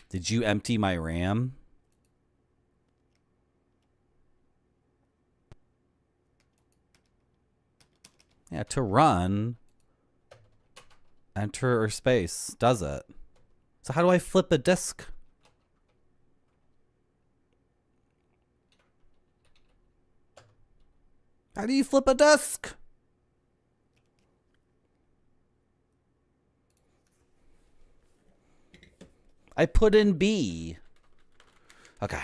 Did you empty my RAM? Yeah, to run, enter or space does it. So how do I flip a disk? How do you flip a disk? I put in B. Okay.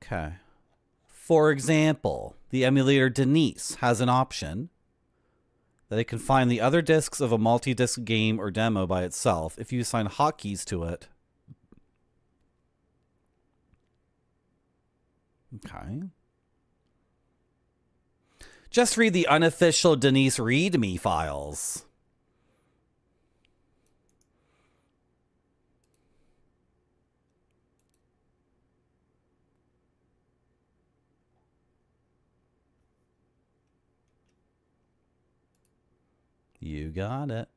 Okay. For example, the emulator Denise has an option that it can find the other discs of a multi-disc game or demo by itself if you assign hotkeys to it. Okay. Just read the unofficial Denise README files. You got it.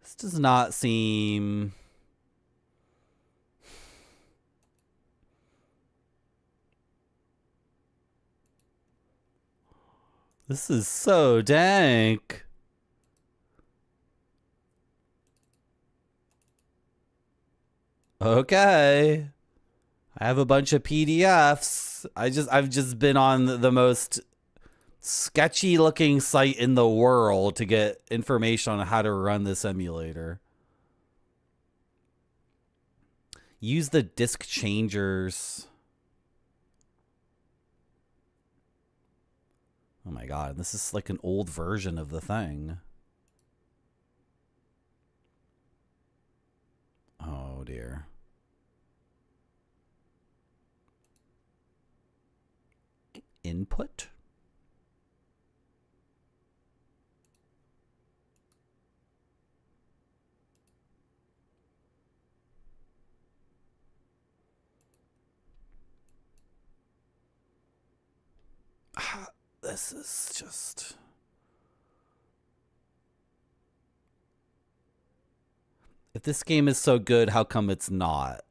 This does not seem... This is so dank. Okay. I have a bunch of PDFs. I've just been on the most sketchy looking site in the world to get information on how to run this emulator. Use the disk changers. Oh my god, this is like an old version of the thing. Oh dear. Input? This is just... If this game is so good, how come it's not?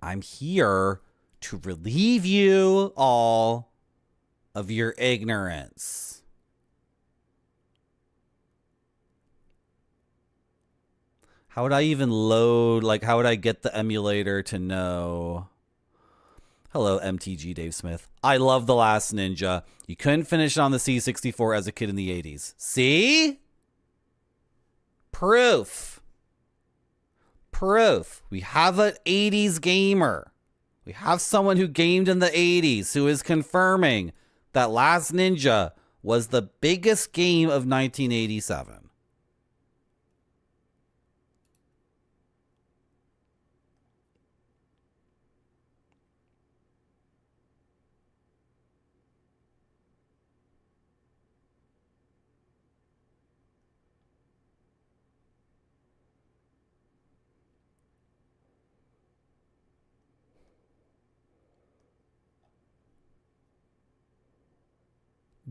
I'm here to relieve you all of your ignorance. How would I even load, like, how would I get the emulator to know? Hello, MTG Dave Smith. I love The Last Ninja. You couldn't finish it on the C64 as a kid in the 80s. See? Proof. Proof. We have an 80s gamer. We have someone who gamed in the 80s who is confirming that Last Ninja was the biggest game of 1987.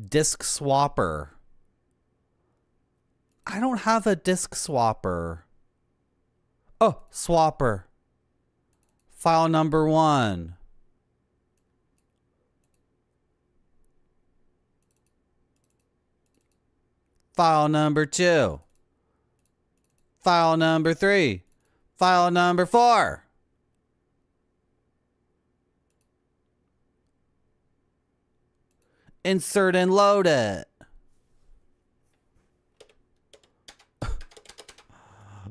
Disk swapper. I don't have a disk swapper. Oh, swapper. File number 1. File number 2. File number 3. File number 4. Insert and load it.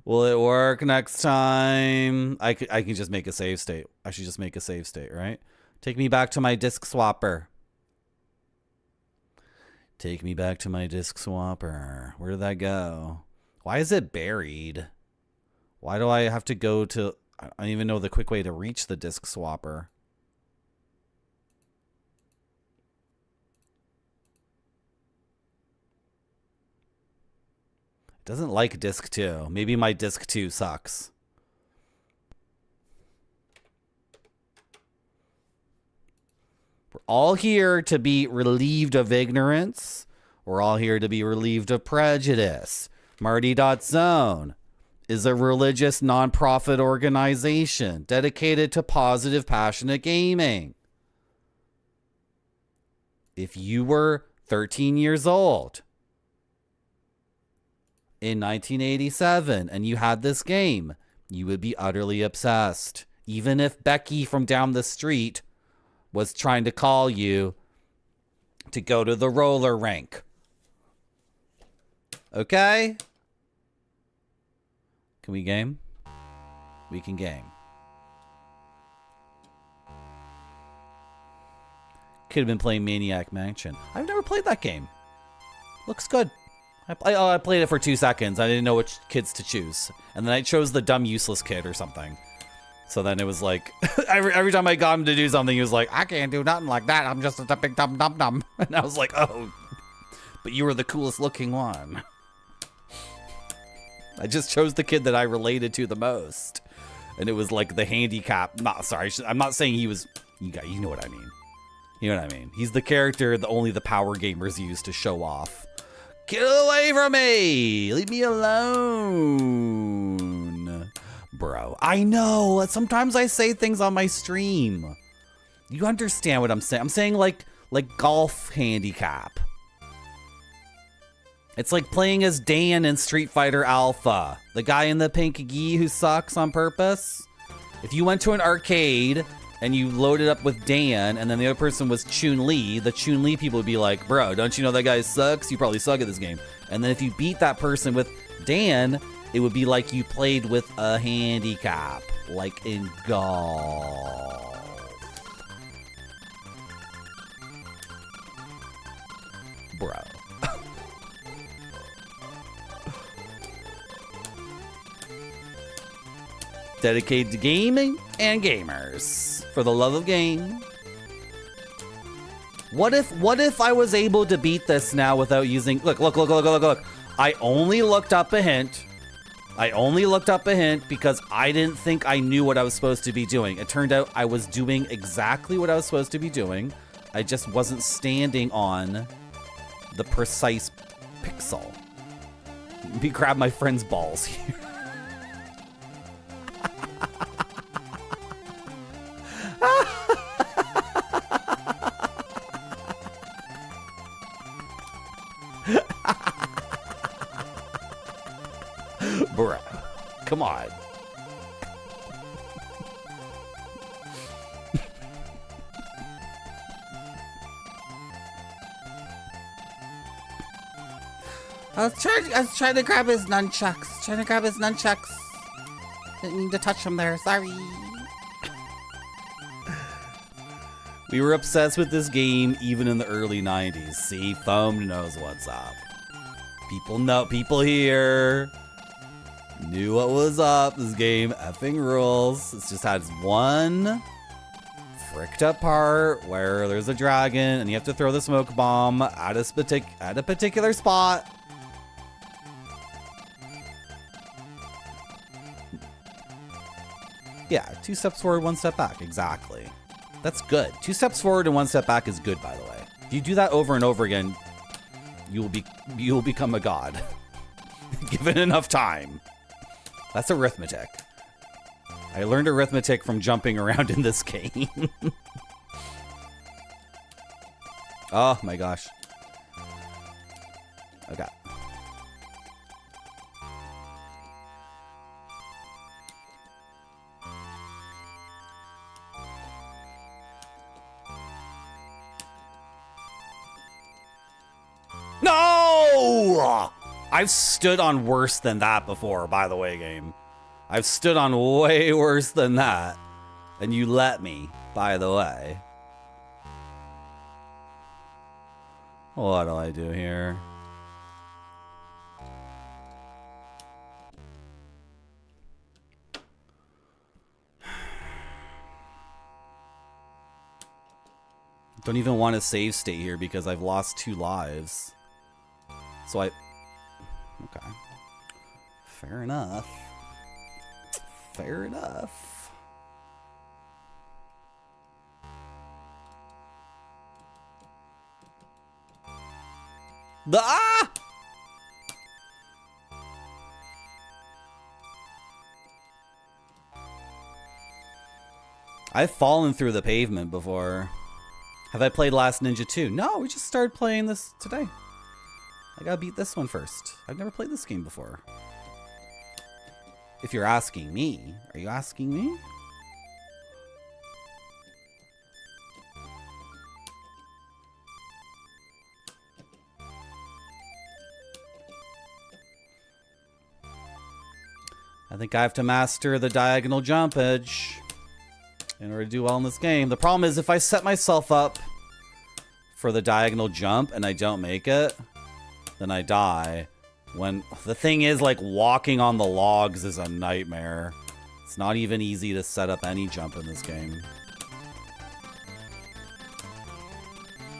Will it work next time? I can just make a save state. I should just make a save state, right? Take me back to my disk swapper. Take me back to my disk swapper. Where did that go? Why is it buried? Why do I have to go to... I don't even know the quick way to reach the disk swapper. Doesn't like disc 2. Maybe my disc 2 sucks. We're all here to be relieved of ignorance. We're all here to be relieved of prejudice. Marty.zone is a religious nonprofit organization dedicated to positive, passionate gaming. If you were 13 years old in 1987 and you had this game, you would be utterly obsessed. Even if Becky from down the street was trying to call you to go to the roller rink. Okay? Can we game? We can game. Could have been playing Maniac Mansion. I've never played that game. Looks good. I played it for 2 seconds. I didn't know which kids to choose. And then I chose the dumb, useless kid or something. So then it was like, every time I got him to do something, he was like, I can't do nothing like that. I'm just a big dumb dumb dumb. And I was like, oh, but you were the coolest looking one. I just chose the kid that I related to the most. And it was like the handicap. I'm not saying he was, you know what I mean. You know what I mean? He's the character that only the power gamers use to show off. Get away from me! Leave me alone. Bro, I know. Sometimes I say things on my stream. You understand what I'm saying? I'm saying like golf handicap. It's like playing as Dan in Street Fighter Alpha. The guy in the pink gi who sucks on purpose. If you went to an arcade and you loaded up with Dan, and then the other person was Chun-Li, the Chun-Li people would be like, bro, don't you know that guy sucks? You probably suck at this game. And then if you beat that person with Dan, it would be like you played with a handicap, like in golf. Bro. Dedicated to gaming and gamers. For the love of game. What if I was able to beat this now without using... Look. I only looked up a hint. Because I didn't think I knew what I was supposed to be doing. It turned out I was doing exactly what I was supposed to be doing. I just wasn't standing on the precise pixel. Let me grab my friend's balls here. Bruh, come on. I was trying to grab his nunchucks. Didn't mean to touch him there. Sorry. We were obsessed with this game even in the early 90s. See, Foam knows what's up. People here knew what was up. This game effing rules. It's just has one fricked up part where there's a dragon and you have to throw the smoke bomb at a particular spot. Yeah, 2 steps forward, 1 step back. Exactly. That's good. 2 steps forward and 1 step back is good, by the way. If you do that over and over again, you will become a god. Given enough time. That's arithmetic. I learned arithmetic from jumping around in this game. Oh my gosh. Okay. No! I've stood on worse than that before, by the way, game. I've stood on way worse than that. And you let me, by the way. What do I do here? Don't even want to save state here because I've lost 2 lives. So okay. Fair enough. Fair enough. I've fallen through the pavement before. Have I played Last Ninja 2? No, we just started playing this today. I gotta beat this one first. I've never played this game before. If you're asking me, are you asking me? I think I have to master the diagonal jumpage in order to do well in this game. The problem is if I set myself up for the diagonal jump and I don't make it, then I die. When the thing is, like, walking on the logs is a nightmare. It's not even easy to set up any jump in this game.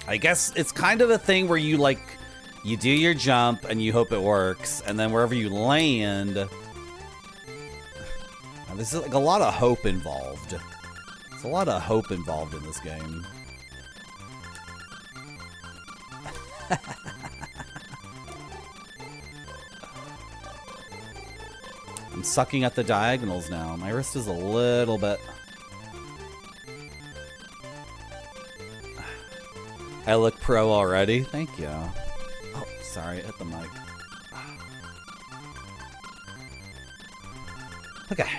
I guess it's kind of a thing where you, like, you do your jump and you hope it works, and then wherever you land, there's like a lot of hope involved. There's a lot of hope involved in this game. I'm sucking at the diagonals now. My wrist is a little bit... I look pro already. Thank you. Oh, sorry. I hit the mic. Okay.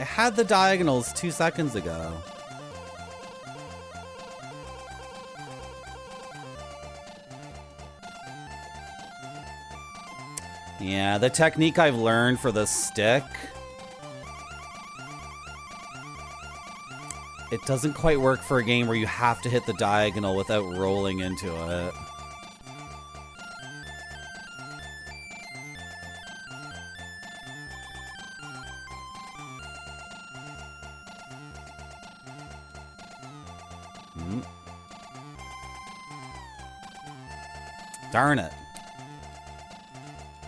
I had the diagonals 2 seconds ago. Yeah, the technique I've learned for the stick, it doesn't quite work for a game where you have to hit the diagonal without rolling into it. Darn it.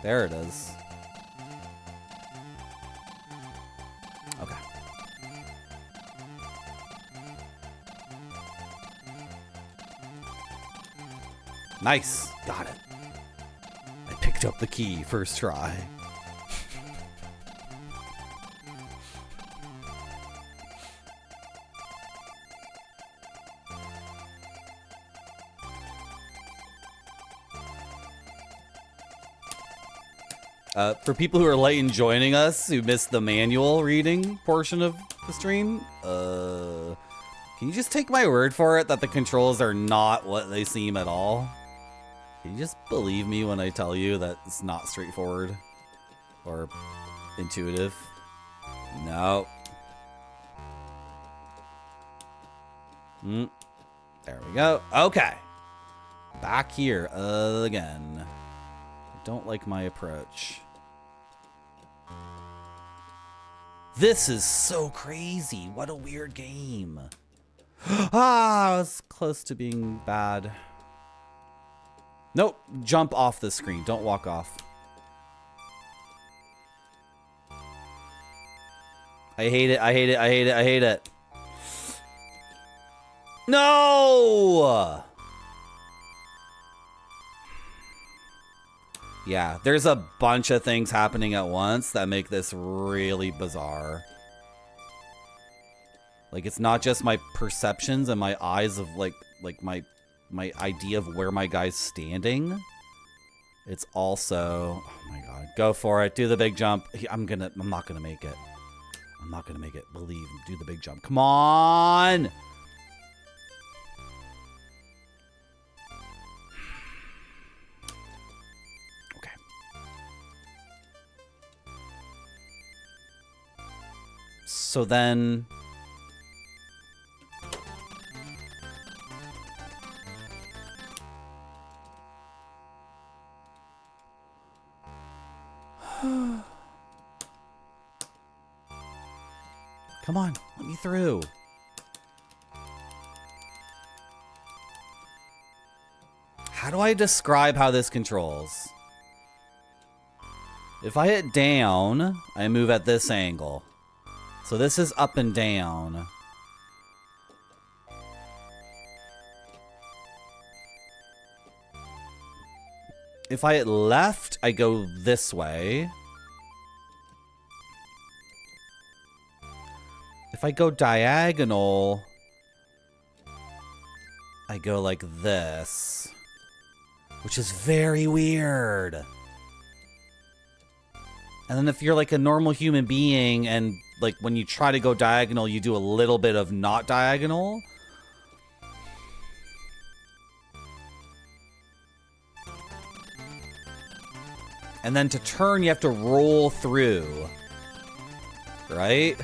There it is. Okay. Nice. Got it. I picked up the key first try. For people who are late in joining us, who missed the manual reading portion of the stream, can you just take my word for it that the controls are not what they seem at all? Can you just believe me when I tell you that it's not straightforward or intuitive? No. There we go. Okay. Back here again. I don't like my approach. This is so crazy. What a weird game. I was close to being bad. Nope. Jump off the screen. Don't walk off. I hate it. I hate it. I hate it. I hate it. No! Yeah, there's a bunch of things happening at once that make this really bizarre. Like, it's not just my perceptions and my eyes of like my idea of where my guy's standing. It's also, oh my god, go for it. Do the big jump. I'm not gonna make it. I'm not gonna make it. Believe me, do the big jump. Come on. So then... Come on, let me through. How do I describe how this controls? If I hit down, I move at this angle. So this is up and down. If I hit left, I go this way. If I go diagonal, I go like this, which is very weird. And then if you're like a normal human being and like when you try to go diagonal, you do a little bit of not diagonal. And then to turn, you have to roll through, right?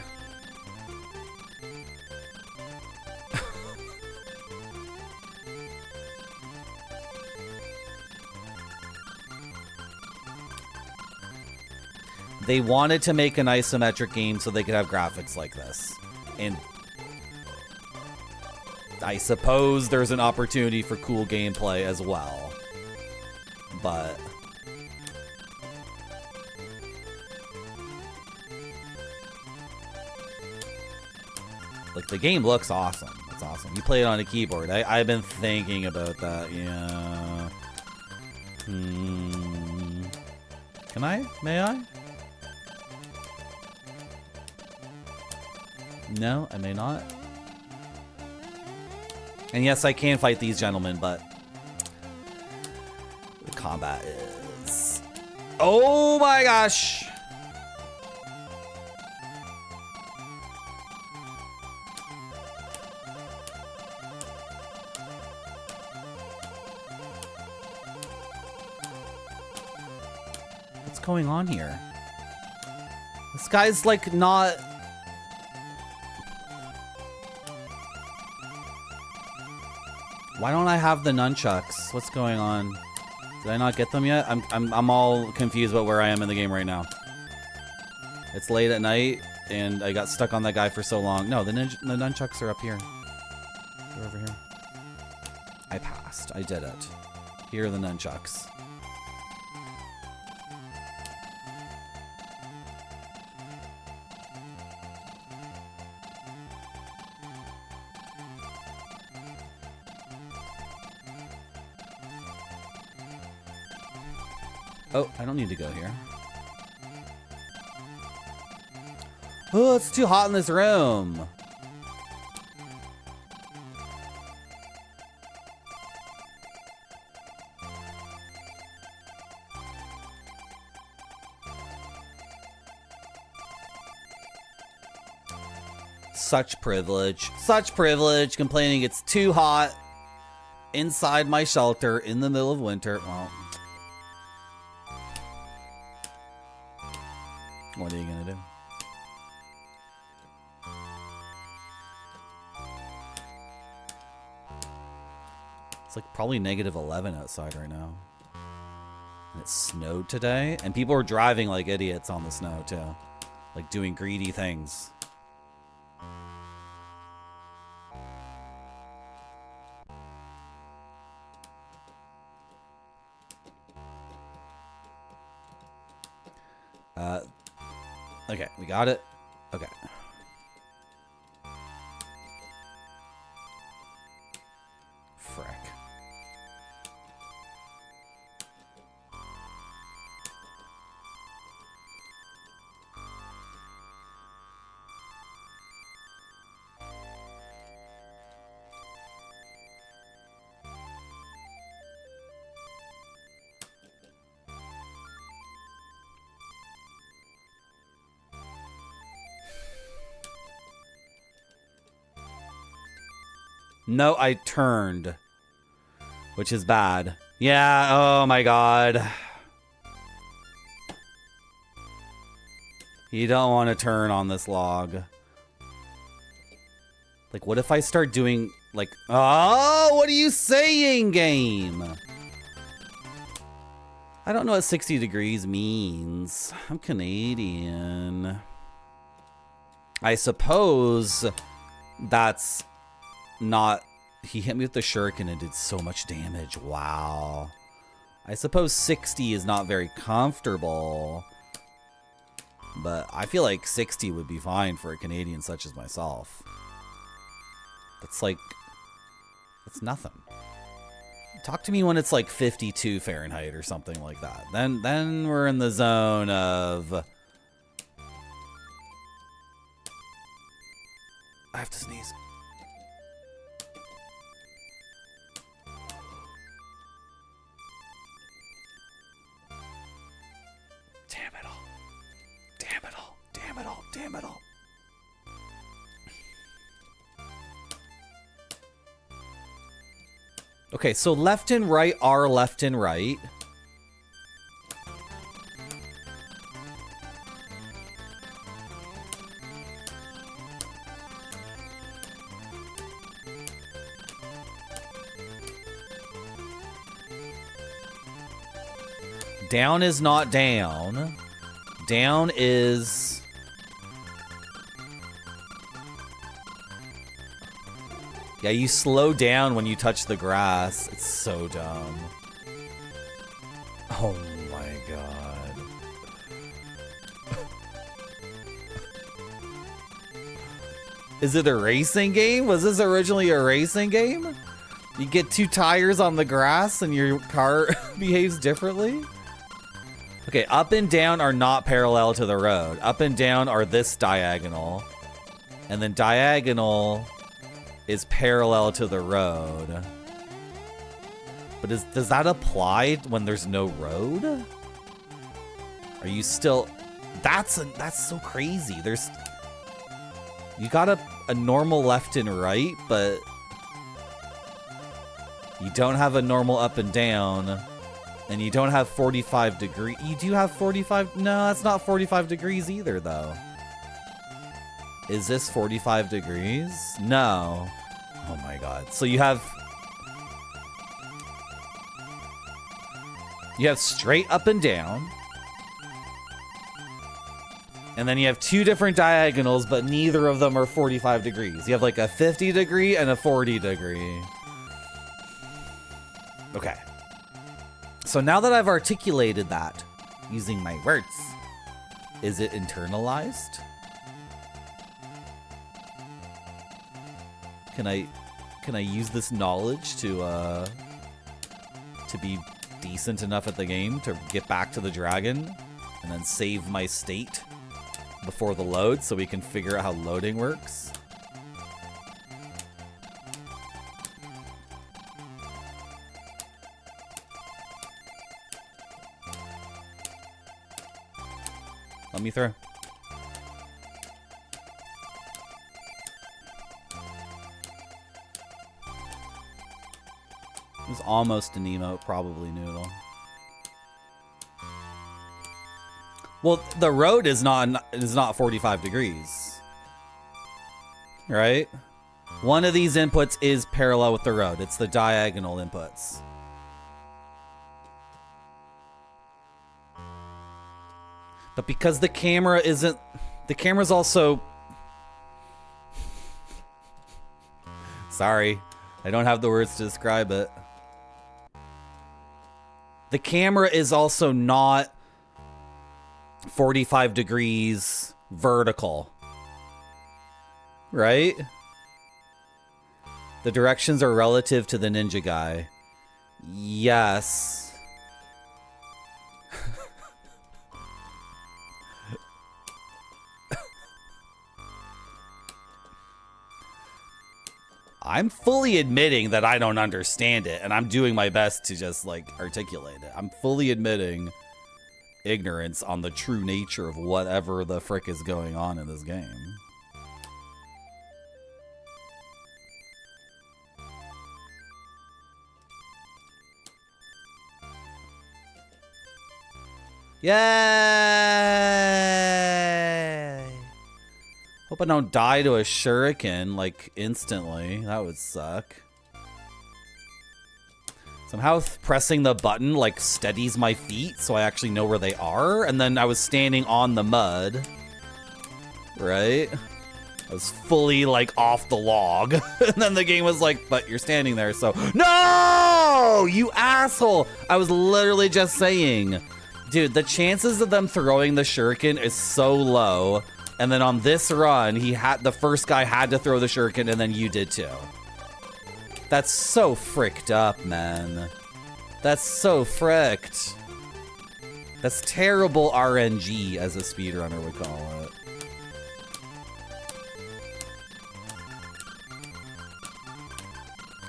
They wanted to make an isometric game so they could have graphics like this. And I suppose there's an opportunity for cool gameplay as well. But... like, the game looks awesome. It's awesome. You play it on a keyboard. I've been thinking about that, yeah. Can I? May I? No, I may not. And yes, I can fight these gentlemen, but the combat is... oh my gosh! going on here? This guy's like not... Why don't I have the nunchucks? What's going on? Did I not get them yet? I'm all confused about where I am in the game right now. It's late at night, and I got stuck on that guy for so long. No, the nunchucks are up here. They're over here. I passed. I did it. Here are the nunchucks. Oh, I don't need to go here. Oh, it's too hot in this room. Such privilege. Such privilege. Complaining it's too hot inside my shelter in the middle of winter. Well, what are you gonna do? It's like probably -11 outside right now. And it snowed today. And people were driving like idiots on the snow too. Like doing greedy things. Okay, we got it. Okay. Frick. No, I turned. Which is bad. Yeah, oh my god. You don't want to turn on this log. Like, what if I start doing, like... Oh, what are you saying, game? I don't know what 60 degrees means. I'm Canadian. I suppose that's... not... He hit me with the shuriken and did so much damage. Wow. I suppose 60 is not very comfortable. But I feel like 60 would be fine for a Canadian such as myself. That's like... That's nothing. Talk to me when it's like 52 Fahrenheit or something like that. Then we're in the zone of... I have to sneeze. Damn it all. Damn it all. Damn it all. Damn it all. Okay, so left and right are left and right. Down is not down. Down is... Yeah, you slow down when you touch the grass. It's so dumb. Oh my god. Is it a racing game? Was this originally a racing game? You get 2 tires on the grass and your car behaves differently? Okay, up and down are not parallel to the road. Up and down are this diagonal. And then diagonal is parallel to the road. But does that apply when there's no road? Are you still... That's so crazy. There's... You got a normal left and right, but... You don't have a normal up and down. And you don't have 45 degree. You do have 45. No, that's not 45 degrees either, though. Is this 45 degrees? No. Oh my god. So you have straight up and down. And then you have two different diagonals, but neither of them are 45 degrees. You have like a 50 degree and a 40 degree. Okay. So now that I've articulated that using my words, is it internalized? Can I use this knowledge to be decent enough at the game to get back to the dragon and then save my state before the load so we can figure out how loading works? Let me through. It was almost an emote, probably Noodle. Well, the road is not 45 degrees. Right? One of these inputs is parallel with the road. It's the diagonal inputs. But because the camera isn't... The camera's also... Sorry. I don't have the words to describe it. The camera is also not 45 degrees vertical. Right? The directions are relative to the ninja guy. Yes. I'm fully admitting that I don't understand it, and I'm doing my best to just, like, articulate it. I'm fully admitting ignorance on the true nature of whatever the frick is going on in this game. Yay! Hope I don't die to a shuriken, like, instantly. That would suck. Somehow pressing the button, like, steadies my feet so I actually know where they are. And then I was standing on the mud. Right? I was fully, like, off the log. And then the game was like, but you're standing there, so... No! You asshole! I was literally just saying. Dude, the chances of them throwing the shuriken is so low. And then on this run, the first guy had to throw the shuriken, and then you did too. That's so fricked up, man. That's so fricked. That's terrible RNG, as a speedrunner would call it.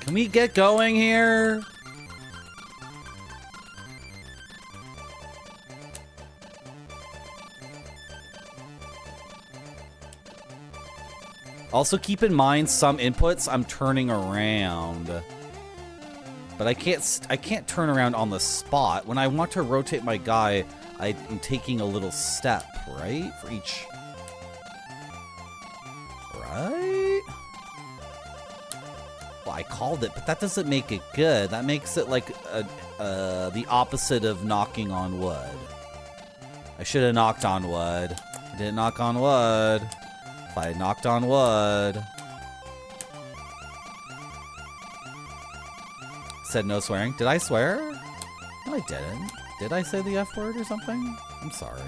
Can we get going here? Also, keep in mind some inputs I'm turning around, but I can't turn around on the spot. When I want to rotate my guy, I'm taking a little step, right, for each. Right? Well, I called it, but that doesn't make it good. That makes it like the opposite of knocking on wood. I should have knocked on wood. I didn't knock on wood. If I knocked on wood. Said no swearing. Did I swear? No, I didn't. Did I say the F word or something? I'm sorry.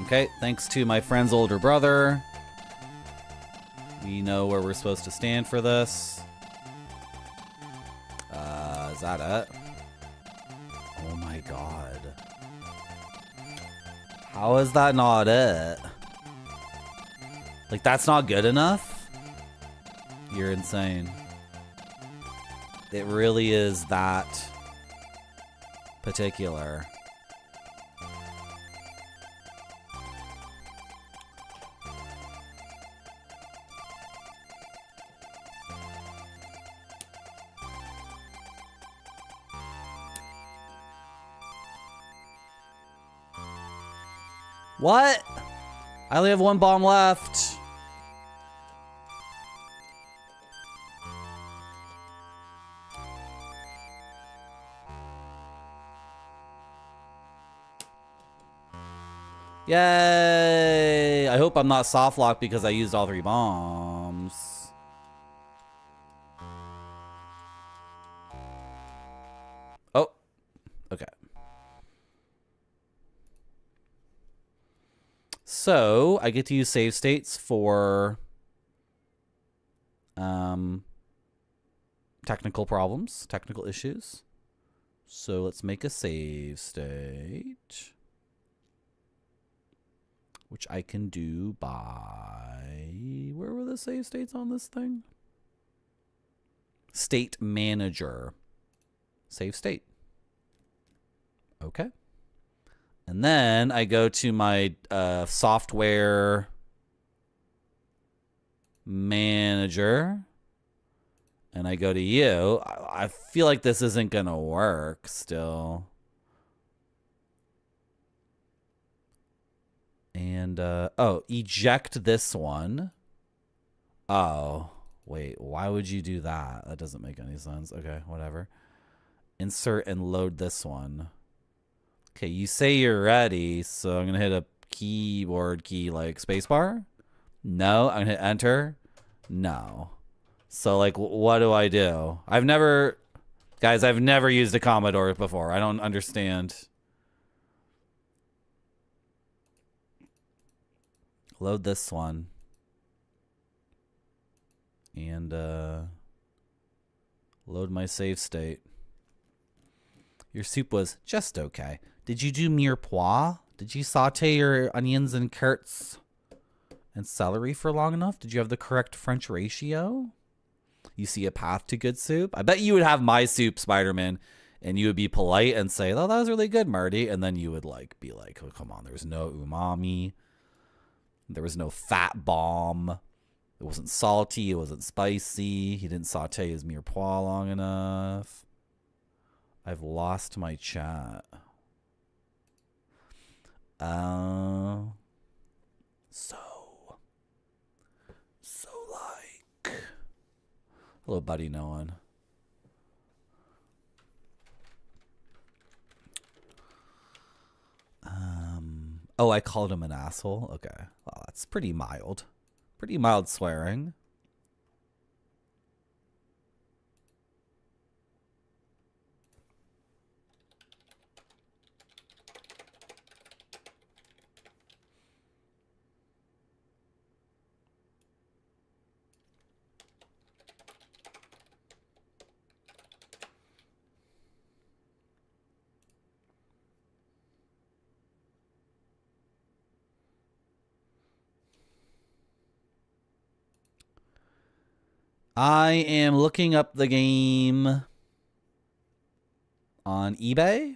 Okay, thanks to my friend's older brother. We know where we're supposed to stand for this. Is that it? Oh my god. How is that not it? Like, that's not good enough? You're insane. It really is that particular. What? I only have one bomb left. Yay! I hope I'm not soft locked because I used all 3 bombs. Oh, okay. So I get to use save states for technical problems, technical issues. So let's make a save state, which I can do by, where were the save states on this thing? State manager. Save state. Okay. And then I go to my software manager and I go to you. I feel like this isn't going to work still. And, oh, eject this one. Oh, wait, why would you do that? That doesn't make any sense. Okay, whatever. Insert and load this one. Okay, you say you're ready, so I'm going to hit a keyboard key like spacebar. No, I'm going to hit enter. No. So, like, what do I do? I've never used a Commodore before. I don't understand. Load this one. And, load my save state. Your soup was just okay. Did you do mirepoix? Did you saute your onions and carrots and celery for long enough? Did you have the correct French ratio? You see a path to good soup? I bet you would have my soup, Spider-Man, and you would be polite and say, oh, that was really good, Marty. And then you would be like, oh, come on, there's no umami. There was no fat bomb. It wasn't salty. It wasn't spicy. He didn't saute his mirepoix long enough. I've lost my chat. Hello, buddy, no one. Oh, I called him an asshole? Okay. Well, that's pretty mild. Pretty mild swearing. I am looking up the game on eBay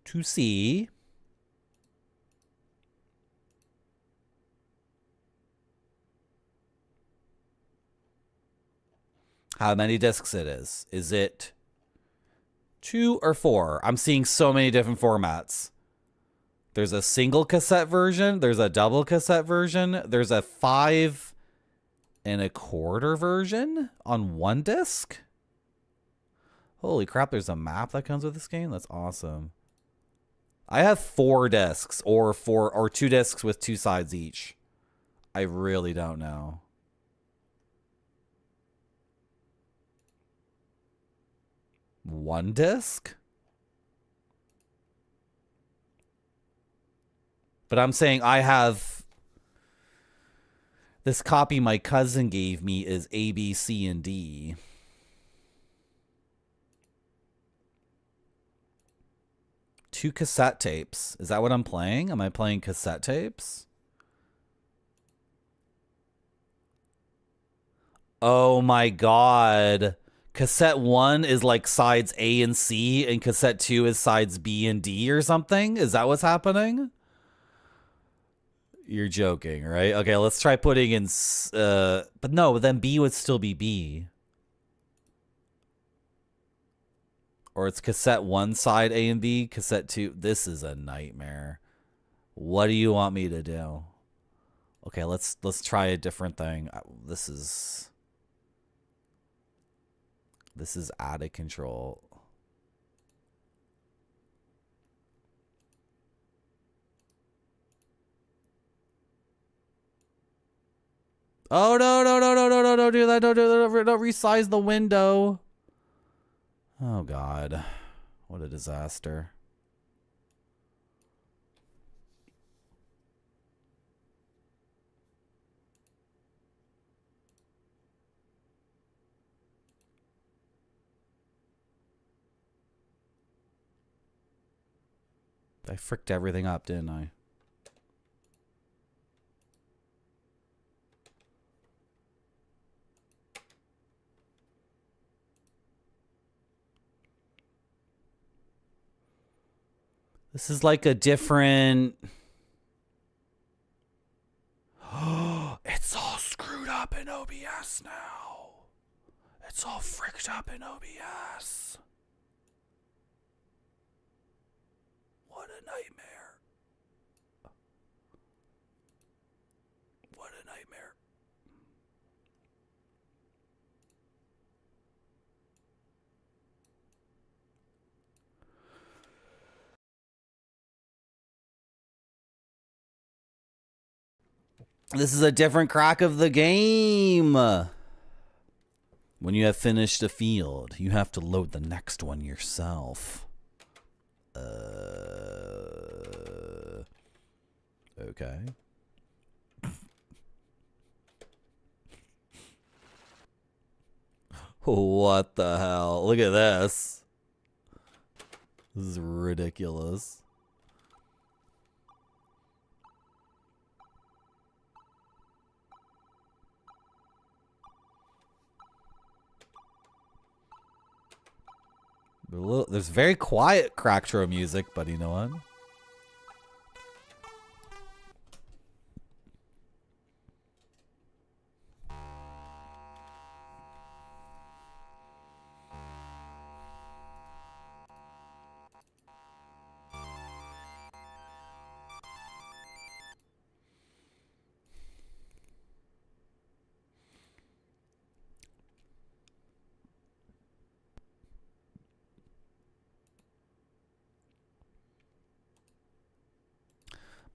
to see how many discs it is. Is it 2 or 4? I'm seeing so many different formats. There's a single cassette version. There's a double cassette version. There's a 5 1/4 version on 1 disc. Holy crap, there's a map that comes with this game? That's awesome. I have 4 discs or 2 discs with 2 sides each. I really don't know. One disc? But I'm saying I have... This copy my cousin gave me is A, B, C, and D. Two cassette tapes. Is that what I'm playing? Am I playing cassette tapes? Oh my god. Cassette 1 is like sides A and C, and cassette 2 is sides B and D or something? Is that what's happening? You're joking, right? Okay, let's try putting in... but no, then B would still be B. Or it's cassette 1 side A and B, cassette 2. This is a nightmare. What do you want me to do? Okay, let's try a different thing. This is out of control. Oh no, no, no, no, no, no, don't do that, don't do that, don't resize the window. Oh God. What a disaster. I fricked everything up, didn't I? This is like a different... It's all screwed up in OBS now. It's all fricked up in OBS. What a nightmare. What a nightmare. This is a different crack of the game. When you have finished a field, you have to load the next one yourself. Okay. What the hell? Look at this. This is ridiculous. There's very quiet Cracktro music, but you know what?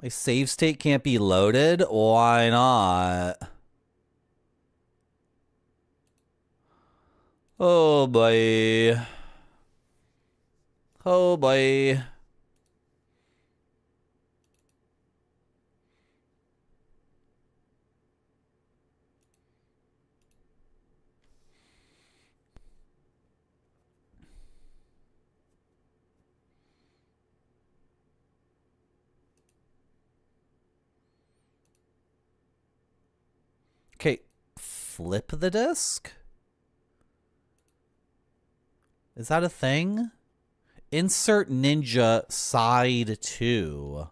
My save state can't be loaded? Why not? Oh boy. Oh boy. Okay, flip the disc? Is that a thing? Insert Ninja side 2.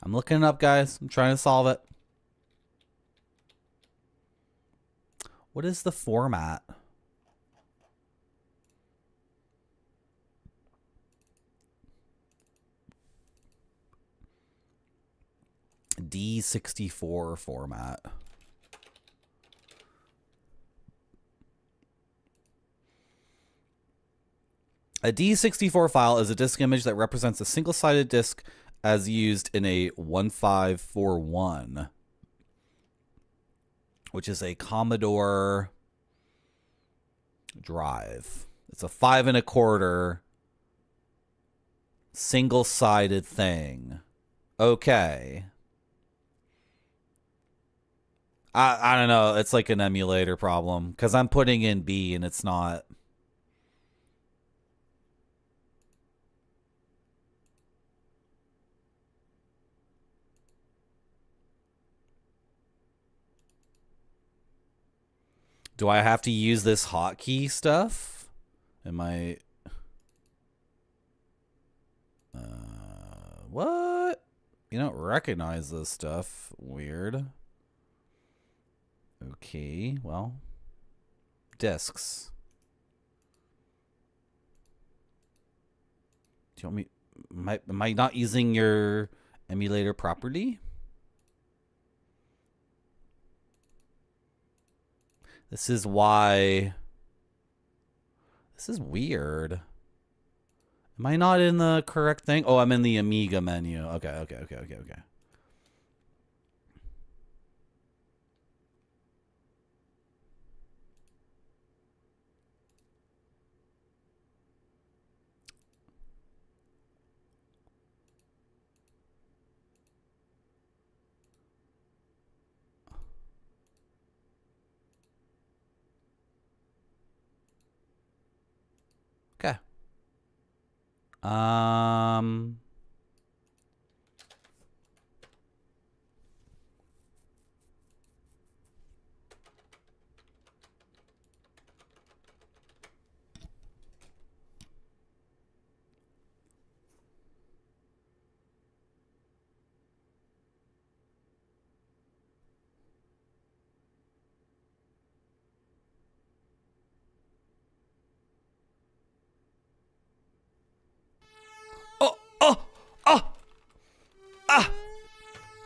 I'm looking it up, guys. I'm trying to solve it. What is the format? D64 format. A D64 file is a disk image that represents a single-sided disk as used in a 1541, which is a Commodore drive. It's a 5 1/4 single-sided thing. Okay. I don't know. It's like an emulator problem because I'm putting in B and it's not. Do I have to use this hotkey stuff? Am I... what? You don't recognize this stuff. Weird. Okay, well. Discs. Do you want me... Am I not using your emulator properly? This is why... This is weird. Am I not in the correct thing? Oh, I'm in the Amiga menu. Okay. Okay.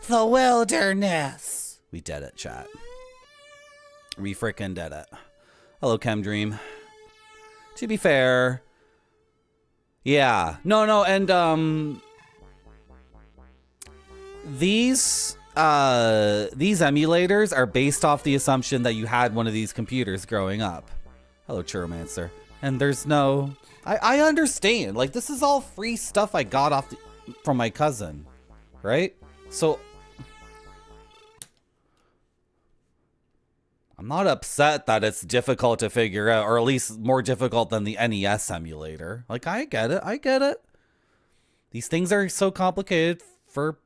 The wilderness. We did it, chat. We frickin' did it. Hello, Chemdream. To be fair, yeah, no, and these emulators are based off the assumption that you had one of these computers growing up. Hello, Churromancer. And there's no, I understand. Like, this is all free stuff I got off from my cousin, right? So I'm not upset that it's difficult to figure out, or at least more difficult than the NES emulator. Like, I get it. These things are so complicated for...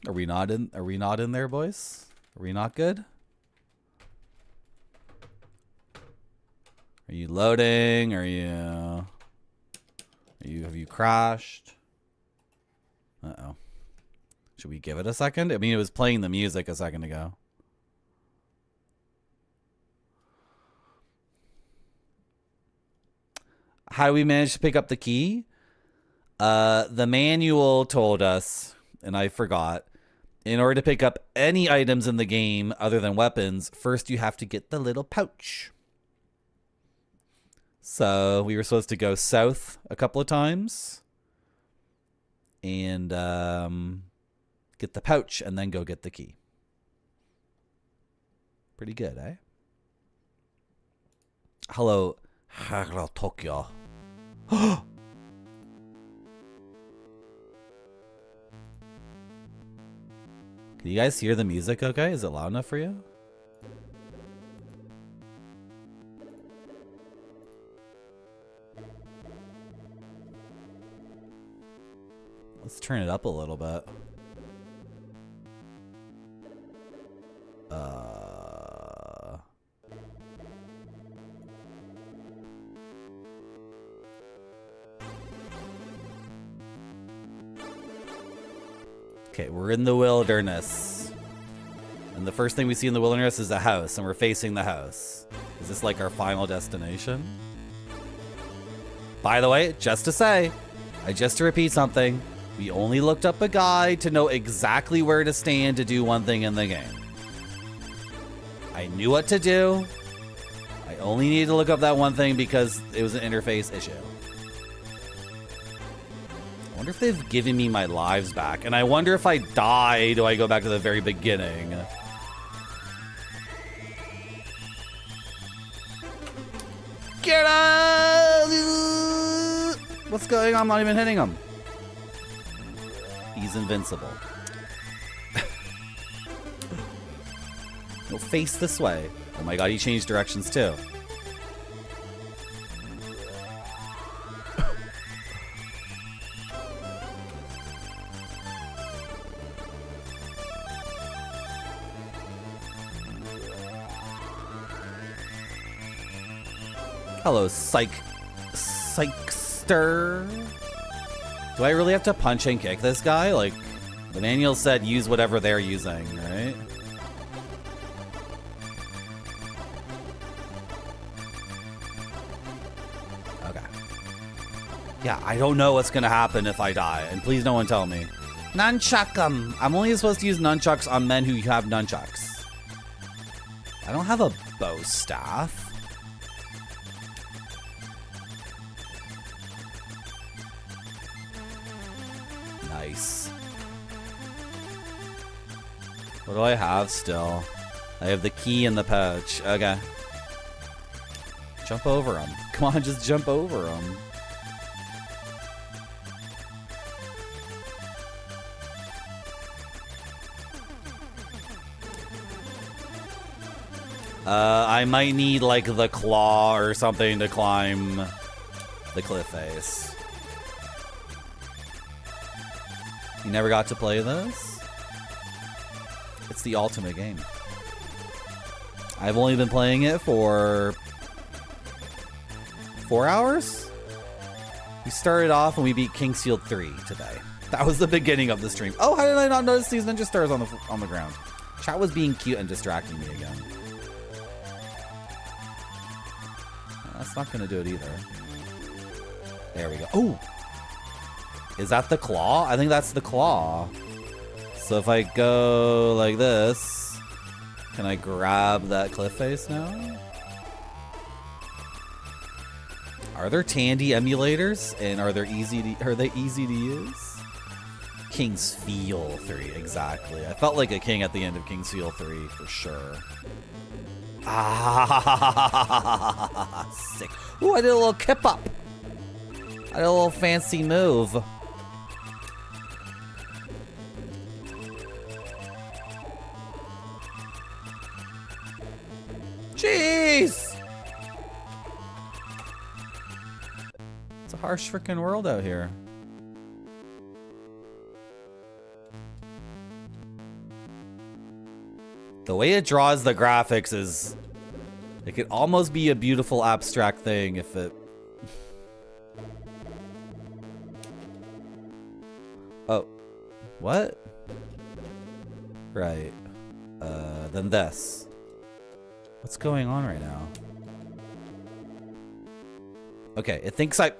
Are we not in there, boys? Are we not good? Are you loading? Have you crashed? Uh-oh. Should we give it a second? I mean, it was playing the music a second ago. How do we manage to pick up the key? The manual told us, and I forgot, in order to pick up any items in the game other than weapons, first you have to get the little pouch. So we were supposed to go south a couple of times. And get the pouch and then go get the key. Pretty good, eh? Hello, Tokyo. Can you guys hear the music okay? Is it loud enough for you? Let's turn it up a little bit. Okay, we're in the wilderness. And the first thing we see in the wilderness is a house, and we're facing the house. Is this like our final destination? By the way, just to repeat something, we only looked up a guide to know exactly where to stand to do one thing in the game. I knew what to do. I only needed to look up that one thing because it was an interface issue. I wonder if they've given me my lives back. And I wonder if I die, do I go back to the very beginning? Get up! What's going on? I'm not even hitting him. He's invincible. No, face this way. Oh my god, he changed directions too. Hello, Psychster. Do I really have to punch and kick this guy? Like, the manual said use whatever they're using, right? Okay. Yeah, I don't know what's gonna happen if I die, and please no one tell me. Nunchuck 'em. I'm only supposed to use nunchucks on men who have nunchucks. I don't have a bow staff. Nice. What do I have still? I have the key in the pouch. Okay. Jump over him. Come on, just jump over him. I might need like the claw or something to climb the cliff face. You never got to play this? It's the ultimate game. I've only been playing it for 4 hours? We started off and we beat King's Field 3 today. That was the beginning of the stream. Oh, how did I not notice these ninja stars on the ground? Chat was being cute and distracting me again. That's not gonna do it either. There we go. Oh! Is that the claw? I think that's the claw. So if I go like this, can I grab that cliff face now? Are there Tandy emulators? And are they easy to use? King's Field 3, exactly. I felt like a king at the end of King's Field 3 for sure. Ah, sick. Ooh, I did a little kip up. I did a little fancy move. Jeez! It's a harsh freaking world out here. The way it draws the graphics is... It could almost be a beautiful abstract thing if it... Oh. What? Right. Then this. What's going on right now? Okay, it thinks I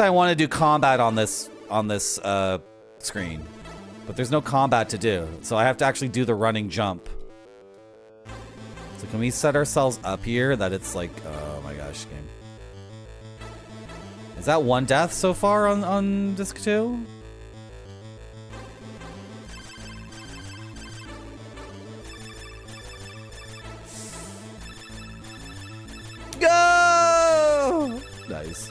want to do combat on this screen. But there's no combat to do. So I have to actually do the running jump. So can we set ourselves up here that it's like, oh my gosh, game. Is that one death so far on disc 2? Go! Nice.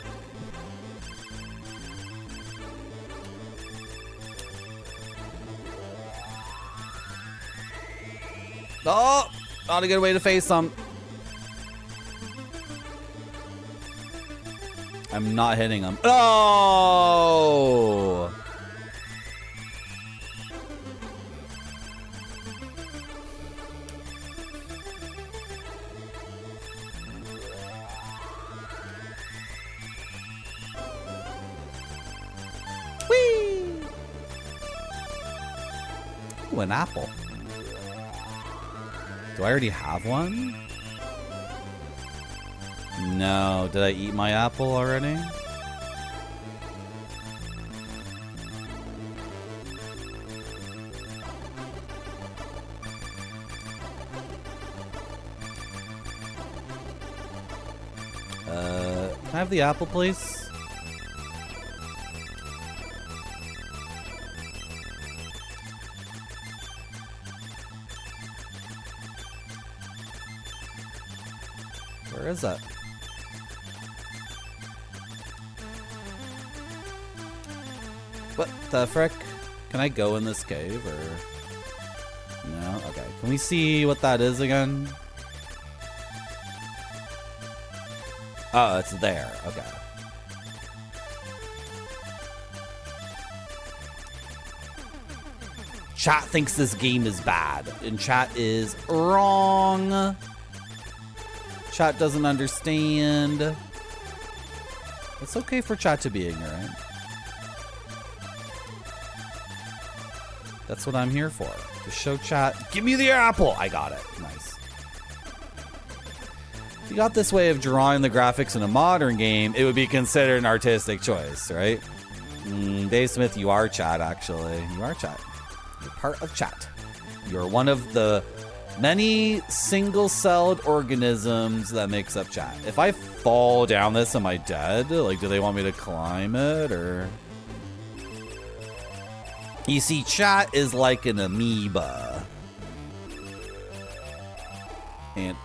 Oh! Not a good way to face them. I'm not hitting them. Oh! Whee! Ooh, an apple. Do I already have one? No. Did I eat my apple already? Can I have the apple, please? Where is it? What the frick? Can I go in this cave or no? Okay. Can we see what that is again? Oh, it's there. Okay. Chat thinks this game is bad, and chat is wrong. Chat doesn't understand. It's okay for chat to be ignorant. That's what I'm here for. To show chat, give me the apple. I got it. Nice. If you got this way of drawing the graphics in a modern game, it would be considered an artistic choice, right? Dave Smith, you are chat, actually. You are chat. You're part of chat. You're one of the many single-celled organisms that makes up chat. If I fall down this, am I dead? Like, do they want me to climb it, or... You see, chat is like an amoeba. And,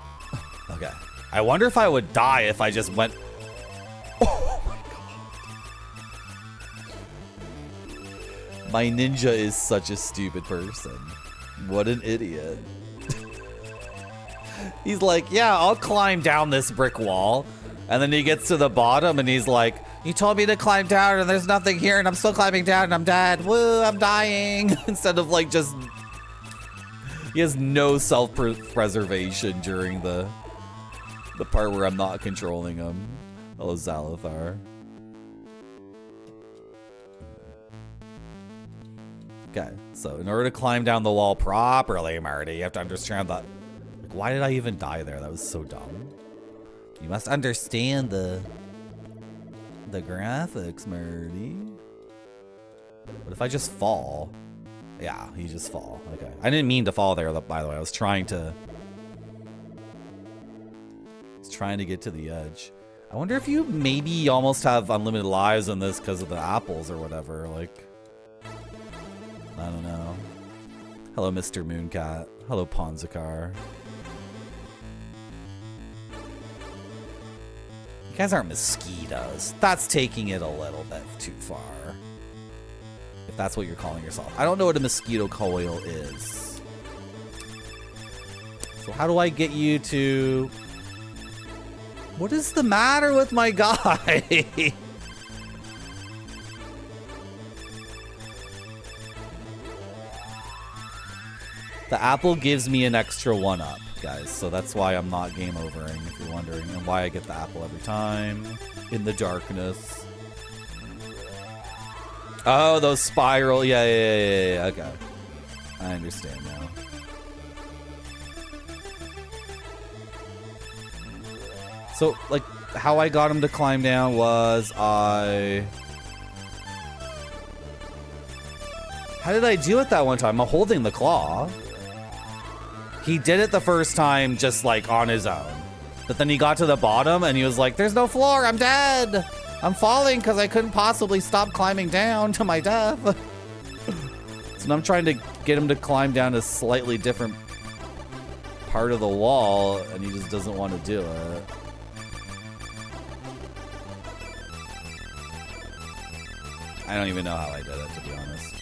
okay. I wonder if I would die if I just went... Oh my god. My ninja is such a stupid person. What an idiot. He's like, yeah, I'll climb down this brick wall. And then he gets to the bottom and he's like, you told me to climb down and there's nothing here and I'm still climbing down and I'm dead. Woo, I'm dying. Instead of like just... He has no self-preservation during the part where I'm not controlling him. Hello, Zalithar. Okay, so in order to climb down the wall properly, Marty, you have to understand that... Like, why did I even die there? That was so dumb. You must understand the graphics, Marty. What if I just fall? Yeah, you just fall. Okay. I didn't mean to fall there, by the way. I was trying to get to the edge. I wonder if you maybe almost have unlimited lives in this because of the apples or whatever. Like, I don't know. Hello, Mr. Mooncat. Hello, Ponzikar. You guys aren't mosquitoes. That's taking it a little bit too far. If that's what you're calling yourself. I don't know what a mosquito coil is. So how do I get you to... What is the matter with my guy? The apple gives me an extra 1-up, guys. So that's why I'm not game overing, if you're wondering. And why I get the apple every time in the darkness. Oh, those spiral. Yeah. Okay. I understand now. So, like, how I got him to climb down was How did I do it that one time? I'm holding the claw. He did it the first time just, like, on his own. But then he got to the bottom and he was like, there's no floor, I'm dead. I'm falling because I couldn't possibly stop climbing down to my death. So now I'm trying to get him to climb down a slightly different part of the wall and he just doesn't want to do it. I don't even know how I did it, to be honest.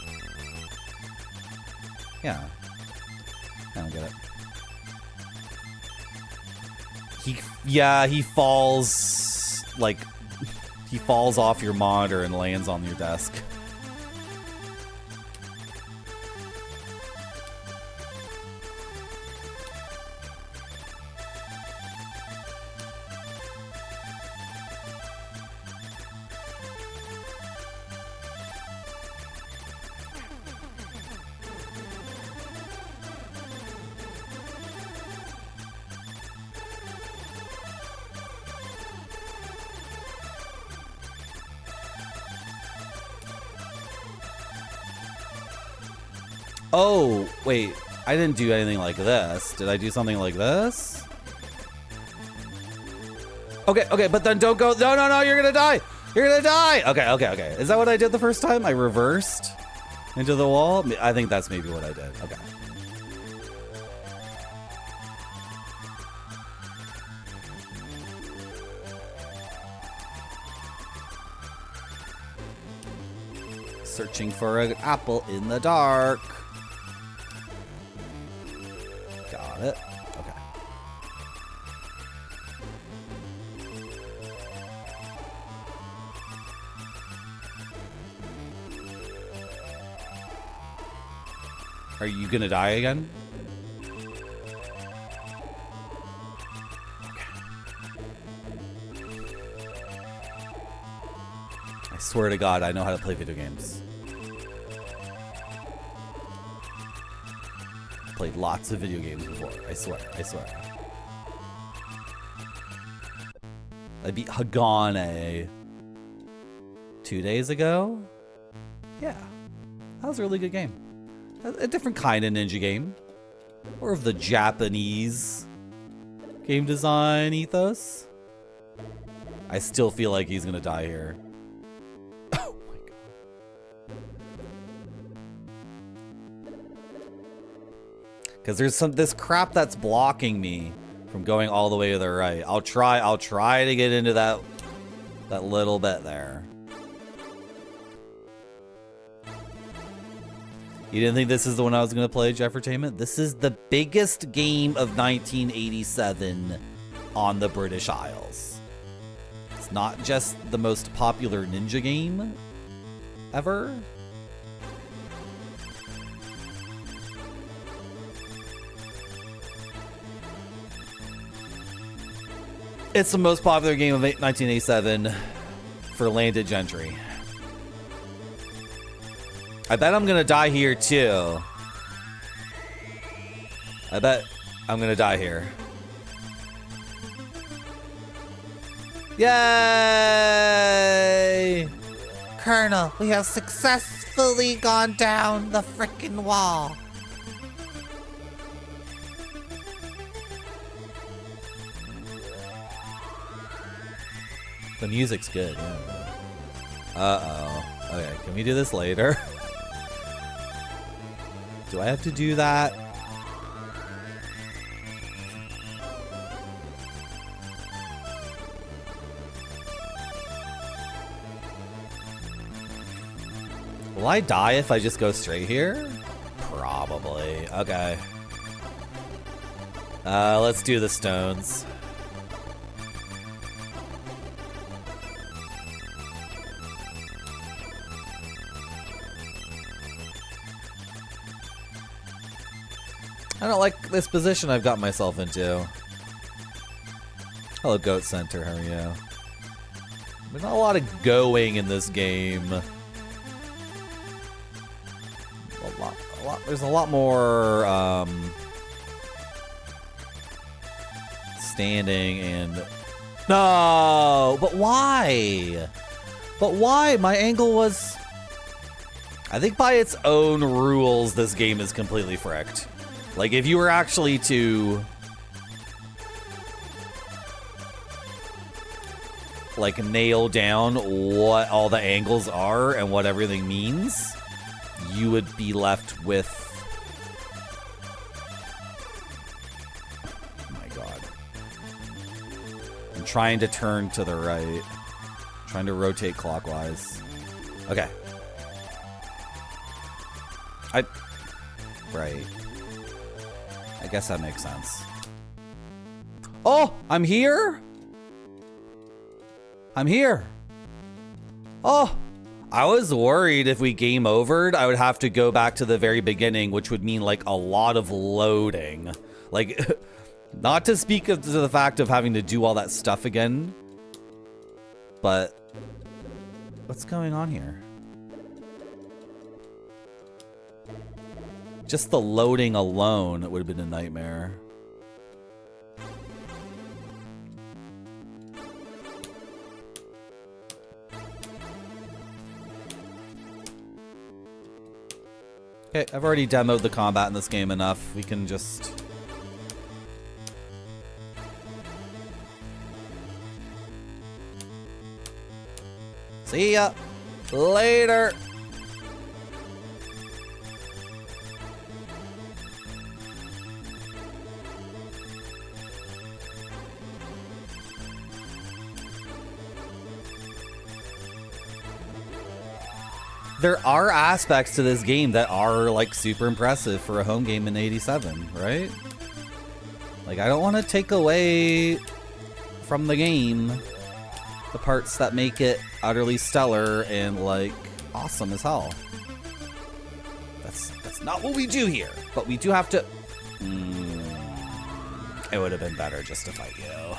Yeah. I don't get it. He falls, like, he falls off your monitor and lands on your desk. Oh, wait. I didn't do anything like this. Did I do something like this? Okay, but then don't go. No, you're gonna die. You're gonna die. Okay. Is that what I did the first time? I reversed into the wall? I think that's maybe what I did. Okay. Searching for an apple in the dark. Got it. Okay. Are you gonna die again? I swear to God, I know how to play video games. Played lots of video games before. I swear. I swear. I beat Hagane 2 days ago. Yeah, that was a really good game. A different kind of ninja game. More of the Japanese game design ethos. I still feel like he's gonna die here. Oh my God. Because there's this crap that's blocking me from going all the way to the right. I'll try to get into that little bit there. You didn't think this is the one I was going to play, Jeffertainment? This is the biggest game of 1987 on the British Isles. It's not just the most popular ninja game ever. It's the most popular game of 1987 for landed gentry. I bet I'm gonna die here too. I bet I'm gonna die here. Yay! Colonel, we have successfully gone down the frickin' wall. The music's good. Yeah. Uh-oh. Okay, can we do this later? Do I have to do that? Will I die if I just go straight here? Probably. Okay. Let's do the stones. I don't like this position I've got myself into. Hello, Goat Center. How are you? There's not a lot of going in this game. There's a lot more standing and no. But why? But why? My angle was. I think by its own rules, this game is completely fricked. Like, if you were actually to, like, nail down what all the angles are and what everything means, you would be left with... Oh my God. I'm trying to turn to the right. Trying to rotate clockwise. Okay. Right. I guess that makes sense. Oh, I'm here? I'm here. Oh, I was worried if we game overed, I would have to go back to the very beginning, which would mean like a lot of loading. Like, not to speak of the fact of having to do all that stuff again, but what's going on here? Just the loading alone would have been a nightmare. Okay, I've already demoed the combat in this game enough. We can just... See ya later. There are aspects to this game that are like super impressive for a home game in '87, right? Like, I don't want to take away from the game the parts that make it utterly stellar and like awesome as hell. That's not what we do here, but we do have to. It would have been better just to fight you.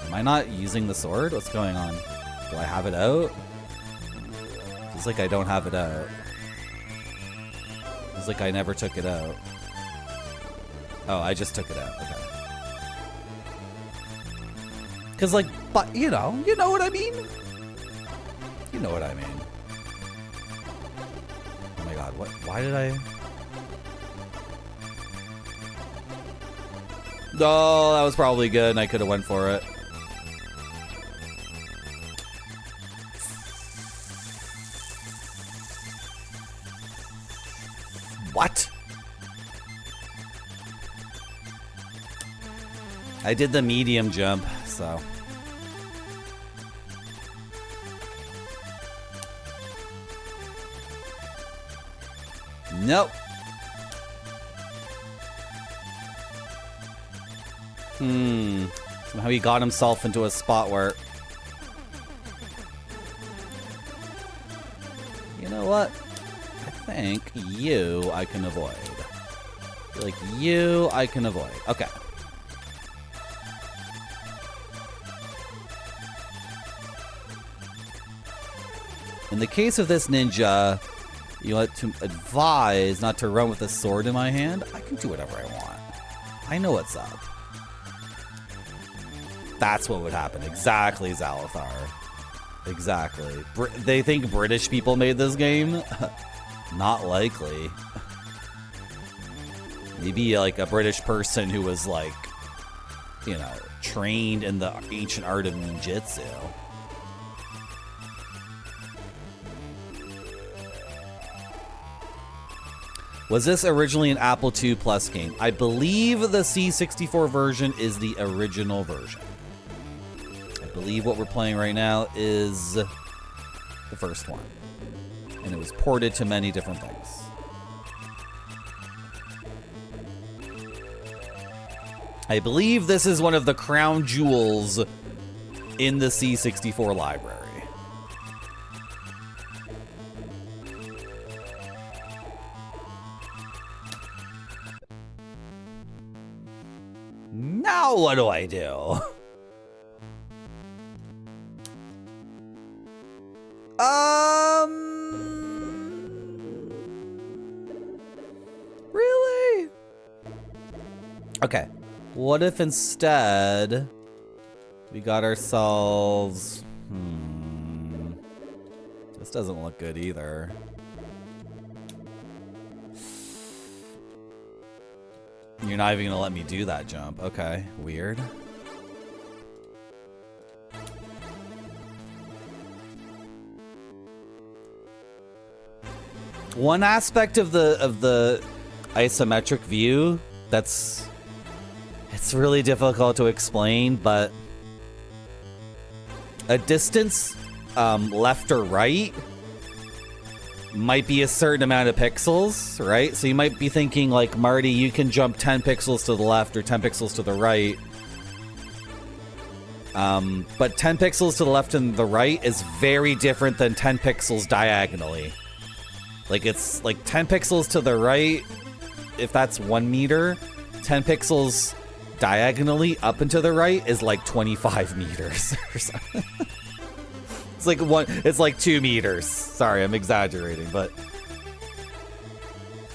Am I not using the sword? What's going on? Do I have it out? Feels like I don't have it out. Feels like I never took it out. Oh, I just took it out. Okay. Cause like, but you know what I mean? You know what I mean. Oh my god, what? Why did I? Oh, that was probably good and I could have went for it. What? I did the medium jump, so. Nope. Somehow he got himself into a spot where... You know what? I think you I can avoid. Like you I can avoid. Okay. In the case of this ninja, you want to advise not to run with a sword in my hand. I can do whatever I want. I know what's up. That's what would happen. Exactly, Zalathar. Exactly. They think British people made this game? Not likely. Maybe like a British person who was like, you know, trained in the ancient art of ninjutsu. Was this originally an Apple II Plus game? I believe the C64 version is the original version. I believe what we're playing right now is the first one. And it was ported to many different things. I believe this is one of the crown jewels in the C64 library. Now what do I do? Really? Okay. What if instead we got ourselves... This doesn't look good either. You're not even gonna let me do that jump. Okay, weird. One aspect of the isometric view it's really difficult to explain, but a distance left or right might be a certain amount of pixels, right? So you might be thinking like, Marty, you can jump 10 pixels to the left or 10 pixels to the right. But 10 pixels to the left and the right is very different than 10 pixels diagonally. Like it's like 10 pixels to the right, if that's 1 meter, 10 pixels diagonally up and to the right is like 25 meters or something. It's like 2 meters. Sorry, I'm exaggerating, but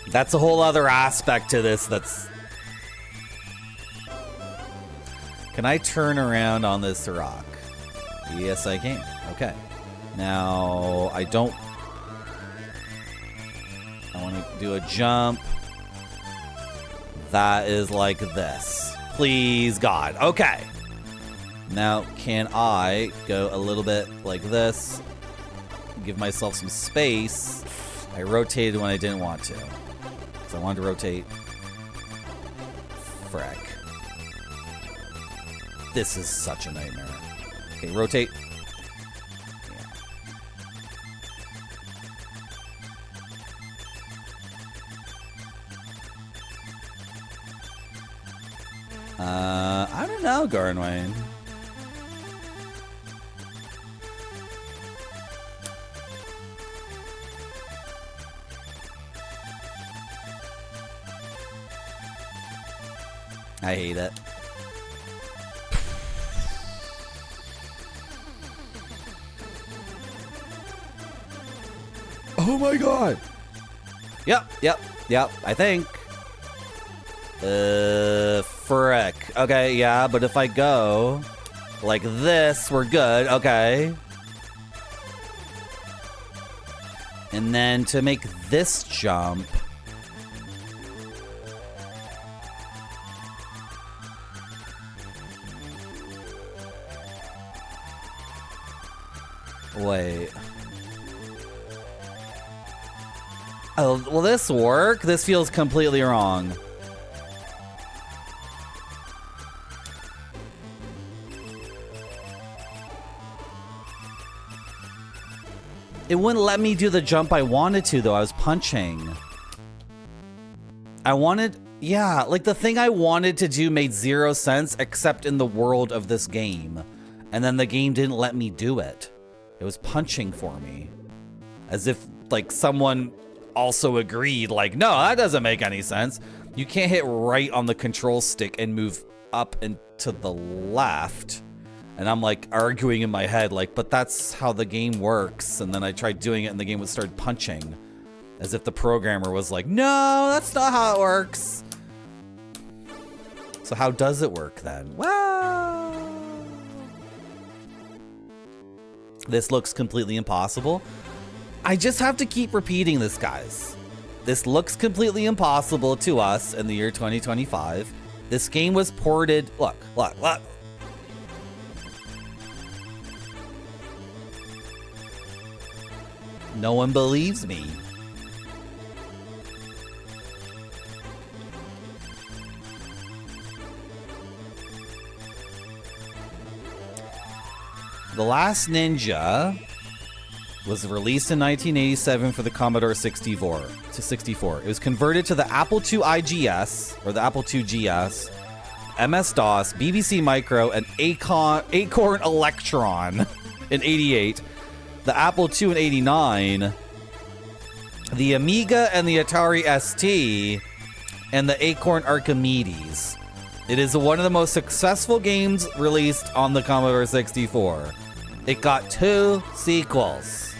that's a whole other aspect to this that's... Can I turn around on this rock? Yes, I can. Okay. Now, I want to do a jump that is like this. Please, God. Okay. Now, can I go a little bit like this? Give myself some space. I rotated when I didn't want to. Because I wanted to rotate. Frick. This is such a nightmare. Okay, rotate. Yeah. I don't know, Garnwayne. I hate it. Oh my god. Yep, I think. Frick. Okay, yeah, but if I go like this, we're good. Okay. And then to make this jump, wait. Oh, will this work? This feels completely wrong. It wouldn't let me do the jump I wanted to, though. I was punching. I wanted... Yeah, like the thing I wanted to do made zero sense except in the world of this game. And then the game didn't let me do it. It was punching for me. As if, like, someone also agreed, like, no, that doesn't make any sense. You can't hit right on the control stick and move up and to the left. And I'm like arguing in my head, like, but that's how the game works. And then I tried doing it and the game would start punching. As if the programmer was like, no, that's not how it works. So how does it work then? Well, this looks completely impossible. I just have to keep repeating this, guys. This looks completely impossible to us in the year 2025. This game was ported. Look. No one believes me. The Last Ninja was released in 1987 for the Commodore 64. It was converted to the Apple II IGS, or the Apple II GS, MS-DOS, BBC Micro, and Acorn Electron in 88. The Apple II in 89, the Amiga and the Atari ST, and the Acorn Archimedes. It is one of the most successful games released on the Commodore 64. It got 2 sequels.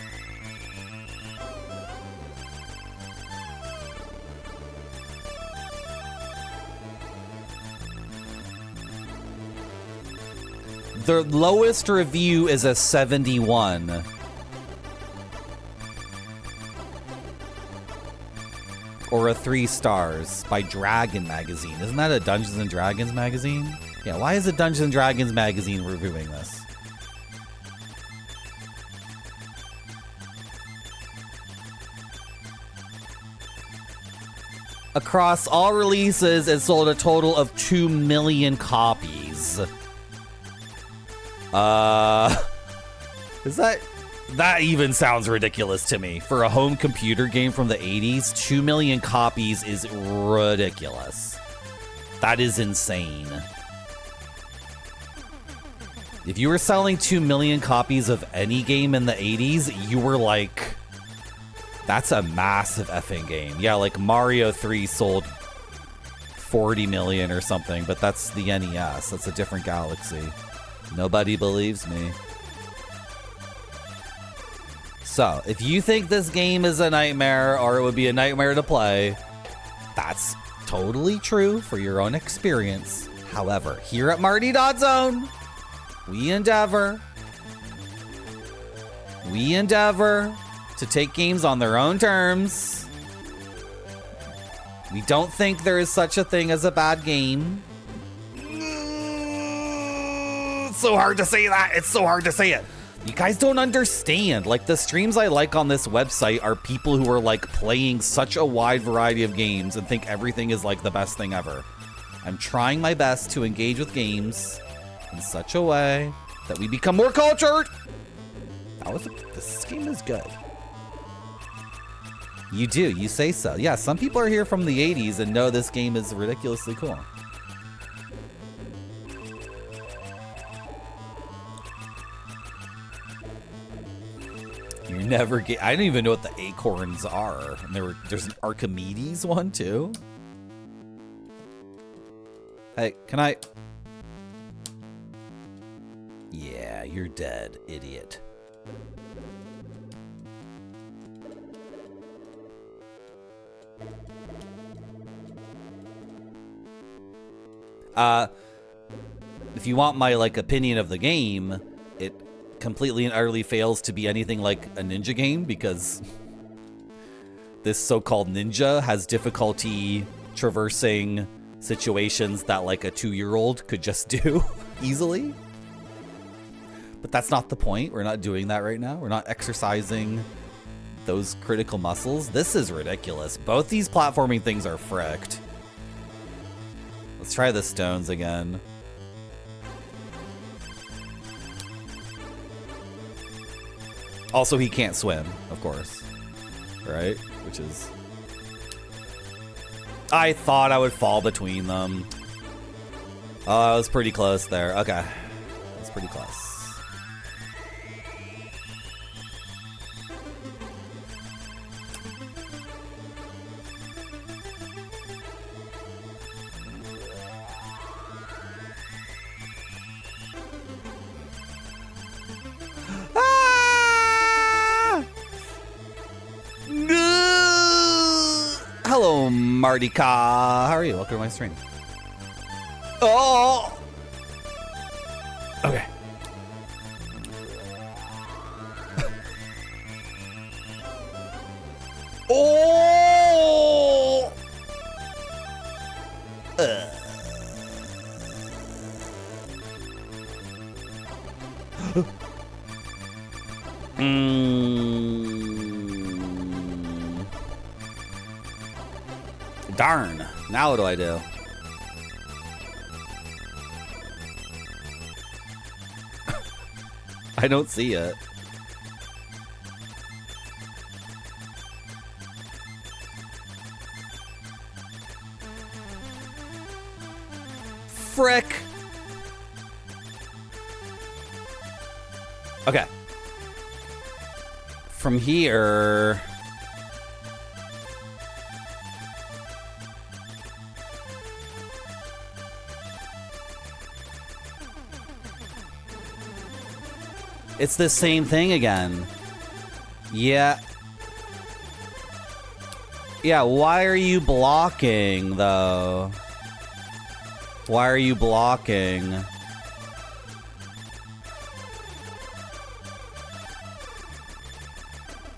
The lowest review is a 71. Or a 3 stars by Dragon Magazine. Isn't that a Dungeons and Dragons magazine? Yeah, why is a Dungeons and Dragons magazine reviewing this? Across all releases, it sold a total of 2 million copies. Is that even sounds ridiculous to me. For a home computer game from the 80s, 2 million copies is ridiculous. That is insane. If you were selling 2 million copies of any game in the 80s, you were like, that's a massive effing game. Yeah, like Mario 3 sold 40 million or something, but that's the NES. That's a different galaxy. Nobody believes me. So, if you think this game is a nightmare or it would be a nightmare to play, that's totally true for your own experience. However, here at Marty.Zone, we endeavor to take games on their own terms. We don't think there is such a thing as a bad game. It's so hard to say that. It's so hard to say it. You guys don't understand. Like, the streams I like on this website are people who are like playing such a wide variety of games and think everything is like the best thing ever. I'm trying my best to engage with games in such a way that we become more cultured. This game is good. You do, you say so. Yeah, some people are here from the 80s and know this game is ridiculously cool. You never get. I don't even know what the acorns are. And there's an Archimedes one too. Hey, can I? Yeah, you're dead, idiot. If you want my like opinion of the game, it completely and utterly fails to be anything like a ninja game because this so-called ninja has difficulty traversing situations that like a 2-year-old could just do easily. But that's not the point. We're not doing that right now. We're not exercising those critical muscles. This is ridiculous. Both these platforming things are fricked. Let's try the stones again. Also, he can't swim, of course. Right? Which is... I thought I would fall between them. Oh, I was pretty close there. Okay. That's pretty close. Hello, Martika. How are you? Welcome to my stream. Oh! Okay. Oh! Darn. Now what do I do? I don't see it. Frick. Okay. From here... It's the same thing again. Yeah. Yeah, why are you blocking, though? Why are you blocking?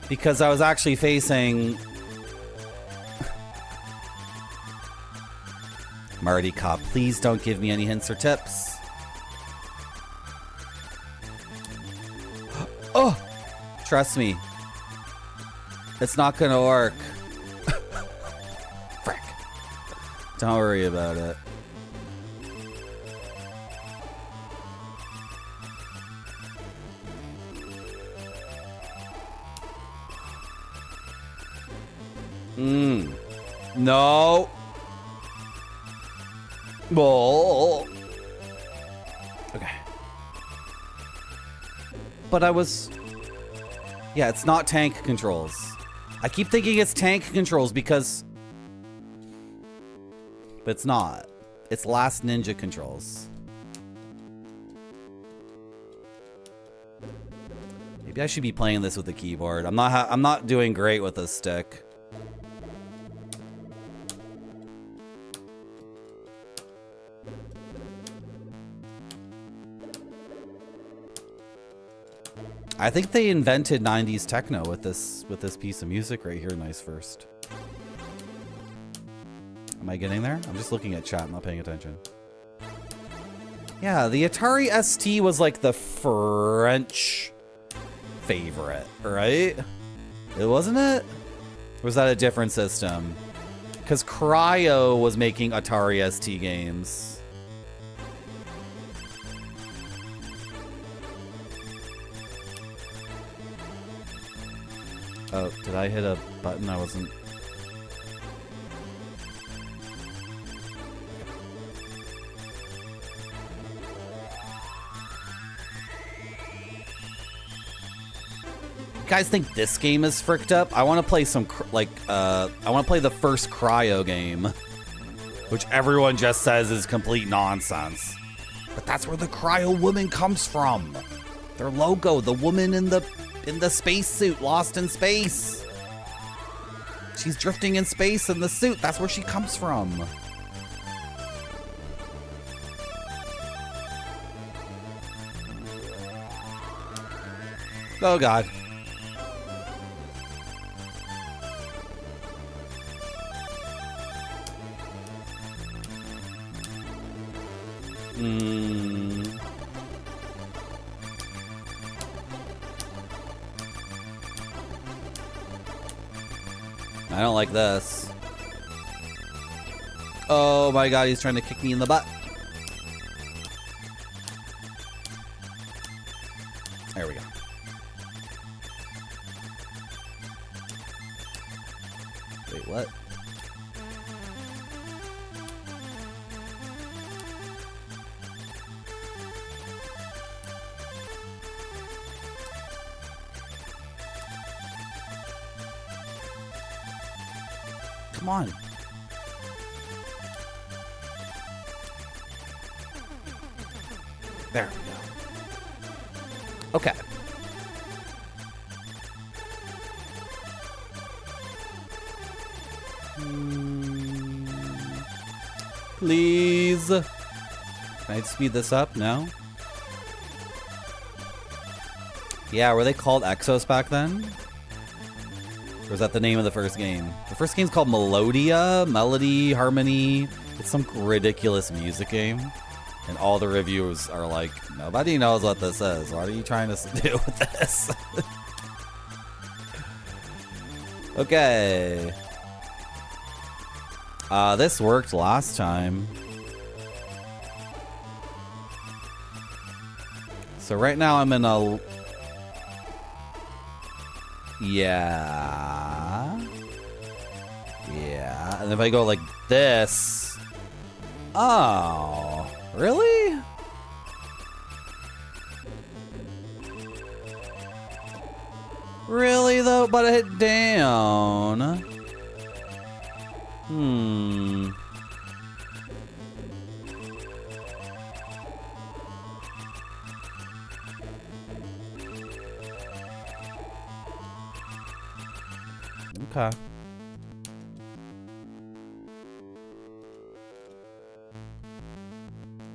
Because I was actually facing... Marty Cop, please don't give me any hints or tips. Oh! Trust me. It's not gonna work. Frick. Don't worry about it. No. Oh. Okay. But I was... Yeah, it's not tank controls. I keep thinking it's tank controls because... But it's not. It's Last Ninja controls. Maybe I should be playing this with the keyboard. I'm not doing great with a stick. I think they invented 90s techno with this piece of music right here. Nice first. Am I getting there? I'm just looking at chat, not paying attention. Yeah, the Atari ST was like the French favorite, right? It wasn't it? Or was that a different system? Because Cryo was making Atari ST games. Oh, did I hit a button I wasn't... guys think this game is fricked up? I want to play some I want to play the first cryo game, which everyone just says is complete nonsense. But that's where the cryo woman comes from. Their logo, the woman in the spacesuit, lost in space. She's drifting in space in the suit. That's where she comes from. Oh God. I don't like this. Oh my God, he's trying to kick me in the butt. There we go. Wait, what? Come on. There we go. Okay. Please. Can I speed this up? No? Yeah, were they called Exos back then? Or was that the name of the first game? The first game's called Melodia, Melody, Harmony. It's some ridiculous music game. And all the reviews are like, nobody knows what this is. What are you trying to do with this? Okay. This worked last time. So right now I'm in a... Yeah. Yeah. And if I go like this... Oh. Really? Really though? But I hit down. Okay.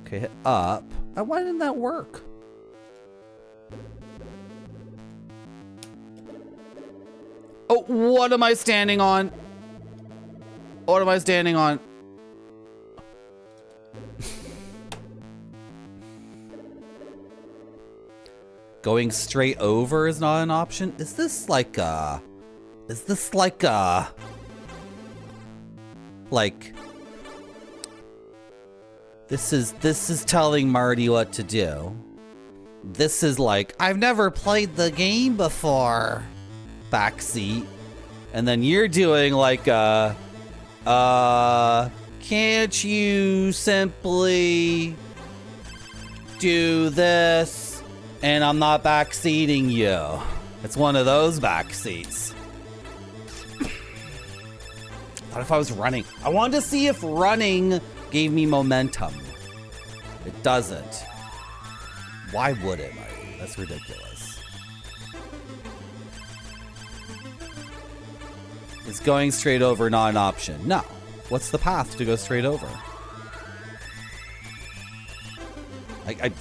Okay, hit up. Why didn't that work? Oh, what am I standing on? What am I standing on? Going straight over is not an option. Is this like a... Is this like a... Like... This is telling Marty what to do. This is like, I've never played the game before. Backseat. And then you're doing like a... can't you simply do this and I'm not backseating you? It's one of those backseats. What if I was running? I wanted to see if running gave me momentum. It doesn't. Why would it, Marty? That's ridiculous. Is going straight over not an option? No. What's the path to go straight over? I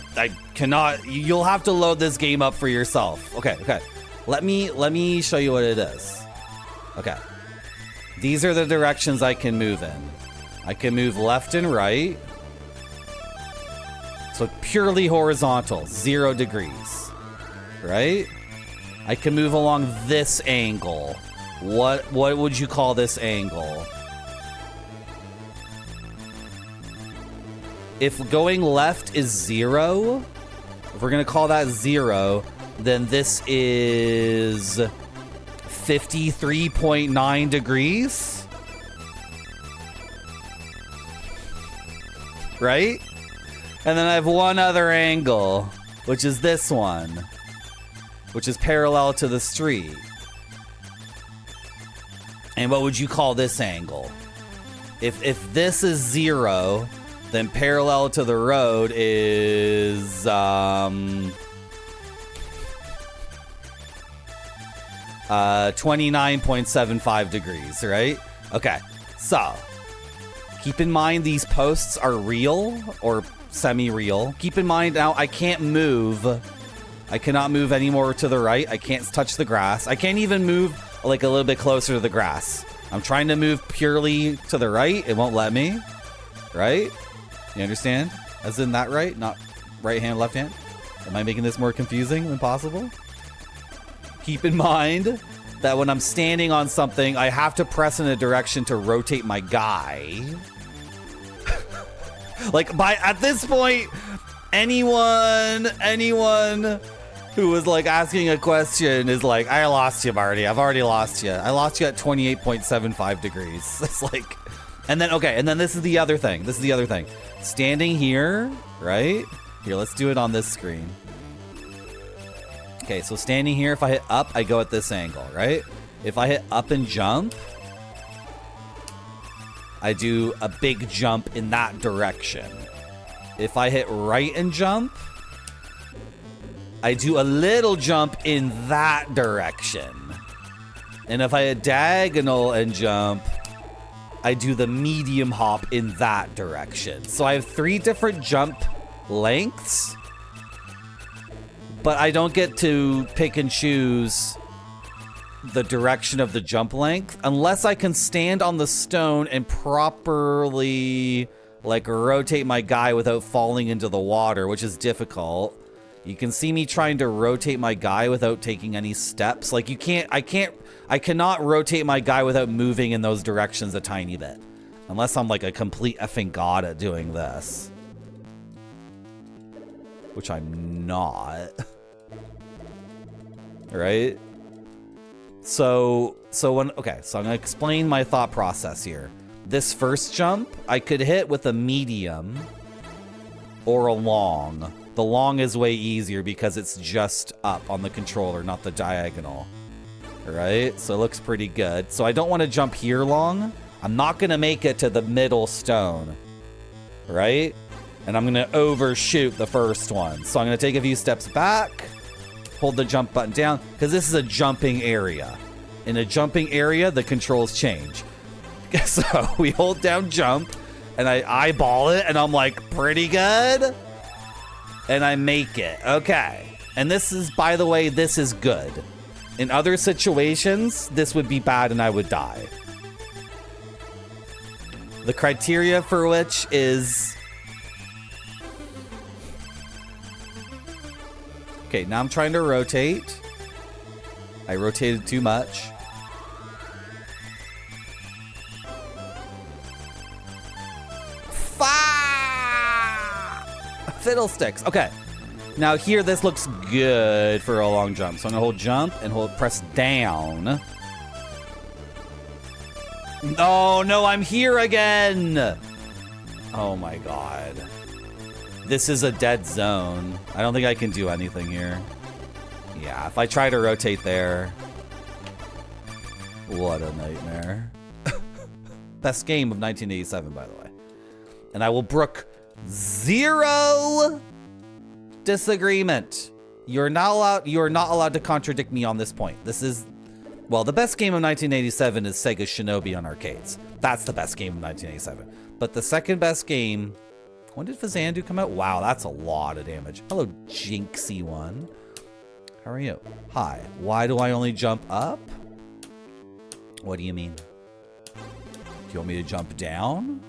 cannot. You'll have to load this game up for yourself. Okay. Let me show you what it is. Okay. These are the directions I can move in. I can move left and right. So purely horizontal, 0 degrees. Right? I can move along this angle. What would you call this angle? If going left is 0, if we're gonna call that 0, then this is 53.9 degrees. Right? And then I have one other angle, which is this one. which is parallel to the street. And what would you call this angle? If this is 0, then parallel to the road is 29.75 degrees, right? Okay, so keep in mind these posts are real or semi-real. Keep in mind now I can't move. I cannot move any more to the right. I can't touch the grass. I can't even move like a little bit closer to the grass. I'm trying to move purely to the right. It won't let me. Right? You understand? As in that right? Not right hand, left hand? Am I making this more confusing than possible? Keep in mind that when I'm standing on something, I have to press in a direction to rotate my guy. Like, at this point, anyone who was like asking a question is like, I lost you, Marty. I've already lost you. I lost you at 28.75 degrees. It's like, and then this is the other thing. Standing here, right? Here, let's do it on this screen. Okay, so standing here, if I hit up, I go at this angle, right? If I hit up and jump, I do a big jump in that direction. If I hit right and jump, I do a little jump in that direction. And if I hit diagonal and jump, I do the medium hop in that direction. So I have 3 different jump lengths, but I don't get to pick and choose the direction of the jump length unless I can stand on the stone and properly like rotate my guy without falling into the water, which is difficult. You can see me trying to rotate my guy without taking any steps. Like I cannot rotate my guy without moving in those directions a tiny bit. Unless I'm like a complete effing god at doing this. Which I'm not. Right? So I'm gonna explain my thought process here. This first jump, I could hit with a medium or a long. The long is way easier because it's just up on the controller, not the diagonal. Right? So it looks pretty good. So I don't want to jump here long. I'm not gonna make it to the middle stone. Right? And I'm gonna overshoot the first one. So I'm gonna take a few steps back, hold the jump button down, because this is a jumping area. In a jumping area, the controls change. So we hold down jump, and I eyeball it, and I'm like, pretty good. And I make it. Okay. And this is, by the way, this is good. In other situations, this would be bad and I would die. The criteria for which is... Okay, now I'm trying to rotate. I rotated too much. Fiddlesticks. Okay. Now here, this looks good for a long jump. So I'm gonna hold jump and press down. Oh no, I'm here again. Oh my god. This is a dead zone. I don't think I can do anything here. Yeah, if I try to rotate there. What a nightmare. Best game of 1987, by the way. And I will brook 0 disagreement. You are not allowed to contradict me on this point. This is, well, the best game of 1987 is Sega Shinobi on arcades. That's the best game of 1987. But the second best game, when did Fazandu come out? Wow, that's a lot of damage. Hello, Jinxie one. How are you? Hi. Why do I only jump up? What do you mean? Do you want me to jump down?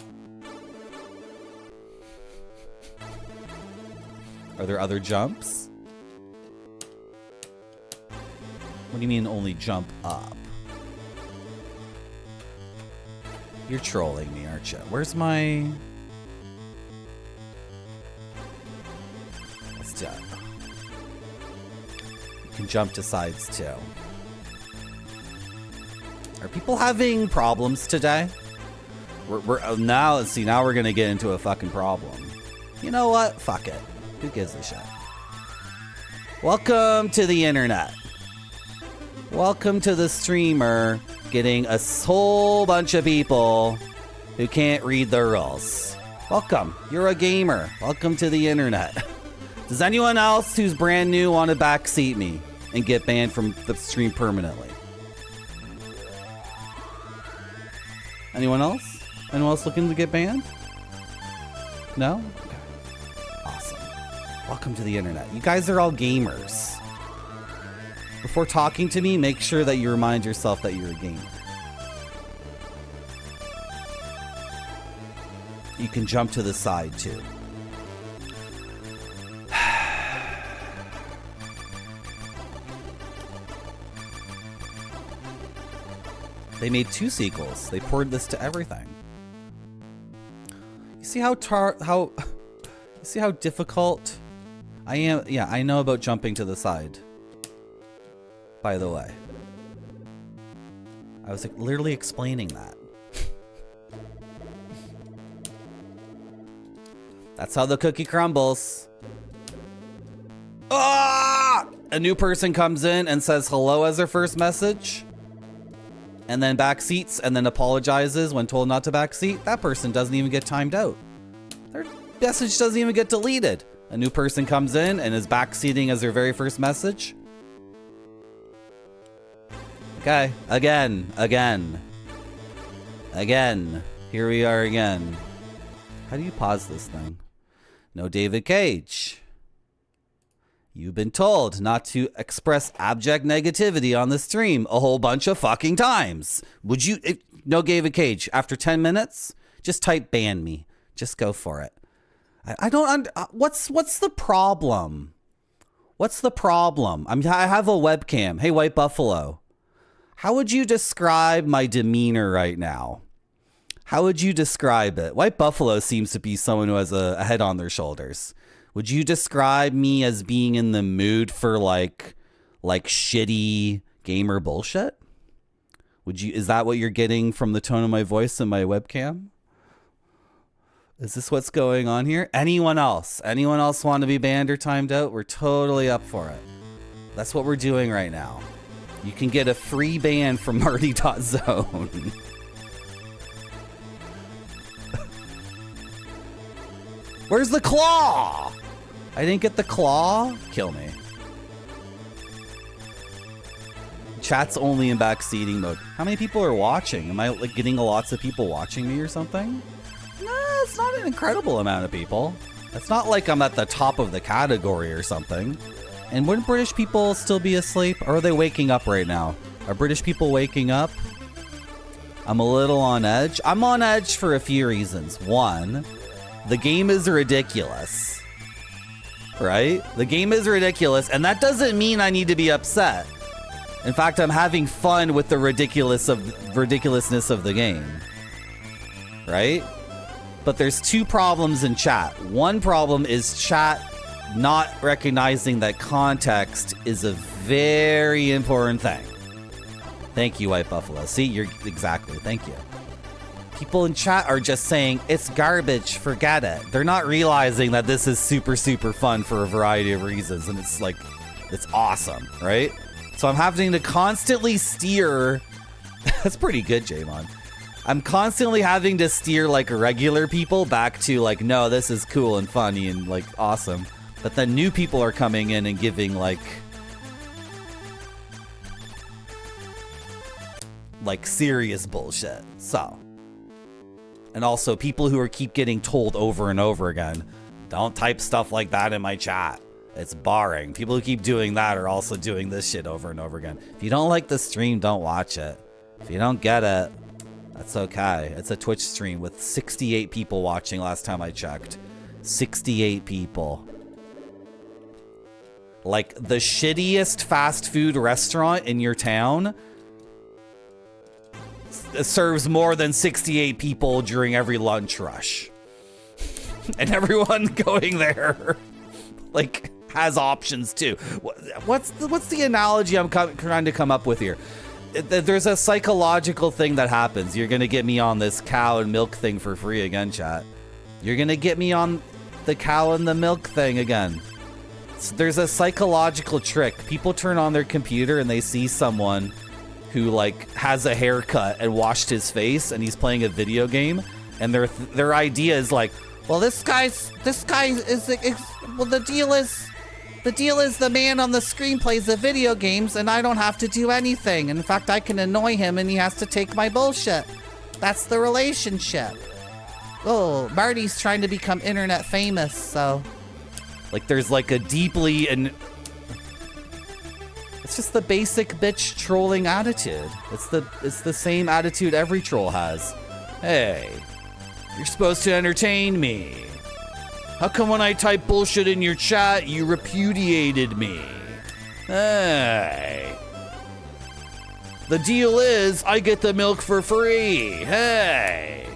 Are there other jumps? What do you mean only jump up? You're trolling me, aren't you? Where's my... Let's do it. You can jump to sides too. Are people having problems today? Now we're gonna get into a fucking problem. You know what? Fuck it. Who gives a shit? Welcome to the internet. Welcome to the streamer getting a whole bunch of people who can't read the rules. Welcome. You're a gamer. Welcome to the internet. Does anyone else who's brand new want to backseat me and get banned from the stream permanently? Anyone else? Anyone else looking to get banned? No? Okay. Awesome. Welcome to the internet. You guys are all gamers. Before talking to me, make sure that you remind yourself that you're a gamer. You can jump to the side too. They made 2 sequels. They poured this to everything. You see how you see how difficult I am? Yeah, I know about jumping to the side. By the way, I was literally explaining that. That's how the cookie crumbles. Ah! A new person comes in and says hello as their first message, and then backseats and then apologizes when told not to backseat. That person doesn't even get timed out. Their message doesn't even get deleted. A new person comes in and is backseating as their very first message. Okay, again. Here we are again. How do you pause this thing? No David Cage. You've been told not to express abject negativity on the stream a whole bunch of fucking times. Would you... No David Cage. After 10 minutes, just type ban me. Just go for it. I don't... What's the problem? What's the problem? I have a webcam. Hey, White Buffalo. How would you describe my demeanor right now? How would you describe it? White Buffalo seems to be someone who has a head on their shoulders. Would you describe me as being in the mood for like shitty gamer bullshit? Is that what you're getting from the tone of my voice and my webcam? Is this what's going on here? Anyone else? Anyone else want to be banned or timed out? We're totally up for it. That's what we're doing right now. You can get a free ban from Marty.zone. Where's the claw? I didn't get the claw. Kill me. Chat's only in backseating mode. How many people are watching? Am I like getting lots of people watching me or something? No, it's not an incredible amount of people. It's not like I'm at the top of the category or something. And wouldn't British people still be asleep? Or are they waking up right now? Are British people waking up? I'm a little on edge. I'm on edge for a few reasons. One, the game is ridiculous. Right? The game is ridiculous, and that doesn't mean I need to be upset. In fact, I'm having fun with the ridiculousness of the game. Right? But there's 2 problems in chat. One problem is chat not recognizing that context is a very important thing. Thank you, White Buffalo. See, you're exactly. Thank you. People in chat are just saying, it's garbage, forget it. They're not realizing that this is super, super fun for a variety of reasons. And it's like, it's awesome, right? So I'm having to constantly steer. That's pretty good, Jamon. I'm constantly having to steer like regular people back to like, no, this is cool and funny and like awesome. But then new people are coming in and giving like serious bullshit. So, and also people who keep getting told over and over again, don't type stuff like that in my chat. It's boring. People who keep doing that are also doing this shit over and over again. If you don't like the stream, don't watch it. If you don't get it, that's okay. It's a Twitch stream with 68 people watching last time I checked. 68 people. Like the shittiest fast food restaurant in your town serves more than 68 people during every lunch rush. And everyone going there like has options too. What's the analogy I'm trying to come up with here? There's a psychological thing that happens. You're going to get me on this cow and milk thing for free again, chat. You're going to get me on the cow and the milk thing again. There's a psychological trick. People turn on their computer and they see someone who like has a haircut and washed his face and he's playing a video game, and their idea is like, well, this guy is well, the deal is the man on the screen plays the video games and I don't have to do anything. In fact, I can annoy him and he has to take my bullshit. That's the relationship. Oh, Marty's trying to become internet famous, so like there's like a deeply and it's just the basic bitch trolling attitude. It's the same attitude every troll has. Hey, you're supposed to entertain me. How come when I type bullshit in your chat, you repudiated me? Hey. The deal is, I get the milk for free. Hey.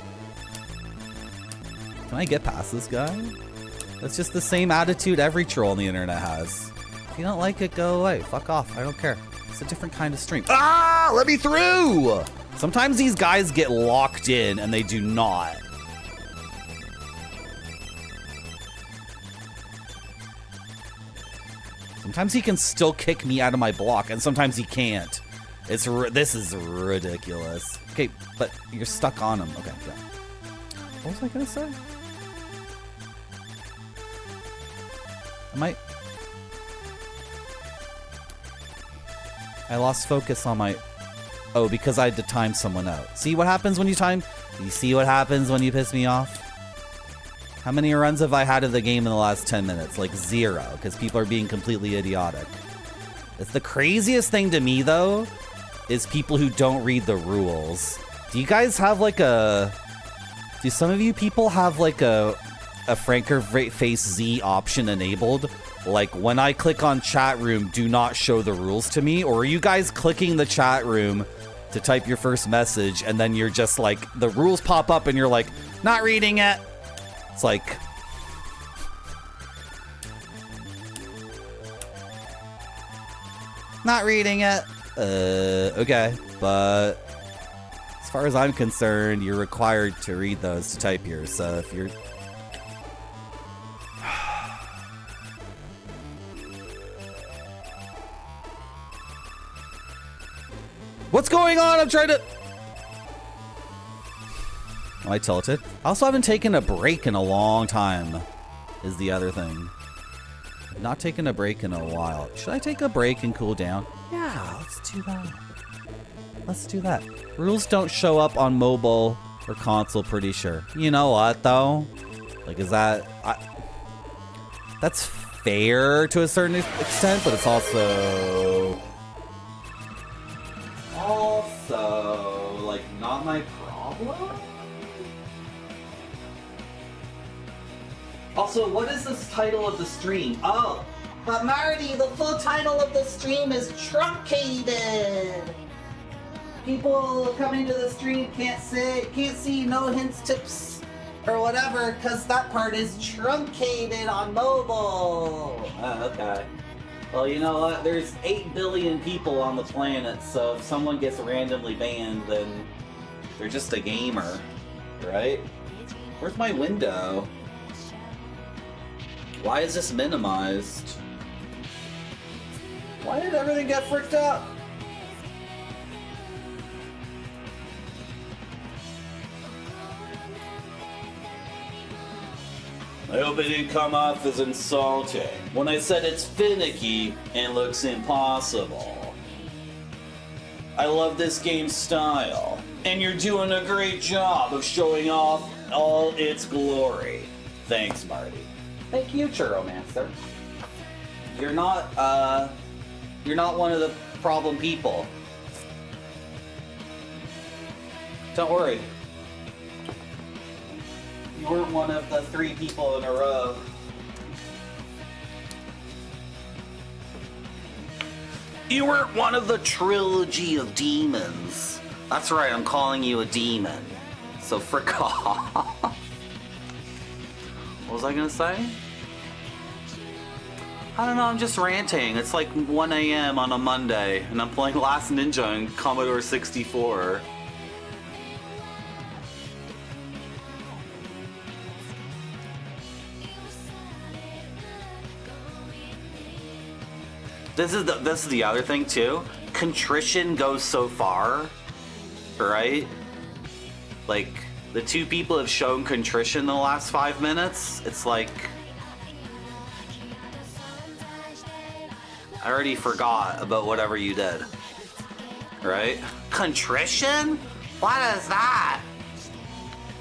Can I get past this guy? That's just the same attitude every troll on the internet has. If you don't like it, go away. Fuck off. I don't care. It's a different kind of stream. Ah, let me through! Sometimes these guys get locked in and they do not. Sometimes he can still kick me out of my block, and sometimes he can't. This is ridiculous. Okay, but you're stuck on him. Okay, yeah. What was I gonna say? I lost focus on my... Oh, because I had to time someone out. See what happens when you time... You see what happens when you piss me off? How many runs have I had of the game in the last 10 minutes? Like 0, because people are being completely idiotic. It's the craziest thing to me, though, is people who don't read the rules. Do you guys have like a... Do some of you people have like a Franker Face Z option enabled? Like when I click on chat room, do not show the rules to me? Or are you guys clicking the chat room to type your first message and then you're just like, the rules pop up and you're like, not reading it. It's like... Not reading it. Okay. But as far as I'm concerned, you're required to read those to type yours. So if you're... What's going on? I'm trying to... Am I tilted? I also haven't taken a break in a long time, is the other thing. I've not taken a break in a while. Should I take a break and cool down? Yeah, let's do that. Let's do that. Rules don't show up on mobile or console, pretty sure. You know what, though? Like, is that... That's fair to a certain extent, but it's also... like, not my problem? Also, what is this title of the stream? Oh, but Marty, the full title of the stream is Truncated. People coming to the stream can't see no hints, tips, or whatever, because that part is truncated on mobile. Oh, okay. Well, you know what? There's 8 billion people on the planet, so if someone gets randomly banned, then they're just a gamer, right? Where's my window? Why is this minimized? Why did everything get fricked up? I hope it didn't come off as insulting when I said it's finicky and looks impossible. I love this game's style, and you're doing a great job of showing off all its glory. Thanks, Marty. Thank you, Churromancer. You're not one of the problem people. Don't worry. You weren't one of the 3 people in a row. You weren't one of the trilogy of demons. That's right, I'm calling you a demon. So frick off. What was I gonna say? I don't know, I'm just ranting. It's like 1 a.m. on a Monday, and I'm playing Last Ninja on Commodore 64. This is the other thing too. Contrition goes so far, right? Like the two people have shown contrition in the last 5 minutes. It's like I already forgot about whatever you did, right? Contrition? What is that?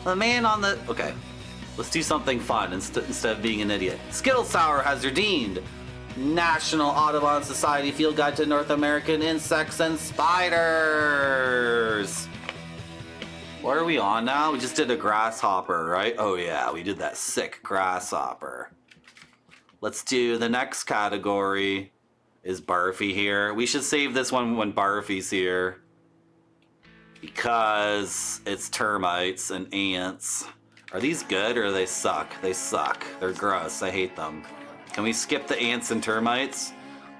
The man on the... Okay, let's do something fun instead of being an idiot. Skittle Sour has redeemed National Audubon Society Field Guide to North American Insects and Spiders. What are we on now? We just did a grasshopper, right? Oh yeah, we did that sick grasshopper. Let's do the next category. Is Barfy here? We should save this one when Barfy's here. Because it's termites and ants. Are these good or they suck? They suck. They're gross. I hate them. Can we skip the ants and termites?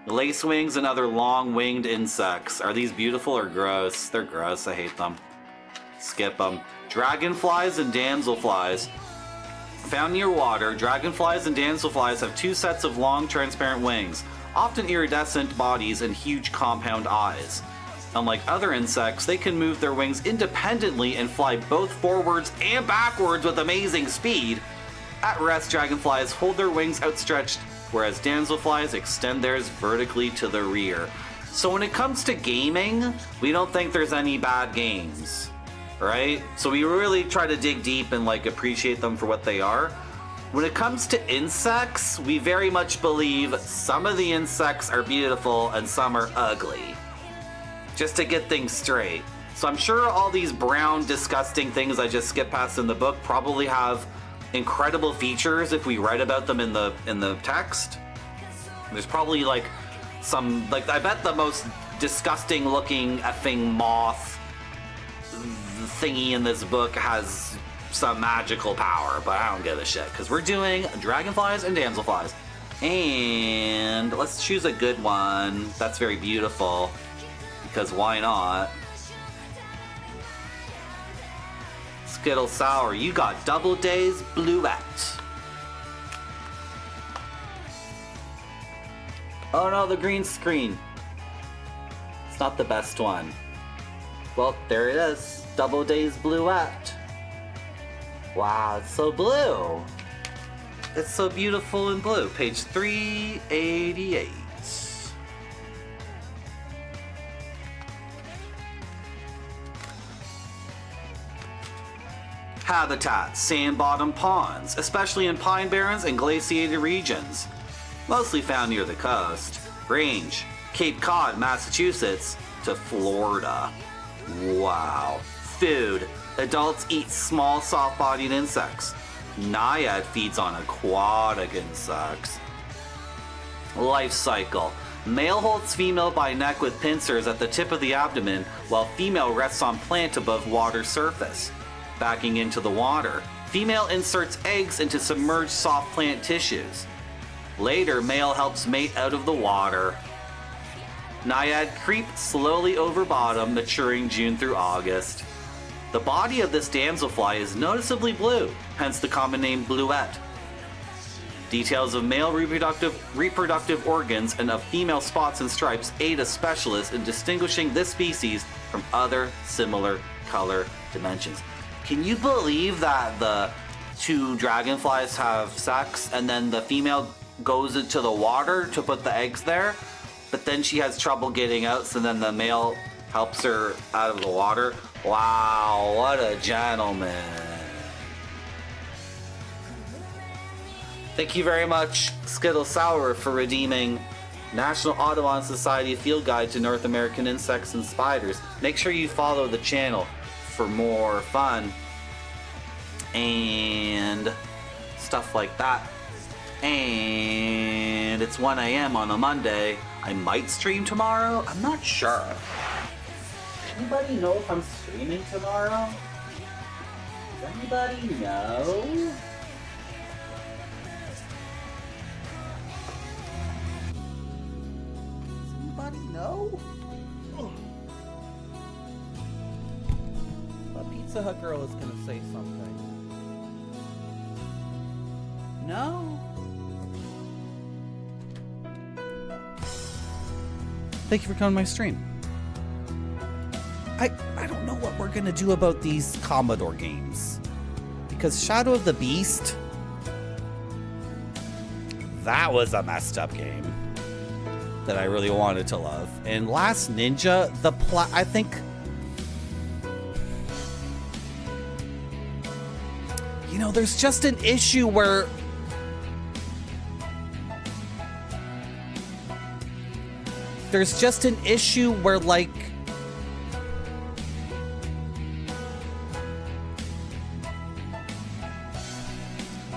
Lacewings and other long-winged insects. Are these beautiful or gross? They're gross. I hate them. Skip them. Dragonflies and damselflies. Found near water, dragonflies and damselflies have 2 sets of long, transparent wings, often iridescent bodies and huge compound eyes. Unlike other insects, they can move their wings independently and fly both forwards and backwards with amazing speed. At rest, dragonflies hold their wings outstretched, whereas damselflies extend theirs vertically to the rear. So when it comes to gaming, we don't think there's any bad games, right? So we really try to dig deep and like appreciate them for what they are. When it comes to insects, we very much believe some of the insects are beautiful and some are ugly. Just to get things straight. So I'm sure all these brown, disgusting things I just skipped past in the book probably have incredible features if we read about them in the text. There's probably like some, like I bet the most disgusting looking effing moth thingy in this book has some magical power, but I don't give a shit because we're doing dragonflies and damselflies. And let's choose a good one that's very beautiful, because why not? Skittle Sour, you got Double Days Bluette. Oh no, the green screen. It's not the best one. Well, there it is. Double Days Bluette. Wow, it's so blue. It's so beautiful and blue. Page 388. Habitat: sand-bottom ponds, especially in pine barrens and glaciated regions. Mostly found near the coast. Range: Cape Cod, Massachusetts, to Florida. Wow. Food: adults eat small, soft-bodied insects. Naiad feeds on aquatic insects. Life cycle: male holds female by neck with pincers at the tip of the abdomen, while female rests on plant above water surface. Backing into the water, female inserts eggs into submerged soft plant tissues. Later, male helps mate out of the water. Naiad creep slowly over bottom, maturing June through August. The body of this damselfly is noticeably blue, hence the common name bluette. Details of male reproductive organs and of female spots and stripes aid a specialist in distinguishing this species from other similar color dimensions. Can you believe that the 2 dragonflies have sex and then the female goes into the water to put the eggs there, but then she has trouble getting out, so then the male helps her out of the water? Wow, what a gentleman. Thank you very much, Skittle Sour, for redeeming National Audubon Society Field Guide to North American Insects and Spiders. Make sure you follow the channel for more fun and stuff like that. And it's 1 a.m. on a Monday. I might stream tomorrow. I'm not sure. Anybody know if I'm streaming tomorrow? Does anybody know? Does anybody know? The Pizza Hut girl is gonna say something. No? Thank you for coming to my stream. I don't know what we're gonna do about these Commodore games. Because Shadow of the Beast, that was a messed up game that I really wanted to love. And Last Ninja, I think, you know, there's just an issue where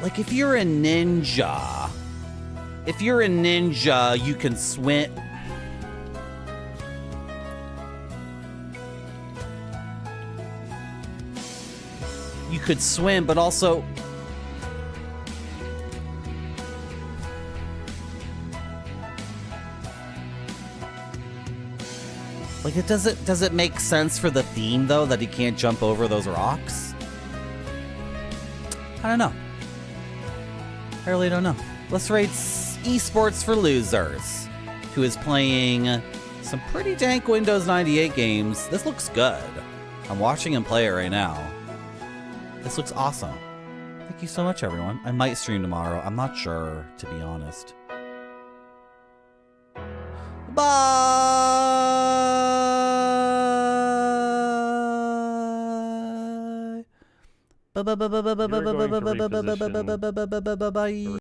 like if you're a ninja, you can swim. You could swim, but also like does it make sense for the theme though that he can't jump over those rocks? I don't know. I really don't know. Let's rate Esports for Losers, who is playing some pretty dank Windows 98 games. This looks good. I'm watching him play it right now. This looks awesome. Thank you so much, everyone. I might stream tomorrow. I'm not sure, to be honest. Bye. Bye.